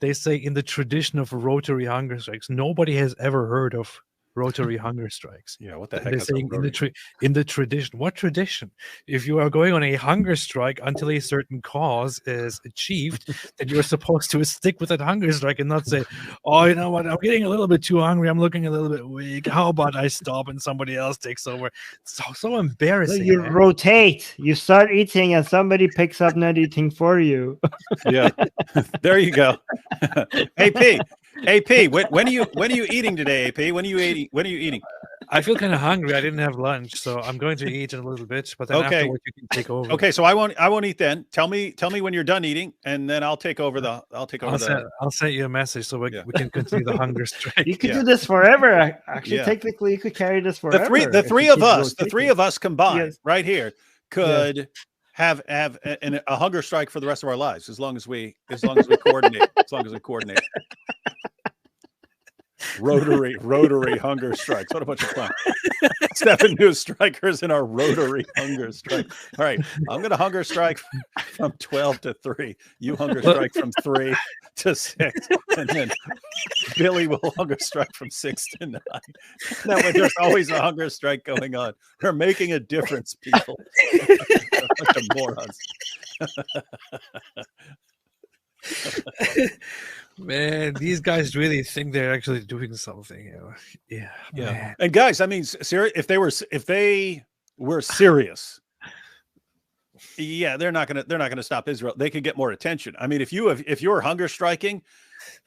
they say in the tradition of rotary hunger strikes, nobody has ever heard of rotary hunger strikes. Yeah, what the And heck they're is a saying rotary? in the tradition. What tradition? If you are going on a hunger strike until a certain cause is achieved, then you're supposed to stick with that hunger strike and not say, "Oh, you know what? I'm getting a little bit too hungry. I'm looking a little bit weak. How about I stop and somebody else takes over?" So So embarrassing. you man. rotate. You start eating, and somebody picks up not eating for you. Yeah, there you go. AP, when are you eating today? AP, when are you eating? When are you eating? I feel kind of hungry. I didn't have lunch, so I'm going to eat in a little bit. But then Okay. afterwards, you can take over. Okay, so I won't eat then. Tell me when you're done eating, and then I'll take over the. I'll send you a message so we can continue the hunger strike. You could do this forever. Actually, Yeah. technically, you could carry this forever. The three of us combined right here could have a hunger strike for the rest of our lives as long as we coordinate. As long as we coordinate. Rotary hunger strikes. What a bunch of fun. 7 new strikers in our rotary hunger strike. All right, I'm going to hunger strike from 12 to 3. You hunger strike from 3 to 6. And then Billy will hunger strike from 6 to 9. That way there's always a hunger strike going on. We're making a difference, people. A bunch of morons. Man, these guys really think they're actually doing something. Yeah. Man. And guys, I mean, if they were serious, yeah, they're not gonna stop Israel. They could get more attention. I mean, if you're hunger striking,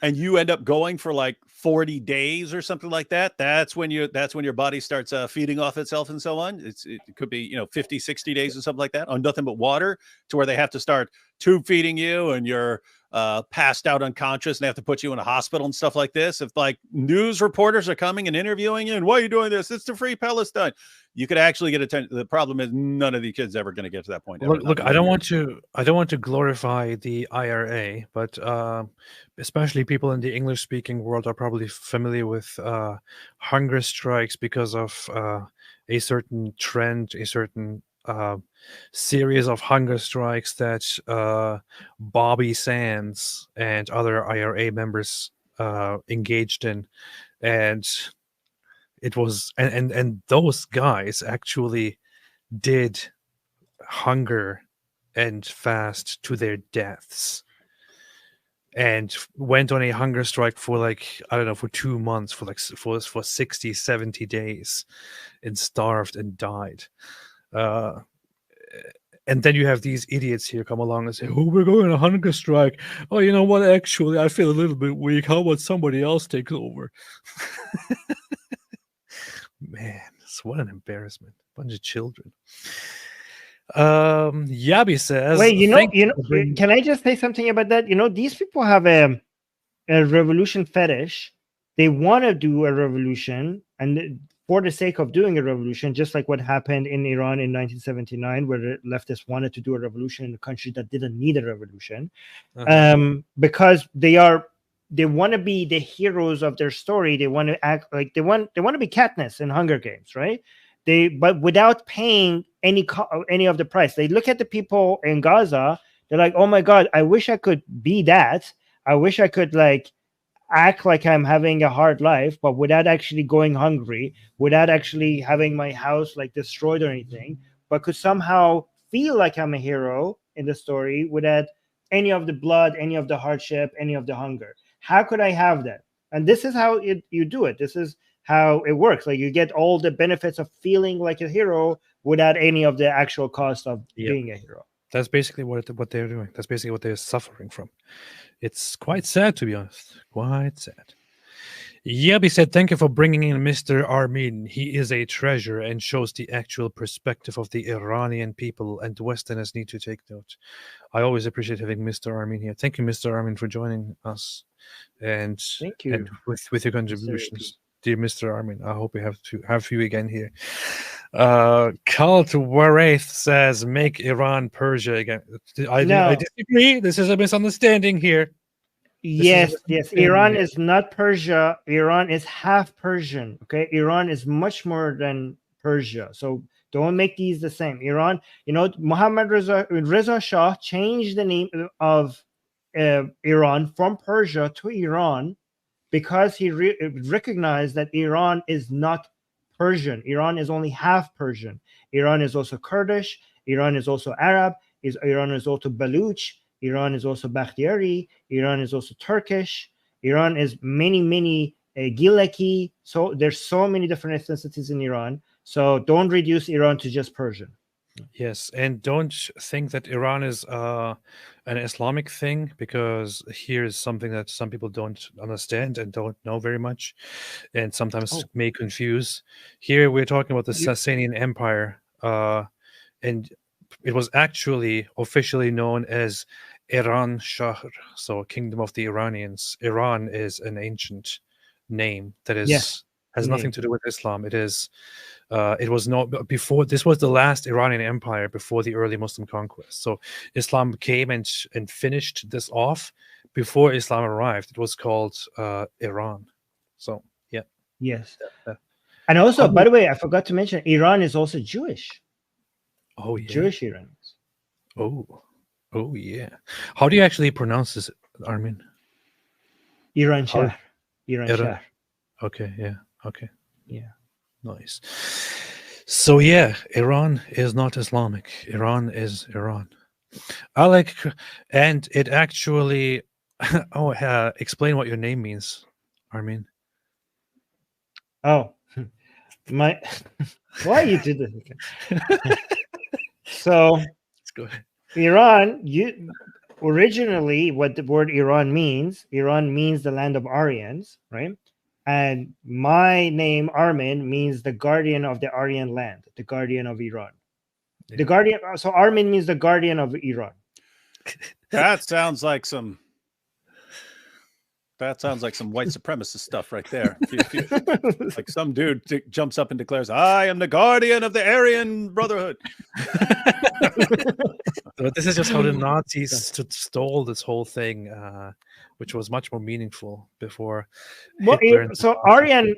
and you end up going for like 40 days or something like that, that's when your body starts feeding off itself and so on. It could be 50, 60 days or something like that on nothing but water, to where they have to start tube feeding you and you're passed out unconscious and they have to put you in a hospital and stuff like this. If like news reporters are coming and interviewing you and why are you doing this? It's to free Palestine. You could actually get attention. The problem is none of the kids ever going to get to that point. Look, I don't want to glorify the IRA, but especially people in the English-speaking world are probably familiar with hunger strikes because of a certain trend, a certain series of hunger strikes that Bobby Sands and other IRA members engaged in, and it was and those guys actually did hunger and fast to their deaths and went on a hunger strike for like, I don't know, for 2 months, for 60, 70 days, and starved and died. And then you have these idiots here come along and say, "Oh, we're going on a hunger strike. Oh, you know what? Actually, I feel a little bit weak. How about somebody else take over?" Man, what an embarrassment. Bunch of children. Yabi says, "Wait, can I just say something about that? These people have a revolution fetish. They want to do a revolution, and for the sake of doing a revolution, just like what happened in Iran in 1979, where the leftists wanted to do a revolution in a country that didn't need a revolution, because they want to be the heroes of their story. They want to act like they want to be Katniss in Hunger Games, right? But without paying any of the price. They look at the people in Gaza. They're like, "Oh my God, I wish I could be that. I wish I could act like I'm having a hard life, but without actually going hungry, without actually having my house destroyed or anything, but could somehow feel like I'm a hero in the story without any of the blood, any of the hardship, any of the hunger. How could I have that?" And this is how you do it. This is how it works. You get all the benefits of feeling like a hero without any of the actual cost of being a hero. That's basically what they're doing. That's basically what they're suffering from. It's quite sad, to be honest. Quite sad. Yabi said, "Thank you for bringing in Mr. Armin. He is a treasure and shows the actual perspective of the Iranian people, and Westerners need to take note." I always appreciate having Mr. Armin here. Thank you, Mr. Armin, for joining us, and thank you and with your contributions. dear Mr. Armin. I hope we have you again here. Cult Waraith says, make Iran Persia again. I disagree. This is a misunderstanding here. Yes. Iran is not Persia. Iran is half Persian. Okay, Iran is much more than Persia. So don't make these the same. Iran, Muhammad Reza Shah changed the name of Iran from Persia to Iran because he recognized that Iran is not Persian. Iran is only half Persian. Iran is also Kurdish. Iran is also Arab. Iran is also Baluch. Iran is also Bakhtiyari. Iran is also Turkish. Iran is many Gilaki. So there's so many different ethnicities in Iran. So don't reduce Iran to just Persian. Yes, and don't think that Iran is an Islamic thing, because here is something that some people don't understand and don't know very much, and sometimes may confuse. Here we're talking about the Sasanian Empire, and it was actually officially known as Iran Shahr, so Kingdom of the Iranians. Iran is an ancient name that has nothing to do with Islam. It is. It was not before. This was the last Iranian empire before the early Muslim conquest. So Islam came and finished this off before Islam arrived. It was called Iran. So yeah. Yes. And also, by the way, I forgot to mention, Iran is also Jewish. Oh yeah. Jewish Iranians. Oh yeah. How do you actually pronounce this, Armin? Iran Shah. Iran Shah. Okay. Yeah. Okay. Yeah. Nice. So yeah, Iran is not Islamic. Iran is Iran. I like, and it actually. Explain what your name means, Armin. Oh, why you did this? So, let's go ahead. Iran. Originally, what the word Iran means the land of Aryans, right? And my name, Armin, means the guardian of the Aryan land, the guardian of Iran. Yeah. The guardian. So Armin means the guardian of Iran. That sounds like some white supremacist stuff right there. Like some dude jumps up and declares, "I am the guardian of the Aryan Brotherhood." So this is just how the Nazis stole this whole thing, which was much more meaningful before. Well, so Aryan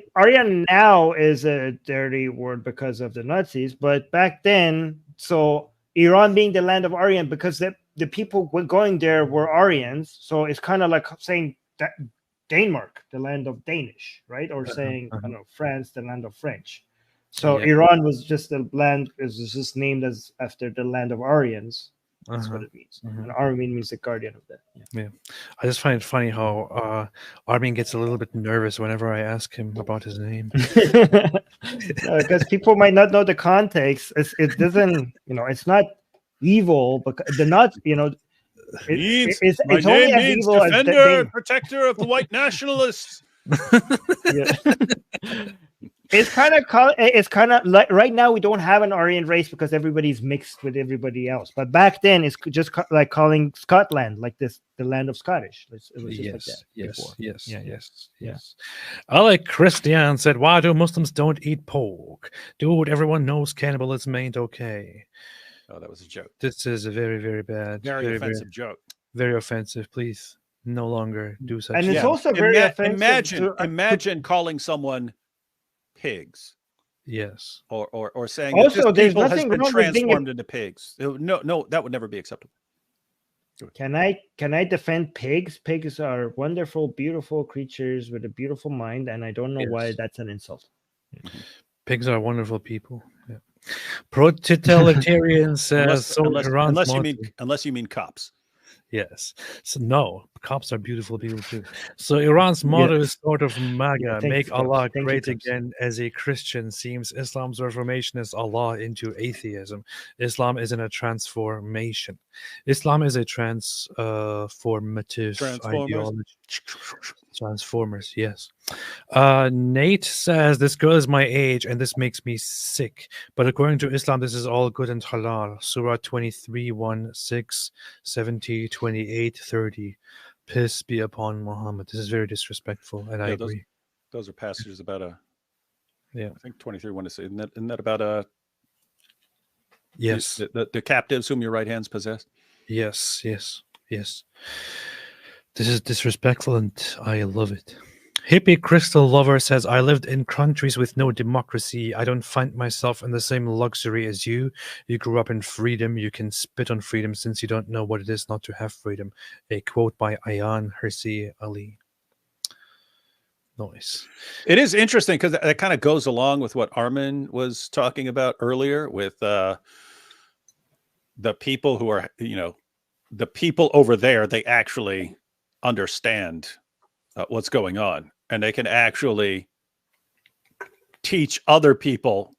now is a dirty word because of the Nazis, but back then, so Iran being the land of Aryan, because the people going there were Aryans, so it's kind of like saying that Denmark, the land of Danish, right? Or saying, I don't know, France, the land of French. So Iran was just the land, is just named as after the land of Aryans. That's what it means. And Armin means the guardian of that. Yeah. I just find it funny how Armin gets a little bit nervous whenever I ask him about his name. Because people might not know the context. It doesn't, it's not evil, because they're not, it's only as evil as protector of the white nationalists. It's kind of like right now we don't have an Aryan race because everybody's mixed with everybody else. But back then it's just like calling Scotland like this, the land of Scottish. It was just Yes. I like Christian said, why do Muslims don't eat pork? Dude, everyone knows cannibalism ain't okay. Oh, that was a joke. This is a very, very bad, very offensive joke. Very offensive. Please no longer do such. And it's also very offensive. Imagine calling someone pigs. Yes. Or saying also that there's people nothing has been wrong transformed into pigs. No, that would never be acceptable. Can I defend pigs? Pigs are wonderful, beautiful creatures with a beautiful mind, and I don't know why that's an insult. Pigs are wonderful people. Yeah. Pro-totalitarian says unless you mean cops. Yes. So no, cops are beautiful people too. So Iran's motto is sort of MAGA, make Allah great again. As a Christian, seems Islam's reformation is Allah into atheism. Islam isn't a transformation. Islam is a transformative ideology. Transformers, yes. Nate says, this girl is my age and this makes me sick. But according to Islam, this is all good and halal. Surah 23, 1, 6, 70, 28, 30. Peace be upon Muhammad. This is very disrespectful, and I agree. Those are passages about Yeah. I think 23 1 to say. Isn't that about Yes. The captives whom your right hands possess? Yes. This is disrespectful, and I love it. Hippie Crystal Lover says, I lived in countries with no democracy. I don't find myself in the same luxury as you. You grew up in freedom. You can spit on freedom since you don't know what it is not to have freedom. A quote by Ayaan Hirsi Ali. Nice. It is interesting because that kind of goes along with what Armin was talking about earlier with the people who are, the people over there, they actually understand what's going on, and they can actually teach other people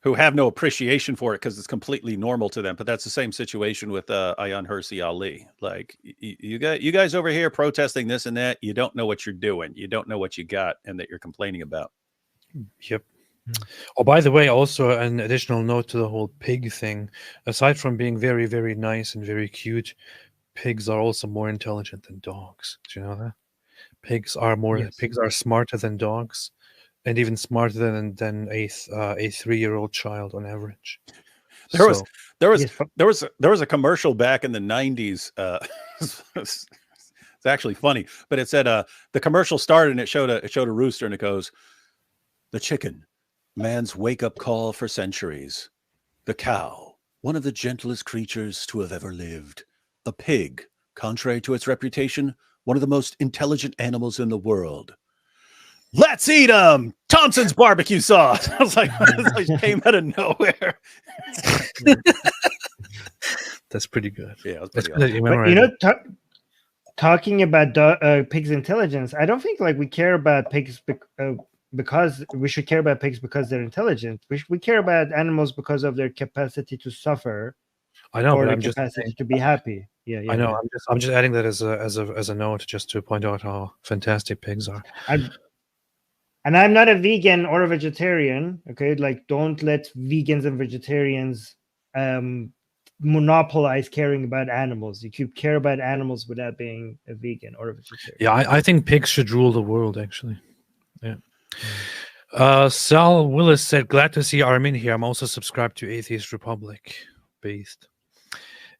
who have no appreciation for it because it's completely normal to them. But that's the same situation with Ayaan Hirsi Ali. Like, you guys over here protesting this and that, you don't know what you're doing. You don't know what you got and that you're complaining about. Yep. Oh, by the way, also an additional note to the whole pig thing. Aside from being very, very nice and very cute, pigs are also more intelligent than dogs. Do you know that? Pigs are smarter than dogs, and even smarter than a 3-year-old child on average. There was a commercial back in the 90s. It's actually funny, but it said the commercial started and it showed a rooster, and it goes, the chicken, man's wake-up call for centuries. The cow, one of the gentlest creatures to have ever lived. The pig, contrary to its reputation, one of the most intelligent animals in the world. Let's eat them! Thompson's barbecue sauce. I was like, it came out of nowhere. That's pretty good. Yeah, that's pretty awesome. But talking about pigs' intelligence, I don't think we care about pigs because we should care about pigs because they're intelligent. We care about animals because of their capacity to suffer. I know, or but the I'm just capacity saying, to be happy. Yeah. I know. I'm just adding that as a note, just to point out how fantastic pigs are. And I'm not a vegan or a vegetarian. Okay, don't let vegans and vegetarians monopolize caring about animals. You could care about animals without being a vegan or a vegetarian. Yeah, I think pigs should rule the world, actually. Yeah. Sal Willis said, glad to see Armin here. I'm also subscribed to Atheist Republic based.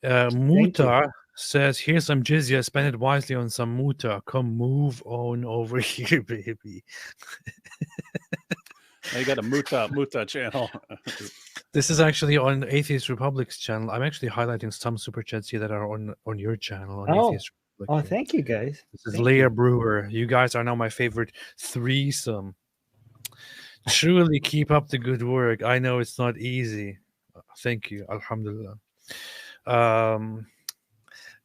Muta says, here's some jizya, spend it wisely on some muta. Come move on over here, baby. Now you got a muta channel. This is actually on Atheist Republic's channel. I'm actually highlighting some super chats here that are on your channel. On Atheist Republic. Thank you, guys. This is Leia Brewer. You guys are now my favorite threesome. Truly keep up the good work. I know it's not easy. Thank you. Alhamdulillah.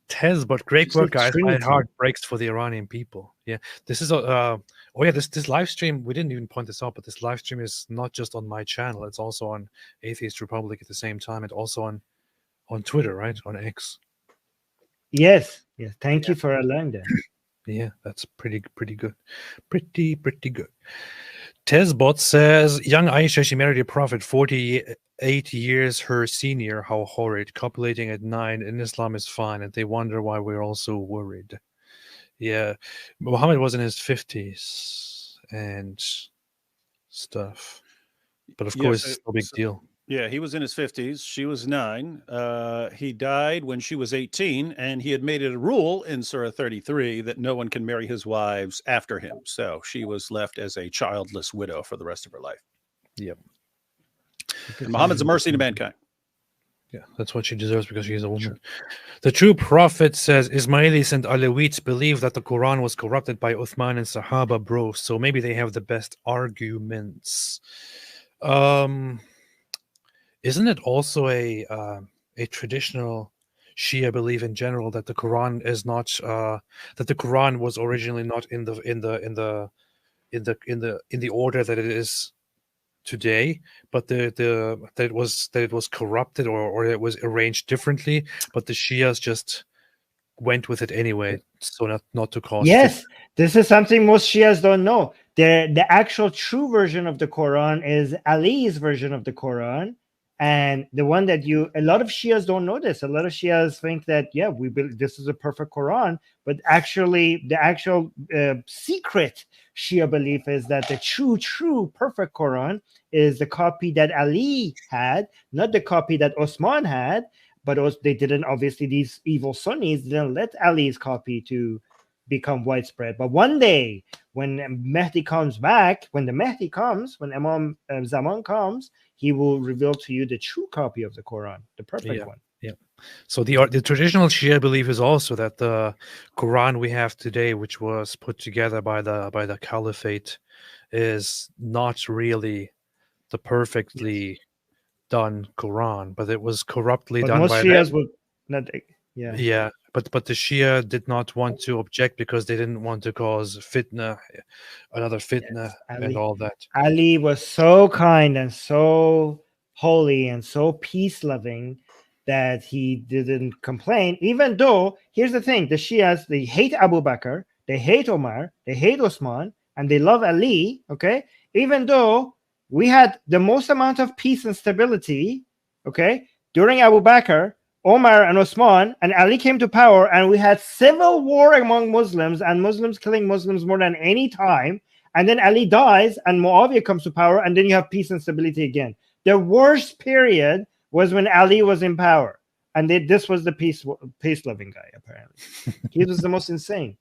Tez, but great work, guys. My heart breaks for the Iranian people. Yeah, this is this live stream. We didn't even point this out, but this live stream is not just on my channel. It's also on Atheist Republic at the same time, and also on Twitter, right? On X. Yes. Thank you for allowing that. Yeah, that's pretty good. Pretty good. Tezbot says, young Aisha, she married a prophet 48 years her senior. How horrid. Copulating at 9 in Islam is fine, and they wonder why we're all so worried. Yeah, Muhammad was in his 50s and stuff. But of course, it's no big deal. Yeah, he was in his 50s. She was 9. He died when she was 18, and he had made it a rule in Surah 33 that no one can marry his wives after him. So she was left as a childless widow for the rest of her life. Yep. And Muhammad's a mercy to mankind. Yeah, that's what she deserves because she's a woman. Sure. The true prophet says Ismailis and Alawites believe that the Quran was corrupted by Uthman and Sahaba, bro. So maybe they have the best arguments. Isn't it also a traditional Shia belief in general that the Quran is not that the Quran was originally not in the order that it is today, but that it was corrupted or it was arranged differently, but the Shias just went with it anyway, so not to cause. Yes, this is something most Shias don't know. The actual true version of the Quran is Ali's version of the Quran. And the one that a lot of Shias don't know this. A lot of Shias think that, yeah, this is a perfect Quran, but actually the actual secret Shia belief is that the true perfect Quran is the copy that Ali had, not the copy that Osman had. But they didn't, obviously, these evil Sunnis didn't let Ali's copy to become widespread. But one day, when Mehdi comes back, when the Mehdi comes, when Imam Zaman comes, he will reveal to you the true copy of the Quran, the perfect one. Yeah. So the traditional Shia belief is also that the Quran we have today, which was put together by the Caliphate, is not really the perfectly done Quran, but it was corruptly But done most by Shias them. would not. Yeah. But the Shia did not want to object because they didn't want to cause another fitna, and all that. Ali was so kind and so holy and so peace-loving that he didn't complain, even though, here's the thing, the Shias, they hate Abu Bakr, they hate Omar, they hate Osman, and they love Ali, okay? Even though we had the most amount of peace and stability, okay, during Abu Bakr, Omar and Osman, and Ali came to power, and we had civil war among Muslims, and Muslims killing Muslims more than any time. And then Ali dies, and Muawiyah comes to power, and then you have peace and stability again. The worst period was when Ali was in power, and this was the peace-loving guy, apparently. He was the most insane.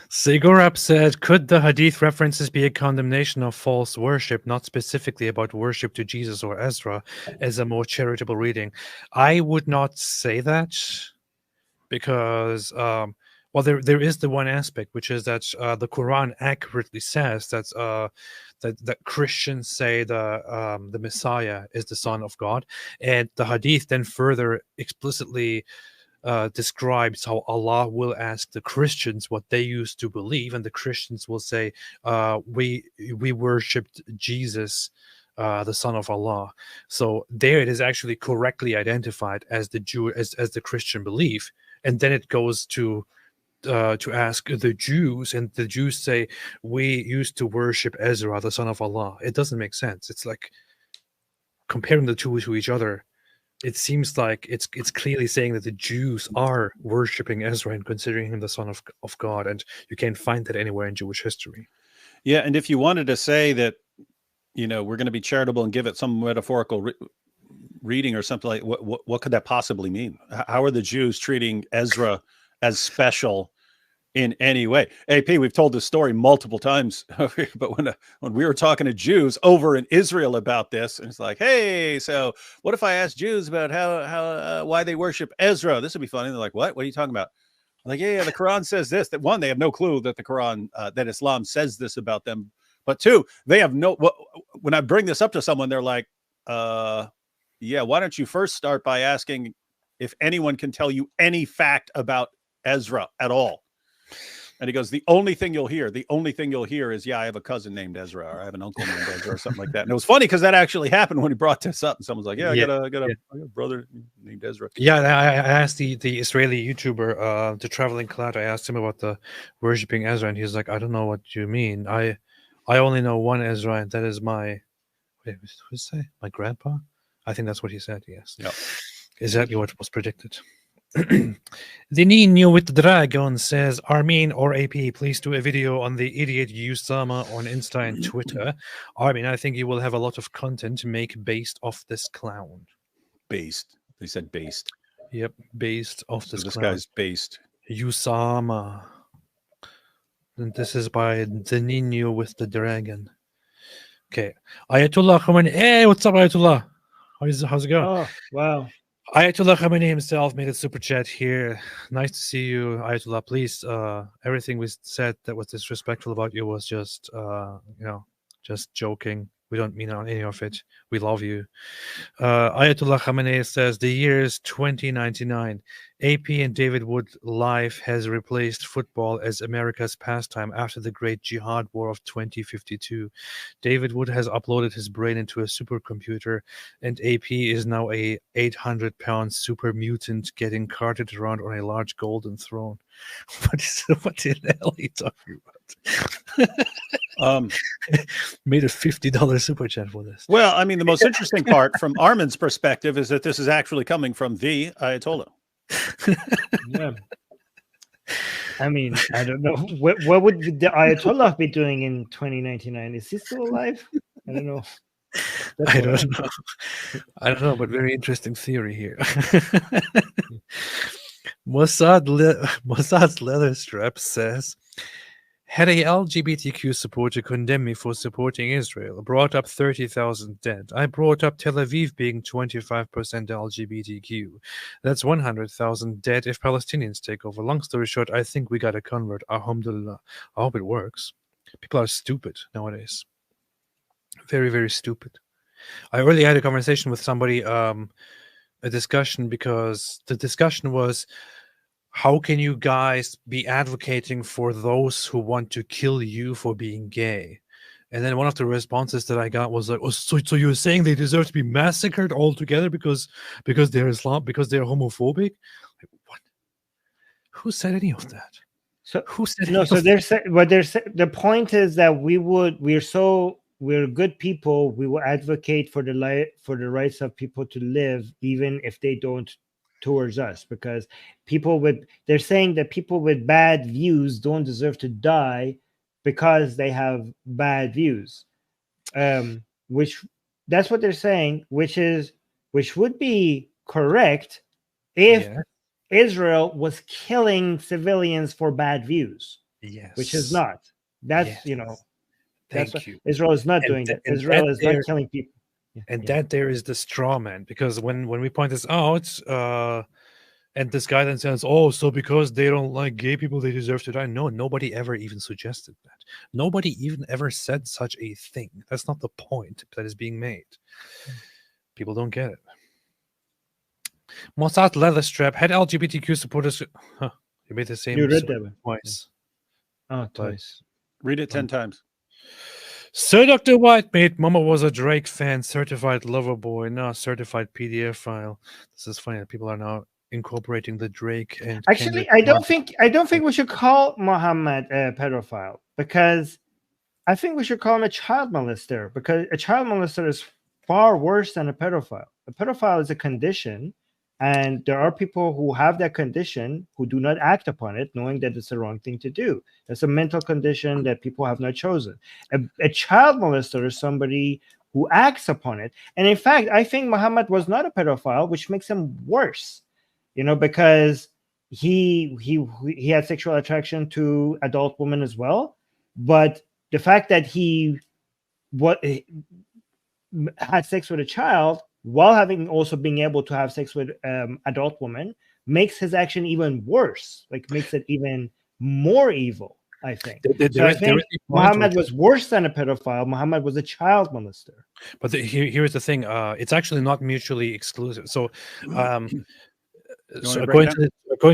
Sigurab said, could the hadith references be a condemnation of false worship, not specifically about worship to Jesus or Ezra, as a more charitable reading? I would not say that, because well, there is the one aspect, which is that the Quran accurately says that that Christians say the Messiah is the Son of God, and the hadith then further explicitly describes how Allah will ask the Christians what they used to believe, and the Christians will say, we worshipped Jesus, the Son of Allah. So there it is actually correctly identified as the Jew, as the Christian belief, and then it goes to ask the Jews, and the Jews say, we used to worship Ezra, the Son of Allah. It doesn't make sense. It's like comparing the two to each other. It seems like it's clearly saying that the Jews are worshiping Ezra and considering him the Son of God, and you can't find that anywhere in Jewish history. Yeah, and if you wanted to say that, we're going to be charitable and give it some metaphorical reading or something like, what could that possibly mean? How are the Jews treating Ezra as special in any way? AP, we've told this story multiple times, but when we were talking to Jews over in Israel about this, and it's like, hey, so what if I ask Jews about how why they worship Ezra? This would be funny. They're like, what are you talking about? I'm like, yeah, the Quran says this. That one, they have no clue that the Quran, that Islam says this about them. But two, they have when I bring this up to someone, they're like, yeah, why don't you first start by asking if anyone can tell you any fact about Ezra at all? And he goes, the only thing you'll hear is, yeah, I have a cousin named Ezra, or I have an uncle named Ezra, or something like that. And it was funny because that actually happened when he brought this up. And someone's like, yeah, I got a brother named Ezra. Yeah, I asked the Israeli YouTuber, the Traveling Cloud, I asked him about the worshipping Ezra, and he's like, I don't know what you mean. I only know one Ezra, and that is my grandpa? I think that's what he said, yes. Yep. Exactly what was predicted. The Nino with the Dragon says, Armin or AP, please do a video on the idiot Usama on Insta and Twitter. Armin, I think you will have a lot of content to make based off this clown. Based. They said based. Yep, based off this clown. Guy's based. Usama. And this is by the Nino with the Dragon. Okay. Ayatollah Khamenei. Hey, what's up, Ayatollah? How's it going? Oh, wow. Ayatollah Khamenei himself made a super chat here. Nice to see you, Ayatollah. Please, everything we said that was disrespectful about you was just, just joking. We don't mean any of it. We love you. Ayatollah Khamenei says the year is 2099. AP and David Wood life has replaced football as America's pastime after the Great Jihad War of 2052. David Wood has uploaded his brain into a supercomputer, and AP is now a 800-pound super mutant getting carted around on a large golden throne. What the hell are you talking about? Made a $50 super chat for this. Well, I mean, the most interesting part from Armin's perspective is that this is actually coming from the Ayatollah. Yeah. I mean, I don't know. What would the Ayatollah be doing in 2099? Is he still alive? I don't know. I don't know. I don't know, but very interesting theory here. Mossad's leather strap says, had a LGBTQ supporter condemn me for supporting Israel, brought up 30,000 dead. I brought up Tel Aviv being 25% LGBTQ. That's 100,000 dead if Palestinians take over. Long story short, I think we got to convert. Alhamdulillah. I hope it works. People are stupid nowadays. Very, very stupid. I already had a conversation with somebody, a discussion, because the discussion was, how can you guys be advocating for those who want to kill you for being gay? And then one of the responses that I got was like, oh, so you're saying they deserve to be massacred altogether because they're Islam, because they're homophobic? Like, what? Who said any of that? So who said no? So the point is that we're good people. We will advocate for the rights of people to live, even if they don't towards us, because they're saying that people with bad views don't deserve to die because they have bad views, which that's what they're saying, which would be correct if Israel was killing civilians for bad views. Yes, which is not. That's Thank you. Israel is not doing that. Israel is not killing people. That there is the straw man, because when we point this out, and this guy then says, oh, so because they don't like gay people, they deserve to die. No, nobody ever even suggested that. Nobody even ever said such a thing. That's not the point that is being made. People don't get it. Mossad Leatherstrap had LGBTQ supporters. Huh, you made the same. You read that twice. Oh, twice. Read it 10 times. Sir Dr. Whitemate, Mama was a Drake fan, certified lover boy, now certified PDF file. This is funny that people are now incorporating the Drake and actually I don't think we should call Muhammad a pedophile, because I think we should call him a child molester, because a child molester is far worse than a pedophile. A pedophile is a condition, and there are people who have that condition who do not act upon it, knowing that it's the wrong thing to do. It's a mental condition that people have not chosen. A child molester is somebody who acts upon it. And in fact, I think Muhammad was not a pedophile, which makes him worse, because he had sexual attraction to adult women as well. But the fact that he had sex with a child while also being able to have sex with adult women makes his action even worse, makes it even more evil, I think. I think Muhammad was worse than a pedophile. Muhammad was a child molester. But here's the thing. It's actually not mutually exclusive. So, according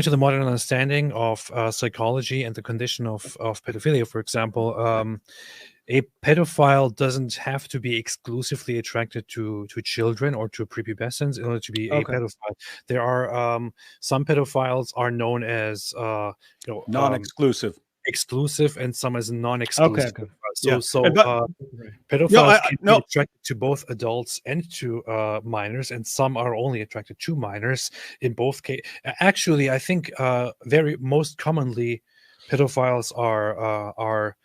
to the modern understanding of psychology and the condition of pedophilia, for example, a pedophile doesn't have to be exclusively attracted to children or to prepubescents in order to be a pedophile. There are some pedophiles are known as non-exclusive, exclusive, and some as non-exclusive. Pedophiles can be attracted to both adults and to minors, and some are only attracted to minors. In both cases, actually, I think most commonly, pedophiles are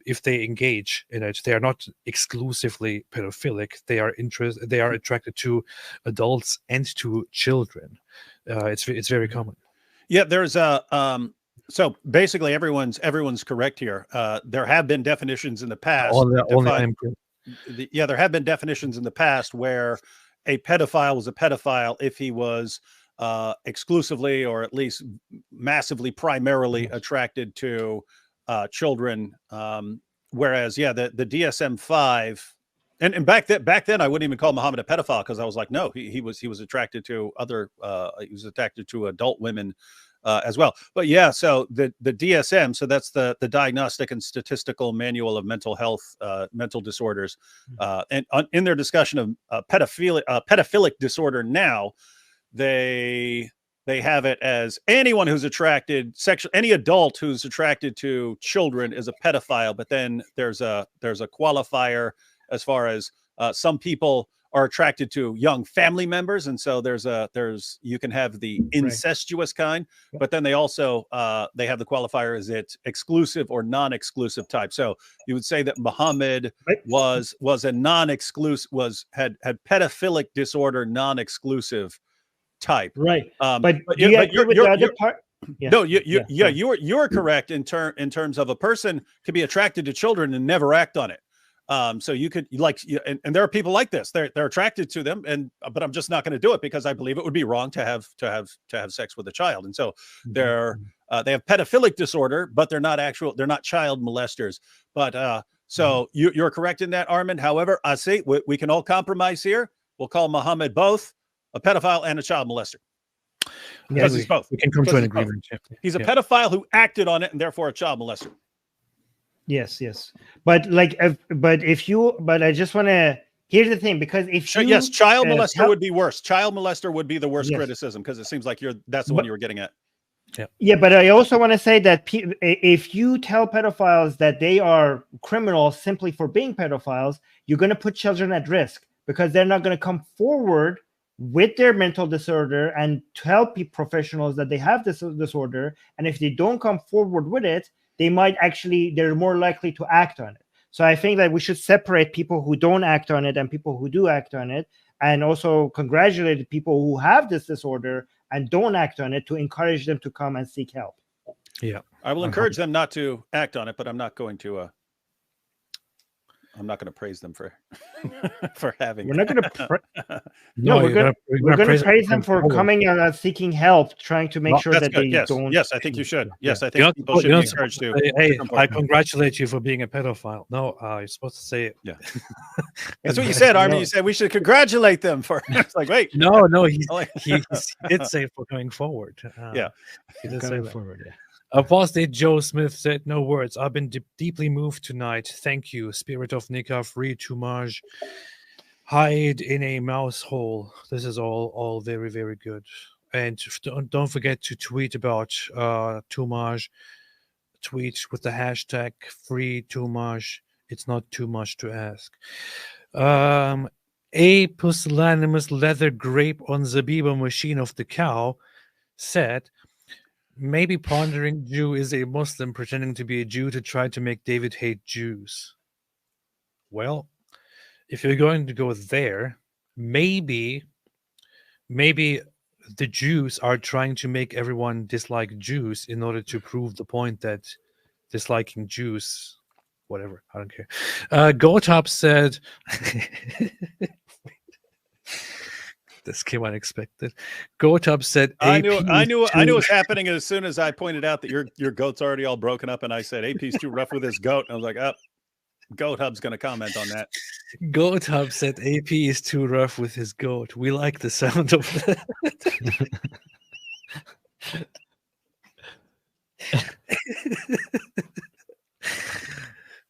if they engage in it, they are not exclusively pedophilic. They are attracted to adults and to children. It's very common. Yeah, there's a so basically everyone's correct here. There have been definitions in the past. There have been definitions in the past where a pedophile was a pedophile if he was exclusively, or at least massively, primarily attracted to children, whereas the DSM-5, and back then I wouldn't even call Muhammad a pedophile, because I was like, no, he was attracted to he was attracted to adult women as well. But so the DSM, so that's the Diagnostic and Statistical Manual of Mental Health, Mental Disorders, and in their discussion of pedophilic disorder now, they they have it as anyone who's any adult who's attracted to children is a pedophile. But then there's a qualifier as far as some people are attracted to young family members, and so you can have the incestuous kind, but then they also they have the qualifier, is it exclusive or non-exclusive type. So you would say that Muhammad was a non-exclusive, had pedophilic disorder, non-exclusive type, right? But do you agree with the other part? Yeah. No, you're correct in terms of a person could be attracted to children and never act on it. So you could and there are people like this. They're attracted to them, but I'm just not going to do it because I believe it would be wrong to have sex with a child. And so they have pedophilic disorder, but they're not child molesters. But so you're correct in that, Armin. However, I see we can all compromise here. We'll call Muhammad both a pedophile and a child molester. Because he's both. We can come to an agreement. He's a pedophile who acted on it and therefore a child molester. Yes. But I just want to, here's the thing, because if you, yes, child molester would be worse. Child molester would be the worst criticism, because it seems like that's the one you were getting at. Yeah, but I also want to say that if you tell pedophiles that they are criminals simply for being pedophiles, you're going to put children at risk, because they're not going to come forward with their mental disorder and tell professionals that they have this disorder. And if they don't come forward with it, they're more likely to act on it. So I think that we should separate people who don't act on it and people who do act on it, and also congratulate people who have this disorder and don't act on it, to encourage them to come and seek help. Yeah, I will encourage them not to act on it, but I'm not going to praise them for having. We're not going to. We're going to praise them for coming and seeking help, trying to make sure that they don't. Yes, I think you should. Yes, I think people should be encouraged to. Hey, I congratulate you for being a pedophile. No, you're supposed to say it. Yeah, that's what you said, Armin. You said we should congratulate them for. It's like, wait, no, he did say for coming forward. He did say forward. Yeah. Apostate Joe Smith said, "No words. I've been deeply moved tonight. Thank you. Spirit of Nikaf, read Tumaj. Hide in a mouse hole. This is all very, very good. And don't forget to tweet about Tumaj. Tweet with the hashtag free Tumaj. It's not too much to ask." A pusillanimous leather grape on Zabiba machine of the cow said, "Maybe Pondering Jew is a Muslim pretending to be a Jew to try to make David hate Jews." Well, if you're going to go there, maybe the Jews are trying to make everyone dislike Jews in order to prove the point that disliking Jews, whatever, I don't care. Gotop said, this came unexpected. Gotop said, I knew it was happening as soon as I pointed out that your goat's already all broken up, and I said AP's too rough with his goat. And I was like, Goat Hub's going to comment on that. Goat Hub said AP is too rough with his goat. We like the sound of that.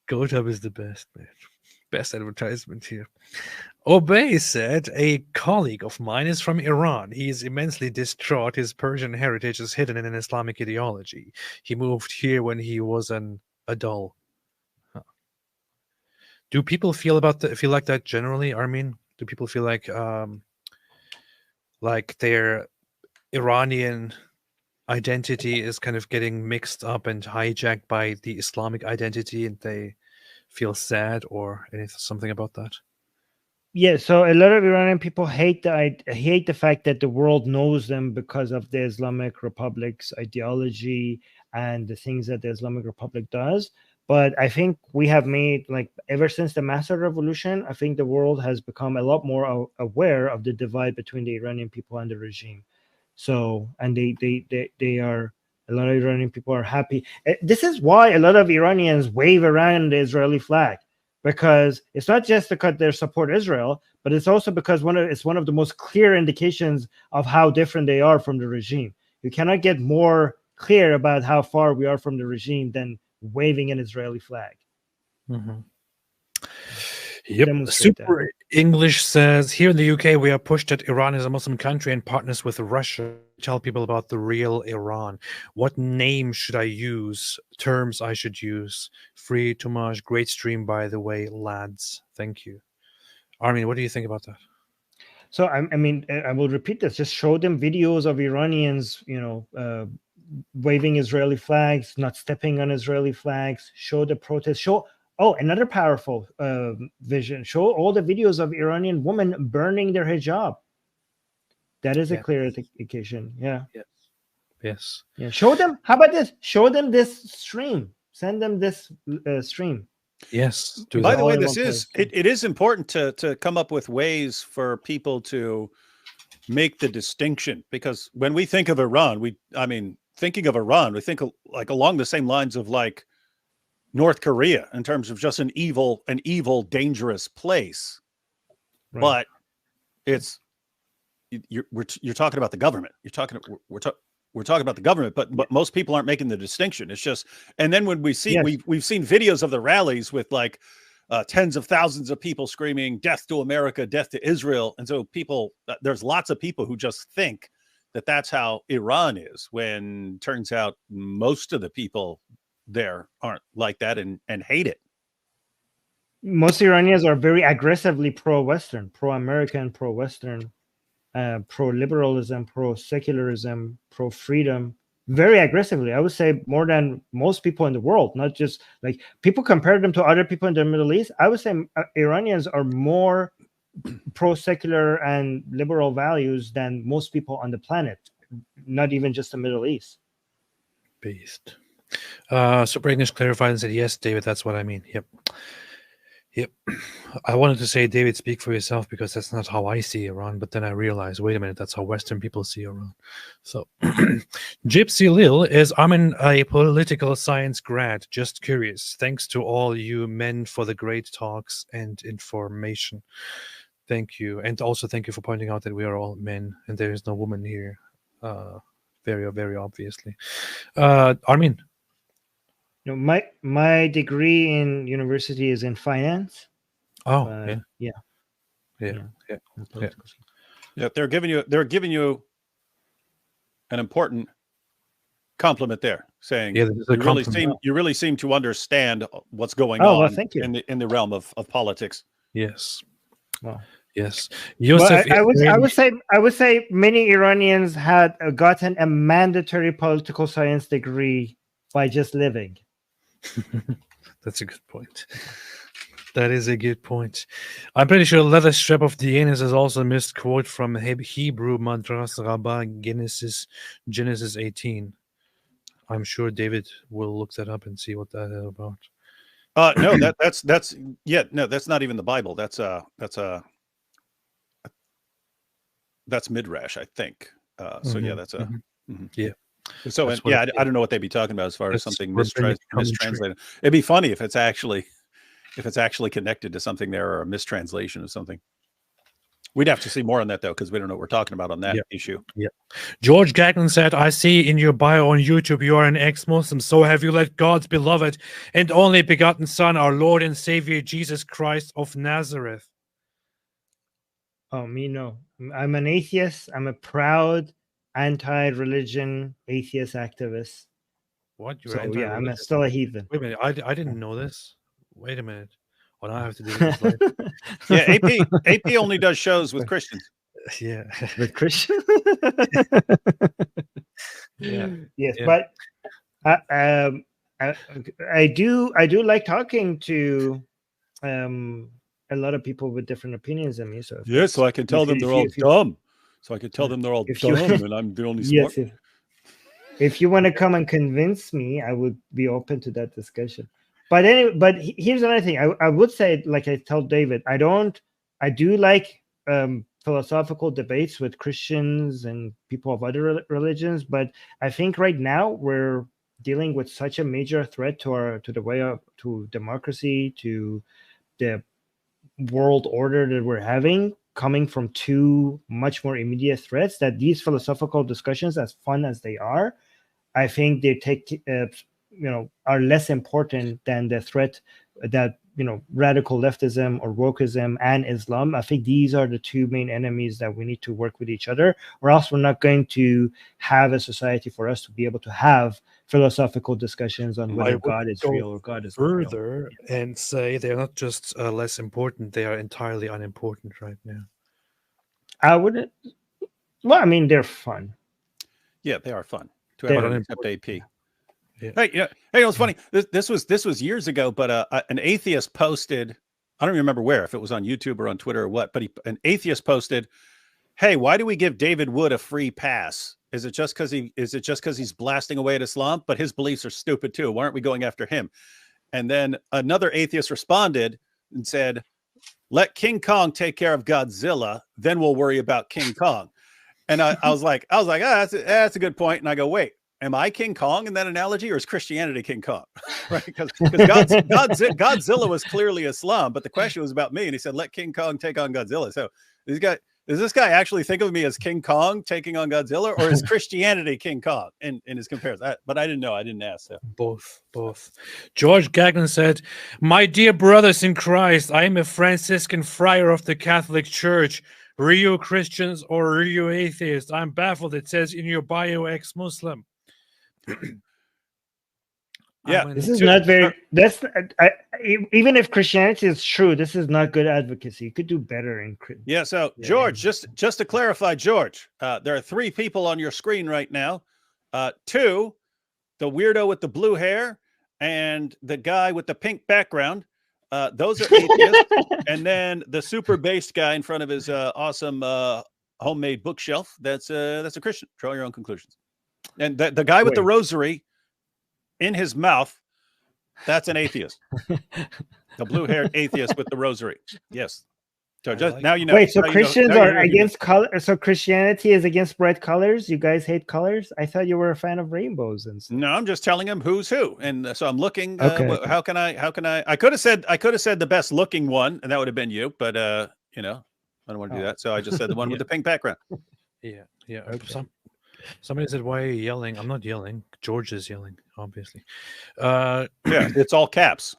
Goat Hub is the best, man. Best advertisement here. Obey said, a colleague of mine is from Iran. He is immensely distraught. His Persian heritage is hidden in an Islamic ideology. He moved here when he was an adult. Huh. Do people feel like that generally, Armin? Do people feel like their Iranian identity is kind of getting mixed up and hijacked by the Islamic identity, and they feel sad or something about that? Yeah, so a lot of Iranian people hate the fact that the world knows them because of the Islamic Republic's ideology and the things that the Islamic Republic does. But I think we have made, ever since the Master Revolution, I think the world has become a lot more aware of the divide between the Iranian people and the regime. So, and they are, a lot of Iranian people are happy. This is why a lot of Iranians wave around the Israeli flag. Because it's not just because they support Israel, but it's also because it's one of the most clear indications of how different they are from the regime. You cannot get more clear about how far we are from the regime than waving an Israeli flag. Mm-hmm. Yep. English says, here in the UK, we are pushed that Iran is a Muslim country and partners with Russia. Tell people about the real Iran. What name should I use? Terms I should use? Free Toumaj, great stream, by the way, lads. Thank you. Armin, what do you think about that? So, I mean, I will repeat this. Just show them videos of Iranians, waving Israeli flags, not stepping on Israeli flags. Show the protests. Another powerful vision. Show all the videos of Iranian women burning their hijab. That is a clear indication. Yeah. Yes. Yeah. Show them. How about this? Show them this stream. Send them this stream. Yes. By the way, it is important to come up with ways for people to make the distinction, because when we think of Iran, thinking of Iran, we think like along the same lines of like North Korea in terms of just an evil, dangerous place. Right. But you're talking about the government. We're talking about the government, but most people aren't making the distinction. It's just, and then when we see, we've seen videos of the rallies with like tens of thousands of people screaming "Death to America, death to Israel," and so there's lots of people who just think that that's how Iran is, when turns out most of the people there aren't like that and hate it. Most Iranians are very aggressively pro-Western, pro-American, pro-Western. Pro-liberalism, pro-secularism, pro-freedom, very aggressively. I would say more than most people in the world, not just like people compare them to other people in the Middle East. I would say Iranians are more pro-secular and liberal values than most people on the planet, not even just the Middle East. Beast. Super English clarified and said, yes, David, that's what I mean. Yep. I wanted to say, David, speak for yourself, because that's not how I see Iran. But then I realized, wait a minute, that's how Western people see Iran. So, Gypsy Lil is, I'm a political science grad. Just curious. Thanks to all you men for the great talks and information. Thank you. And also thank you for pointing out that we are all men and there is no woman here. Very, very obviously. Armin. My degree in university is in finance. Oh, yeah. They're giving you an important compliment there, saying you really seem to understand what's going on. Well, thank you. in the realm of politics. Yes. Well, yes. Yosef, I would say many Iranians had gotten a mandatory political science degree by just living. That's a good point. That is a good point. I'm pretty sure leather strap of the anus is also a misquote from Hebrew Madras Rabbah Genesis 18. I'm sure David will look that up and see what that is about. No, that's not even the Bible. That's Midrash, I think. So yeah, that's yeah. So I don't know what they'd be talking about as far as something mistranslated. It'd be funny if it's actually connected to something there, or a mistranslation of something. We'd have to see more on that though, because we don't know what we're talking about on that issue. Yeah. George Gagnon said, I see in your bio on YouTube you are an ex-Muslim. So have you let God's beloved and only begotten Son, our Lord and Savior Jesus Christ of Nazareth? Oh, me no. I'm an atheist. I'm a proud anti-religion atheist activist. What? I'm still a heathen. Wait a minute, I didn't know this. Wait a minute. Well, now I have to do this. Yeah, AP only does shows with Christians. Yeah, with Christians. Yeah. Yes, yeah. But I do like talking to a lot of people with different opinions than me. So so I can tell them they're all dumb. So I could tell them they're all dumb, and I'm the only smart. Yes, if you want to come and convince me, I would be open to that discussion. But anyway, but here's another thing. I would say, like I told David, I do like philosophical debates with Christians and people of other religions, but I think right now we're dealing with such a major threat to to democracy, to the world order that we're having, coming from two much more immediate threats, that these philosophical discussions, as fun as they are, I think they take are less important than the threat that radical leftism or wokeism and Islam. I think these are the two main enemies that we need to work with each other, or else we're not going to have a society for us to be able to have philosophical discussions on I whether would God is go real or God is not real. further and say they're not just less important; they are entirely unimportant right now. I wouldn't. Well, I mean, they're fun. Yeah, they are fun to They're everyone except AP. Yeah. Hey, yeah. Hey, it was funny. This was years ago, but an atheist posted. I don't even remember where, if it was on YouTube or on Twitter or what. But an atheist posted, "Hey, why do we give David Wood a free pass? Is it just because he's blasting away at Islam? But his beliefs are stupid too. Why aren't we going after him?" And then another atheist responded and said, "Let King Kong take care of Godzilla, then we'll worry about King Kong." And I was like, that's a good point. And I go, wait, am I King Kong in that analogy, or is Christianity King Kong? Right? Because Godzilla was clearly Islam, but the question was about me. And he said, let King Kong take on Godzilla. So does this guy actually think of me as King Kong taking on Godzilla, or is Christianity King Kong in his comparison? But I didn't know. I didn't ask. So. Both. George Gagnon said, "My dear brothers in Christ, I am a Franciscan friar of the Catholic Church. Are you Christians or are you atheists? I'm baffled. It says in your bio ex-Muslim." Yeah, this is not very. That's even if Christianity is true, this is not good advocacy. You could do better in. Yeah. So George, just to clarify, George, there are 3 people on your screen right now. 2, the weirdo with the blue hair and the guy with the pink background. Those are atheists. And then the super based guy in front of his awesome homemade bookshelf. That's a Christian. Draw your own conclusions. And the guy with the rosary in his mouth, that's an atheist. The blue-haired atheist with the rosary. Yes. So just now you know. Wait, so Christians are against color. So Christianity is against bright colors. You guys hate colors. I thought you were a fan of rainbows and stuff. No, I'm just telling him who's who, and so I'm looking. How can I? I could have said the best looking one, and that would have been you. But I don't want to do that. So I just said the one with the pink background. Yeah. Okay. Somebody said, "Why are you yelling?" I'm not yelling. George is yelling, obviously. Yeah, it's all caps.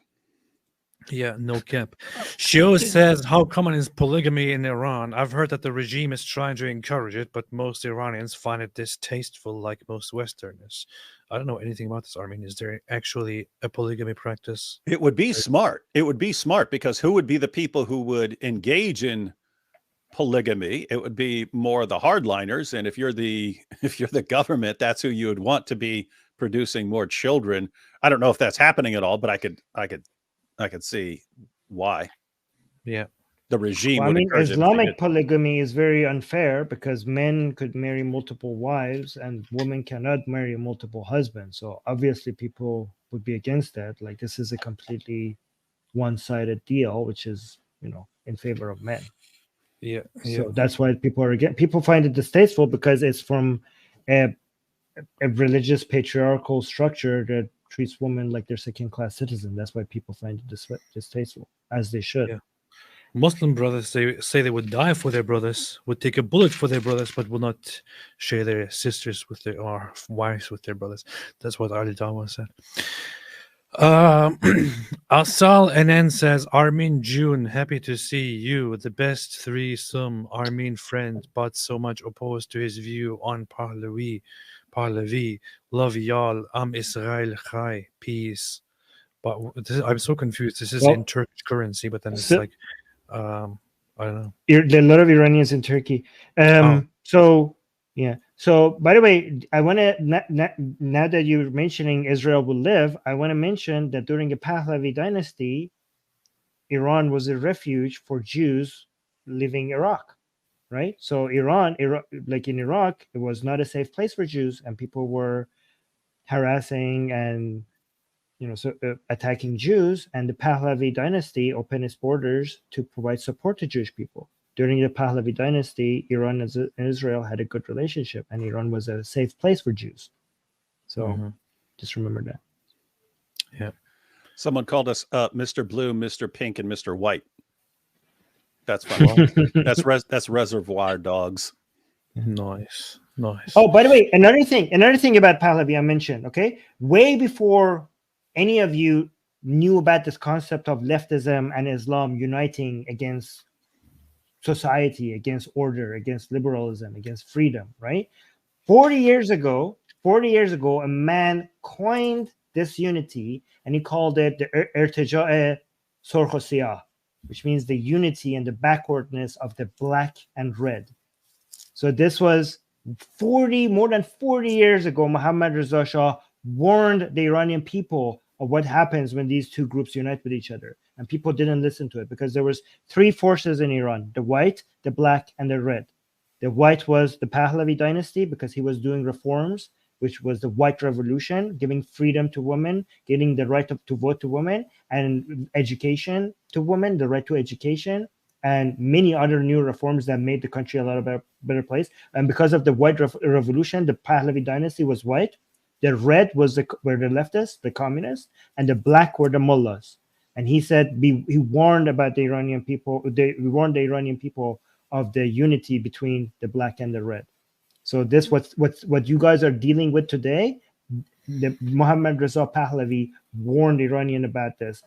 Yeah, no cap. Shio says, "How common is polygamy in Iran? I've heard that the regime is trying to encourage it, but most Iranians find it distasteful, like most Westerners." I don't know anything about this, Armin. Is there actually a polygamy practice? It would be smart. It would be smart, because who would be the people who would engage in polygamy? It would be more the hardliners. And if you're the government, that's who you would want to be producing more children. I don't know if that's happening at all, but I could see why. Yeah. The regime Well, would encourage Islamic polygamy is very unfair because men could marry multiple wives and women cannot marry multiple husbands. So obviously people would be against that. Like, this is a completely one-sided deal, which is, in favor of men. Yeah. So that's why people are against. People find it distasteful because it's from a religious patriarchal structure that treats women like they're second-class citizen. That's why people find it distasteful, as they should. Yeah. Muslim brothers, they say they would die for their brothers, would take a bullet for their brothers, but will not share their sisters or wives with their brothers. That's what Ali Dawa said. Asal NN says, "Armin June, happy to see you. The best threesome Armin friend, but so much opposed to his view on Pahlavi. Love y'all. Israel Chai. Peace." But I'm so confused. This is in Turkish currency, but then it's like, I don't know. There are a lot of Iranians in Turkey. So, yeah. So, by the way, I want to, now that you're mentioning Israel will live, I want to mention that during the Pahlavi dynasty, Iran was a refuge for Jews living Iraq, right? So Iran, like in Iraq, it was not a safe place for Jews, and people were harassing and attacking Jews, and the Pahlavi dynasty opened its borders to provide support to Jewish people. During the Pahlavi dynasty, Iran and Israel had a good relationship, and Iran was a safe place for Jews. So just remember that. Yeah. Someone called us Mr. Blue, Mr. Pink, and Mr. White. That's fun. That's Reservoir Dogs. Nice. Oh, by the way, another thing about Pahlavi I mentioned, okay? Way before any of you knew about this concept of leftism and Islam uniting against society, against order, against liberalism, against freedom, right? 40 years ago, a man coined this unity, and he called it the irtija'e sorkh o siyah, which means the unity and the backwardness of the black and red. So this was more than 40 years ago. Mohammad Reza Shah warned the Iranian people of what happens when these two groups unite with each other, and people didn't listen to it because there was three forces in Iran: the white, the black, and the red. The white was the Pahlavi dynasty because he was doing reforms, which was the white revolution, giving freedom to women, getting the right to vote to women, and education to women, the right to education, and many other new reforms that made the country a lot of better place. And because of the white revolution, the Pahlavi dynasty was white. The red were the leftists, the communists, and the black were the mullahs. And he said he warned about the Iranian people. He warned the Iranian people of the unity between the black and the red. So this what you guys are dealing with today. The Mohammad Reza Pahlavi warned Iranian about this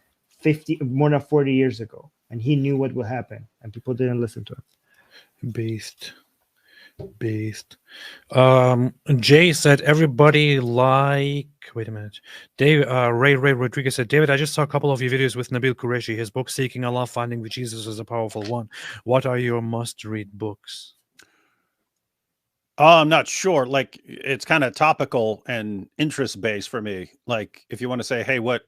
more than 40 years ago, and he knew what would happen, and people didn't listen to him. Beast. Jay said everybody like. Wait a minute. Dave Ray Rodriguez said, David, I just saw a couple of your videos with Nabil Qureshi. His book Seeking Allah, Finding Jesus is a Powerful One. What are your must-read books? I'm not sure. Like, it's kind of topical and interest-based for me. Like, if you want to say, hey, what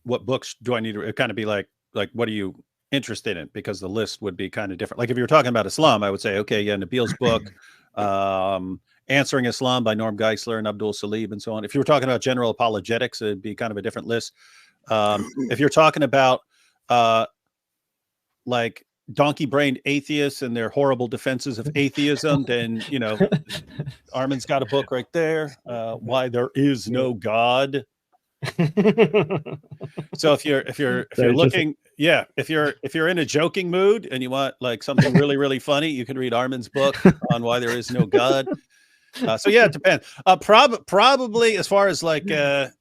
books do I need to? It kind of be like what are you interested in? Because the list would be kind of different. Like if you were talking about Islam, I would say, okay, yeah, Nabil's book, Answering Islam by Norm Geisler and Abdul Salib and so on. If you were talking about general apologetics, it'd be kind of a different list. If you're talking about like donkey-brained atheists and their horrible defenses of atheism, then Armin's got a book right there, Why There Is No God. So if you're looking, if you're in a joking mood and you want like something really, really funny, you can read Armin's book on Why There Is No God. So yeah, it depends. Probably as far as like just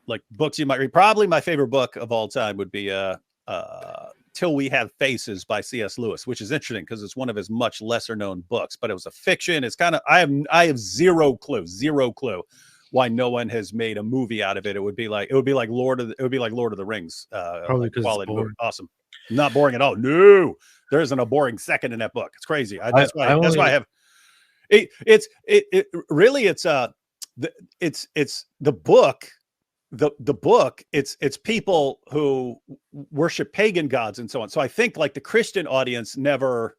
like books you might read. Probably my favorite book of all time would be Till We Have Faces by C.S. Lewis, which is interesting because it's one of his much lesser known books, but it was a fiction. It's kind of I have zero clue why no one has made a movie out of it. It would be like Lord of the Rings. Probably because like quality movie. Awesome. Not boring at all. No, there isn't a boring second in that book. It's crazy. That's why I have it. It's the book. The book, it's people who worship pagan gods and so on. So I think like the Christian audience never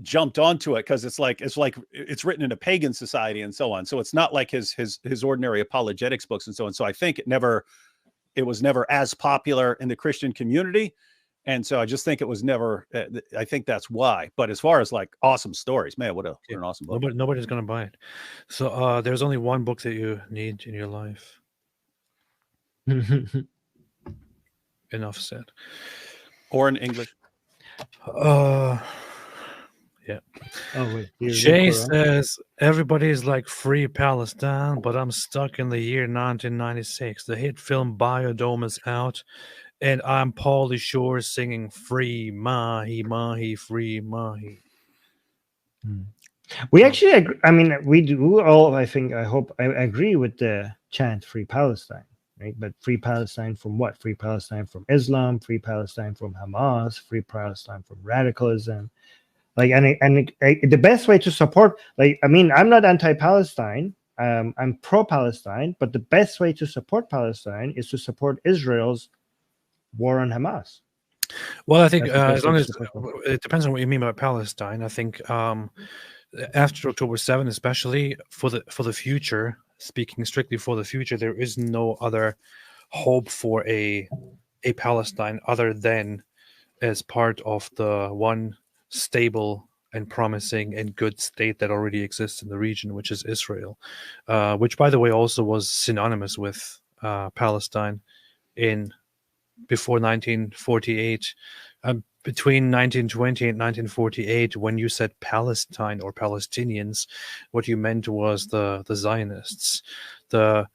jumped onto it because it's it's written in a pagan society and so on. So it's not like his ordinary apologetics books and so on. So I think it was never as popular in the Christian community. And so I just think it was never, I think that's why. But as far as like awesome stories, man, what an awesome book. Nobody's going to buy it. So there's only one book that you need in your life. Enough said. Or in English. Yeah. Oh wait. Jay says everybody's like Free Palestine, but I'm stuck in the year 1996. The hit film Biodome is out, and I'm Pauly Shore singing Free Mahi Mahi Free Mahi. We actually agree. I mean, we do all. I hope I agree with the chant Free Palestine. Right? But Free Palestine from what? Free Palestine from Islam, Free Palestine from Hamas, Free Palestine from radicalism. Like, and the best way to support, like, I mean, I'm not anti-Palestine. I'm pro-Palestine, but the best way to support Palestine is to support Israel's war on Hamas. Well, I think as long as it depends on what you mean by Palestine. I think after October 7th, especially for the future. Speaking strictly for the future, there is no other hope for a Palestine other than as part of the one stable and promising and good state that already exists in the region, which is Israel, which, by the way, also was synonymous with Palestine before 1948. Between 1920 and 1948, when you said Palestine or Palestinians, what you meant was the Zionists, the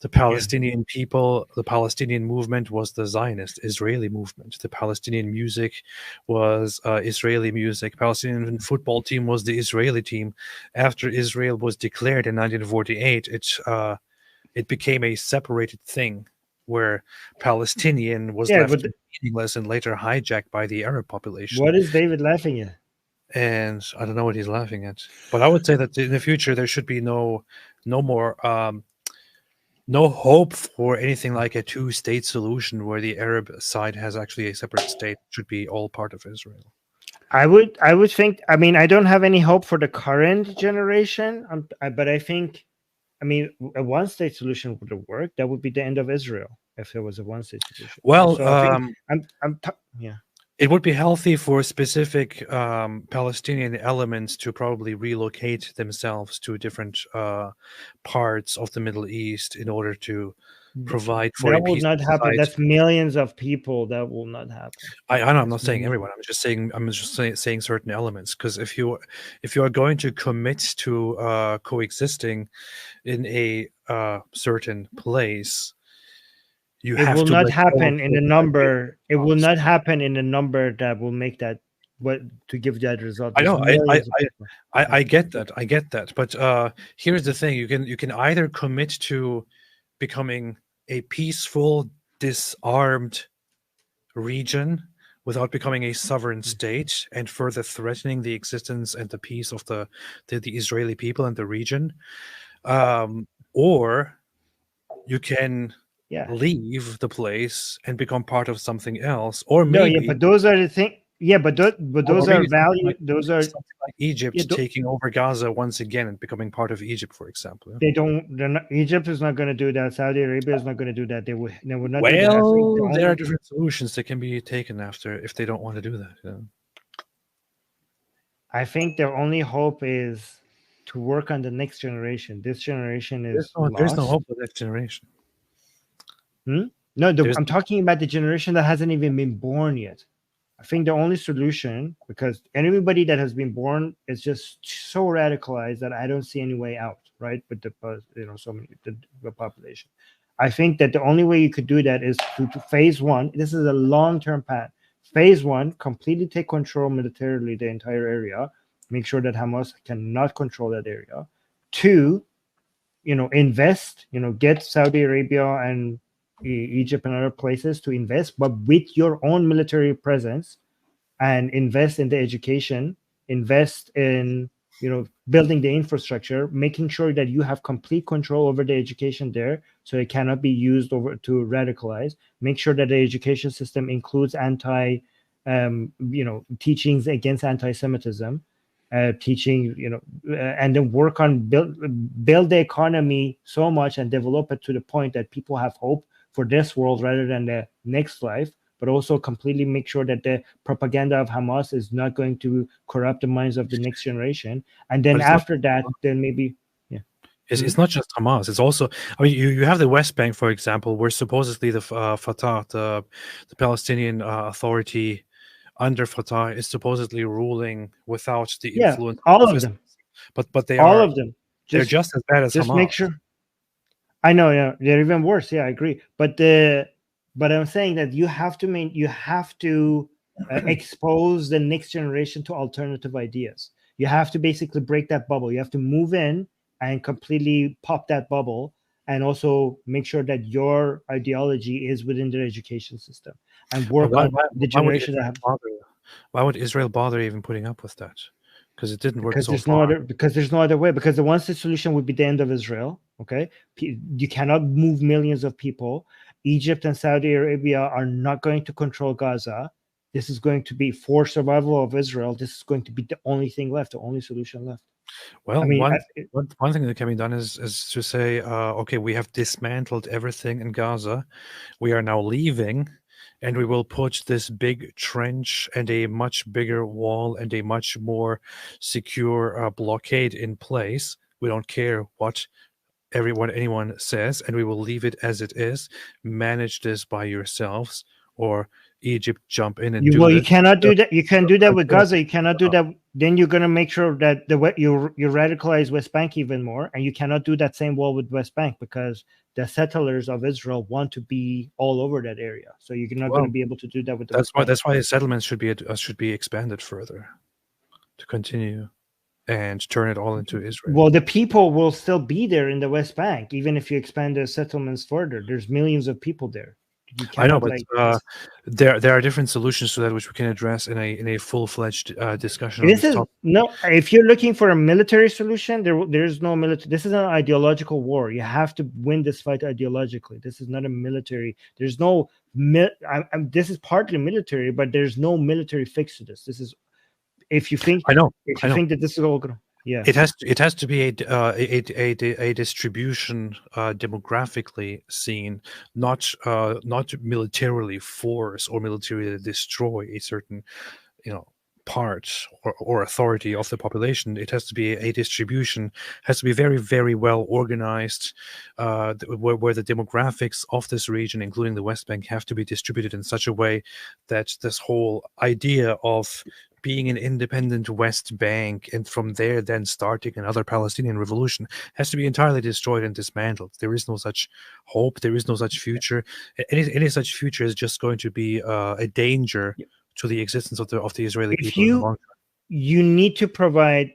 The Palestinian people, the Palestinian movement was the Zionist Israeli movement. The Palestinian music was Israeli music. Palestinian football team was the Israeli team. After Israel was declared in 1948, it became a separated thing where Palestinian was left meaningless and later hijacked by the Arab population. What is David laughing at? And I don't know what he's laughing at, but I would say that in the future there should be no more no hope for anything like a two-state solution where the Arab side has actually a separate state. It should be all part of Israel. I would think. I mean, I don't have any hope for the current generation, but I think, I mean, a one-state solution would have worked. That would be the end of Israel if there was a one-state solution. Well, so I think yeah. It would be healthy for specific Palestinian elements to probably relocate themselves to different parts of the Middle East in order to provide for that a will peaceful not happen. society. That's millions of people. That will not happen. I know. I'm not saying everyone. I'm just saying certain elements. Because if you are going to commit to coexisting in a certain place, you have It will to not let go happen of in a the number. It will not happen in a number that will make that to give that result. I know. There's millions of people. I get that. I get that. But here's the thing: you can either commit to becoming a peaceful, disarmed region without becoming a sovereign state and further threatening the existence and the peace of the Israeli people and the region, or you can leave the place and become part of something else, or maybe but those are the thing. Yeah, but those are value. Those are something like Egypt taking over Gaza once again and becoming part of Egypt, for example. They don't. Egypt is not going to do that. Saudi Arabia is not going to do that. They would not. Well, there are different solutions that can be taken after if they don't want to do that. Yeah. I think their only hope is to work on the next generation. This generation is there's no hope for this generation. No, I'm talking about the generation that hasn't even been born yet. I think the only solution, because everybody that has been born is just so radicalized that I don't see any way out, right? With the so many the population. I think that the only way you could do that is to phase one. This is a long-term path. Phase one, completely take control militarily the entire area, make sure that Hamas cannot control that area. Two, invest, get Saudi Arabia and Egypt and other places to invest, but with your own military presence, and invest in the education, invest in building the infrastructure, making sure that you have complete control over the education there, so it cannot be used over to radicalize. Make sure that the education system includes teachings against anti-Semitism, teaching, and then work on build the economy so much and develop it to the point that people have hope for this world rather than the next life, but also completely make sure that the propaganda of Hamas is not going to corrupt the minds of the next generation. And then after that, then maybe, It's not just Hamas. It's also, I mean, you have the West Bank, for example, where supposedly the Fatah, the Palestinian Authority under Fatah, is supposedly ruling without the influence. All of them. But they all are of them. They're just as bad as just Hamas. Make sure. I know, they're even worse. Yeah, I agree. But I'm saying that you have to expose the next generation to alternative ideas. You have to basically break that bubble. You have to move in and completely pop that bubble, and also make sure that your ideology is within the education system and work on the generation that have. Why would Israel bother even putting up with that? Because it didn't work because so there's far. there's no other way. Because the one-state solution would be the end of Israel. Okay, you cannot move millions of people. Egypt and Saudi Arabia are not going to control Gaza. This is going to be for survival of Israel. This is going to be the only thing left, the only solution left. Well, one thing that can be done is to say, okay, we have dismantled everything in Gaza. We are now leaving, and we will put this big trench and a much bigger wall and a much more secure blockade in place. We don't care what anyone says, and we will leave it as it is. Manage this by yourselves, or Egypt jump in and You, do well, this. you cannot do that. You can do that with Until- Gaza. You cannot do that. Then you're gonna make sure that you radicalize West Bank even more, and you cannot do that same wall with West Bank because the settlers of Israel want to be all over that area. So you're not going to be able to do that with the That's West why Bank. that's why settlements should be expanded further to continue and turn it all into Israel. Well, the people will still be there in the West Bank, even if you expand the settlements further. There's millions of people there. You I know, cannot, but there are different solutions to that which we can address in a full-fledged discussion on this this is topic. no. If you're looking for a military solution, there's no military. This is an ideological war. You have to win this fight ideologically. This is not a military. There's no. This is partly military, but there's no military fix to this. This is if you think. I know. If you think that this is all going to. Yeah. It has to be a distribution demographically seen, not militarily force or militarily destroy a certain part or authority of the population. It has to be a distribution, has to be very, very well organized, where the demographics of this region, including the West Bank, have to be distributed in such a way that this whole idea of being an independent West Bank and from there then starting another Palestinian revolution has to be entirely destroyed and dismantled. There is no such hope. There is no such future. Any such future is just going to be a danger to the existence of the Israeli people in the long term. You need to provide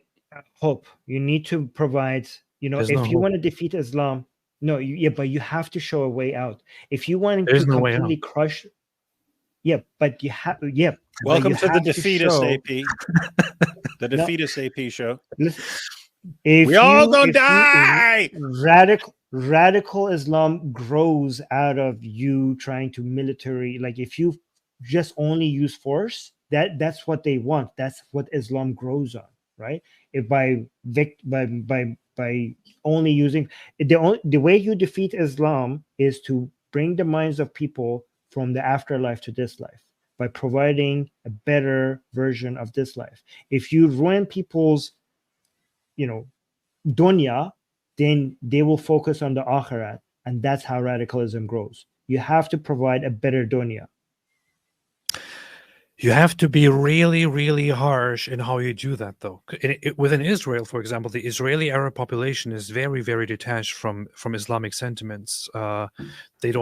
hope. You need to provide, There's if no you hope. want to defeat Islam, but you have to show a way out. If you want There's to no way completely out. crush, but you have, Welcome to the have Defeatist show- AP. The No. Defeatist AP show. Listen, if We all gonna if die! Radical Islam grows out of you trying to military. Like if you just only use force, that's what they want. That's what Islam grows on, right? If by only using the way you defeat Islam is to bring the minds of people from the afterlife to this life by providing a better version of this life. If you ruin people's dunya, then they will focus on the akhirat, and that's how radicalism grows. You have to provide a better dunya. You have to be really, really harsh in how you do that, though. Within Israel, for example, the Israeli Arab population is very, very detached from Islamic sentiments. They're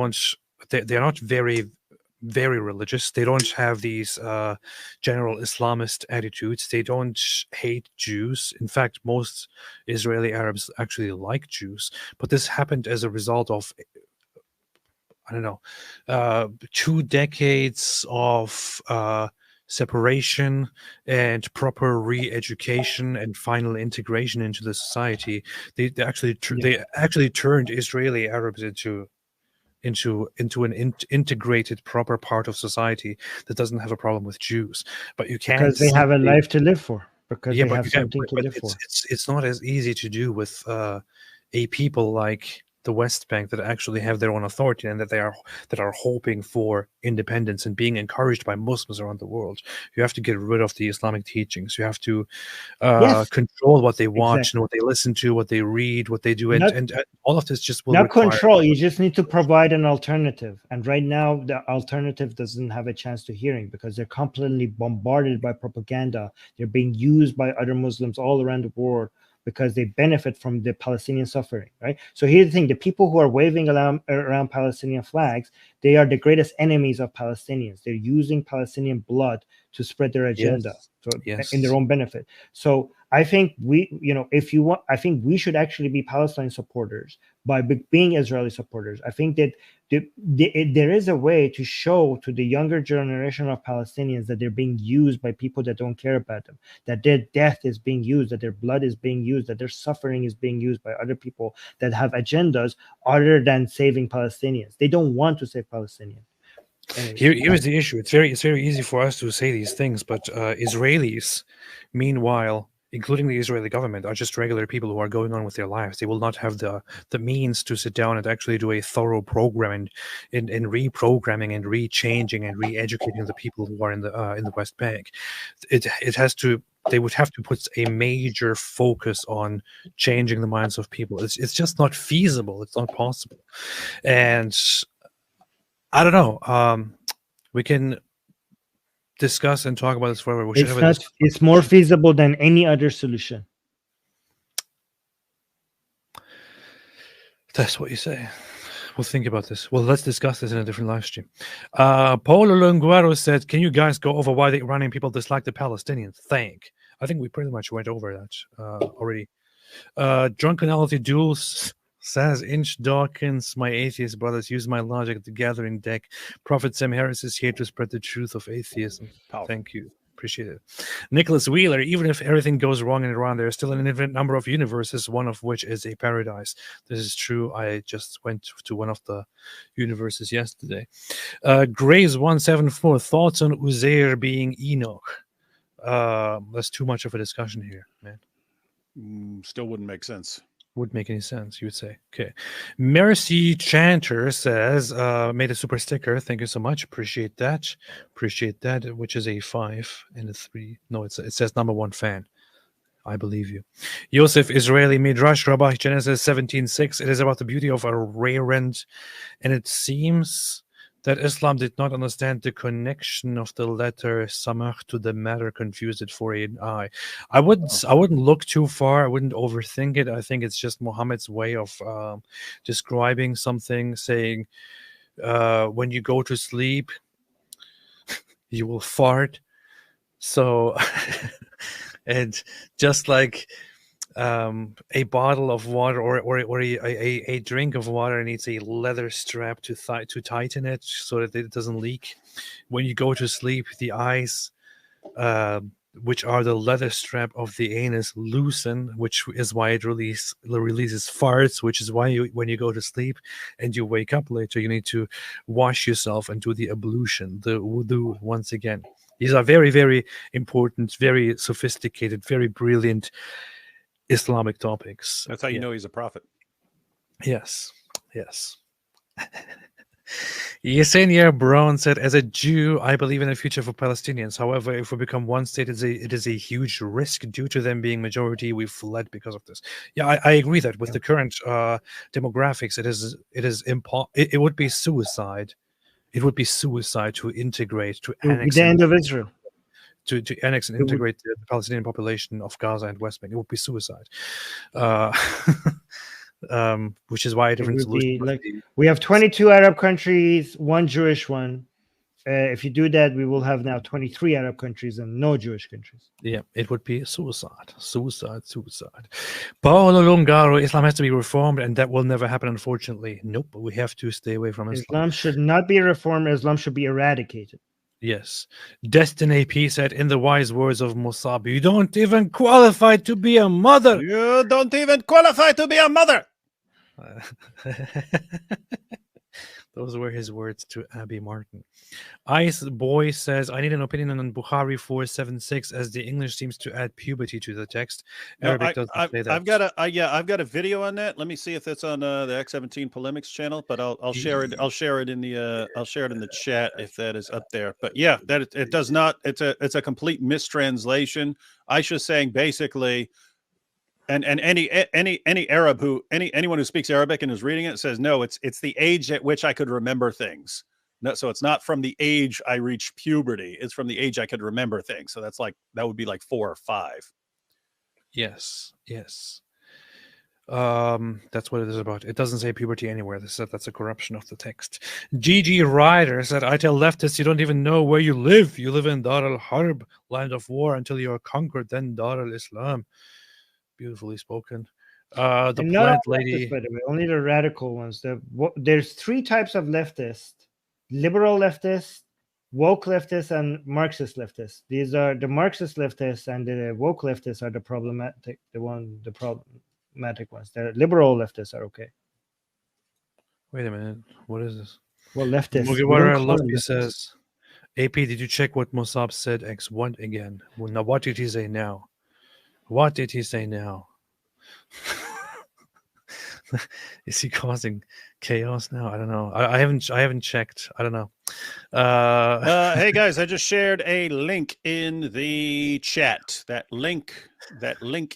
not very, very religious. They don't have these general Islamist attitudes. They don't hate Jews. In fact, most Israeli Arabs actually like Jews. But this happened as a result of 2 decades of separation and proper re-education and final integration into the society. They actually turned Israeli Arabs into an integrated proper part of society that doesn't have a problem with Jews. But you can't, because they have a life to live for, because they have something to live for. It's not as easy to do with a people like the West Bank that actually have their own authority and that are hoping for independence and being encouraged by Muslims around the world. You have to get rid of the Islamic teachings. You have to control what they watch and what they listen to, what they read, what they do, and all of this just will not require control. You just need to provide an alternative. And right now, the alternative doesn't have a chance to hearing because they're completely bombarded by propaganda. They're being used by other Muslims all around the world because they benefit from the Palestinian suffering, right? So here's the thing: the people who are waving around Palestinian flags, they are the greatest enemies of Palestinians. They're using Palestinian blood to spread their agenda in their own benefit. So I think I think we should actually be Palestine supporters by being Israeli supporters. I think that there is a way to show to the younger generation of Palestinians that they're being used by people that don't care about them, that their death is being used, that their blood is being used, that their suffering is being used by other people that have agendas other than saving Palestinians. They don't want to save Palestinians. Here's the issue. It's very easy for us to say these things, but Israelis, meanwhile, including the Israeli government, are just regular people who are going on with their lives. They will not have the means to sit down and actually do a thorough program in reprogramming and rechanging and re-educating the people who are in the West Bank. They would have to put a major focus on changing the minds of people. It's just not feasible. It's not possible. And I don't know. We can discuss and talk about this forever. We should It's have a not. It's more feasible than any other solution. That's what you say. We'll think about this. Well, let's discuss this in a different live stream. Paulo Longuero said, can you guys go over why the Iranian people dislike the Palestinians? I think we pretty much went over that already. Drunkenality Duels says, Inch Dawkins, my atheist brothers, use my logic at the gathering deck. Prophet Sam Harris is here to spread the truth of atheism. Thank you. Appreciate it. Nicholas Wheeler, even if everything goes wrong in Iran, there is still an infinite number of universes, one of which is a paradise. This is true. I just went to one of the universes yesterday. Graves174, thoughts on Uzair being Enoch? That's too much of a discussion here, man. Still wouldn't make sense. Wouldn't make any sense, you would say. Okay. Mercy Chanter says, made a super sticker. Thank you so much. Appreciate that. Appreciate that. Which is a 5 and a 3. No, it says number 1 fan. I believe you. Yosef Israeli Midrash Rabbi Genesis 17:6. It is about the beauty of a rearend, and it seems that Islam did not understand the connection of the letter samach to the matter, confused it for an eye. I wouldn't look too far. I wouldn't overthink it. I think it's just Muhammad's way of describing something, saying when you go to sleep, you will fart. So, and just like a bottle of water or a drink of water needs a leather strap to tighten it so that it doesn't leak. When you go to sleep, the eyes, which are the leather strap of the anus, loosen, which is why it releases farts, which is why when you go to sleep and you wake up later, you need to wash yourself and do the ablution, the wudu once again. These are very, very important, very sophisticated, very brilliant Islamic topics. That's how you know he's a prophet. Yes. Yesenia Brown said, as a Jew, I believe in the future for Palestinians. However, if we become one state, it is a huge risk due to them being majority. We fled because of this. Yeah, I agree that with the current demographics, it would be suicide. It would be suicide to integrate, to annex the end of Israel. To annex and integrate the Palestinian population of Gaza and West Bank. It would be suicide. Which is why a different solution. We have 22 Arab countries, 1 Jewish one. If you do that, we will have now 23 Arab countries and no Jewish countries. Yeah, it would be suicide. Paolo Longaro, Islam has to be reformed, and that will never happen, unfortunately. Nope, we have to stay away from Islam. Islam should not be reformed. Islam should be eradicated. Yes. Destiny P said, in the wise words of Musab, you don't even qualify to be a mother. You don't even qualify to be a mother. Those were his words to Abby Martin. Ice Boy says, I need an opinion on Bukhari 476 as the English seems to add puberty to the text. Arabic doesn't say that. I've got a video on that. Let me see if that's on the X17 Polemics channel, but I'll share it. I'll share it in the chat if that is up there. But yeah, that it does not. It's a complete mistranslation. Aisha's saying basically, and any Arab anyone who speaks Arabic and is reading it says no, it's the age at which I could remember things. No, so it's not from the age I reached puberty. It's from the age I could remember things. So that would be like 4 or 5. Yes. That's what it is about. It doesn't say puberty anywhere. That's a corruption of the text. Gigi Ryder said, I tell leftists you don't even know where you live. You live in Dar al-Harb, land of war, until you are conquered, then Dar al-Islam. Beautifully spoken. The plant lady. By the way, only the radical ones. There's 3 types of leftists: liberal leftists, woke leftists, and Marxist leftists. These are the Marxist leftists and the woke leftists are the problematic ones. The liberal leftists are okay. Wait a minute. What is this? Well, leftists. Mugiwara says, AP, did you check what Mossab said X1 again? Well, now, what did he say now? What did he say now? Is he causing chaos now? I don't know. I haven't checked. I don't know. Hey guys, I just shared a link in the chat. That link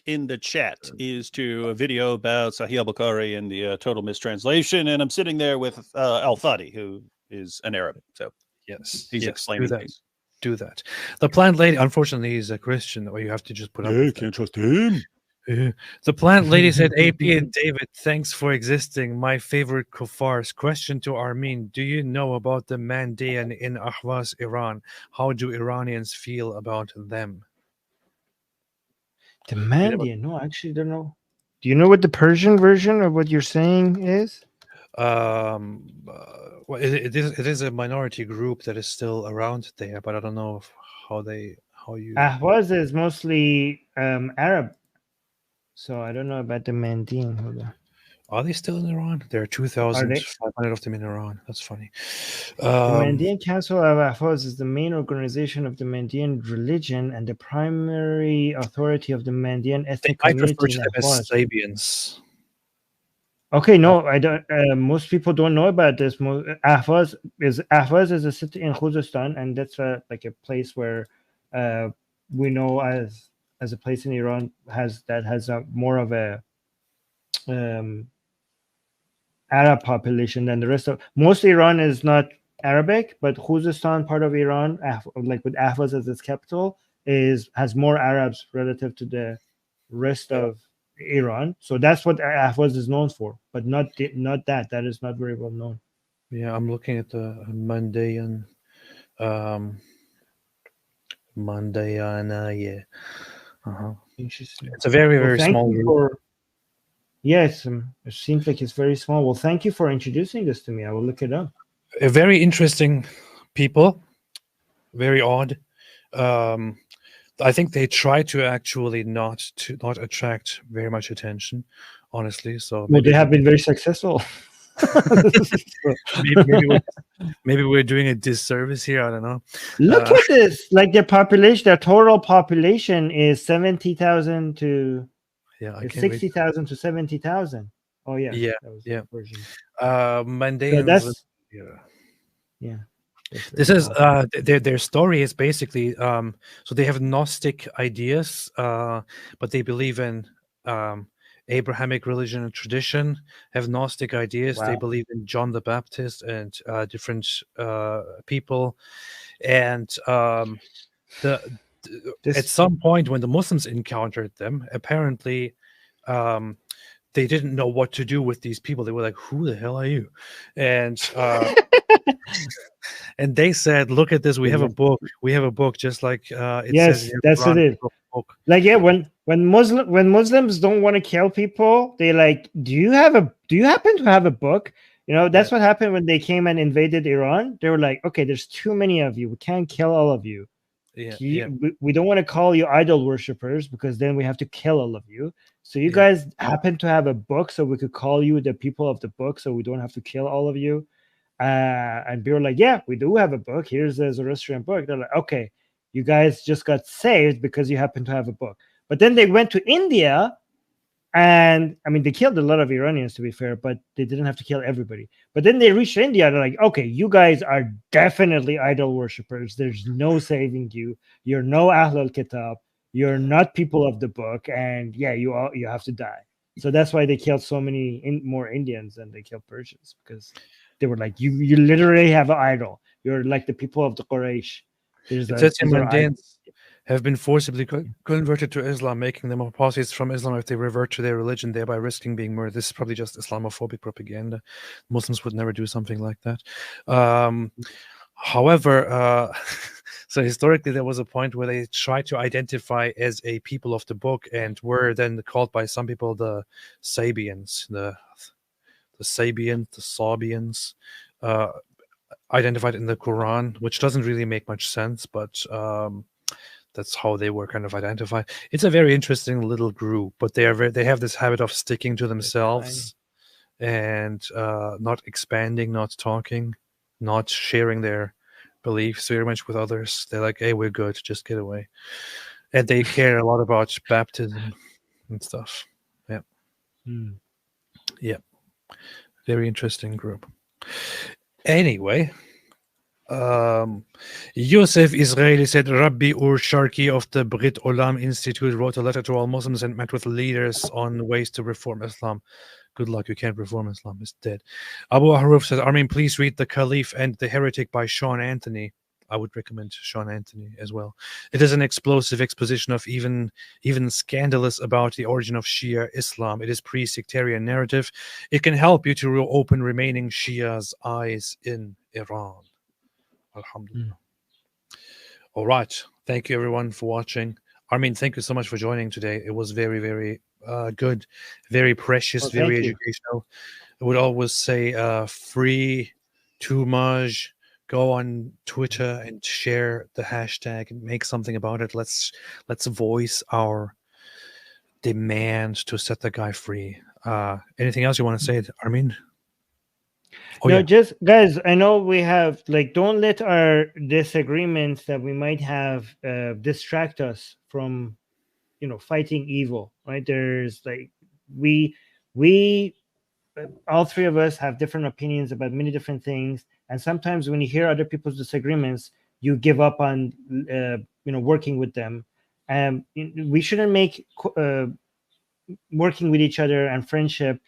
in the chat is to a video about Sahih al-Bukhari and the total mistranslation. And I'm sitting there with Al-Fadi, who is an Arab. So yes, he's explaining things. do that. The plant lady, unfortunately, he's a Christian, or you have to just put up. Yeah, with can't trust him. The plant lady said, AP and David, thanks for existing. My favorite kuffars. Question to Armin. Do you know about the Mandaean in Ahvaz, Iran? How do Iranians feel about them? The Mandaean? No, I actually don't know. Do you know what the Persian version of what you're saying is? Well, it is a minority group that is still around there, but I don't know how you. Ahwaz is mostly Arab. So I don't know about the Mandaean. Hold on. Are they still in Iran? There are 2,500 of them in Iran. That's funny. The Mandaean Council of Ahwaz is the main organization of the Mandaean religion and the primary authority of the Mandaean ethnic I refer community to in them as Ahwaz. Sabians. Okay, no, I don't. Most people don't know about this. Ahwaz is a city in Khuzestan, and that's like a place where we know as a place in Iran has more of a Arab population than the rest of. Most Iran is not Arabic, but Khuzestan, part of Iran, like with Ahvaz as its capital, has more Arabs relative to the rest of Iran. So that's what Ahvaz is known for, but not that. That is not very well known. Yeah, I'm looking at the Mandaean. Mandaeana, yeah. Interesting. It's a very small group. Yes, it seems like it's very small. Well, thank you for introducing this to me. I will look it up. A very interesting people, very odd. I think they try to actually not attract very much attention, honestly. So well, they have been very successful. maybe we're doing a disservice here. I don't know. Look at this! Like their population, their total population is 70,000 to 60,000 to 70,000. Oh yeah, yeah. Mandaeans. So that's yeah. This is their story is basically so they have Gnostic ideas, but they believe in Abrahamic religion and tradition. Have Gnostic ideas. Wow. They believe in John the Baptist and different people, and at some point when the Muslims encountered them, apparently they didn't know what to do with these people. They were like, "Who the hell are you?" And and they said, "Look at this. We have a book. We have a book, just like it says." Yes, that's it. Like when Muslims don't want to kill people, they like, do you happen to have a book? You know, that's what happened when they came and invaded Iran. They were like, okay, there's too many of you. We can't kill all of you. We don't want to call you idol worshippers because then we have to kill all of you. So you guys happen to have a book, so we could call you the people of the book, so we don't have to kill all of you. And they were like, yeah, we do have a book. Here's the Zoroastrian book. They're like, okay, you guys just got saved because you happen to have a book. But then they went to India, and I mean, they killed a lot of Iranians, to be fair, but they didn't have to kill everybody. But then they reached India, they're like, okay, you guys are definitely idol worshippers. There's no saving you. You're no Ahlul Kitab. You're not people of the book, and yeah, you have to die. So that's why they killed so many more Indians than they killed Persians, because they were like, you literally have an idol. You're like the people of the Quraysh. It says Mandaeans have been forcibly converted to Islam, making them apostates from Islam if they revert to their religion, thereby risking being murdered. This is probably just Islamophobic propaganda. Muslims would never do something like that. However, so historically there was a point where they tried to identify as a people of the book and were then called by some people the Sabians, the Sabians, the Sabians, identified in the Quran, which doesn't really make much sense, but that's how they were kind of identified. It's a very interesting little group, but they have this habit of sticking to themselves and not expanding, not talking, not sharing their beliefs very much with others. They're like, hey, we're good, just get away. And they care a lot about baptism and stuff. Yeah. Yeah. Very interesting group. Anyway, Yosef Israeli said Rabbi Ur Sharki of the Brit Olam Institute wrote a letter to all Muslims and met with leaders on ways to reform Islam. Good luck, you can't reform Islam, it's dead. Abu Ahruf said, Armin, please read The Caliph and the Heretic by Sean Anthony. I would recommend Sean Anthony as well. It is an explosive exposition of even scandalous about the origin of Shia Islam. It is pre-sectarian narrative. It can help you to open remaining Shia's eyes in Iran. Alhamdulillah. All right. Thank you everyone for watching. Armin, thank you so much for joining today. It was very, very good, very precious, very educational. I would always say free Tumaj. Go on Twitter and share the hashtag and make something about it. Let's voice our demand to set the guy free. Anything else you want to say, Armin? No, just guys, I know we have don't let our disagreements that we might have distract us from fighting evil, right? There's we all three of us have different opinions about many different things, and sometimes when you hear other people's disagreements, you give up on working with them. We shouldn't make working with each other and friendship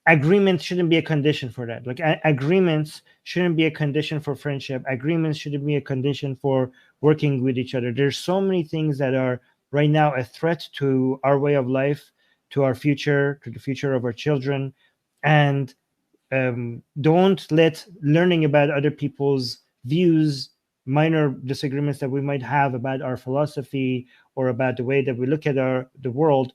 agreements shouldn't be a condition for that. Agreements shouldn't be a condition for friendship. Agreements shouldn't be a condition for working with each other. There's so many things that are right now a threat to our way of life, to our future, to the future of our children. And don't let learning about other people's views, minor disagreements that we might have about our philosophy or about the way that we look at the world,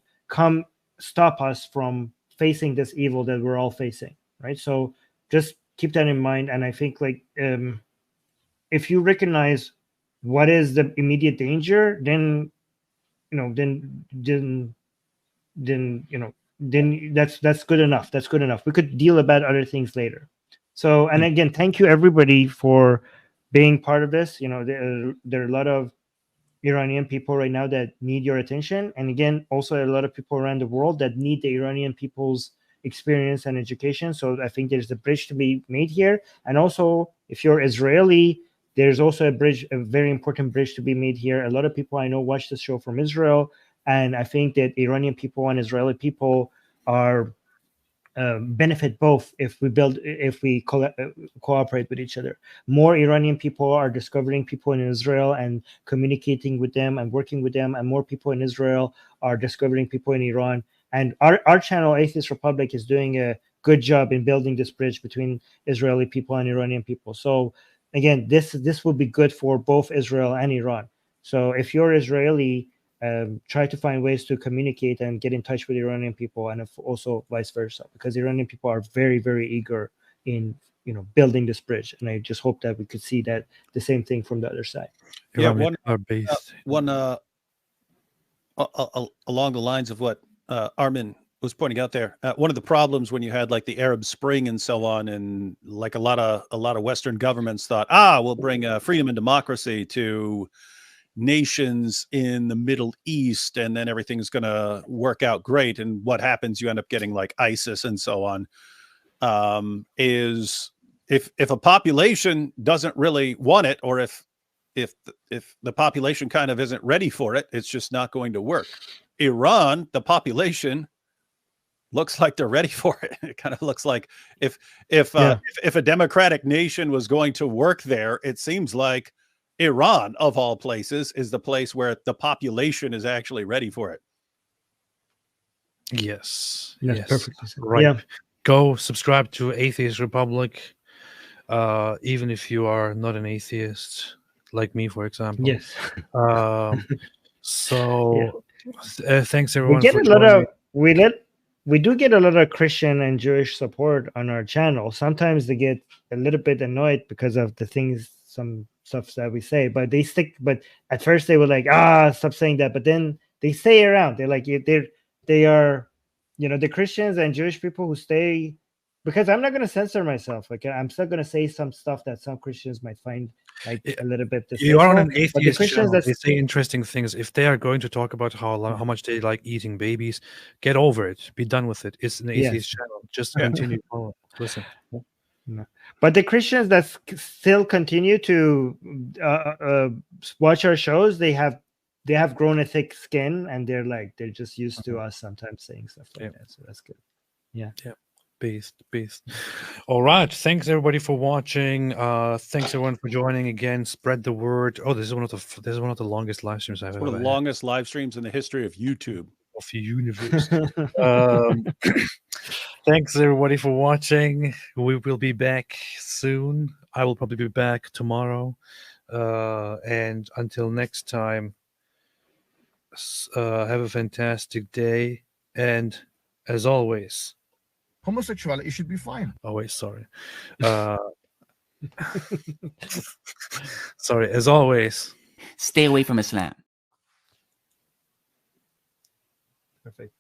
stop us from facing this evil that we're all facing, right? So just keep that in mind. And I think if you recognize what is the immediate danger, then that's good enough. That's good enough. We could deal about other things later. So, and again, thank you everybody for being part of this. There are a lot of Iranian people right now that need your attention, and again, also a lot of people around the world that need the Iranian people's experience and education. So I think there's a bridge to be made here. And also, if you're Israeli, there's also a very important bridge to be made here. A lot of people I know watch the show from Israel, and I think that Iranian people and Israeli people are benefit both if we cooperate with each other. More Iranian people are discovering people in Israel and communicating with them and working with them, and more people in Israel are discovering people in Iran. And our channel, Atheist Republic, is doing a good job in building this bridge between Israeli people and Iranian people. So again, this will be good for both Israel and Iran. So if you're Israeli, try to find ways to communicate and get in touch with Iranian people, and also vice versa, because Iranian people are very, very eager in building this bridge. And I just hope that we could see that the same thing from the other side. Yeah, along the lines of what Armin was pointing out there. One of the problems when you had the Arab Spring and so on, and a lot of Western governments thought, we'll bring freedom and democracy to nations in the Middle East, and then everything's going to work out great. And what happens? You end up getting ISIS and so on. Is if a population doesn't really want it, or if the population kind of isn't ready for it, it's just not going to work. Iran, the population looks like they're ready for it. It kind of looks like if a democratic nation was going to work there, it seems like Iran, of all places, is the place where the population is actually ready for it. Yes. Perfectly said. Right. Yeah. Go subscribe to Atheist Republic, even if you are not an atheist, like me, for example. Yes. Thanks everyone. We do get a lot of Christian and Jewish support on our channel. Sometimes they get a little bit annoyed because of some stuff that we say, but they stick. But at first they were like, stop saying that. But then they stay around. They're like, they are, the Christians and Jewish people who stay, because I'm not going to censor myself. I'm still going to say some stuff that some Christians might find a little bit distasteful. You are on an atheist channel. They say interesting things. If they are going to talk about how much they like eating babies, get over it. Be done with it. It's an atheist channel. Just continue. Listen. No. But the Christians that still continue to watch our shows, they have grown a thick skin, and they're just used to us sometimes saying stuff like that. So that's good. Yeah. Beast. All right. Thanks everybody for watching. Thanks everyone for joining again. Spread the word. Oh, this is one of the longest live streams I've One of ever the had longest live streams in the history of YouTube. of the universe. Thanks everybody for watching. We will be back soon. I will probably be back tomorrow. And until next time, have a fantastic day. And as always, homosexuality should be fine. Oh wait, sorry. Sorry, as always. Stay away from Islam. Perfect.